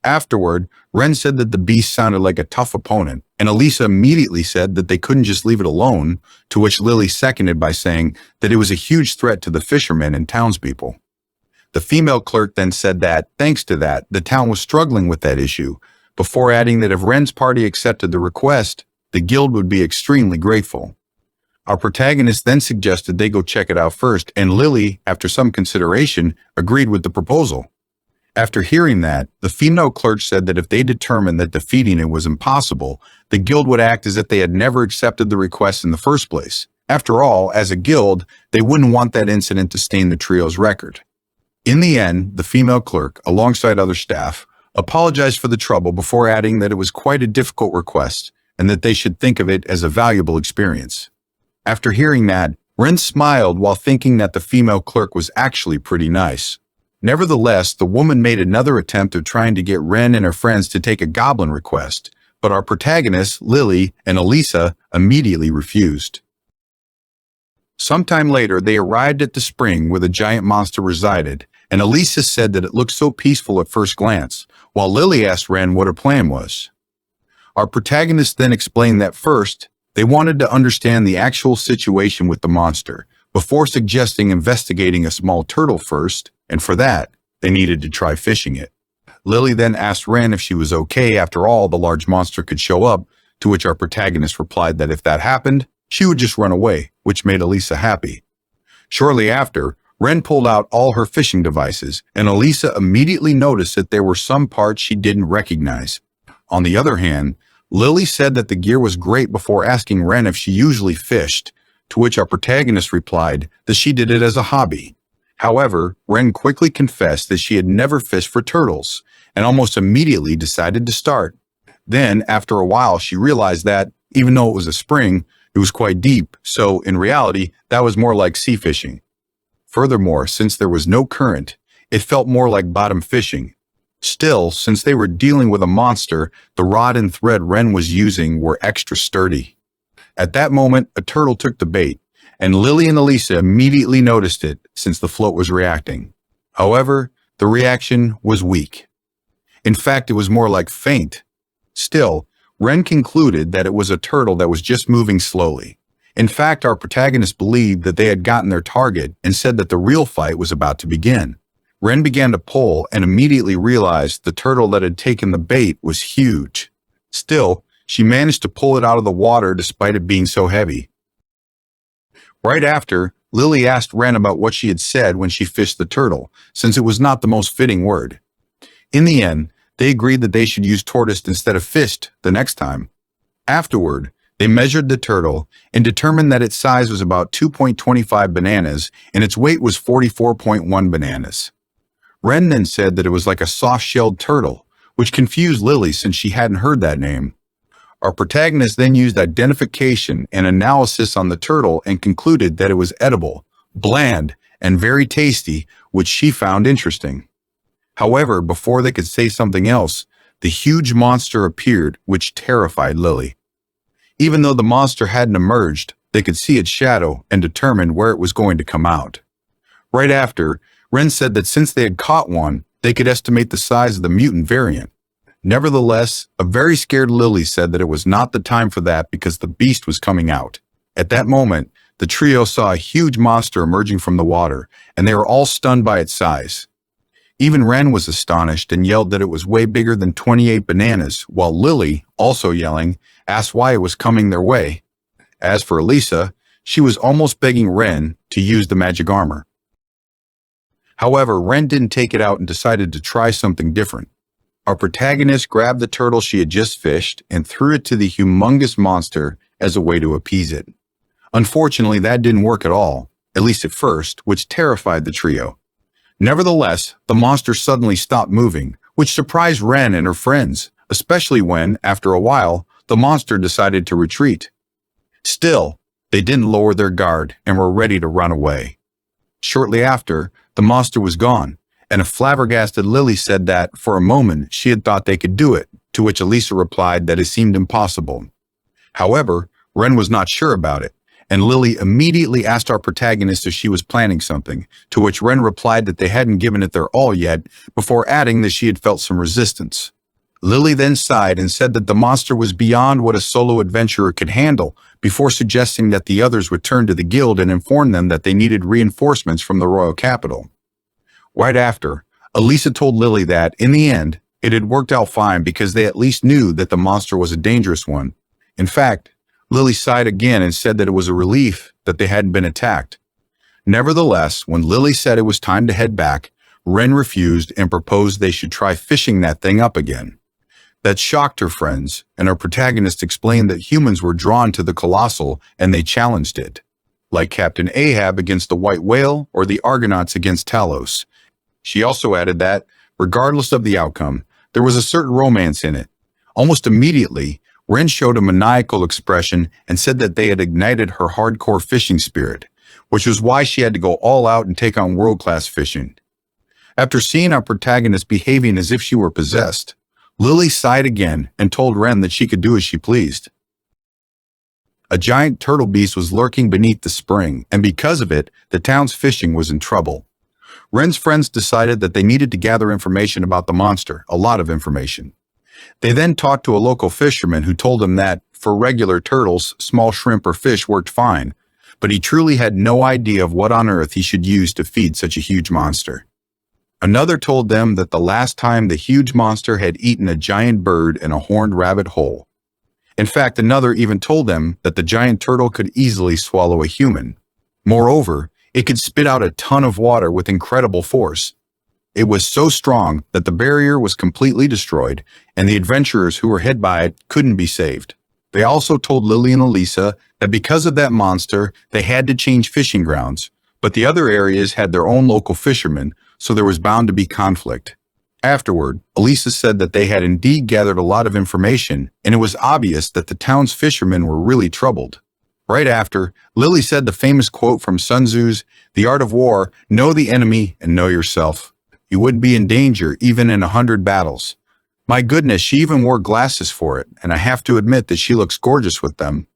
Afterward, Ren said that the beast sounded like a tough opponent, and Elisa immediately said that they couldn't just leave it alone, to which Lily seconded by saying that it was a huge threat to the fishermen and townspeople. The female clerk then said that, thanks to that, the town was struggling with that issue, before adding that if Ren's party accepted the request, the guild would be extremely grateful. Our protagonist then suggested they go check it out first, and Lily, after some consideration, agreed with the proposal. After hearing that, the female clerk said that if they determined that defeating it was impossible, the guild would act as if they had never accepted the request in the first place. After all, as a guild, they wouldn't want that incident to stain the trio's record. In the end, the female clerk, alongside other staff, apologized for the trouble before adding that it was quite a difficult request and that they should think of it as a valuable experience. After hearing that, Ren smiled while thinking that the female clerk was actually pretty nice. Nevertheless, the woman made another attempt of trying to get Ren and her friends to take a goblin request, but our protagonists, Lily and Elisa, immediately refused. Sometime later, they arrived at the spring where the giant monster resided, and Elisa said that it looked so peaceful at first glance, while Lily asked Ren what her plan was. Our protagonist then explained that first, they wanted to understand the actual situation with the monster, before suggesting investigating a small turtle first, and for that, they needed to try fishing it. Lily then asked Ren if she was okay after all the large monster could show up, to which our protagonist replied that if that happened, she would just run away, which made Elisa happy. Shortly after, Ren pulled out all her fishing devices, and Elisa immediately noticed that there were some parts she didn't recognize. On the other hand, Lily said that the gear was great before asking Ren if she usually fished, to which our protagonist replied that she did it as a hobby. However, Ren quickly confessed that she had never fished for turtles, and almost immediately decided to start. Then, after a while, she realized that, even though it was a spring, it was quite deep, so in reality, that was more like sea fishing. Furthermore, since there was no current, it felt more like bottom fishing. Still, since they were dealing with a monster, the rod and thread Ren was using were extra sturdy. At that moment, a turtle took the bait, and Lily and Elisa immediately noticed it since the float was reacting. However, the reaction was weak. In fact, it was more like faint. Still, Ren concluded that it was a turtle that was just moving slowly. In fact, our protagonist believed that they had gotten their target and said that the real fight was about to begin. Ren began to pull and immediately realized the turtle that had taken the bait was huge. Still, she managed to pull it out of the water despite it being so heavy. Right after, Lily asked Ren about what she had said when she fished the turtle, since it was not the most fitting word. In the end, they agreed that they should use tortoise instead of fished the next time. Afterward, they measured the turtle and determined that its size was about 2.25 bananas and its weight was 44.1 bananas. Ren then said that it was like a soft-shelled turtle, which confused Lily since she hadn't heard that name. Our protagonist then used identification and analysis on the turtle and concluded that it was edible, bland, and very tasty, which she found interesting. However, before they could say something else, the huge monster appeared, which terrified Lily. Even though the monster hadn't emerged, they could see its shadow and determined where it was going to come out. Right after, Ren said that since they had caught one, they could estimate the size of the mutant variant. Nevertheless, a very scared Lily said that it was not the time for that because the beast was coming out. At that moment, the trio saw a huge monster emerging from the water, and they were all stunned by its size. Even Ren was astonished and yelled that it was way bigger than 28 bananas, while Lily, also yelling, asked why it was coming their way. As for Elisa, she was almost begging Ren to use the magic armor. However, Ren didn't take it out and decided to try something different. Our protagonist grabbed the turtle she had just fished and threw it to the humongous monster as a way to appease it. Unfortunately, that didn't work at all, at least at first, which terrified the trio. Nevertheless, the monster suddenly stopped moving, which surprised Ren and her friends, especially when, after a while, the monster decided to retreat. Still, they didn't lower their guard and were ready to run away. Shortly after, the monster was gone, and a flabbergasted Lily said that, for a moment, she had thought they could do it, to which Elisa replied that it seemed impossible. However, Ren was not sure about it, and Lily immediately asked our protagonist if she was planning something, to which Ren replied that they hadn't given it their all yet, before adding that she had felt some resistance. Lily then sighed and said that the monster was beyond what a solo adventurer could handle, before suggesting that the others would turn to the guild and inform them that they needed reinforcements from the royal capital. Right after, Elisa told Lily that, in the end, it had worked out fine because they at least knew that the monster was a dangerous one. In fact, Lily sighed again and said that it was a relief that they hadn't been attacked. Nevertheless, when Lily said it was time to head back, Ren refused and proposed they should try fishing that thing up again. That shocked her friends, and our protagonist explained that humans were drawn to the colossal and they challenged it, like Captain Ahab against the white whale or the Argonauts against Talos. She also added that, regardless of the outcome, there was a certain romance in it. Almost immediately, Ren showed a maniacal expression and said that they had ignited her hardcore fishing spirit, which was why she had to go all out and take on world-class fishing. After seeing our protagonist behaving as if she were possessed, Lily sighed again and told Ren that she could do as she pleased. A giant turtle beast was lurking beneath the spring, and because of it, the town's fishing was in trouble. Ren's friends decided that they needed to gather information about the monster, a lot of information. They then talked to a local fisherman who told them that, for regular turtles, small shrimp or fish worked fine, but he truly had no idea of what on earth he should use to feed such a huge monster. Another told them that the last time the huge monster had eaten a giant bird in a horned rabbit hole. In fact, another even told them that the giant turtle could easily swallow a human. Moreover, it could spit out a ton of water with incredible force. It was so strong that the barrier was completely destroyed, and the adventurers who were hit by it couldn't be saved. They also told Lily and Elisa that because of that monster, they had to change fishing grounds, but the other areas had their own local fishermen, so there was bound to be conflict. Afterward, Elisa said that they had indeed gathered a lot of information, and it was obvious that the town's fishermen were really troubled. Right after, Lily said the famous quote from Sun Tzu's The Art of War, "Know the enemy and know yourself. You wouldn't be in danger even in 100 battles." My goodness, she even wore glasses for it, and I have to admit that she looks gorgeous with them.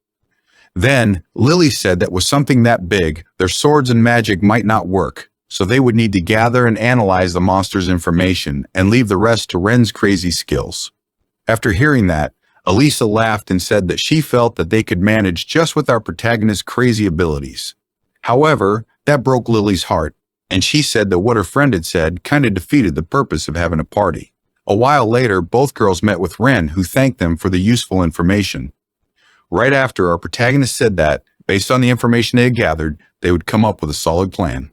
Then, Lily said that with something that big, their swords and magic might not work, so they would need to gather and analyze the monster's information and leave the rest to Ren's crazy skills. After hearing that, Elisa laughed and said that she felt that they could manage just with our protagonist's crazy abilities. However, that broke Lily's heart, and she said that what her friend had said kind of defeated the purpose of having a party. A while later, both girls met with Ren, who thanked them for the useful information. Right after, our protagonist said that, based on the information they had gathered, they would come up with a solid plan.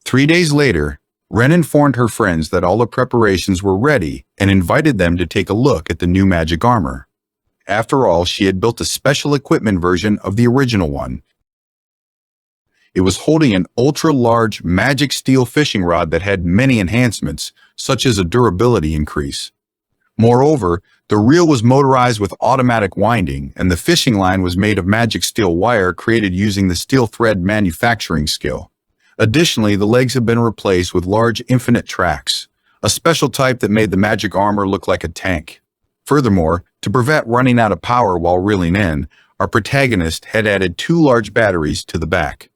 3 days later, Ren informed her friends that all the preparations were ready and invited them to take a look at the new magic armor. After all, she had built a special equipment version of the original one. It was holding an ultra-large magic steel fishing rod that had many enhancements, such as a durability increase. Moreover, the reel was motorized with automatic winding, and the fishing line was made of magic steel wire created using the steel thread manufacturing skill. Additionally, the legs have been replaced with large infinite tracks, a special type that made the magic armor look like a tank. Furthermore, to prevent running out of power while reeling in, our protagonist had added 2 large batteries to the back.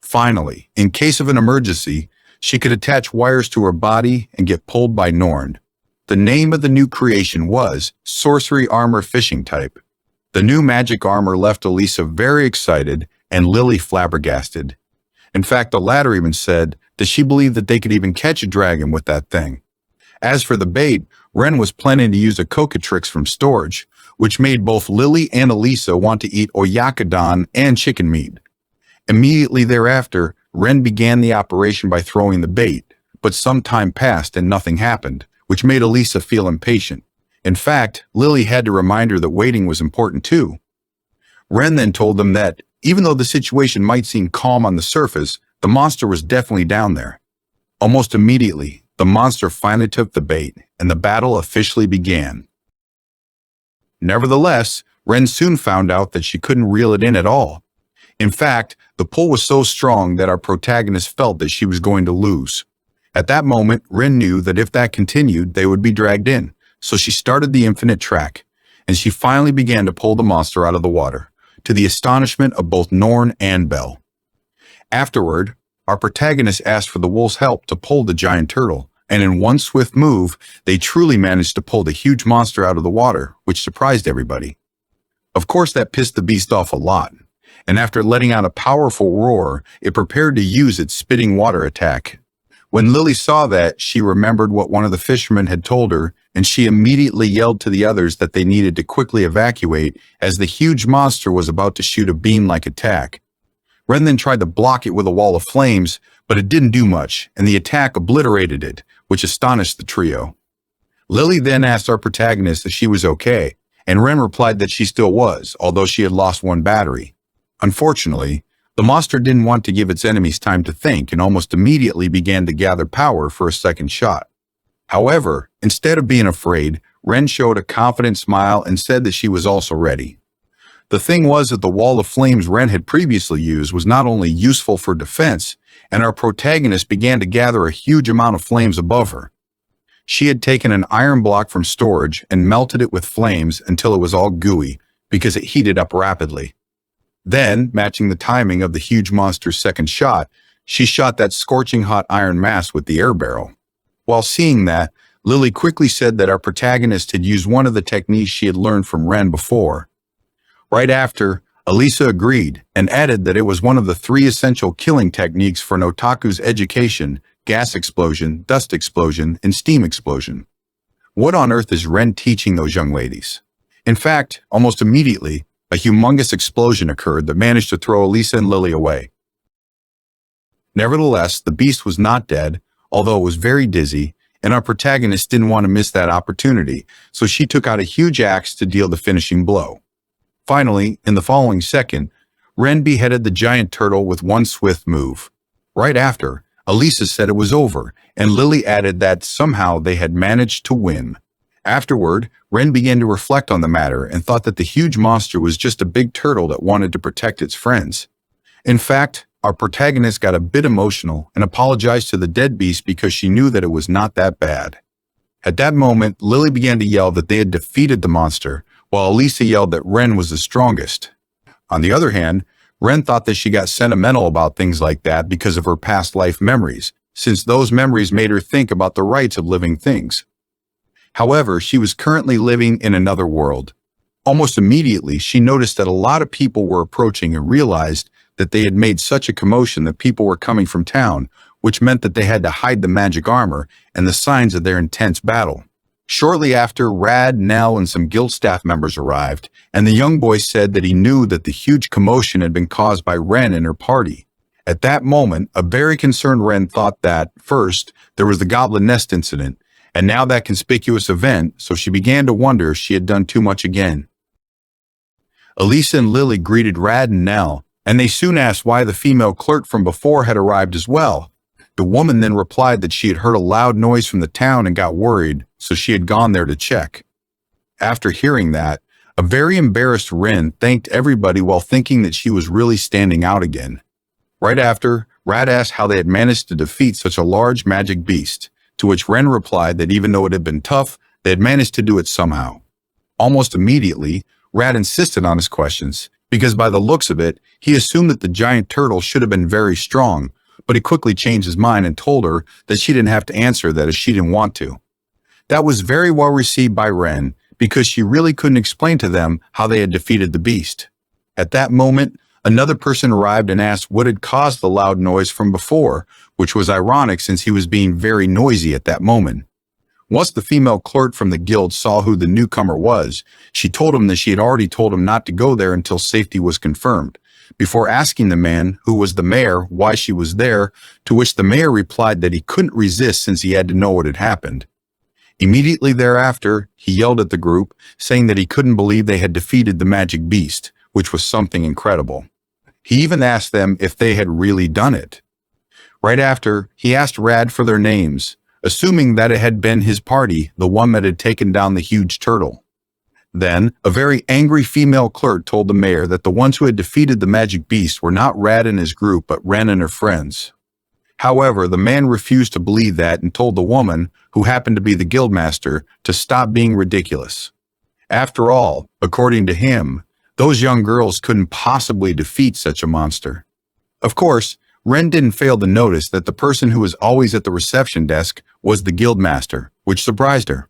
Finally, in case of an emergency, she could attach wires to her body and get pulled by Norn. The name of the new creation was Sorcery Armor Fishing Type. The new magic armor left Elisa very excited and Lily flabbergasted. In fact, the latter even said that she believed that they could even catch a dragon with that thing. As for the bait, Ren was planning to use a cocatrix from storage, which made both Lily and Elisa want to eat oyakadon and chicken meat. Immediately thereafter, Ren began the operation by throwing the bait, but some time passed and nothing happened, which made Elisa feel impatient. In fact, Lily had to remind her that waiting was important too. Ren then told them that, even though the situation might seem calm on the surface, the monster was definitely down there. Almost immediately, the monster finally took the bait, and the battle officially began. Nevertheless, Ren soon found out that she couldn't reel it in at all. In fact, the pull was so strong that our protagonist felt that she was going to lose. At that moment, Ren knew that if that continued, they would be dragged in, so she started the infinite track, and she finally began to pull the monster out of the water, to the astonishment of both Norn and Belle. Afterward, our protagonist asked for the wolf's help to pull the giant turtle, and in one swift move, they truly managed to pull the huge monster out of the water, which surprised everybody. Of course, that pissed the beast off a lot, and after letting out a powerful roar, it prepared to use its spitting water attack. When Lily saw that, she remembered what one of the fishermen had told her, and she immediately yelled to the others that they needed to quickly evacuate as the huge monster was about to shoot a beam-like attack. Ren then tried to block it with a wall of flames, but it didn't do much, and the attack obliterated it, which astonished the trio. Lily then asked our protagonist if she was okay, and Ren replied that she still was, although she had lost 1 battery. Unfortunately, the monster didn't want to give its enemies time to think and almost immediately began to gather power for a second shot. However, instead of being afraid, Ren showed a confident smile and said that she was also ready. The thing was that the wall of flames Ren had previously used was not only useful for defense, and our protagonist began to gather a huge amount of flames above her. She had taken an iron block from storage and melted it with flames until it was all gooey, because it heated up rapidly. Then, matching the timing of the huge monster's second shot, she shot that scorching hot iron mass with the air barrel. While seeing that, Lily quickly said that our protagonist had used one of the techniques she had learned from Ren before. Right after, Elisa agreed and added that it was one of the 3 essential killing techniques for an otaku's education: gas explosion, dust explosion, and steam explosion. What on earth is Ren teaching those young ladies? In fact, almost immediately, a humongous explosion occurred that managed to throw Elisa and Lily away. Nevertheless, the beast was not dead, although it was very dizzy, and our protagonist didn't want to miss that opportunity, so she took out a huge axe to deal the finishing blow. Finally, in the following second, Ren beheaded the giant turtle with one swift move. Right after, Elisa said it was over, and Lily added that somehow they had managed to win. Afterward, Ren began to reflect on the matter and thought that the huge monster was just a big turtle that wanted to protect its friends. In fact, our protagonist got a bit emotional and apologized to the dead beast because she knew that it was not that bad. At that moment, Lily began to yell that they had defeated the monster, while Elisa yelled that Ren was the strongest. On the other hand, Ren thought that she got sentimental about things like that because of her past life memories, since those memories made her think about the rights of living things. However, she was currently living in another world. Almost immediately, she noticed that a lot of people were approaching and realized that they had made such a commotion that people were coming from town, which meant that they had to hide the magic armor and the signs of their intense battle. Shortly after, Rad, Nell, and some guild staff members arrived, and the young boy said that he knew that the huge commotion had been caused by Ren and her party. At that moment, a very concerned Ren thought that, first, there was the Goblin Nest incident, and now that conspicuous event, so she began to wonder if she had done too much again. Elisa and Lily greeted Rad and Nell, and they soon asked why the female clerk from before had arrived as well. The woman then replied that she had heard a loud noise from the town and got worried, so she had gone there to check. After hearing that, a very embarrassed Ren thanked everybody while thinking that she was really standing out again. Right after, Rad asked how they had managed to defeat such a large magic beast, to which Ren replied that even though it had been tough, they had managed to do it somehow. Almost immediately, Rad insisted on his questions, because by the looks of it, he assumed that the giant turtle should have been very strong, but he quickly changed his mind and told her that she didn't have to answer that as she didn't want to. That was very well received by Ren, because she really couldn't explain to them how they had defeated the beast. At that moment, another person arrived and asked what had caused the loud noise from before, which was ironic since he was being very noisy at that moment. Once the female clerk from the guild saw who the newcomer was, she told him that she had already told him not to go there until safety was confirmed, before asking the man, who was the mayor, why she was there, to which the mayor replied that he couldn't resist since he had to know what had happened. Immediately thereafter, he yelled at the group, saying that he couldn't believe they had defeated the magic beast, which was something incredible. He even asked them if they had really done it. Right after, he asked Rad for their names, assuming that it had been his party, the one that had taken down the huge turtle. Then, a very angry female clerk told the mayor that the ones who had defeated the magic beast were not Rad and his group, but Ren and her friends. However, the man refused to believe that and told the woman, who happened to be the guildmaster, to stop being ridiculous. After all, according to him, those young girls couldn't possibly defeat such a monster. Of course, Ren didn't fail to notice that the person who was always at the reception desk was the guildmaster, which surprised her.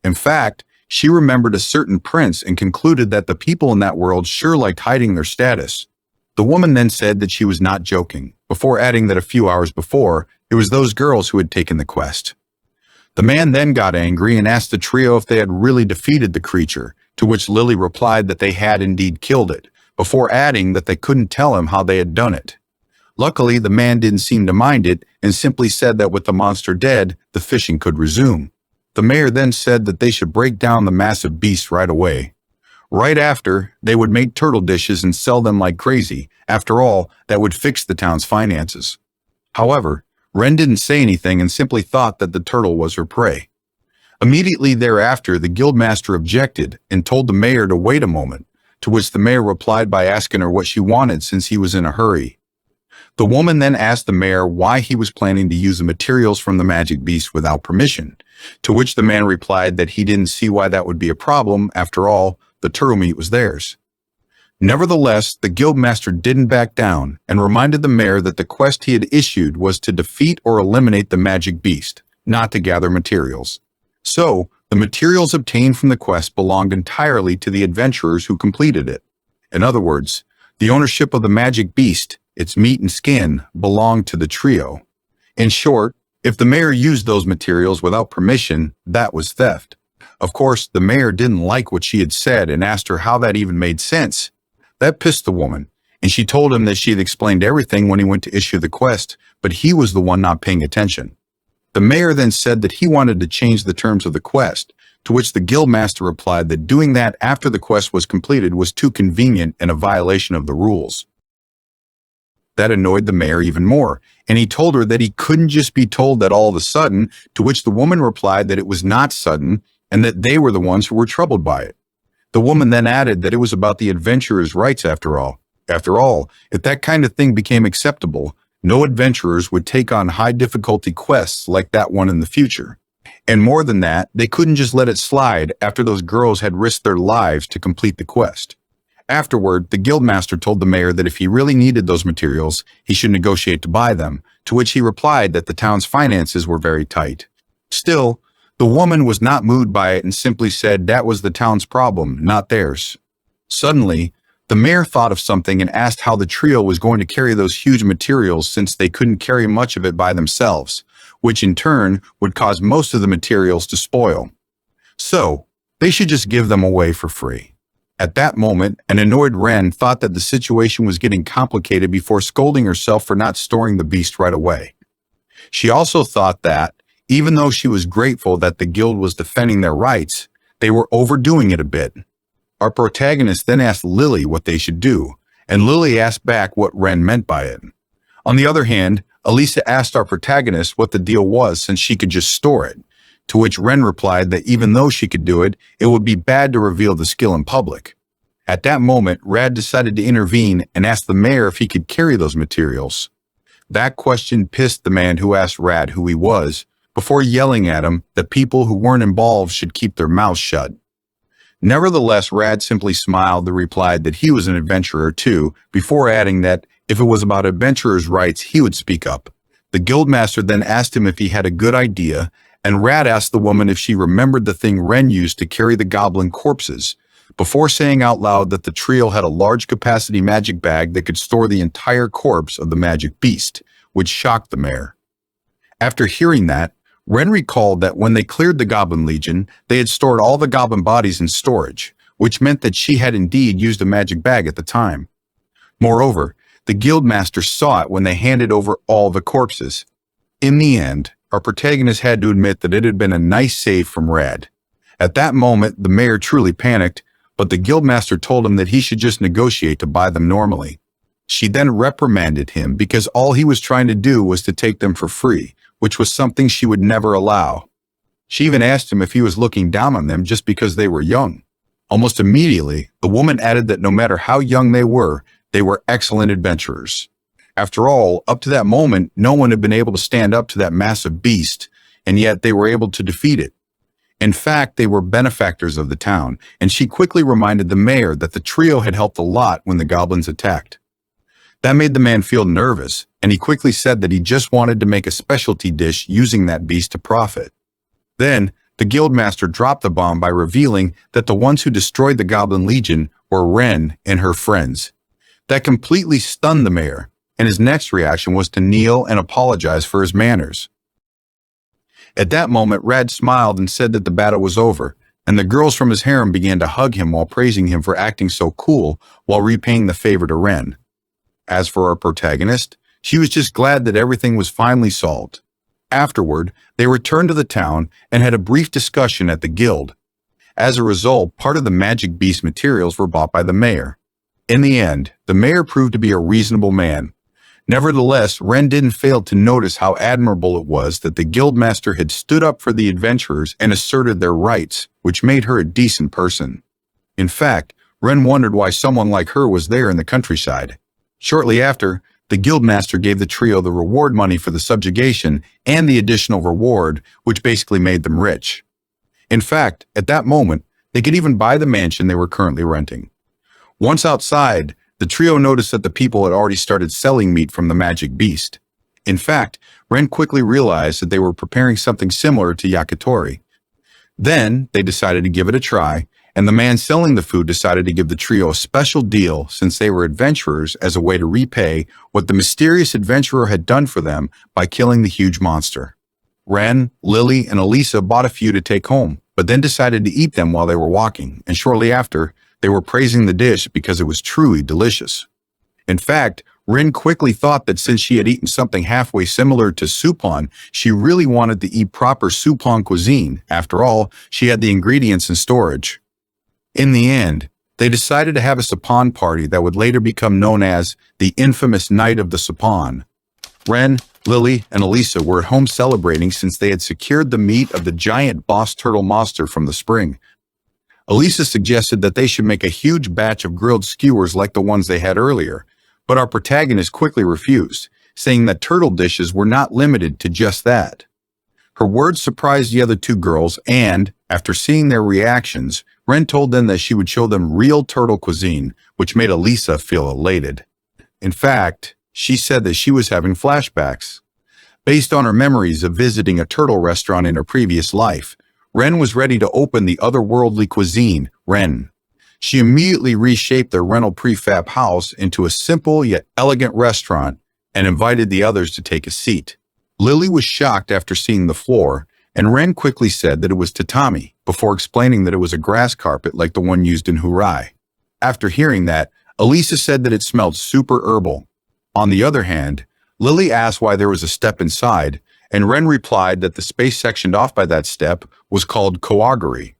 In fact, she remembered a certain prince and concluded that the people in that world sure liked hiding their status. The woman then said that she was not joking, before adding that a few hours before, it was those girls who had taken the quest. The man then got angry and asked the trio if they had really defeated the creature, to which Lily replied that they had indeed killed it, before adding that they couldn't tell him how they had done it. Luckily, the man didn't seem to mind it and simply said that with the monster dead, the fishing could resume. The mayor then said that they should break down the massive beast right away. Right after, they would make turtle dishes and sell them like crazy. After all, that would fix the town's finances. However, Ren didn't say anything and simply thought that the turtle was her prey. Immediately thereafter, the guildmaster objected and told the mayor to wait a moment, to which the mayor replied by asking her what she wanted since he was in a hurry. The woman then asked the mayor why he was planning to use the materials from the magic beast without permission, to which the man replied that he didn't see why that would be a problem. After all, the turtle meat was theirs. Nevertheless, the guildmaster didn't back down and reminded the mayor that the quest he had issued was to defeat or eliminate the magic beast, not to gather materials. So, the materials obtained from the quest belonged entirely to the adventurers who completed it. In other words, the ownership of the magic beast, its meat and skin, belonged to the trio. In short, if the mayor used those materials without permission, that was theft. Of course, the mayor didn't like what she had said and asked her how that even made sense. That pissed the woman, and she told him that she had explained everything when he went to issue the quest, but he was the one not paying attention. The mayor then said that he wanted to change the terms of the quest, to which the guildmaster replied that doing that after the quest was completed was too convenient and a violation of the rules. That annoyed the mayor even more, and he told her that he couldn't just be told that all of a sudden, to which the woman replied that it was not sudden and that they were the ones who were troubled by it. The woman then added that it was about the adventurer's rights after all. After all, if that kind of thing became acceptable, no adventurers would take on high-difficulty quests like that one in the future. And more than that, they couldn't just let it slide after those girls had risked their lives to complete the quest. Afterward, the guildmaster told the mayor that if he really needed those materials, he should negotiate to buy them, to which he replied that the town's finances were very tight. Still, the woman was not moved by it and simply said that was the town's problem, not theirs. Suddenly, the mayor thought of something and asked how the trio was going to carry those huge materials since they couldn't carry much of it by themselves, which in turn would cause most of the materials to spoil. So, they should just give them away for free. At that moment, an annoyed Ren thought that the situation was getting complicated before scolding herself for not storing the beast right away. She also thought that, even though she was grateful that the guild was defending their rights, they were overdoing it a bit. Our protagonist then asked Lily what they should do, and Lily asked back what Ren meant by it. On the other hand, Elisa asked our protagonist what the deal was since she could just store it, to which Ren replied that even though she could do it, it would be bad to reveal the skill in public. At that moment, Rad decided to intervene and asked the mayor if he could carry those materials. That question pissed the man who asked Rad who he was, before yelling at him that people who weren't involved should keep their mouths shut. Nevertheless, Rad simply smiled and replied that he was an adventurer too, before adding that if it was about adventurers' rights, he would speak up. The guildmaster then asked him if he had a good idea, and Rad asked the woman if she remembered the thing Ren used to carry the goblin corpses, before saying out loud that the trio had a large capacity magic bag that could store the entire corpse of the magic beast, which shocked the mayor. After hearing that, Ren recalled that when they cleared the Goblin Legion, they had stored all the goblin bodies in storage, which meant that she had indeed used a magic bag at the time. Moreover, the guildmaster saw it when they handed over all the corpses. In the end, our protagonist had to admit that it had been a nice save from Rad. At that moment, the mayor truly panicked, but the guildmaster told him that he should just negotiate to buy them normally. She then reprimanded him because all he was trying to do was to take them for free, which was something she would never allow. She even asked him if he was looking down on them just because they were young. Almost immediately, the woman added that no matter how young they were excellent adventurers. After all, up to that moment, no one had been able to stand up to that massive beast, and yet they were able to defeat it. In fact, they were benefactors of the town, and she quickly reminded the mayor that the trio had helped a lot when the goblins attacked. That made the man feel nervous, and he quickly said that he just wanted to make a specialty dish using that beast to profit. Then, the guildmaster dropped the bomb by revealing that the ones who destroyed the Goblin Legion were Ren and her friends. That completely stunned the mayor, and his next reaction was to kneel and apologize for his manners. At that moment, Rad smiled and said that the battle was over, and the girls from his harem began to hug him while praising him for acting so cool while repaying the favor to Ren. As for our protagonist, she was just glad that everything was finally solved. Afterward, they returned to the town and had a brief discussion at the guild. As a result, part of the magic beast materials were bought by the mayor. In the end, the mayor proved to be a reasonable man. Nevertheless, Ren didn't fail to notice how admirable it was that the guildmaster had stood up for the adventurers and asserted their rights, which made her a decent person. In fact, Ren wondered why someone like her was there in the countryside. Shortly after, the guildmaster gave the trio the reward money for the subjugation and the additional reward, which basically made them rich. In fact, at that moment, they could even buy the mansion they were currently renting. Once outside, the trio noticed that the people had already started selling meat from the magic beast. In fact, Ren quickly realized that they were preparing something similar to yakitori. Then, they decided to give it a try, and the man selling the food decided to give the trio a special deal since they were adventurers as a way to repay what the mysterious adventurer had done for them by killing the huge monster. Ren, Lily, and Elisa bought a few to take home, but then decided to eat them while they were walking, and shortly after, they were praising the dish because it was truly delicious. In fact, Rin quickly thought that since she had eaten something halfway similar to Supon, she really wanted to eat proper Supon cuisine. After all, she had the ingredients in storage. In the end, they decided to have a Supon party that would later become known as the infamous Night of the Supon. Ren, Lily, and Elisa were at home celebrating since they had secured the meat of the giant boss turtle monster from the spring. Elisa suggested that they should make a huge batch of grilled skewers like the ones they had earlier, but our protagonist quickly refused, saying that turtle dishes were not limited to just that. Her words surprised the other two girls and, after seeing their reactions, Ren told them that she would show them real turtle cuisine, which made Elisa feel elated. In fact, she said that she was having flashbacks. Based on her memories of visiting a turtle restaurant in her previous life, Ren was ready to open the otherworldly cuisine, Ren. She immediately reshaped their rental prefab house into a simple yet elegant restaurant and invited the others to take a seat. Lily was shocked after seeing the floor, and Ren quickly said that it was tatami, before explaining that it was a grass carpet like the one used in Hurai. After hearing that, Elisa said that it smelled super herbal. On the other hand, Lily asked why there was a step inside, and Ren replied that the space sectioned off by that step was called koagari.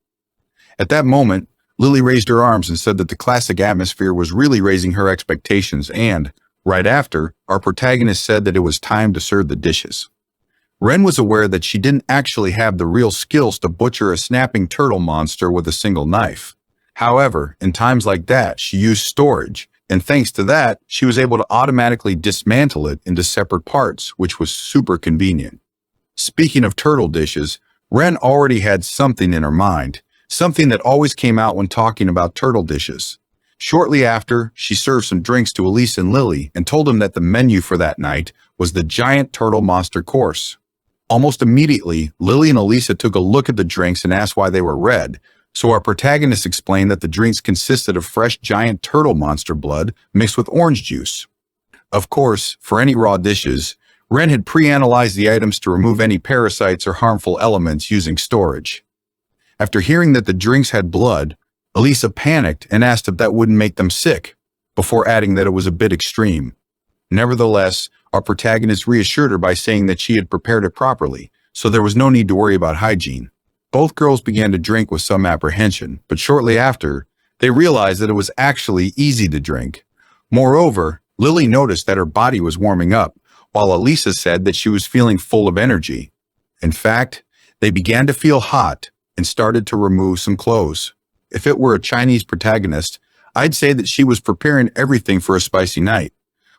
At that moment, Lily raised her arms and said that the classic atmosphere was really raising her expectations, and, right after, our protagonist said that it was time to serve the dishes. Ren was aware that she didn't actually have the real skills to butcher a snapping turtle monster with a single knife. However, in times like that, she used storage, and thanks to that, she was able to automatically dismantle it into separate parts, which was super convenient. Speaking of turtle dishes, Ren already had something in her mind, something that always came out when talking about turtle dishes. Shortly after, she served some drinks to Elise and Lily and told them that the menu for that night was the giant turtle monster course. Almost immediately, Lily and Elisa took a look at the drinks and asked why they were red, so our protagonist explained that the drinks consisted of fresh giant turtle monster blood mixed with orange juice. Of course, for any raw dishes, Ren had pre-analyzed the items to remove any parasites or harmful elements using storage. After hearing that the drinks had blood, Elisa panicked and asked if that wouldn't make them sick, before adding that it was a bit extreme. Nevertheless, our protagonist reassured her by saying that she had prepared it properly, so there was no need to worry about hygiene. Both girls began to drink with some apprehension, but shortly after, they realized that it was actually easy to drink. Moreover, Lily noticed that her body was warming up, while Elisa said that she was feeling full of energy. In fact, they began to feel hot and started to remove some clothes. If it were a Chinese protagonist, I'd say that she was preparing everything for a spicy night.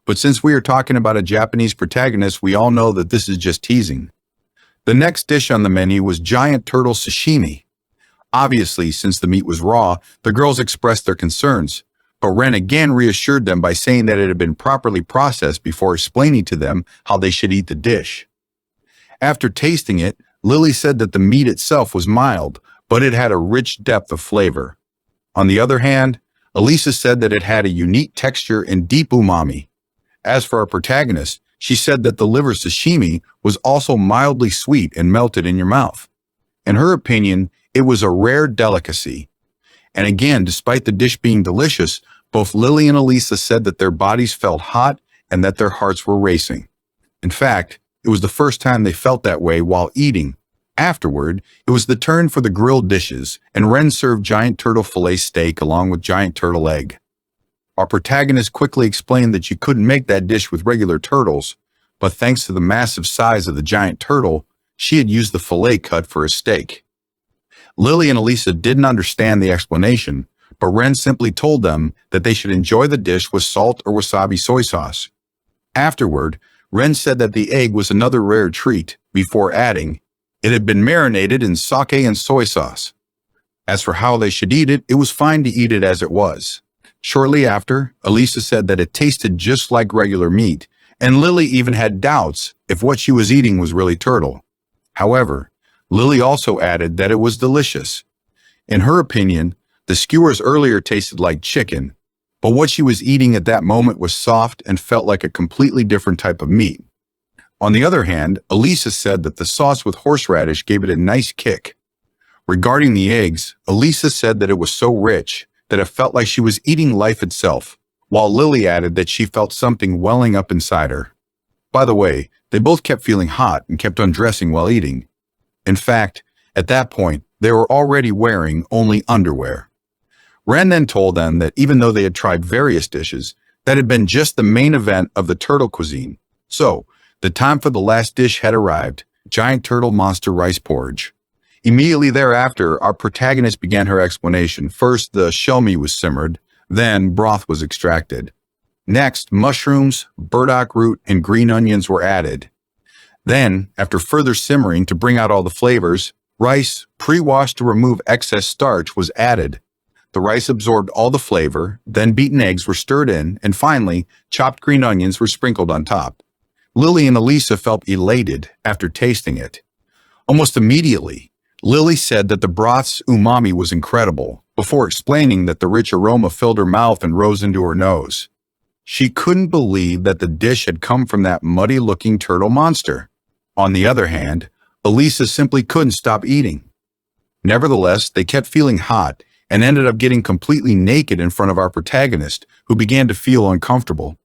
But since we are talking about a Japanese protagonist, we all know that this is just teasing. The next dish on the menu was giant turtle sashimi. Obviously, since the meat was raw, the girls expressed their concerns, but Ren again reassured them by saying that it had been properly processed before explaining to them how they should eat the dish. After tasting it, Lily said that the meat itself was mild, but it had a rich depth of flavor. On the other hand, Elisa said that it had a unique texture and deep umami. As for our protagonist, she said that the liver sashimi was also mildly sweet and melted in your mouth. In her opinion, it was a rare delicacy. And again, despite the dish being delicious, both Lily and Elisa said that their bodies felt hot and that their hearts were racing. In fact, it was the first time they felt that way while eating. Afterward, it was the turn for the grilled dishes, and Ren served giant turtle fillet steak along with giant turtle egg. Our protagonist quickly explained that you couldn't make that dish with regular turtles, but thanks to the massive size of the giant turtle, she had used the fillet cut for a steak. Lily and Elisa didn't understand the explanation, but Ren simply told them that they should enjoy the dish with salt or wasabi soy sauce. Afterward, Ren said that the egg was another rare treat, before adding, it had been marinated in sake and soy sauce. As for how they should eat it was fine to eat it as it was. Shortly after, Elisa said that it tasted just like regular meat, and Lily even had doubts if what she was eating was really turtle. However, Lily also added that it was delicious. In her opinion, the skewers earlier tasted like chicken, but what she was eating at that moment was soft and felt like a completely different type of meat. On the other hand, Elisa said that the sauce with horseradish gave it a nice kick. Regarding the eggs, Elisa said that it was so rich that it felt like she was eating life itself, while Lily added that she felt something welling up inside her. By the way, they both kept feeling hot and kept undressing while eating. In fact, at that point, they were already wearing only underwear. Ren then told them that even though they had tried various dishes, that had been just the main event of the turtle cuisine. So, the time for the last dish had arrived, giant turtle monster rice porridge. Immediately thereafter, our protagonist began her explanation. First, the shell meat was simmered, then broth was extracted. Next, mushrooms, burdock root, and green onions were added. Then, after further simmering to bring out all the flavors, rice, pre-washed to remove excess starch, was added. The rice absorbed all the flavor, then beaten eggs were stirred in, and finally, chopped green onions were sprinkled on top. Lily and Elisa felt elated after tasting it. Almost immediately, Lily said that the broth's umami was incredible, before explaining that the rich aroma filled her mouth and rose into her nose. She couldn't believe that the dish had come from that muddy-looking turtle monster. On the other hand, Elisa simply couldn't stop eating. Nevertheless, they kept feeling hot and ended up getting completely naked in front of our protagonist, who began to feel uncomfortable.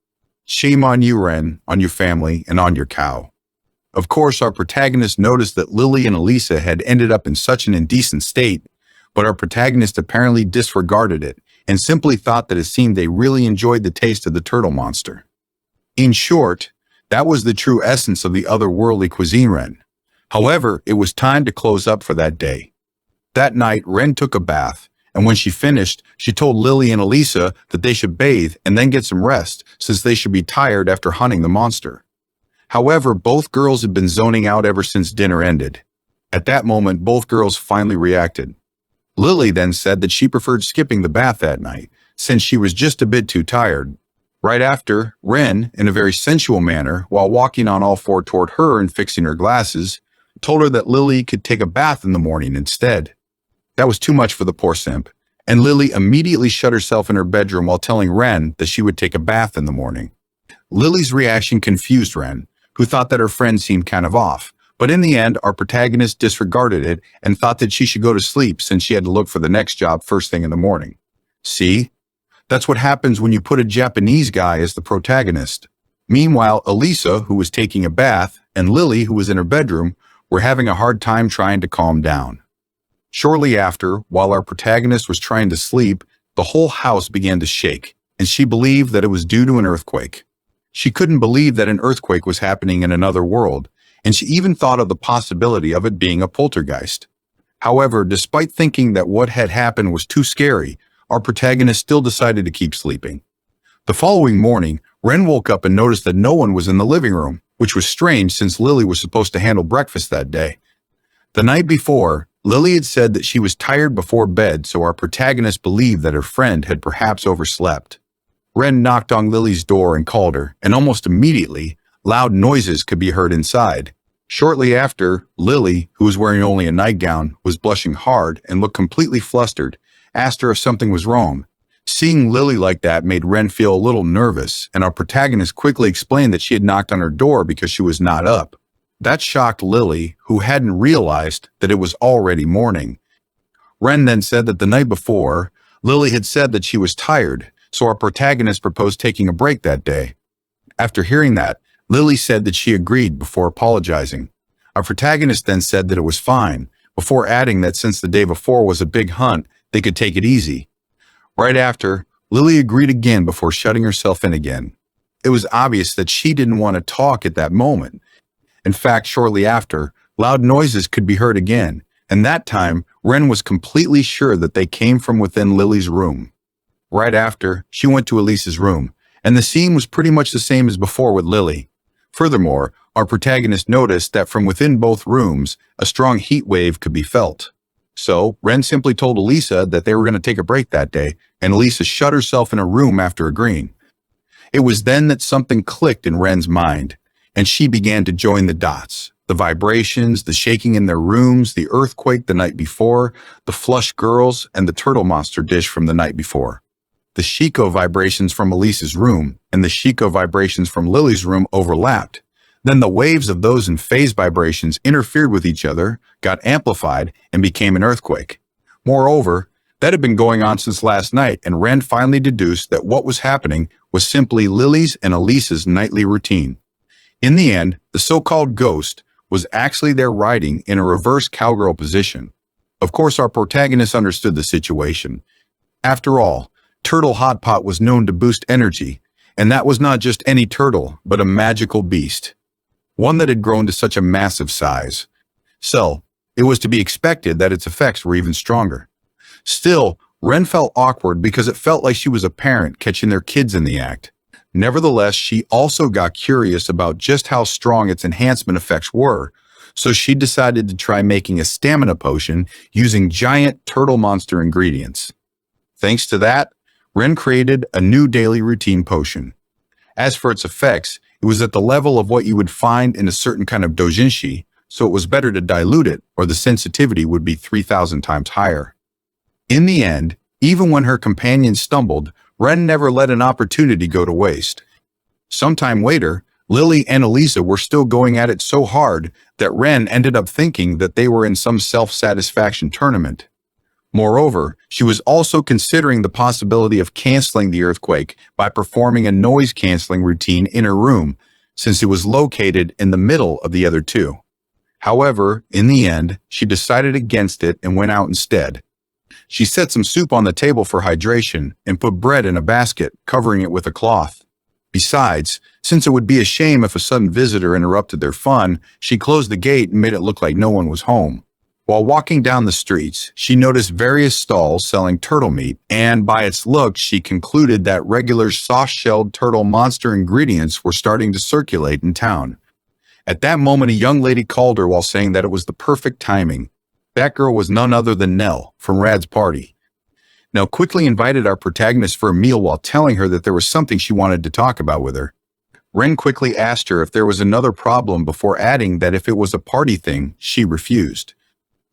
Shame on you, Ren, on your family, and on your cow. Of course, our protagonist noticed that Lily and Elisa had ended up in such an indecent state, but our protagonist apparently disregarded it and simply thought that it seemed they really enjoyed the taste of the turtle monster. In short, that was the true essence of the otherworldly cuisine, Ren. However, it was time to close up for that day. That night, Ren took a bath, and when she finished, she told Lily and Elisa that they should bathe and then get some rest, since they should be tired after hunting the monster. However, both girls had been zoning out ever since dinner ended. At that moment, both girls finally reacted. Lily then said that she preferred skipping the bath that night, since she was just a bit too tired. Right after, Ren, in a very sensual manner, while walking on all four toward her and fixing her glasses, told her that Lily could take a bath in the morning instead. That was too much for the poor simp, and Lily immediately shut herself in her bedroom while telling Ren that she would take a bath in the morning. Lily's reaction confused Ren, who thought that her friend seemed kind of off, but in the end, our protagonist disregarded it and thought that she should go to sleep since she had to look for the next job first thing in the morning. See? That's what happens when you put a Japanese guy as the protagonist. Meanwhile, Elisa, who was taking a bath, and Lily, who was in her bedroom, were having a hard time trying to calm down. Shortly after, while our protagonist was trying to sleep, the whole house began to shake, and she believed that it was due to an earthquake. She couldn't believe that an earthquake was happening in another world, and she even thought of the possibility of it being a poltergeist. However, despite thinking that what had happened was too scary, our protagonist still decided to keep sleeping. The following morning, Ren woke up and noticed that no one was in the living room, which was strange since Lily was supposed to handle breakfast that day. The night before, Lily had said that she was tired before bed, so our protagonist believed that her friend had perhaps overslept. Ren knocked on Lily's door and called her, and almost immediately, loud noises could be heard inside. Shortly after, Lily, who was wearing only a nightgown, was blushing hard and looked completely flustered, asked her if something was wrong. Seeing Lily like that made Ren feel a little nervous, and our protagonist quickly explained that she had knocked on her door because she was not up. That shocked Lily, who hadn't realized that it was already morning. Ren then said that the night before, Lily had said that she was tired, so our protagonist proposed taking a break that day. After hearing that, Lily said that she agreed before apologizing. Our protagonist then said that it was fine, before adding that since the day before was a big hunt, they could take it easy. Right after, Lily agreed again before shutting herself in again. It was obvious that she didn't want to talk at that moment. In fact, shortly after, loud noises could be heard again, and that time, Ren was completely sure that they came from within Lily's room. Right after, she went to Elisa's room, and the scene was pretty much the same as before with Lily. Furthermore, our protagonist noticed that from within both rooms, a strong heat wave could be felt. So, Ren simply told Elisa that they were going to take a break that day, and Elisa shut herself in a room after agreeing. It was then that something clicked in Ren's mind, and she began to join the dots. The vibrations, the shaking in their rooms, the earthquake the night before, the flush girls, and the turtle monster dish from the night before. The Shiko vibrations from Elisa's room and the Shiko vibrations from Lily's room overlapped. Then the waves of those in phase vibrations interfered with each other, got amplified, and became an earthquake. Moreover, that had been going on since last night, and Ren finally deduced that what was happening was simply Lily's and Elisa's nightly routine. In the end, the so-called ghost was actually there riding in a reverse cowgirl position. Of course, our protagonist understood the situation. After all, Turtle Hot Pot was known to boost energy, and that was not just any turtle, but a magical beast. One that had grown to such a massive size. So, it was to be expected that its effects were even stronger. Still, Ren felt awkward because it felt like she was a parent catching their kids in the act. Nevertheless, she also got curious about just how strong its enhancement effects were, so she decided to try making a stamina potion using giant turtle monster ingredients. Thanks to that, Ren created a new daily routine potion. As for its effects, it was at the level of what you would find in a certain kind of doujinshi, so it was better to dilute it or the sensitivity would be 3,000 times higher. In the end, even when her companion stumbled, Ren never let an opportunity go to waste. Sometime later, Lily and Elisa were still going at it so hard that Ren ended up thinking that they were in some self-satisfaction tournament. Moreover, she was also considering the possibility of canceling the earthquake by performing a noise-canceling routine in her room, since it was located in the middle of the other two. However, in the end, she decided against it and went out instead. She set some soup on the table for hydration and put bread in a basket, covering it with a cloth. Besides, since it would be a shame if a sudden visitor interrupted their fun, she closed the gate and made it look like no one was home. While walking down the streets, she noticed various stalls selling turtle meat, and by its look, she concluded that regular soft-shelled turtle monster ingredients were starting to circulate in town. At that moment, a young lady called her while saying that it was the perfect timing. That girl was none other than Nell from Rad's party. Nell quickly invited our protagonist for a meal while telling her that there was something she wanted to talk about with her. Ren quickly asked her if there was another problem before adding that if it was a party thing, she refused.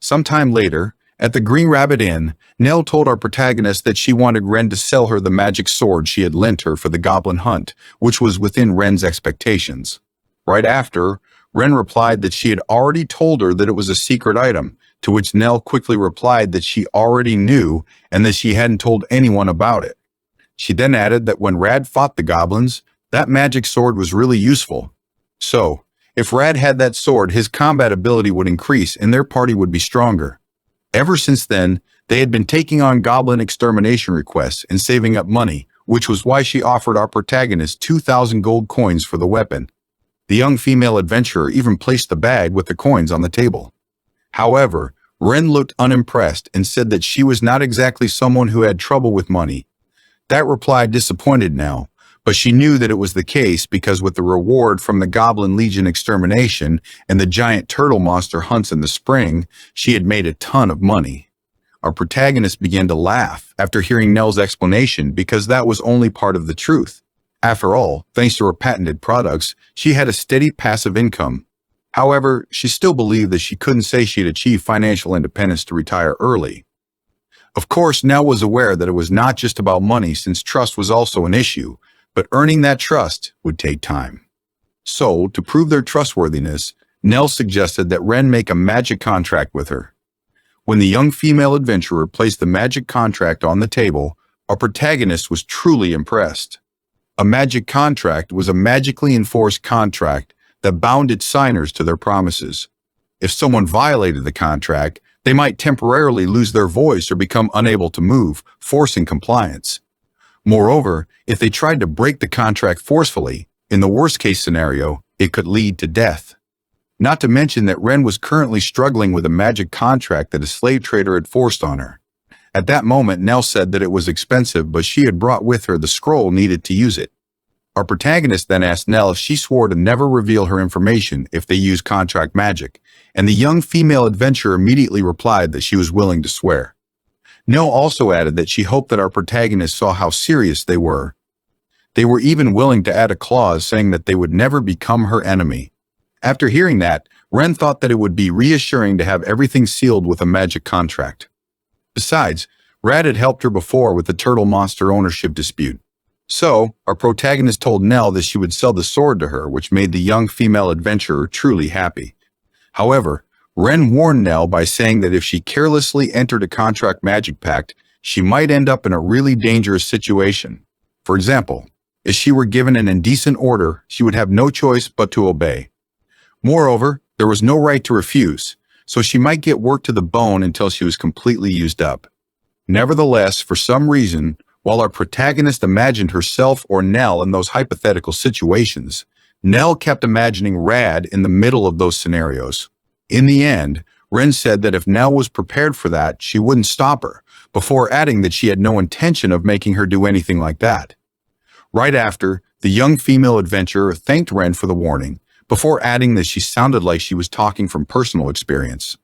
Sometime later, at the Green Rabbit Inn, Nell told our protagonist that she wanted Ren to sell her the magic sword she had lent her for the goblin hunt, which was within Ren's expectations. Right after, Ren replied that she had already told her that it was a secret item, to which Nell quickly replied that she already knew and that she hadn't told anyone about it. She then added that when Rad fought the goblins, that magic sword was really useful. So, if Rad had that sword, his combat ability would increase and their party would be stronger. Ever since then, they had been taking on goblin extermination requests and saving up money, which was why she offered our protagonist 2,000 gold coins for the weapon. The young female adventurer even placed the bag with the coins on the table. However, Ren looked unimpressed and said that she was not exactly someone who had trouble with money. That reply disappointed Nell, but she knew that it was the case because with the reward from the Goblin Legion extermination and the giant turtle monster hunts in the spring, she had made a ton of money. Our protagonist began to laugh after hearing Nell's explanation because that was only part of the truth. After all, thanks to her patented products, she had a steady passive income. However, she still believed that she couldn't say she had achieved financial independence to retire early. Of course, Nell was aware that it was not just about money since trust was also an issue, but earning that trust would take time. So, to prove their trustworthiness, Nell suggested that Ren make a magic contract with her. When the young female adventurer placed the magic contract on the table, our protagonist was truly impressed. A magic contract was a magically enforced contract that bound its signers to their promises. If someone violated the contract, they might temporarily lose their voice or become unable to move, forcing compliance. Moreover, if they tried to break the contract forcefully, in the worst-case scenario, it could lead to death. Not to mention that Ren was currently struggling with a magic contract that a slave trader had forced on her. At that moment, Nell said that it was expensive, but she had brought with her the scroll needed to use it. Our protagonist then asked Nell if she swore to never reveal her information if they used contract magic, and the young female adventurer immediately replied that she was willing to swear. Nell also added that she hoped that our protagonist saw how serious they were. They were even willing to add a clause saying that they would never become her enemy. After hearing that, Ren thought that it would be reassuring to have everything sealed with a magic contract. Besides, Rad had helped her before with the turtle monster ownership dispute. So, our protagonist told Nell that she would sell the sword to her, which made the young female adventurer truly happy. However, Ren warned Nell by saying that if she carelessly entered a contract magic pact, she might end up in a really dangerous situation. For example, if she were given an indecent order, she would have no choice but to obey. Moreover, there was no right to refuse, so she might get worked to the bone until she was completely used up. Nevertheless, for some reason, while our protagonist imagined herself or Nell in those hypothetical situations, Nell kept imagining Rad in the middle of those scenarios. In the end, Ren said that if Nell was prepared for that, she wouldn't stop her, before adding that she had no intention of making her do anything like that. Right after, the young female adventurer thanked Ren for the warning, before adding that she sounded like she was talking from personal experience.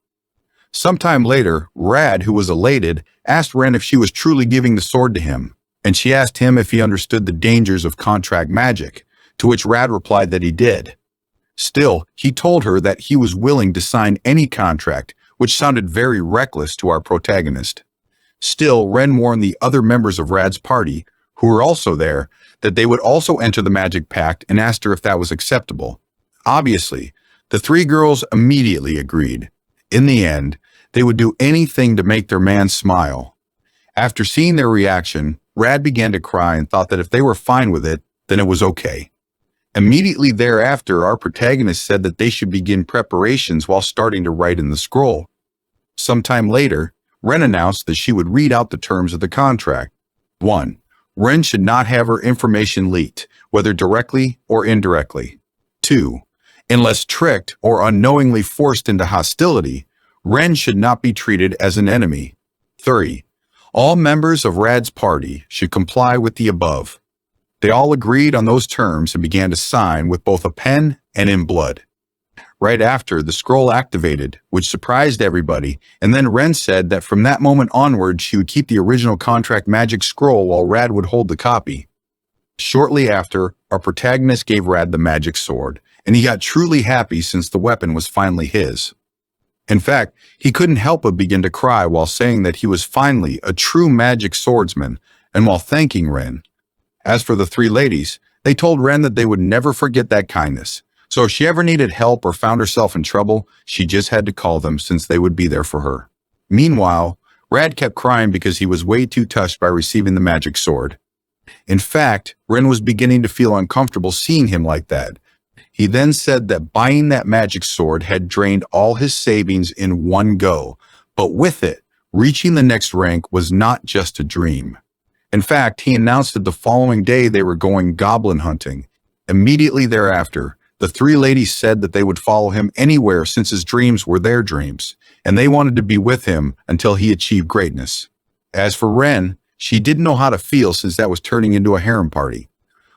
Sometime later, Rad, who was elated, asked Ren if she was truly giving the sword to him, and she asked him if he understood the dangers of contract magic, to which Rad replied that he did. Still, he told her that he was willing to sign any contract, which sounded very reckless to our protagonist. Still, Ren warned the other members of Rad's party, who were also there, that they would also enter the magic pact and asked her if that was acceptable. Obviously, the three girls immediately agreed. In the end, they would do anything to make their man smile. After seeing their reaction, Rad began to cry and thought that if they were fine with it, then it was okay. Immediately thereafter, our protagonist said that they should begin preparations while starting to write in the scroll. Sometime later, Ren announced that she would read out the terms of the contract. 1. Ren should not have her information leaked, whether directly or indirectly. 2. Unless tricked or unknowingly forced into hostility, Ren should not be treated as an enemy. 3. All members of Rad's party should comply with the above. They all agreed on those terms and began to sign with both a pen and in blood. Right after, the scroll activated, which surprised everybody, and then Ren said that from that moment onward, she would keep the original contract magic scroll while Rad would hold the copy. Shortly after, our protagonist gave Rad the magic sword, and he got truly happy since the weapon was finally his. In fact, he couldn't help but begin to cry while saying that he was finally a true magic swordsman, and while thanking Ren. As for the three ladies, they told Ren that they would never forget that kindness, so if she ever needed help or found herself in trouble, she just had to call them since they would be there for her. Meanwhile, Rad kept crying because he was way too touched by receiving the magic sword. In fact, Ren was beginning to feel uncomfortable seeing him like that. He then said that buying that magic sword had drained all his savings in one go, but with it, reaching the next rank was not just a dream. In fact, he announced that the following day they were going goblin hunting. Immediately thereafter, the three ladies said that they would follow him anywhere since his dreams were their dreams, and they wanted to be with him until he achieved greatness. As for Ren, she didn't know how to feel since that was turning into a harem party.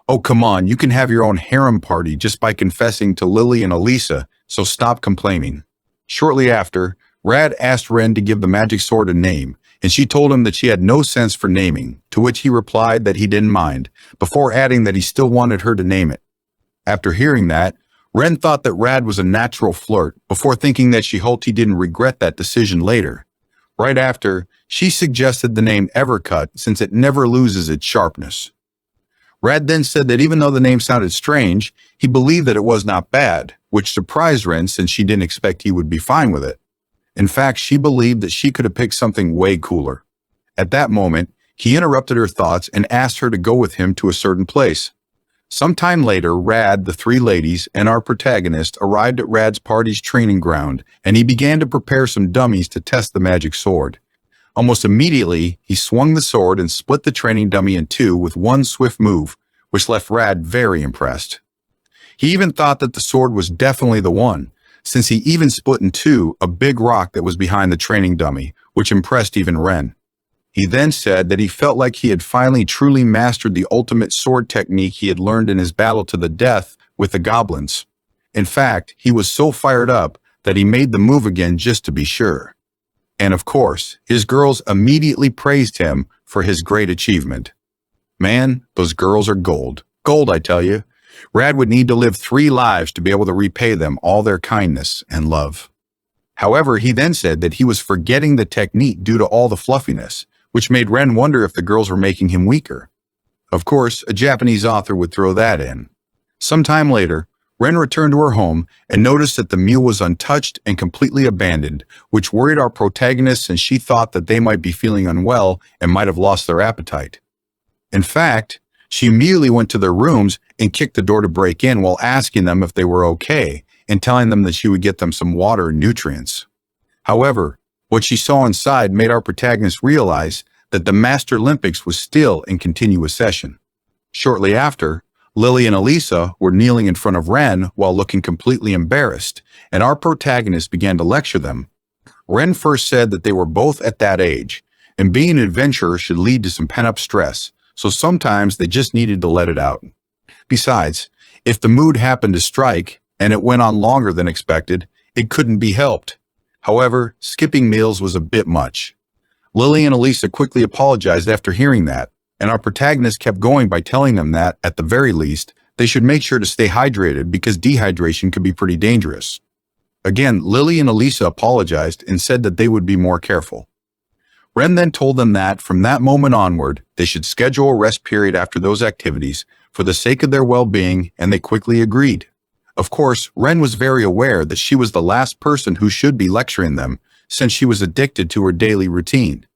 Oh, come on, you can have your own harem party just by confessing to Lily and Elisa, so stop complaining. Shortly after, Rad asked Ren to give the magic sword a name, and she told him that she had no sense for naming, to which he replied that he didn't mind, before adding that he still wanted her to name it. After hearing that, Ren thought that Rad was a natural flirt, before thinking that she hoped he didn't regret that decision later. Right after, she suggested the name Evercut since it never loses its sharpness. Rad then said that even though the name sounded strange, he believed that it was not bad, which surprised Ren since she didn't expect he would be fine with it. In fact, she believed that she could have picked something way cooler. At that moment, he interrupted her thoughts and asked her to go with him to a certain place. Sometime later, Rad, the three ladies, and our protagonist arrived at Rad's party's training ground, and he began to prepare some dummies to test the magic sword. Almost immediately, he swung the sword and split the training dummy in two with one swift move, which left Rad very impressed. He even thought that the sword was definitely the one, since he even split in two a big rock that was behind the training dummy, which impressed even Ren. He then said that he felt like he had finally truly mastered the ultimate sword technique he had learned in his battle to the death with the goblins. In fact, he was so fired up that he made the move again just to be sure. And of course, his girls immediately praised him for his great achievement. Man, those girls are gold. Gold, I tell you. Rad would need to live 3 lives to be able to repay them all their kindness and love. However, he then said that he was forgetting the technique due to all the fluffiness, which made Ren wonder if the girls were making him weaker. Of course, a Japanese author would throw that in. Sometime later, Ren returned to her home and noticed that the meal was untouched and completely abandoned, which worried our protagonist since she thought that they might be feeling unwell and might have lost their appetite. In fact, she immediately went to their rooms and kicked the door to break in while asking them if they were okay and telling them that she would get them some water and nutrients. However, what she saw inside made our protagonist realize that the Master Olympics was still in continuous session. Shortly after, Lily and Elisa were kneeling in front of Ren while looking completely embarrassed, and our protagonist began to lecture them. Ren first said that they were both at that age, and being an adventurer should lead to some pent-up stress, so sometimes they just needed to let it out. Besides, if the mood happened to strike, and it went on longer than expected, it couldn't be helped. However, skipping meals was a bit much. Lily and Elisa quickly apologized after hearing that, and our protagonist kept going by telling them that, at the very least, they should make sure to stay hydrated because dehydration could be pretty dangerous. Again, Lily and Elisa apologized and said that they would be more careful. Ren then told them that, from that moment onward, they should schedule a rest period after those activities for the sake of their well-being, and they quickly agreed. Of course, Ren was very aware that she was the last person who should be lecturing them, since she was addicted to her daily routine.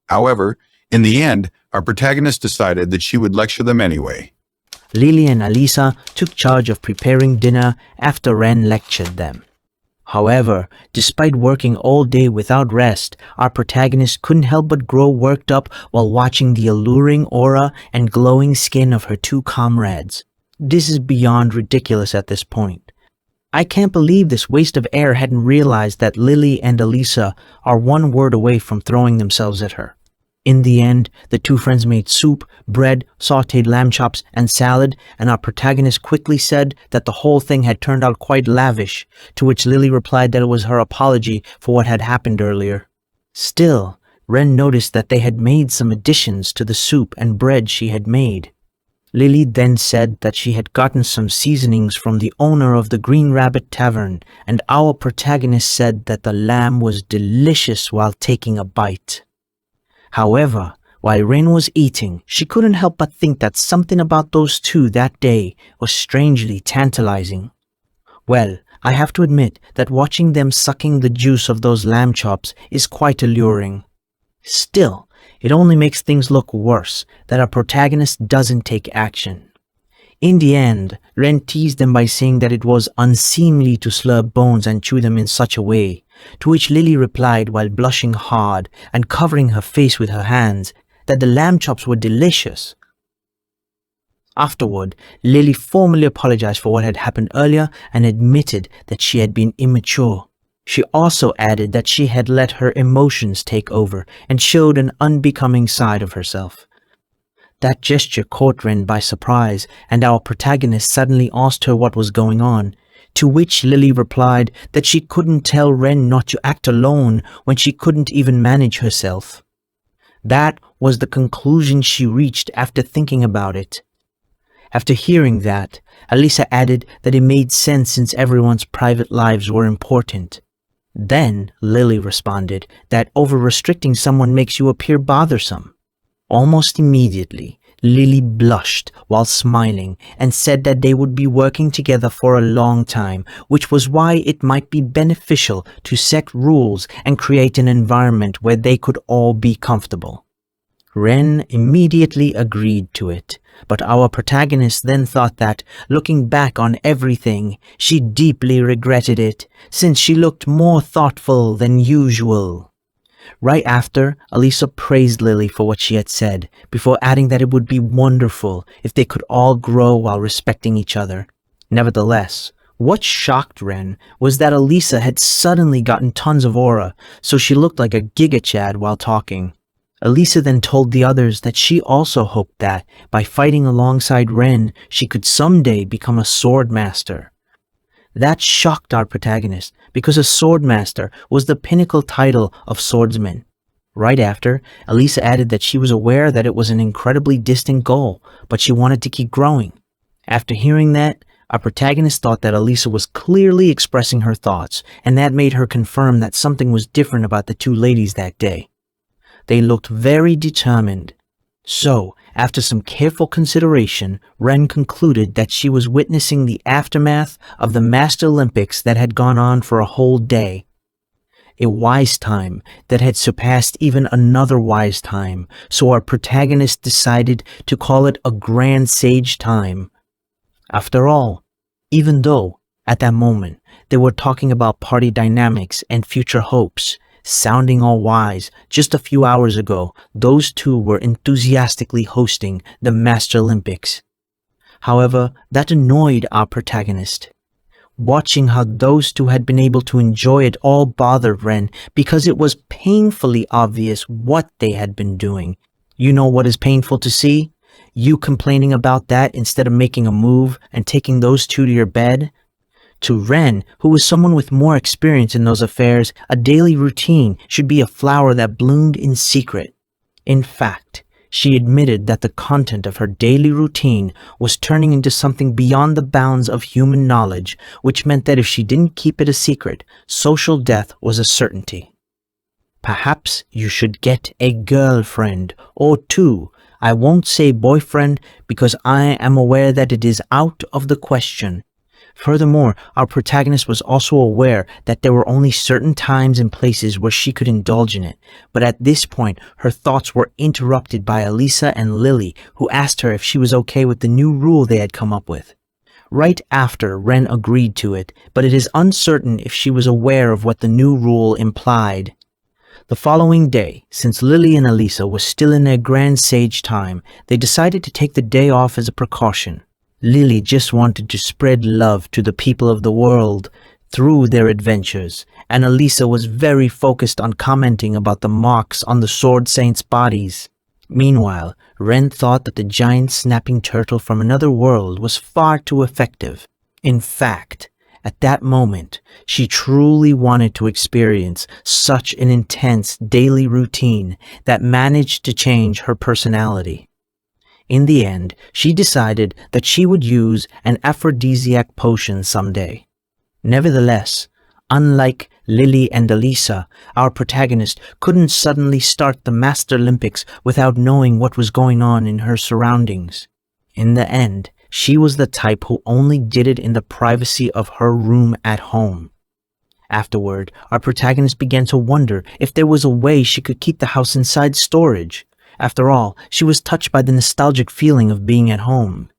However, in the end, our protagonist decided that she would lecture them anyway. Lily and Alisa took charge of preparing dinner after Ren lectured them. However, despite working all day without rest, our protagonist couldn't help but grow worked up while watching the alluring aura and glowing skin of her two comrades. This is beyond ridiculous at this point. I can't believe this waste of air hadn't realized that Lily and Alisa are one word away from throwing themselves at her. In the end, the two friends made soup, bread, sautéed lamb chops, and salad, and our protagonist quickly said that the whole thing had turned out quite lavish, to which Lily replied that it was her apology for what had happened earlier. Still, Ren noticed that they had made some additions to the soup and bread she had made. Lily then said that she had gotten some seasonings from the owner of the Green Rabbit Tavern, and our protagonist said that the lamb was delicious while taking a bite. However, while Ren was eating, she couldn't help but think that something about those two that day was strangely tantalizing. Well, I have to admit that watching them sucking the juice of those lamb chops is quite alluring. Still, it only makes things look worse that our protagonist doesn't take action. In the end, Ren teased them by saying that it was unseemly to slur bones and chew them in such a way, to which Lily replied while blushing hard and covering her face with her hands that the lamb chops were delicious. Afterward, Lily formally apologized for what had happened earlier and admitted that she had been immature. She also added that she had let her emotions take over and showed an unbecoming side of herself. That gesture caught Ren by surprise, and our protagonist suddenly asked her what was going on, to which Lily replied that she couldn't tell Ren not to act alone when she couldn't even manage herself. That was the conclusion she reached after thinking about it. After hearing that, Alisa added that it made sense since everyone's private lives were important. Then Lily responded that over-restricting someone makes you appear bothersome. Almost immediately, Lily blushed while smiling and said that they would be working together for a long time, which was why it might be beneficial to set rules and create an environment where they could all be comfortable. Ren immediately agreed to it, but our protagonist then thought that, looking back on everything, she deeply regretted it, since she looked more thoughtful than usual. Right after, Alisa praised Lily for what she had said, before adding that it would be wonderful if they could all grow while respecting each other. Nevertheless, what shocked Ren was that Alisa had suddenly gotten tons of aura, so she looked like a Giga Chad while talking. Alisa then told the others that she also hoped that, by fighting alongside Ren, she could someday become a sword master. That shocked our protagonist, because a sword master was the pinnacle title of swordsman. Right after, Alisa added that she was aware that it was an incredibly distant goal, but she wanted to keep growing. After hearing that, our protagonist thought that Alisa was clearly expressing her thoughts, and that made her confirm that something was different about the two ladies that day. They looked very determined. So, after some careful consideration, Ren concluded that she was witnessing the aftermath of the Master Olympics that had gone on for a whole day. A wise time that had surpassed even another wise time, so our protagonist decided to call it a grand sage time. After all, even though, at that moment, they were talking about party dynamics and future hopes, sounding all wise, just a few hours ago, those two were enthusiastically hosting the Master Olympics. However, that annoyed our protagonist. Watching how those two had been able to enjoy it all bothered Ren because it was painfully obvious what they had been doing. You know what is painful to see? You complaining about that instead of making a move and taking those two to your bed? To Ren, who was someone with more experience in those affairs, a daily routine should be a flower that bloomed in secret. In fact, she admitted that the content of her daily routine was turning into something beyond the bounds of human knowledge, which meant that if she didn't keep it a secret, social death was a certainty. Perhaps you should get a girlfriend or two. I won't say boyfriend because I am aware that it is out of the question. Furthermore, our protagonist was also aware that there were only certain times and places where she could indulge in it, but at this point, her thoughts were interrupted by Elisa and Lily, who asked her if she was okay with the new rule they had come up with. Right after, Ren agreed to it, but it is uncertain if she was aware of what the new rule implied. The following day, since Lily and Elisa were still in their grand sage time, they decided to take the day off as a precaution. Lily just wanted to spread love to the people of the world through their adventures, and Elisa was very focused on commenting about the marks on the Sword Saints' bodies. Meanwhile, Ren thought that the giant snapping turtle from another world was far too effective. In fact, at that moment, she truly wanted to experience such an intense daily routine that managed to change her personality. In the end, she decided that she would use an aphrodisiac potion someday. Nevertheless, unlike Lily and Elisa, our protagonist couldn't suddenly start the Master Olympics without knowing what was going on in her surroundings. In the end, she was the type who only did it in the privacy of her room at home. Afterward, our protagonist began to wonder if there was a way she could keep the house inside storage. After all, she was touched by the nostalgic feeling of being at home.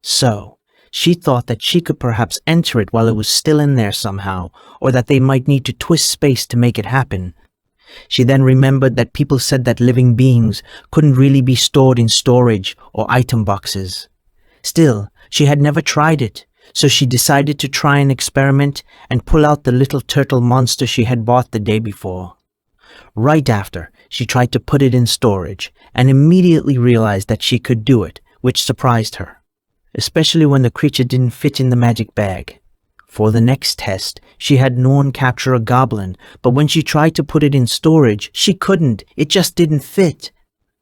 So, she thought that she could perhaps enter it while it was still in there somehow, or that they might need to twist space to make it happen. She then remembered that people said that living beings couldn't really be stored in storage or item boxes. Still, she had never tried it, so she decided to try an experiment and pull out the little turtle monster she had bought the day before. Right after, she tried to put it in storage and immediately realized that she could do it, which surprised her, especially when the creature didn't fit in the magic bag. For the next test, she had Norn capture a goblin, but when she tried to put it in storage, she couldn't. It just didn't fit.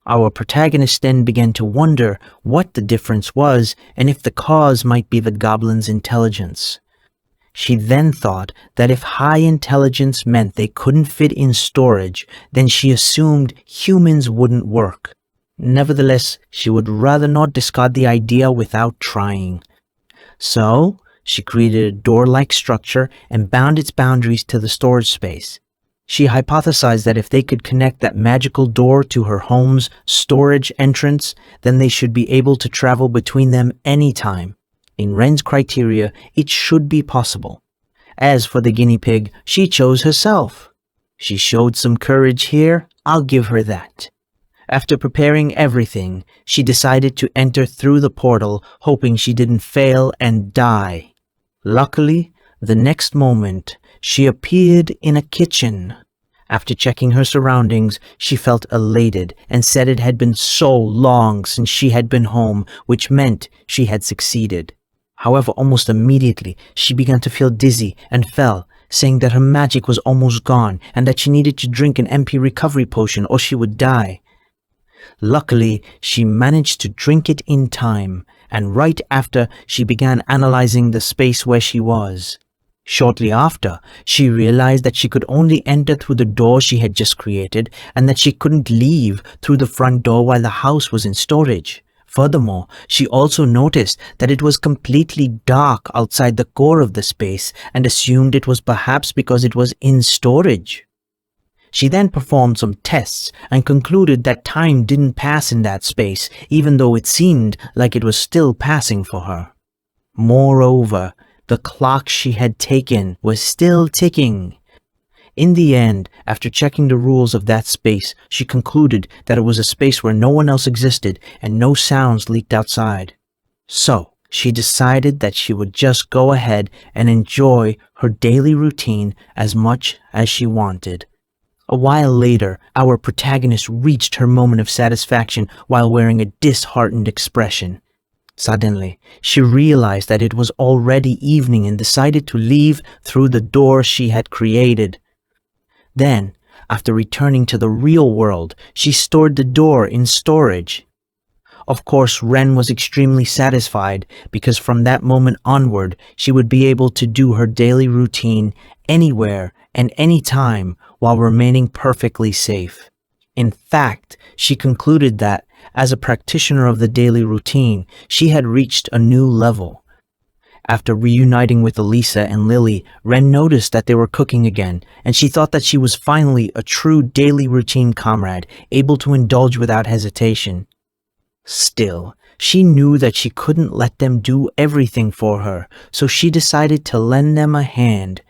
Our protagonist then began to wonder what the difference was and if the cause might be the goblin's intelligence. She then thought that if high intelligence meant they couldn't fit in storage, then she assumed humans wouldn't work. Nevertheless, she would rather not discard the idea without trying. So, she created a door-like structure and bound its boundaries to the storage space. She hypothesized that if they could connect that magical door to her home's storage entrance, then they should be able to travel between them anytime. In Ren's criteria, it should be possible. As for the guinea pig, she chose herself. She showed some courage here, I'll give her that. After preparing everything, she decided to enter through the portal, hoping she didn't fail and die. Luckily, the next moment, she appeared in a kitchen. After checking her surroundings, she felt elated and said it had been so long since she had been home, which meant she had succeeded. However, almost immediately, she began to feel dizzy and fell, saying that her magic was almost gone and that she needed to drink an MP recovery potion or she would die. Luckily, she managed to drink it in time, and right after, she began analyzing the space where she was. Shortly after, she realized that she could only enter through the door she had just created and that she couldn't leave through the front door while the house was in storage. Furthermore, she also noticed that it was completely dark outside the core of the space and assumed it was perhaps because it was in storage. She then performed some tests and concluded that time didn't pass in that space, even though it seemed like it was still passing for her. Moreover, the clock she had taken was still ticking. In the end, after checking the rules of that space, she concluded that it was a space where no one else existed and no sounds leaked outside. So, she decided that she would just go ahead and enjoy her daily routine as much as she wanted. A while later, our protagonist reached her moment of satisfaction while wearing a disheartened expression. Suddenly, she realized that it was already evening and decided to leave through the door she had created. Then, after returning to the real world, she stored the door in storage. Of course, Ren was extremely satisfied because from that moment onward, she would be able to do her daily routine anywhere and anytime while remaining perfectly safe. In fact, she concluded that, as a practitioner of the daily routine, she had reached a new level. After reuniting with Elisa and Lily, Ren noticed that they were cooking again, and she thought that she was finally a true daily routine comrade, able to indulge without hesitation. Still, she knew that she couldn't let them do everything for her, so she decided to lend them a hand.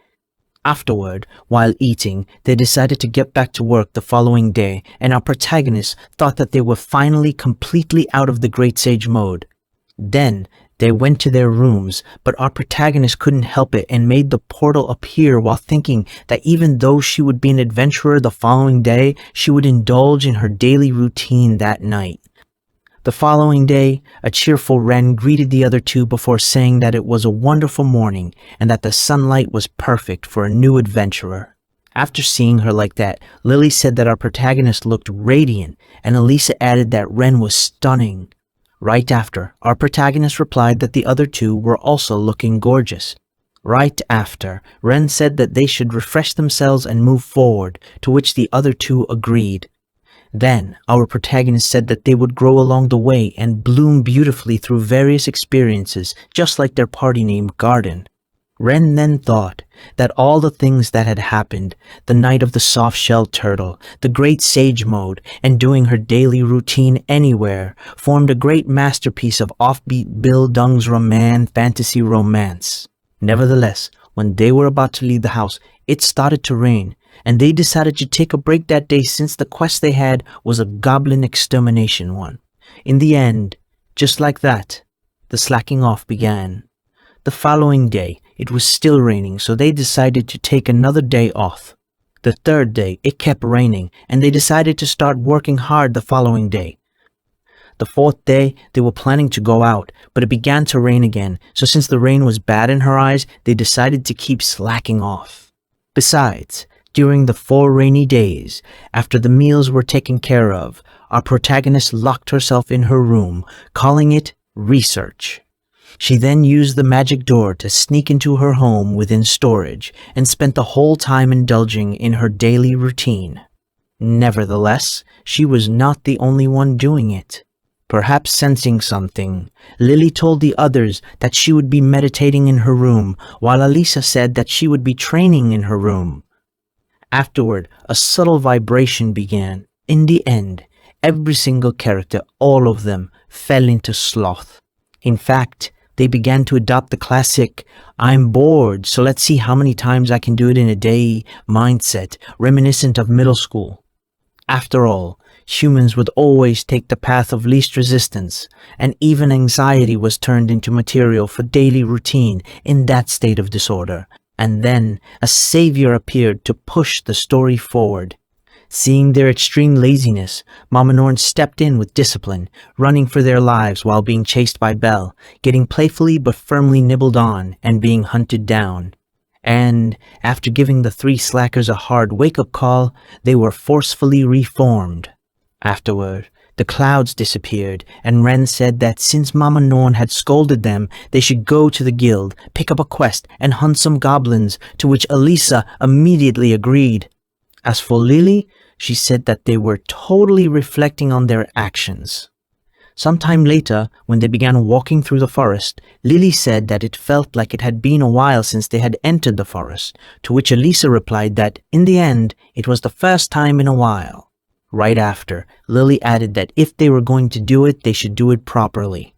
Afterward, while eating, they decided to get back to work the following day, and our protagonists thought that they were finally completely out of the Great Sage mode. Then, they went to their rooms, but our protagonist couldn't help it and made the portal appear while thinking that even though she would be an adventurer the following day, she would indulge in her daily routine that night. The following day, a cheerful Ren greeted the other two before saying that it was a wonderful morning and that the sunlight was perfect for a new adventurer. After seeing her like that, Lily said that our protagonist looked radiant, and Elisa added that Ren was stunning. Right after, our protagonist replied that the other two were also looking gorgeous. Right after, Ren said that they should refresh themselves and move forward, to which the other two agreed. Then, our protagonist said that they would grow along the way and bloom beautifully through various experiences, just like their party named Garden. Ren then thought that all the things that had happened, the night of the soft-shelled turtle, the Great Sage mode, and doing her daily routine anywhere, formed a great masterpiece of offbeat Bildungsroman fantasy romance. Nevertheless, when they were about to leave the house, it started to rain, and they decided to take a break that day since the quest they had was a goblin extermination one. In the end, just like that, the slacking off began. The following day, it was still raining, so they decided to take another day off. The third day, it kept raining, and they decided to start working hard the following day. The fourth day, they were planning to go out, but it began to rain again, so since the rain was bad in her eyes, they decided to keep slacking off. Besides, during the 4 rainy days, after the meals were taken care of, our protagonist locked herself in her room, calling it research. She then used the magic door to sneak into her home within storage and spent the whole time indulging in her daily routine. Nevertheless, she was not the only one doing it. Perhaps sensing something, Lily told the others that she would be meditating in her room, while Elisa said that she would be training in her room. Afterward, a subtle vibration began. In the end, every single character, all of them, fell into sloth. In fact, they began to adopt the classic, "I'm bored, so let's see how many times I can do it in a day" mindset, reminiscent of middle school. After all, humans would always take the path of least resistance, and even anxiety was turned into material for daily routine in that state of disorder. And then a savior appeared to push the story forward. Seeing their extreme laziness, Mama Norn stepped in with discipline, running for their lives while being chased by Belle, getting playfully but firmly nibbled on, and being hunted down. And, after giving the 3 slackers a hard wake-up call, they were forcefully reformed. Afterward, the clouds disappeared, and Ren said that since Mama Norn had scolded them, they should go to the guild, pick up a quest, and hunt some goblins, to which Elisa immediately agreed. As for Lily, she said that they were totally reflecting on their actions. Sometime later, when they began walking through the forest, Lily said that it felt like it had been a while since they had entered the forest, to which Elisa replied that, in the end, it was the first time in a while. Right after, Lily added that if they were going to do it, they should do it properly.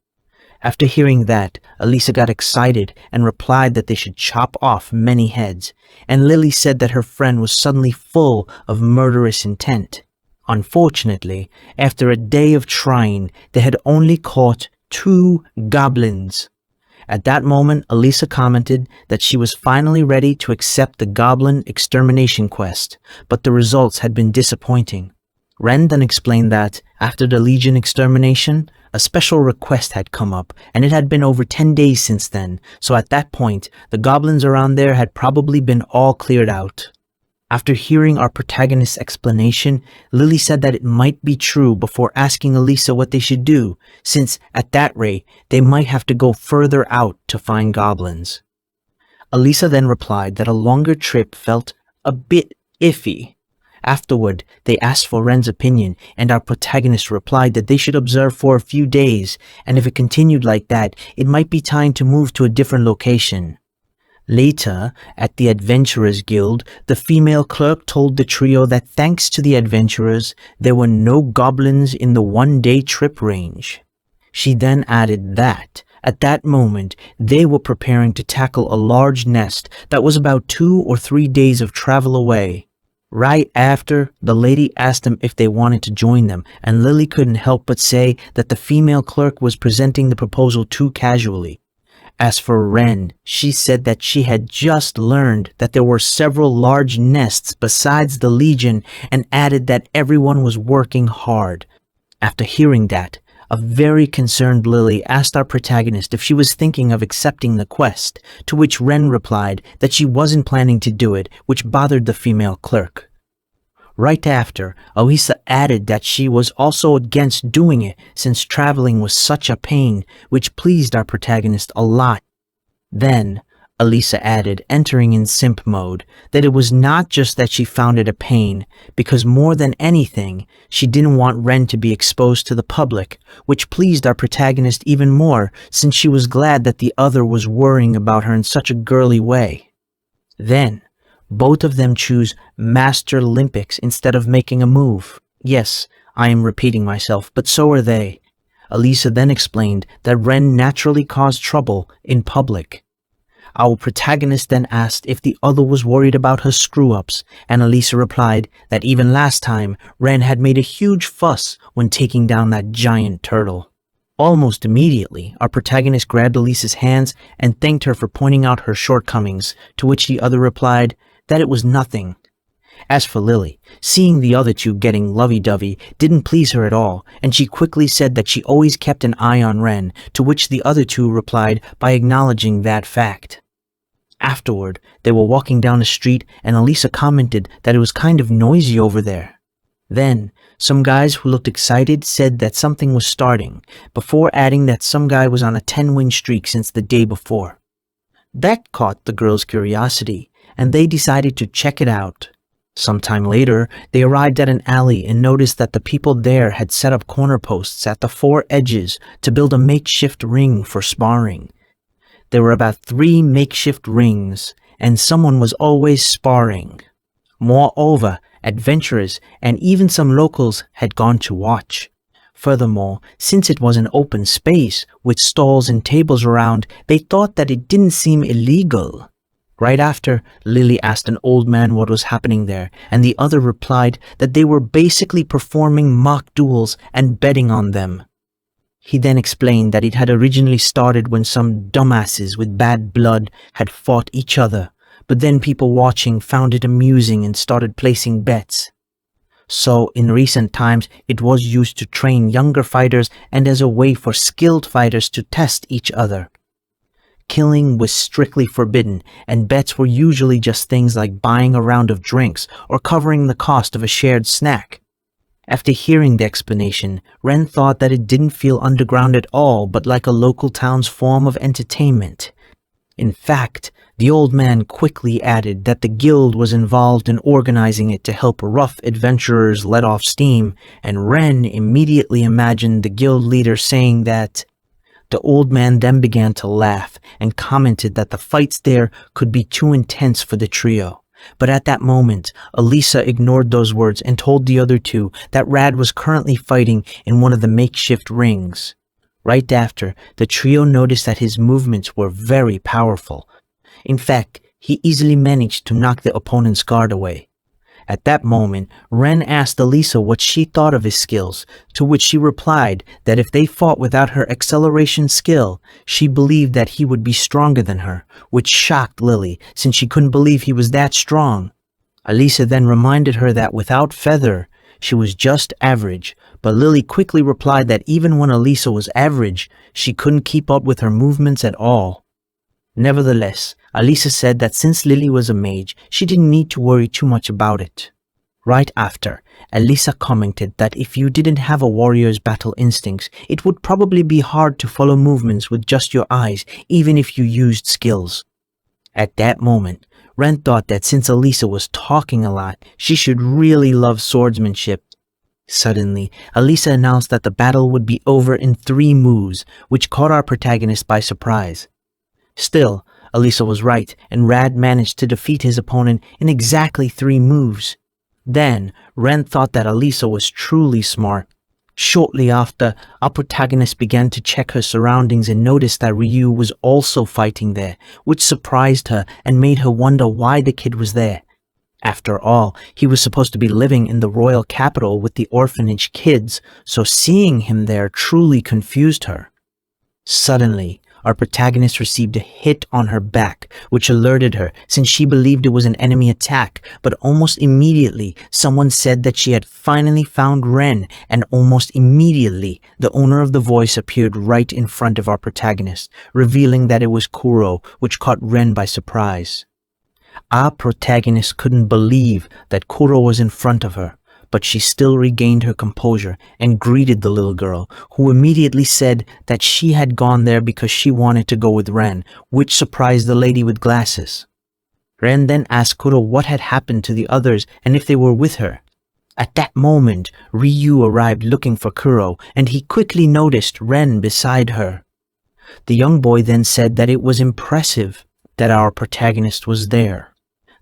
After hearing that, Elisa got excited and replied that they should chop off many heads, and Lily said that her friend was suddenly full of murderous intent. Unfortunately, after a day of trying, they had only caught 2 goblins. At that moment, Elisa commented that she was finally ready to accept the goblin extermination quest, but the results had been disappointing. Ren then explained that, after the Legion extermination, a special request had come up, and it had been over 10 days since then, so at that point, the goblins around there had probably been all cleared out. After hearing our protagonist's explanation, Lily said that it might be true before asking Elisa what they should do, since, at that rate, they might have to go further out to find goblins. Elisa then replied that a longer trip felt a bit iffy. Afterward, they asked for Ren's opinion, and our protagonist replied that they should observe for a few days, and if it continued like that, it might be time to move to a different location. Later, at the Adventurers Guild, the female clerk told the trio that thanks to the adventurers, there were no goblins in the one-day trip range. She then added that, at that moment, they were preparing to tackle a large nest that was about 2 or 3 days of travel away. Right after, the lady asked them if they wanted to join them, and Lily couldn't help but say that the female clerk was presenting the proposal too casually. As for Ren, she said that she had just learned that there were several large nests besides the Legion and added that everyone was working hard. After hearing that, a very concerned Lily asked our protagonist if she was thinking of accepting the quest, to which Ren replied that she wasn't planning to do it, which bothered the female clerk. Right after, Elisa added that she was also against doing it since traveling was such a pain, which pleased our protagonist a lot. Then, Elisa added, entering in simp mode, that it was not just that she found it a pain, because more than anything, she didn't want Ren to be exposed to the public, which pleased our protagonist even more since she was glad that the other was worrying about her in such a girly way. Then, both of them choose Master Olympics instead of making a move. Yes, I am repeating myself, but so are they. Elisa then explained that Ren naturally caused trouble in public. Our protagonist then asked if the other was worried about her screw-ups, and Elisa replied that even last time, Ren had made a huge fuss when taking down that giant turtle. Almost immediately, our protagonist grabbed Elisa's hands and thanked her for pointing out her shortcomings, to which the other replied that it was nothing. As for Lily, seeing the other two getting lovey-dovey didn't please her at all, and she quickly said that she always kept an eye on Ren, to which the other two replied by acknowledging that fact. Afterward, they were walking down the street, and Elisa commented that it was kind of noisy over there. Then, some guys who looked excited said that something was starting, before adding that some guy was on a 10-win streak since the day before. That caught the girls' curiosity, and they decided to check it out. Sometime later, they arrived at an alley and noticed that the people there had set up corner posts at the 4 edges to build a makeshift ring for sparring. There were about 3 makeshift rings, and someone was always sparring. Moreover, adventurers and even some locals had gone to watch. Furthermore, since it was an open space with stalls and tables around, they thought that it didn't seem illegal. Right after, Lily asked an old man what was happening there, and the other replied that they were basically performing mock duels and betting on them. He then explained that it had originally started when some dumbasses with bad blood had fought each other, but then people watching found it amusing and started placing bets. So, in recent times, it was used to train younger fighters and as a way for skilled fighters to test each other. Killing was strictly forbidden, and bets were usually just things like buying a round of drinks or covering the cost of a shared snack. After hearing the explanation, Ren thought that it didn't feel underground at all, but like a local town's form of entertainment. In fact, the old man quickly added that the guild was involved in organizing it to help rough adventurers let off steam, and Ren immediately imagined the guild leader saying that. The old man then began to laugh and commented that the fights there could be too intense for the trio. But at that moment, Elisa ignored those words and told the other two that Rad was currently fighting in one of the makeshift rings. Right after, the trio noticed that his movements were very powerful. In fact, he easily managed to knock the opponent's guard away. At that moment, Ren asked Elisa what she thought of his skills, to which she replied that if they fought without her acceleration skill, she believed that he would be stronger than her, which shocked Lily, since she couldn't believe he was that strong. Elisa then reminded her that without Feather, she was just average, but Lily quickly replied that even when Elisa was average, she couldn't keep up with her movements at all. Nevertheless, Elisa said that since Lily was a mage, she didn't need to worry too much about it. Right after, Elisa commented that if you didn't have a warrior's battle instincts, it would probably be hard to follow movements with just your eyes, even if you used skills. At that moment, Ren thought that since Elisa was talking a lot, she should really love swordsmanship. Suddenly, Elisa announced that the battle would be over in 3 moves, which caught our protagonist by surprise. Still, Elisa was right, and Rad managed to defeat his opponent in exactly 3 moves. Then, Ren thought that Elisa was truly smart. Shortly after, our protagonist began to check her surroundings and noticed that Ryu was also fighting there, which surprised her and made her wonder why the kid was there. After all, he was supposed to be living in the royal capital with the orphanage kids, so seeing him there truly confused her. Suddenly, our protagonist received a hit on her back, which alerted her since she believed it was an enemy attack, but almost immediately someone said that she had finally found Ren, and almost immediately the owner of the voice appeared right in front of our protagonist, revealing that it was Kuro, which caught Ren by surprise. Our protagonist couldn't believe that Kuro was in front of her, but she still regained her composure and greeted the little girl, who immediately said that she had gone there because she wanted to go with Ren, which surprised the lady with glasses. Ren then asked Kuro what had happened to the others and if they were with her. At that moment, Ryu arrived looking for Kuro, and he quickly noticed Ren beside her. The young boy then said that it was impressive that our protagonist was there.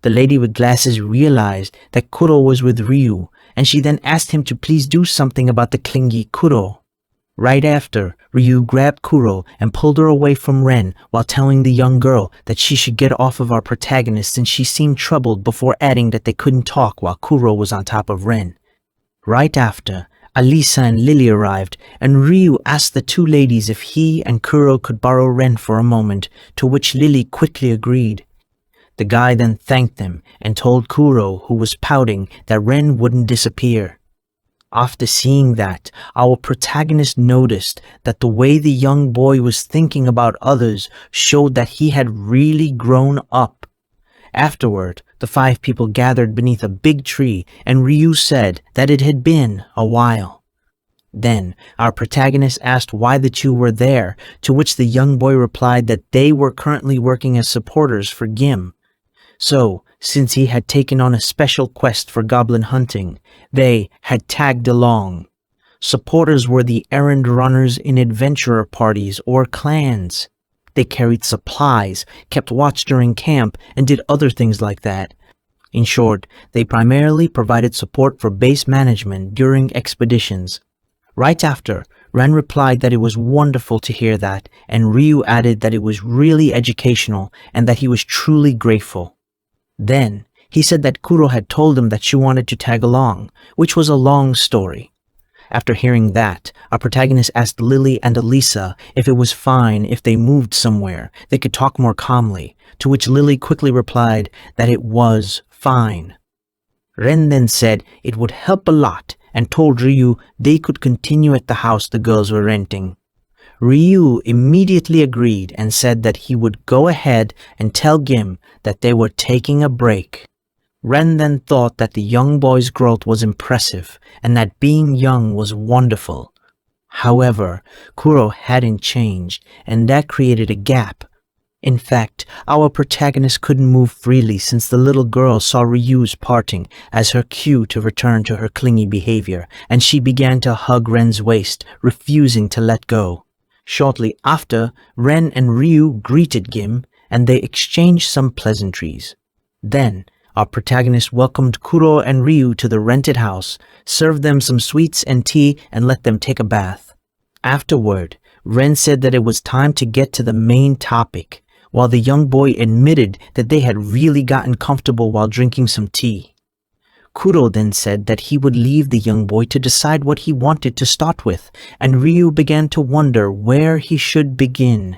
The lady with glasses realized that Kuro was with Ryu, and she then asked him to please do something about the clingy Kuro. Right after, Ryu grabbed Kuro and pulled her away from Ren while telling the young girl that she should get off of our protagonist since she seemed troubled, before adding that they couldn't talk while Kuro was on top of Ren. Right after, Alisa and Lily arrived, and Ryu asked the 2 ladies if he and Kuro could borrow Ren for a moment, to which Lily quickly agreed. The guy then thanked them and told Kuro, who was pouting, that Ren wouldn't disappear. After seeing that, our protagonist noticed that the way the young boy was thinking about others showed that he had really grown up. Afterward, the 5 people gathered beneath a big tree, and Ryu said that it had been a while. Then, our protagonist asked why the 2 were there, to which the young boy replied that they were currently working as supporters for Gim. So, since he had taken on a special quest for goblin hunting, they had tagged along. Supporters were the errand runners in adventurer parties or clans. They carried supplies, kept watch during camp, and did other things like that. In short, they primarily provided support for base management during expeditions. Right after, Ren replied that it was wonderful to hear that, and Ryu added that it was really educational and that he was truly grateful. Then, he said that Kuro had told him that she wanted to tag along, which was a long story. After hearing that, our protagonist asked Lily and Elisa if it was fine if they moved somewhere they could talk more calmly, to which Lily quickly replied that it was fine. Ren then said it would help a lot and told Ryu they could continue at the house the girls were renting. Ryu immediately agreed and said that he would go ahead and tell Gim that they were taking a break. Ren then thought that the young boy's growth was impressive and that being young was wonderful. However, Kuro hadn't changed, and that created a gap. In fact, our protagonist couldn't move freely since the little girl saw Ryu's parting as her cue to return to her clingy behavior, and she began to hug Ren's waist, refusing to let go. Shortly after, Ren and Ryu greeted Gim, and they exchanged some pleasantries. Then, our protagonist welcomed Kuro and Ryu to the rented house, served them some sweets and tea, and let them take a bath. Afterward, Ren said that it was time to get to the main topic, while the young boy admitted that they had really gotten comfortable while drinking some tea. Kuro then said that he would leave the young boy to decide what he wanted to start with, and Ryu began to wonder where he should begin.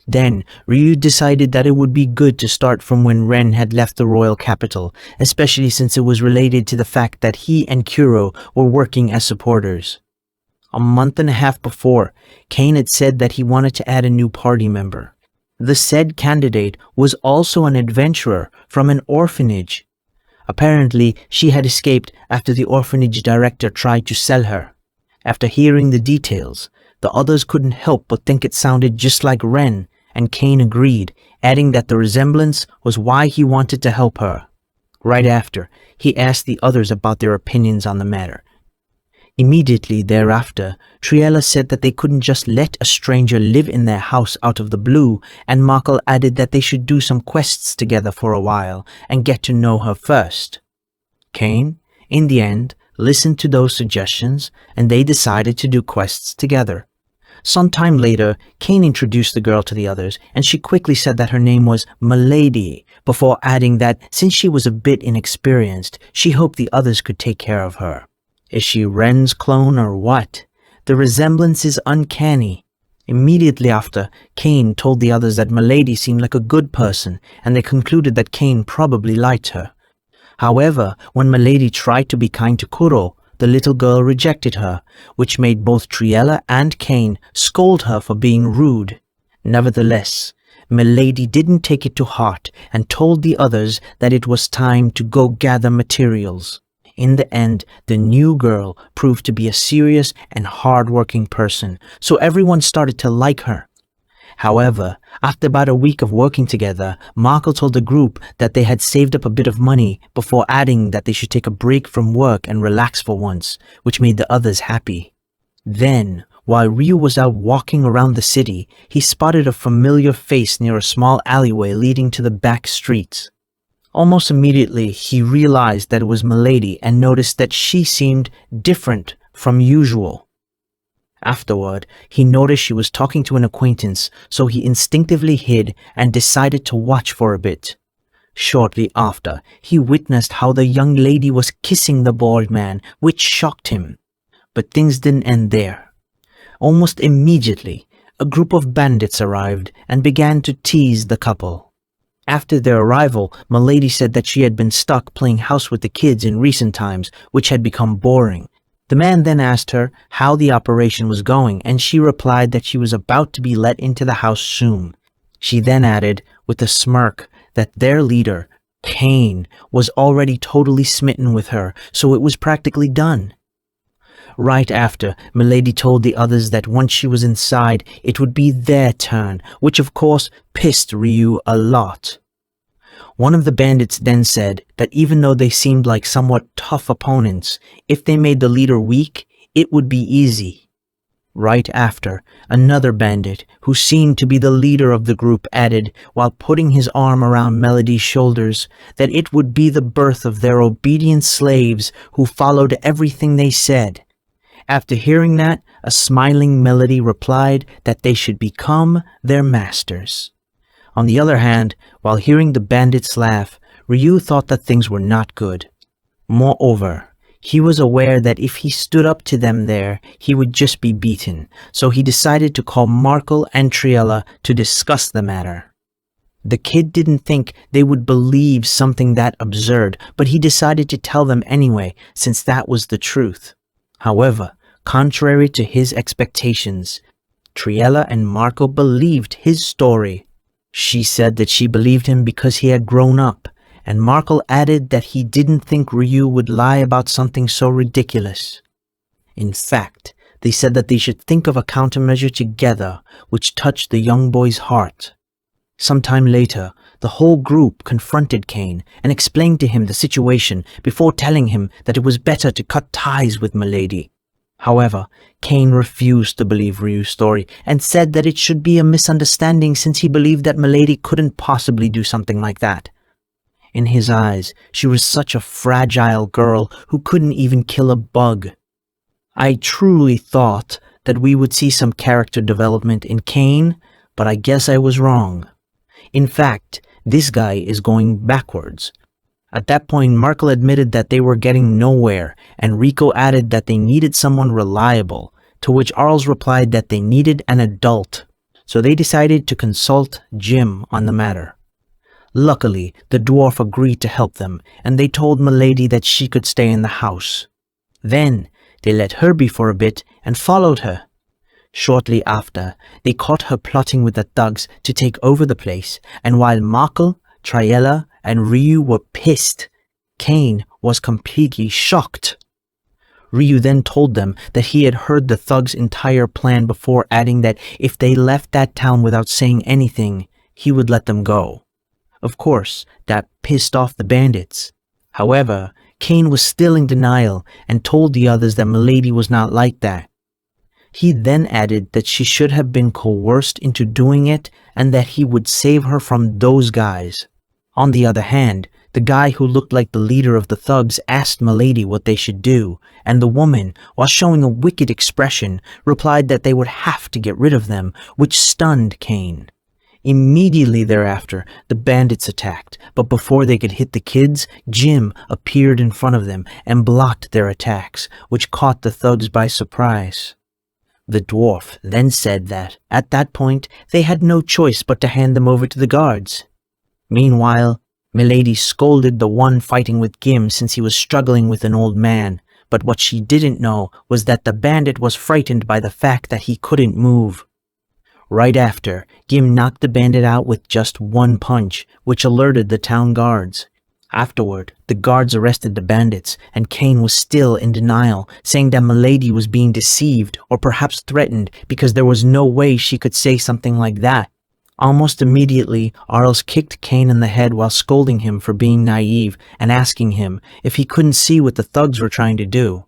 Then, Ryu decided that it would be good to start from when Ren had left the royal capital, especially since it was related to the fact that he and Kuro were working as supporters. A month and a half before, Kane had said that he wanted to add a new party member. The said candidate was also an adventurer from an orphanage. Apparently, she had escaped after the orphanage director tried to sell her. After hearing the details, the others couldn't help but think it sounded just like Ren, and Kane agreed, adding that the resemblance was why he wanted to help her. Right after, he asked the others about their opinions on the matter. Immediately thereafter, Triella said that they couldn't just let a stranger live in their house out of the blue, and Markle added that they should do some quests together for a while and get to know her first. Kane, in the end, listened to those suggestions, and they decided to do quests together. Sometime later, Kane introduced the girl to the others, and she quickly said that her name was Milady, before adding that since she was a bit inexperienced, she hoped the others could take care of her. Is she Ren's clone or what? The resemblance is uncanny. Immediately after, Kane told the others that Milady seemed like a good person, and they concluded that Kane probably liked her. However, when Milady tried to be kind to Kuro, the little girl rejected her, which made both Triella and Kane scold her for being rude. Nevertheless, Milady didn't take it to heart and told the others that it was time to go gather materials. In the end, the new girl proved to be a serious and hard-working person, so everyone started to like her. However, after about a week of working together, Markle told the group that they had saved up a bit of money before adding that they should take a break from work and relax for once, which made the others happy. Then, while Ryu was out walking around the city, he spotted a familiar face near a small alleyway leading to the back streets. Almost immediately, he realized that it was Milady and noticed that she seemed different from usual. Afterward, he noticed she was talking to an acquaintance, so he instinctively hid and decided to watch for a bit. Shortly after, he witnessed how the young lady was kissing the bald man, which shocked him. But things didn't end there. Almost immediately, a group of bandits arrived and began to tease the couple. After their arrival, Milady said that she had been stuck playing house with the kids in recent times, which had become boring. The man then asked her how the operation was going, and she replied that she was about to be let into the house soon. She then added, with a smirk, that their leader, Kane, was already totally smitten with her, so it was practically done. Right after, Milady told the others that once she was inside, it would be their turn, which of course pissed Ryu a lot. One of the bandits then said that even though they seemed like somewhat tough opponents, if they made the leader weak, it would be easy. Right after, another bandit, who seemed to be the leader of the group, added, while putting his arm around Melody's shoulders, that it would be the birth of their obedient slaves who followed everything they said. After hearing that, a smiling Melody replied that they should become their masters. On the other hand, while hearing the bandits laugh, Ryu thought that things were not good. Moreover, he was aware that if he stood up to them there, he would just be beaten, so he decided to call Markle and Triella to discuss the matter. The kid didn't think they would believe something that absurd, but he decided to tell them anyway, since that was the truth. However, contrary to his expectations, Triella and Markle believed his story. She said that she believed him because he had grown up, and Markle added that he didn't think Ryu would lie about something so ridiculous. In fact, they said that they should think of a countermeasure together, which touched the young boy's heart. Sometime later, the whole group confronted Kane and explained to him the situation before telling him that it was better to cut ties with Milady. However, Kane refused to believe Ryu's story and said that it should be a misunderstanding since he believed that Milady couldn't possibly do something like that. In his eyes, she was such a fragile girl who couldn't even kill a bug. I truly thought that we would see some character development in Kane, but I guess I was wrong. In fact, this guy is going backwards. At that point, Markle admitted that they were getting nowhere, and Rico added that they needed someone reliable, to which Arles replied that they needed an adult, so they decided to consult Jim on the matter. Luckily, the dwarf agreed to help them, and they told Milady that she could stay in the house. Then, they let her be for a bit and followed her. Shortly after, they caught her plotting with the thugs to take over the place, and while Markle, Triella, and Ryu were pissed, Kane was completely shocked. Ryu then told them that he had heard the thugs' entire plan before, adding that if they left that town without saying anything, he would let them go. Of course, that pissed off the bandits. However, Kane was still in denial and told the others that Milady was not like that. He then added that she should have been coerced into doing it and that he would save her from those guys. On the other hand, the guy who looked like the leader of the thugs asked Milady what they should do, and the woman, while showing a wicked expression, replied that they would have to get rid of them, which stunned Kane. Immediately thereafter, the bandits attacked, but before they could hit the kids, Jim appeared in front of them and blocked their attacks, which caught the thugs by surprise. The dwarf then said that, at that point, they had no choice but to hand them over to the guards. Meanwhile, Milady scolded the one fighting with Gim since he was struggling with an old man, but what she didn't know was that the bandit was frightened by the fact that he couldn't move. Right after, Gim knocked the bandit out with just one punch, which alerted the town guards. Afterward, the guards arrested the bandits, and Kane was still in denial, saying that Milady was being deceived or perhaps threatened because there was no way she could say something like that. Almost immediately, Arles kicked Kane in the head while scolding him for being naive and asking him if he couldn't see what the thugs were trying to do.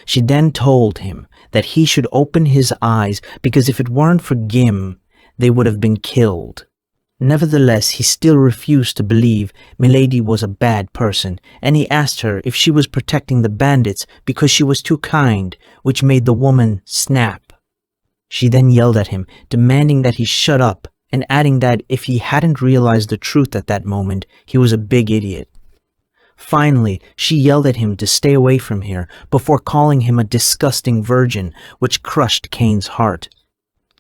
She then told him that he should open his eyes because if it weren't for Gim, they would have been killed. Nevertheless, he still refused to believe Milady was a bad person, and he asked her if she was protecting the bandits because she was too kind, which made the woman snap. She then yelled at him, demanding that he shut up, and adding that if he hadn't realized the truth at that moment, he was a big idiot. Finally, she yelled at him to stay away from here before calling him a disgusting virgin, which crushed Kane's heart.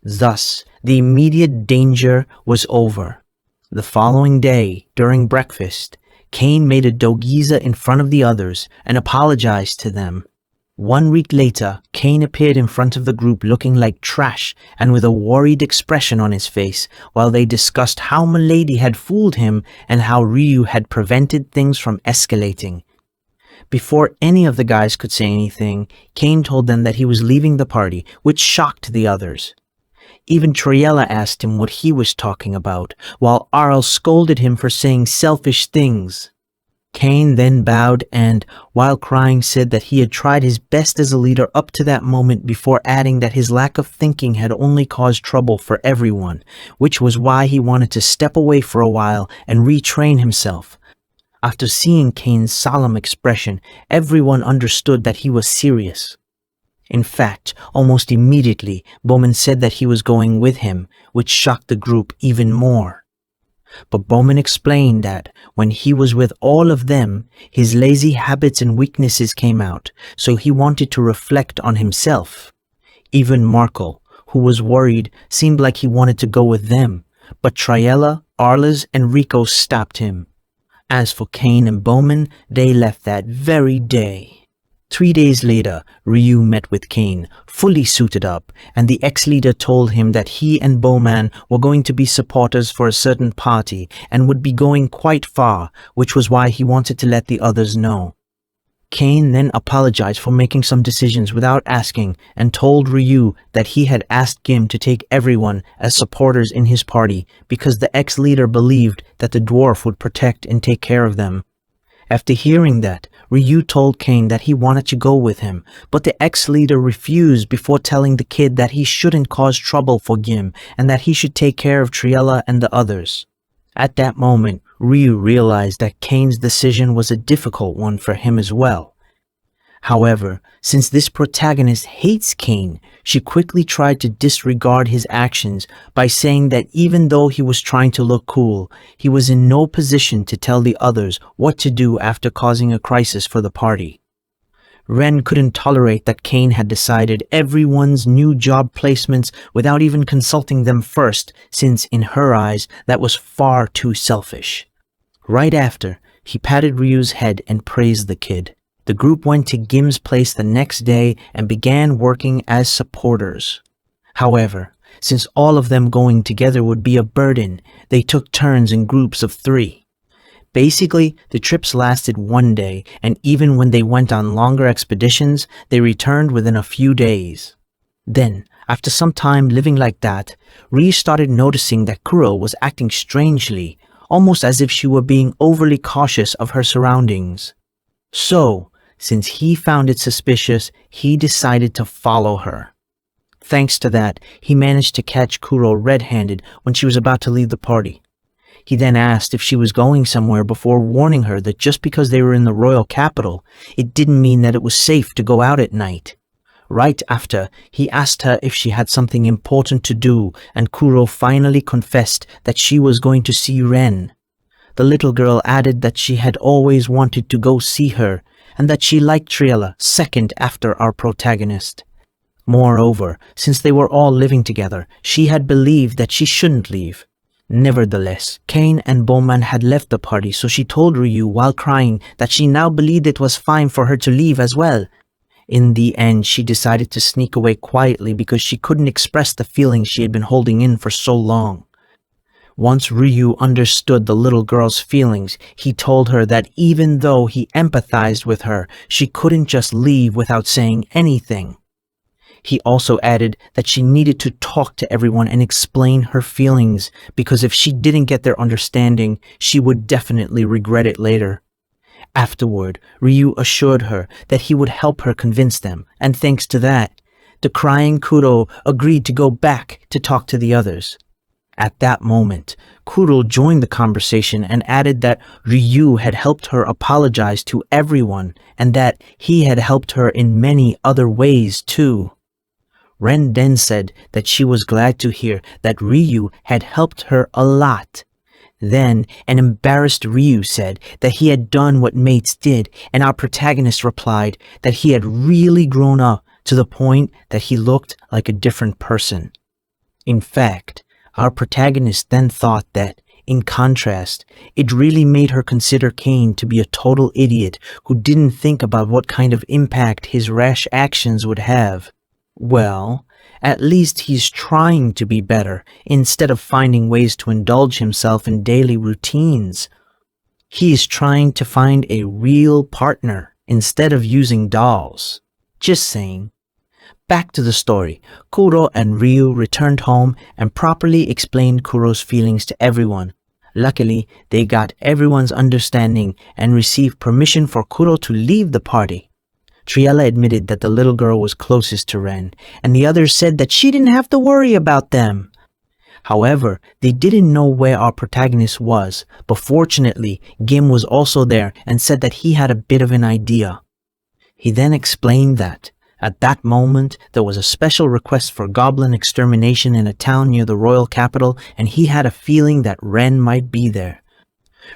Thus, the immediate danger was over. The following day, during breakfast, Kane made a dogiza in front of the others and apologized to them. 1 week later, Kane appeared in front of the group looking like trash and with a worried expression on his face while they discussed how Milady had fooled him and how Ryu had prevented things from escalating. Before any of the guys could say anything, Kane told them that he was leaving the party, which shocked the others. Even Triella asked him what he was talking about, while Arl scolded him for saying selfish things. Kane then bowed and, while crying, said that he had tried his best as a leader up to that moment before adding that his lack of thinking had only caused trouble for everyone, which was why he wanted to step away for a while and retrain himself. After seeing Kane's solemn expression, everyone understood that he was serious. In fact, almost immediately, Bowman said that he was going with him, which shocked the group even more. But Bowman explained that when he was with all of them, his lazy habits and weaknesses came out, so he wanted to reflect on himself. Even Markle, who was worried, seemed like he wanted to go with them, but Triella, Arles, and Rico stopped him. As for Kane and Bowman, they left that very day. 3 days later, Ryu met with Kane, fully suited up, and the ex-leader told him that he and Bowman were going to be supporters for a certain party and would be going quite far, which was why he wanted to let the others know. Kane then apologized for making some decisions without asking and told Ryu that he had asked Gim to take everyone as supporters in his party because the ex-leader believed that the dwarf would protect and take care of them. After hearing that, Ryu told Kane that he wanted to go with him, but the ex-leader refused before telling the kid that he shouldn't cause trouble for Gim and that he should take care of Triella and the others. At that moment, Ryu realized that Kane's decision was a difficult one for him as well. However, since this protagonist hates Kane, she quickly tried to disregard his actions by saying that even though he was trying to look cool, he was in no position to tell the others what to do after causing a crisis for the party. Ren couldn't tolerate that Kane had decided everyone's new job placements without even consulting them first, since in her eyes that was far too selfish. Right after, he patted Ryu's head and praised the kid. The group went to Gim's place the next day and began working as supporters. However, since all of them going together would be a burden, they took turns in groups of 3. Basically, the trips lasted 1 day, and even when they went on longer expeditions, they returned within a few days. Then, After some time living like that, Ryu started noticing that Kuro was acting strangely, almost as if she were being overly cautious of her surroundings. So, since he found it suspicious, he decided to follow her. Thanks to that, he managed to catch Kuro red-handed when she was about to leave the party. He then asked if she was going somewhere before warning her that just because they were in the royal capital, it didn't mean that it was safe to go out at night. Right after, he asked her if she had something important to do, and Kuro finally confessed that she was going to see Ren. The little girl added that she had always wanted to go see her, and that she liked Triella second after our protagonist. Moreover, since they were all living together, she had believed that she shouldn't leave. Nevertheless, Kane and Bowman had left the party, so she told Ryu while crying that she now believed it was fine for her to leave as well. In the end, she decided to sneak away quietly because she couldn't express the feelings she had been holding in for so long. Once Ryu understood the little girl's feelings, he told her that even though he empathized with her, she couldn't just leave without saying anything. He also added that she needed to talk to everyone and explain her feelings, because if she didn't get their understanding, she would definitely regret it later. Afterward, Ryu assured her that he would help her convince them, and thanks to that, the crying Kuro agreed to go back to talk to the others. At that moment, Kuro joined the conversation and added that Ryu had helped her apologize to everyone and that he had helped her in many other ways too. Ren then said that she was glad to hear that Ryu had helped her a lot. Then, an embarrassed Ryu said that he had done what mates did, and our protagonist replied that he had really grown up to the point that he looked like a different person. In fact, our protagonist then thought that, in contrast, it really made her consider Kane to be a total idiot who didn't think about what kind of impact his rash actions would have. Well, at least he's trying to be better instead of finding ways to indulge himself in daily routines. He is trying to find a real partner instead of using dolls. Just saying. Back to the story. Kuro and Ryu returned home and properly explained Kuro's feelings to everyone. Luckily, they got everyone's understanding and received permission for Kuro to leave the party. Triella admitted that the little girl was closest to Ren, and the others said that she didn't have to worry about them. However, they didn't know where our protagonist was, but fortunately, Gim was also there and said that he had a bit of an idea. He then explained that, at that moment, there was a special request for goblin extermination in a town near the royal capital, and he had a feeling that Ren might be there.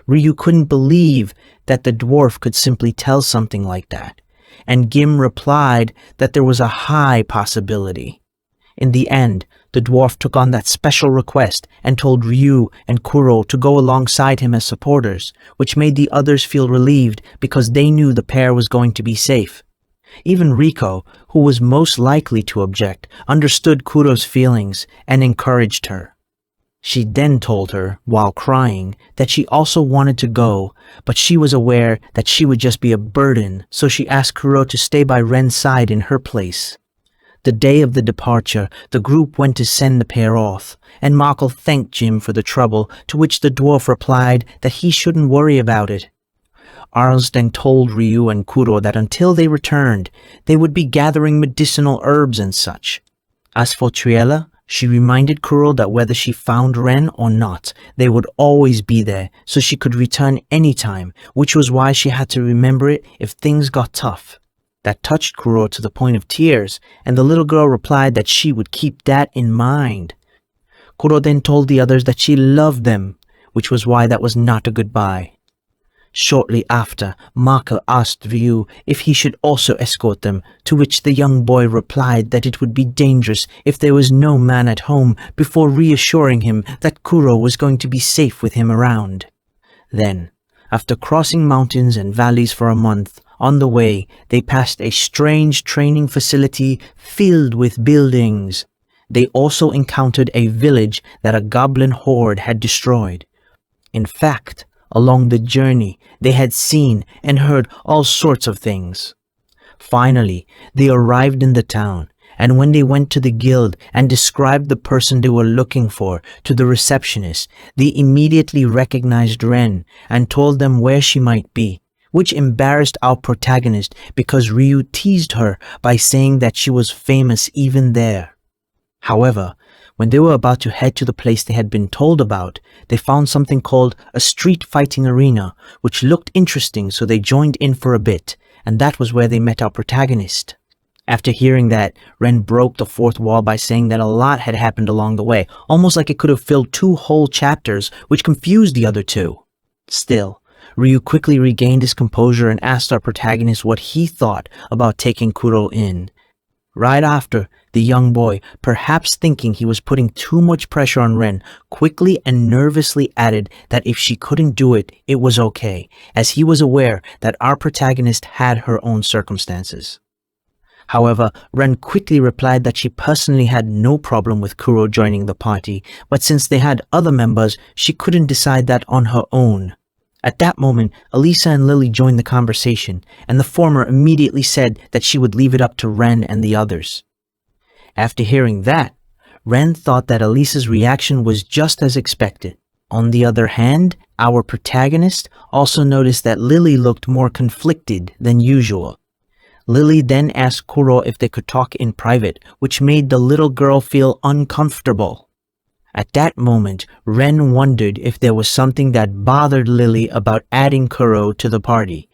Ryu couldn't believe that the dwarf could simply tell something like that, and Gim replied that there was a high possibility. In the end, the dwarf took on that special request and told Ryu and Kuro to go alongside him as supporters, which made the others feel relieved because they knew the pair was going to be safe. Even Riko, who was most likely to object, understood Kuro's feelings and encouraged her. She then told her, while crying, that she also wanted to go, but she was aware that she would just be a burden, so she asked Kuro to stay by Ren's side in her place. The day of the departure, the group went to send the pair off, and Markle thanked Jim for the trouble, to which the dwarf replied that he shouldn't worry about it. Arls then told Ryu and Kuro that until they returned, they would be gathering medicinal herbs and such. As for Triella, she reminded Kuro that whether she found Ren or not, they would always be there, so she could return anytime, which was why she had to remember it if things got tough. That touched Kuro to the point of tears, and the little girl replied that she would keep that in mind. Kuro then told the others that she loved them, which was why that was not a goodbye. Shortly after, Maka asked Ryu if he should also escort them, to which the young boy replied that it would be dangerous if there was no man at home, before reassuring him that Kuro was going to be safe with him around. Then, after crossing mountains and valleys for a month, on the way, they passed a strange training facility filled with buildings. They also encountered a village that a goblin horde had destroyed. In fact, along the journey, they had seen and heard all sorts of things. Finally, they arrived in the town, and when they went to the guild and described the person they were looking for to the receptionist, they immediately recognized Ren and told them where she might be, which embarrassed our protagonist because Ryu teased her by saying that she was famous even there. However, when they were about to head to the place they had been told about, they found something called a street fighting arena, which looked interesting, so they joined in for a bit, and that was where they met our protagonist. After hearing that, Ren broke the fourth wall by saying that a lot had happened along the way, almost like it could have filled 2 whole chapters, which confused the other 2. Still, Ryu quickly regained his composure and asked our protagonist what he thought about taking Kuro in. Right after, the young boy, perhaps thinking he was putting too much pressure on Ren, quickly and nervously added that if she couldn't do it, it was okay, as he was aware that our protagonist had her own circumstances. However, Ren quickly replied that she personally had no problem with Kuro joining the party, but since they had other members, she couldn't decide that on her own. At that moment, Elisa and Lily joined the conversation, and the former immediately said that she would leave it up to Ren and the others. After hearing that, Ren thought that Elisa's reaction was just as expected. On the other hand, our protagonist also noticed that Lily looked more conflicted than usual. Lily then asked Kuro if they could talk in private, which made the little girl feel uncomfortable. At that moment, Ren wondered if there was something that bothered Lily about adding Kuro to the party.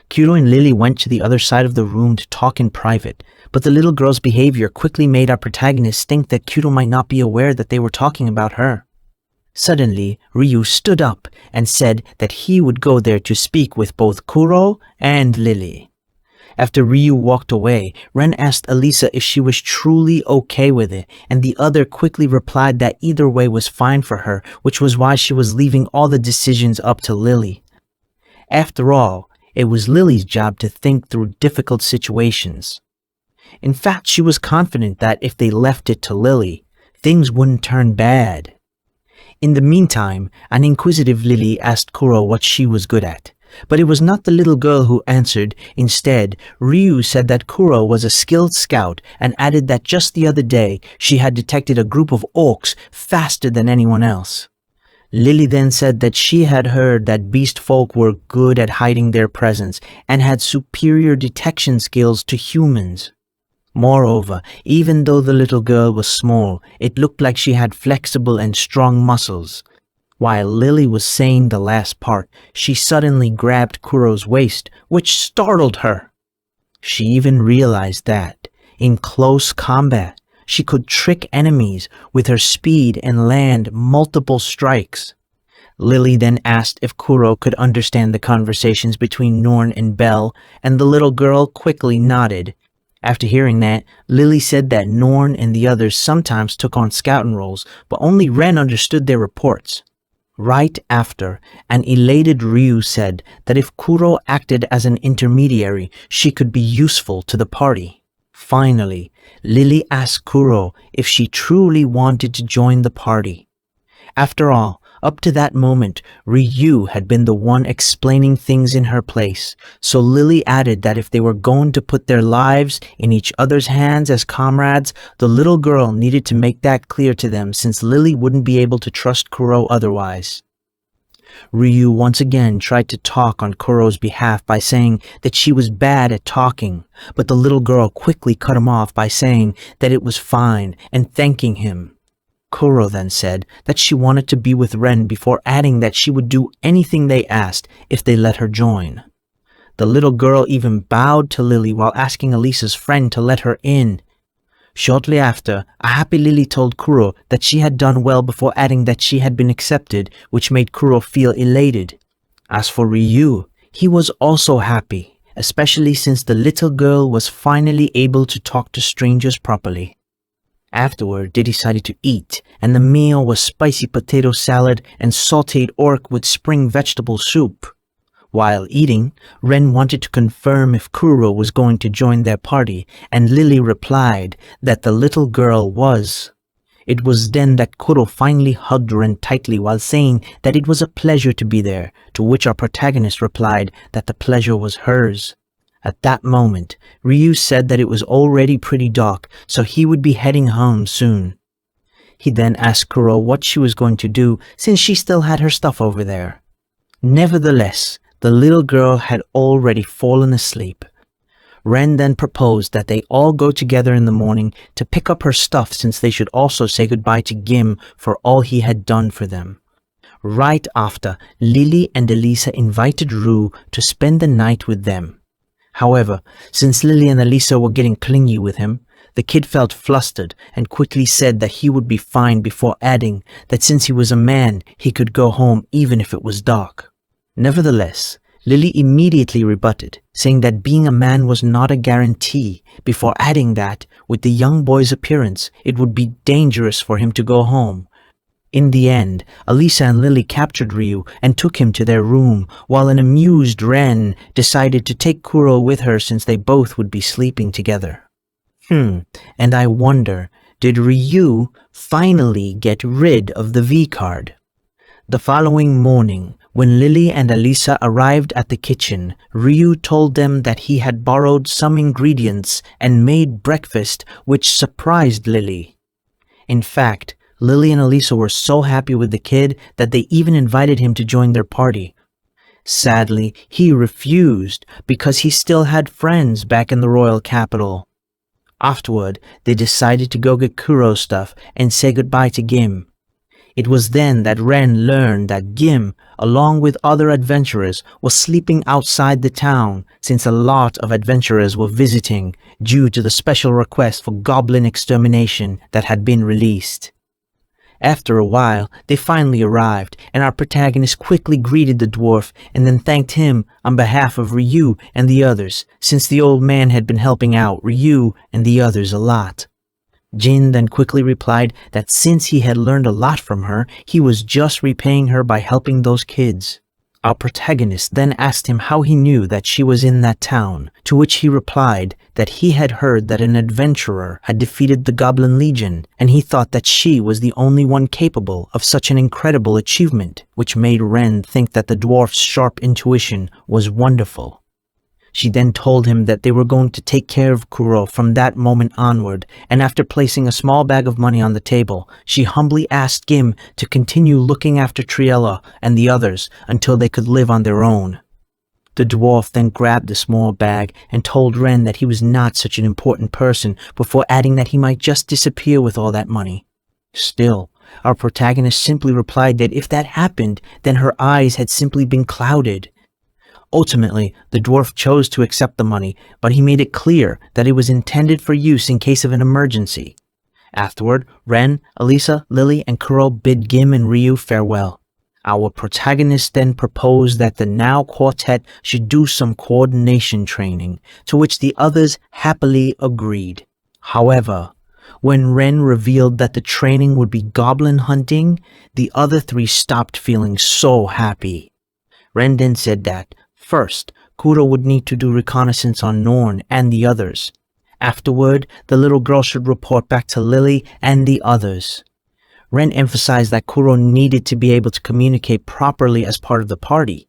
Kuro and Lily went to the other side of the room to talk in private, but the little girl's behavior quickly made our protagonist think that Kuro might not be aware that they were talking about her. Suddenly, Ryu stood up and said that he would go there to speak with both Kuro and Lily. After Ryu walked away, Ren asked Elisa if she was truly okay with it, and the other quickly replied that either way was fine for her, which was why she was leaving all the decisions up to Lily. After all, it was Lily's job to think through difficult situations. In fact, she was confident that if they left it to Lily, things wouldn't turn bad. In the meantime, an inquisitive Lily asked Kuro what she was good at. But it was not the little girl who answered. Instead, Ryu said that Kuro was a skilled scout and added that just the other day she had detected a group of orcs faster than anyone else. Lily then said that she had heard that beast folk were good at hiding their presence and had superior detection skills to humans. Moreover, even though the little girl was small, it looked like she had flexible and strong muscles. While Lily was saying the last part, she suddenly grabbed Kuro's waist, which startled her. She even realized that, in close combat, she could trick enemies with her speed and land multiple strikes. Lily then asked if Kuro could understand the conversations between Norn and Belle, and the little girl quickly nodded. After hearing that, Lily said that Norn and the others sometimes took on scouting roles, but only Ren understood their reports. Right after, an elated Ryu said that if Kuro acted as an intermediary, she could be useful to the party. Finally, Lily asked Kuro if she truly wanted to join the party. After all, up to that moment, Ryu had been the one explaining things in her place, so Lily added that if they were going to put their lives in each other's hands as comrades, the little girl needed to make that clear to them since Lily wouldn't be able to trust Kuro otherwise. Ryu once again tried to talk on Kuro's behalf by saying that she was bad at talking, but the little girl quickly cut him off by saying that it was fine and thanking him. Kuro then said that she wanted to be with Ren before adding that she would do anything they asked if they let her join. The little girl even bowed to Lily while asking Elisa's friend to let her in. Shortly after, a happy Lily told Kuro that she had done well before adding that she had been accepted, which made Kuro feel elated. As for Ryu, he was also happy, especially since the little girl was finally able to talk to strangers properly. Afterward, they decided to eat, and the meal was spicy potato salad and sautéed orc with spring vegetable soup. While eating, Ren wanted to confirm if Kuro was going to join their party, and Lily replied that the little girl was. It was then that Kuro finally hugged Ren tightly while saying that it was a pleasure to be there, to which our protagonist replied that the pleasure was hers. At that moment, Ryu said that it was already pretty dark, so he would be heading home soon. He then asked Kuro what she was going to do since she still had her stuff over there. Nevertheless, the little girl had already fallen asleep. Ren then proposed that they all go together in the morning to pick up her stuff since they should also say goodbye to Gim for all he had done for them. Right after, Lily and Elisa invited Rue to spend the night with them. However, since Lily and Elisa were getting clingy with him, the kid felt flustered and quickly said that he would be fine before adding that since he was a man, he could go home even if it was dark. Nevertheless, Lily immediately rebutted, saying that being a man was not a guarantee, before adding that, with the young boy's appearance, it would be dangerous for him to go home. In the end, Elisa and Lily captured Ryu and took him to their room, while an amused Ren decided to take Kuro with her since they both would be sleeping together. And I wonder, did Ryu finally get rid of the V-card? The following morning, when Lily and Elisa arrived at the kitchen, Ryu told them that he had borrowed some ingredients and made breakfast, which surprised Lily. In fact, Lily and Elisa were so happy with the kid that they even invited him to join their party. Sadly, he refused because he still had friends back in the royal capital. Afterward, they decided to go get Kuro's stuff and say goodbye to Gim. It was then that Ren learned that Gim, along with other adventurers, was sleeping outside the town since a lot of adventurers were visiting due to the special request for goblin extermination that had been released. After a while, they finally arrived, and our protagonist quickly greeted the dwarf and then thanked him on behalf of Ryu and the others, since the old man had been helping out Ryu and the others a lot. Jin then quickly replied that since he had learned a lot from her, he was just repaying her by helping those kids. Our protagonist then asked him how he knew that she was in that town, to which he replied that he had heard that an adventurer had defeated the Goblin Legion, and he thought that she was the only one capable of such an incredible achievement, which made Ren think that the dwarf's sharp intuition was wonderful. She then told him that they were going to take care of Kuro from that moment onward, and after placing a small bag of money on the table, she humbly asked Gim to continue looking after Triella and the others until they could live on their own. The dwarf then grabbed the small bag and told Ren that he was not such an important person, before adding that he might just disappear with all that money. Still, our protagonist simply replied that if that happened, then her eyes had simply been clouded. Ultimately, the dwarf chose to accept the money, but he made it clear that it was intended for use in case of an emergency. Afterward, Ren, Elisa, Lily, and Kuro bid Gim and Ryu farewell. Our protagonist then proposed that the now quartet should do some coordination training, to which the others happily agreed. However, when Ren revealed that the training would be goblin hunting, the other three stopped feeling so happy. Ren then said that, first, Kuro would need to do reconnaissance on Norn and the others. Afterward, the little girl should report back to Lily and the others. Ren emphasized that Kuro needed to be able to communicate properly as part of the party.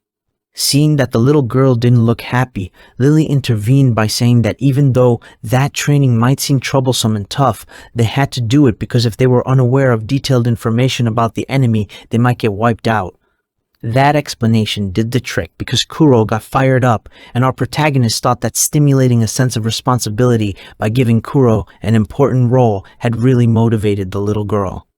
Seeing that the little girl didn't look happy, Lily intervened by saying that even though that training might seem troublesome and tough, they had to do it because if they were unaware of detailed information about the enemy, they might get wiped out. That explanation did the trick because Kuro got fired up, and our protagonist thought that stimulating a sense of responsibility by giving Kuro an important role had really motivated the little girl.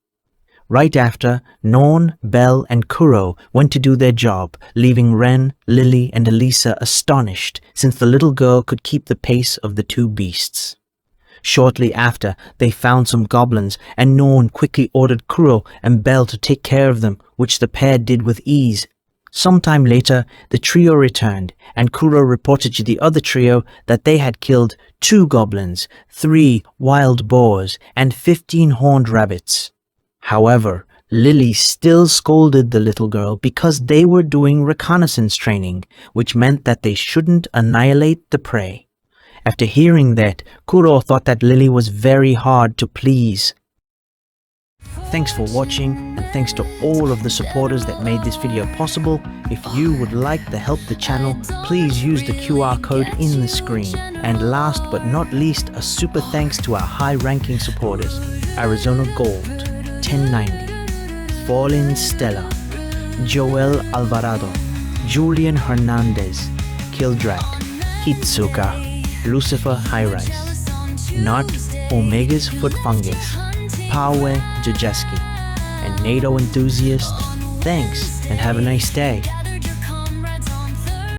Right after, Non, Belle, and Kuro went to do their job, leaving Ren, Lily, and Elisa astonished since the little girl could keep the pace of the two beasts. Shortly after, they found some goblins, and Non quickly ordered Kuro and Belle to take care of them, which the pair did with ease. Sometime later, the trio returned, and Kuro reported to the other trio that they had killed 2 goblins, 3 wild boars, and 15 horned rabbits. However, Lily still scolded the little girl because they were doing reconnaissance training, which meant that they shouldn't annihilate the prey. After hearing that, Kuro thought that Lily was very hard to please. Thanks for watching, and thanks to all of the supporters that made this video possible. If you would like to help the channel, please use the QR code in the screen. And last but not least, a super thanks to our high-ranking supporters: Arizona Gold, 1090, Fallen Stella, Joel Alvarado, Julian Hernandez, Kildrak, Hitsuka, Lucifer High-Rise, Not Omega's Foot Fungus, Pawe Jajeski, and NATO Enthusiast. Thanks and have a nice day.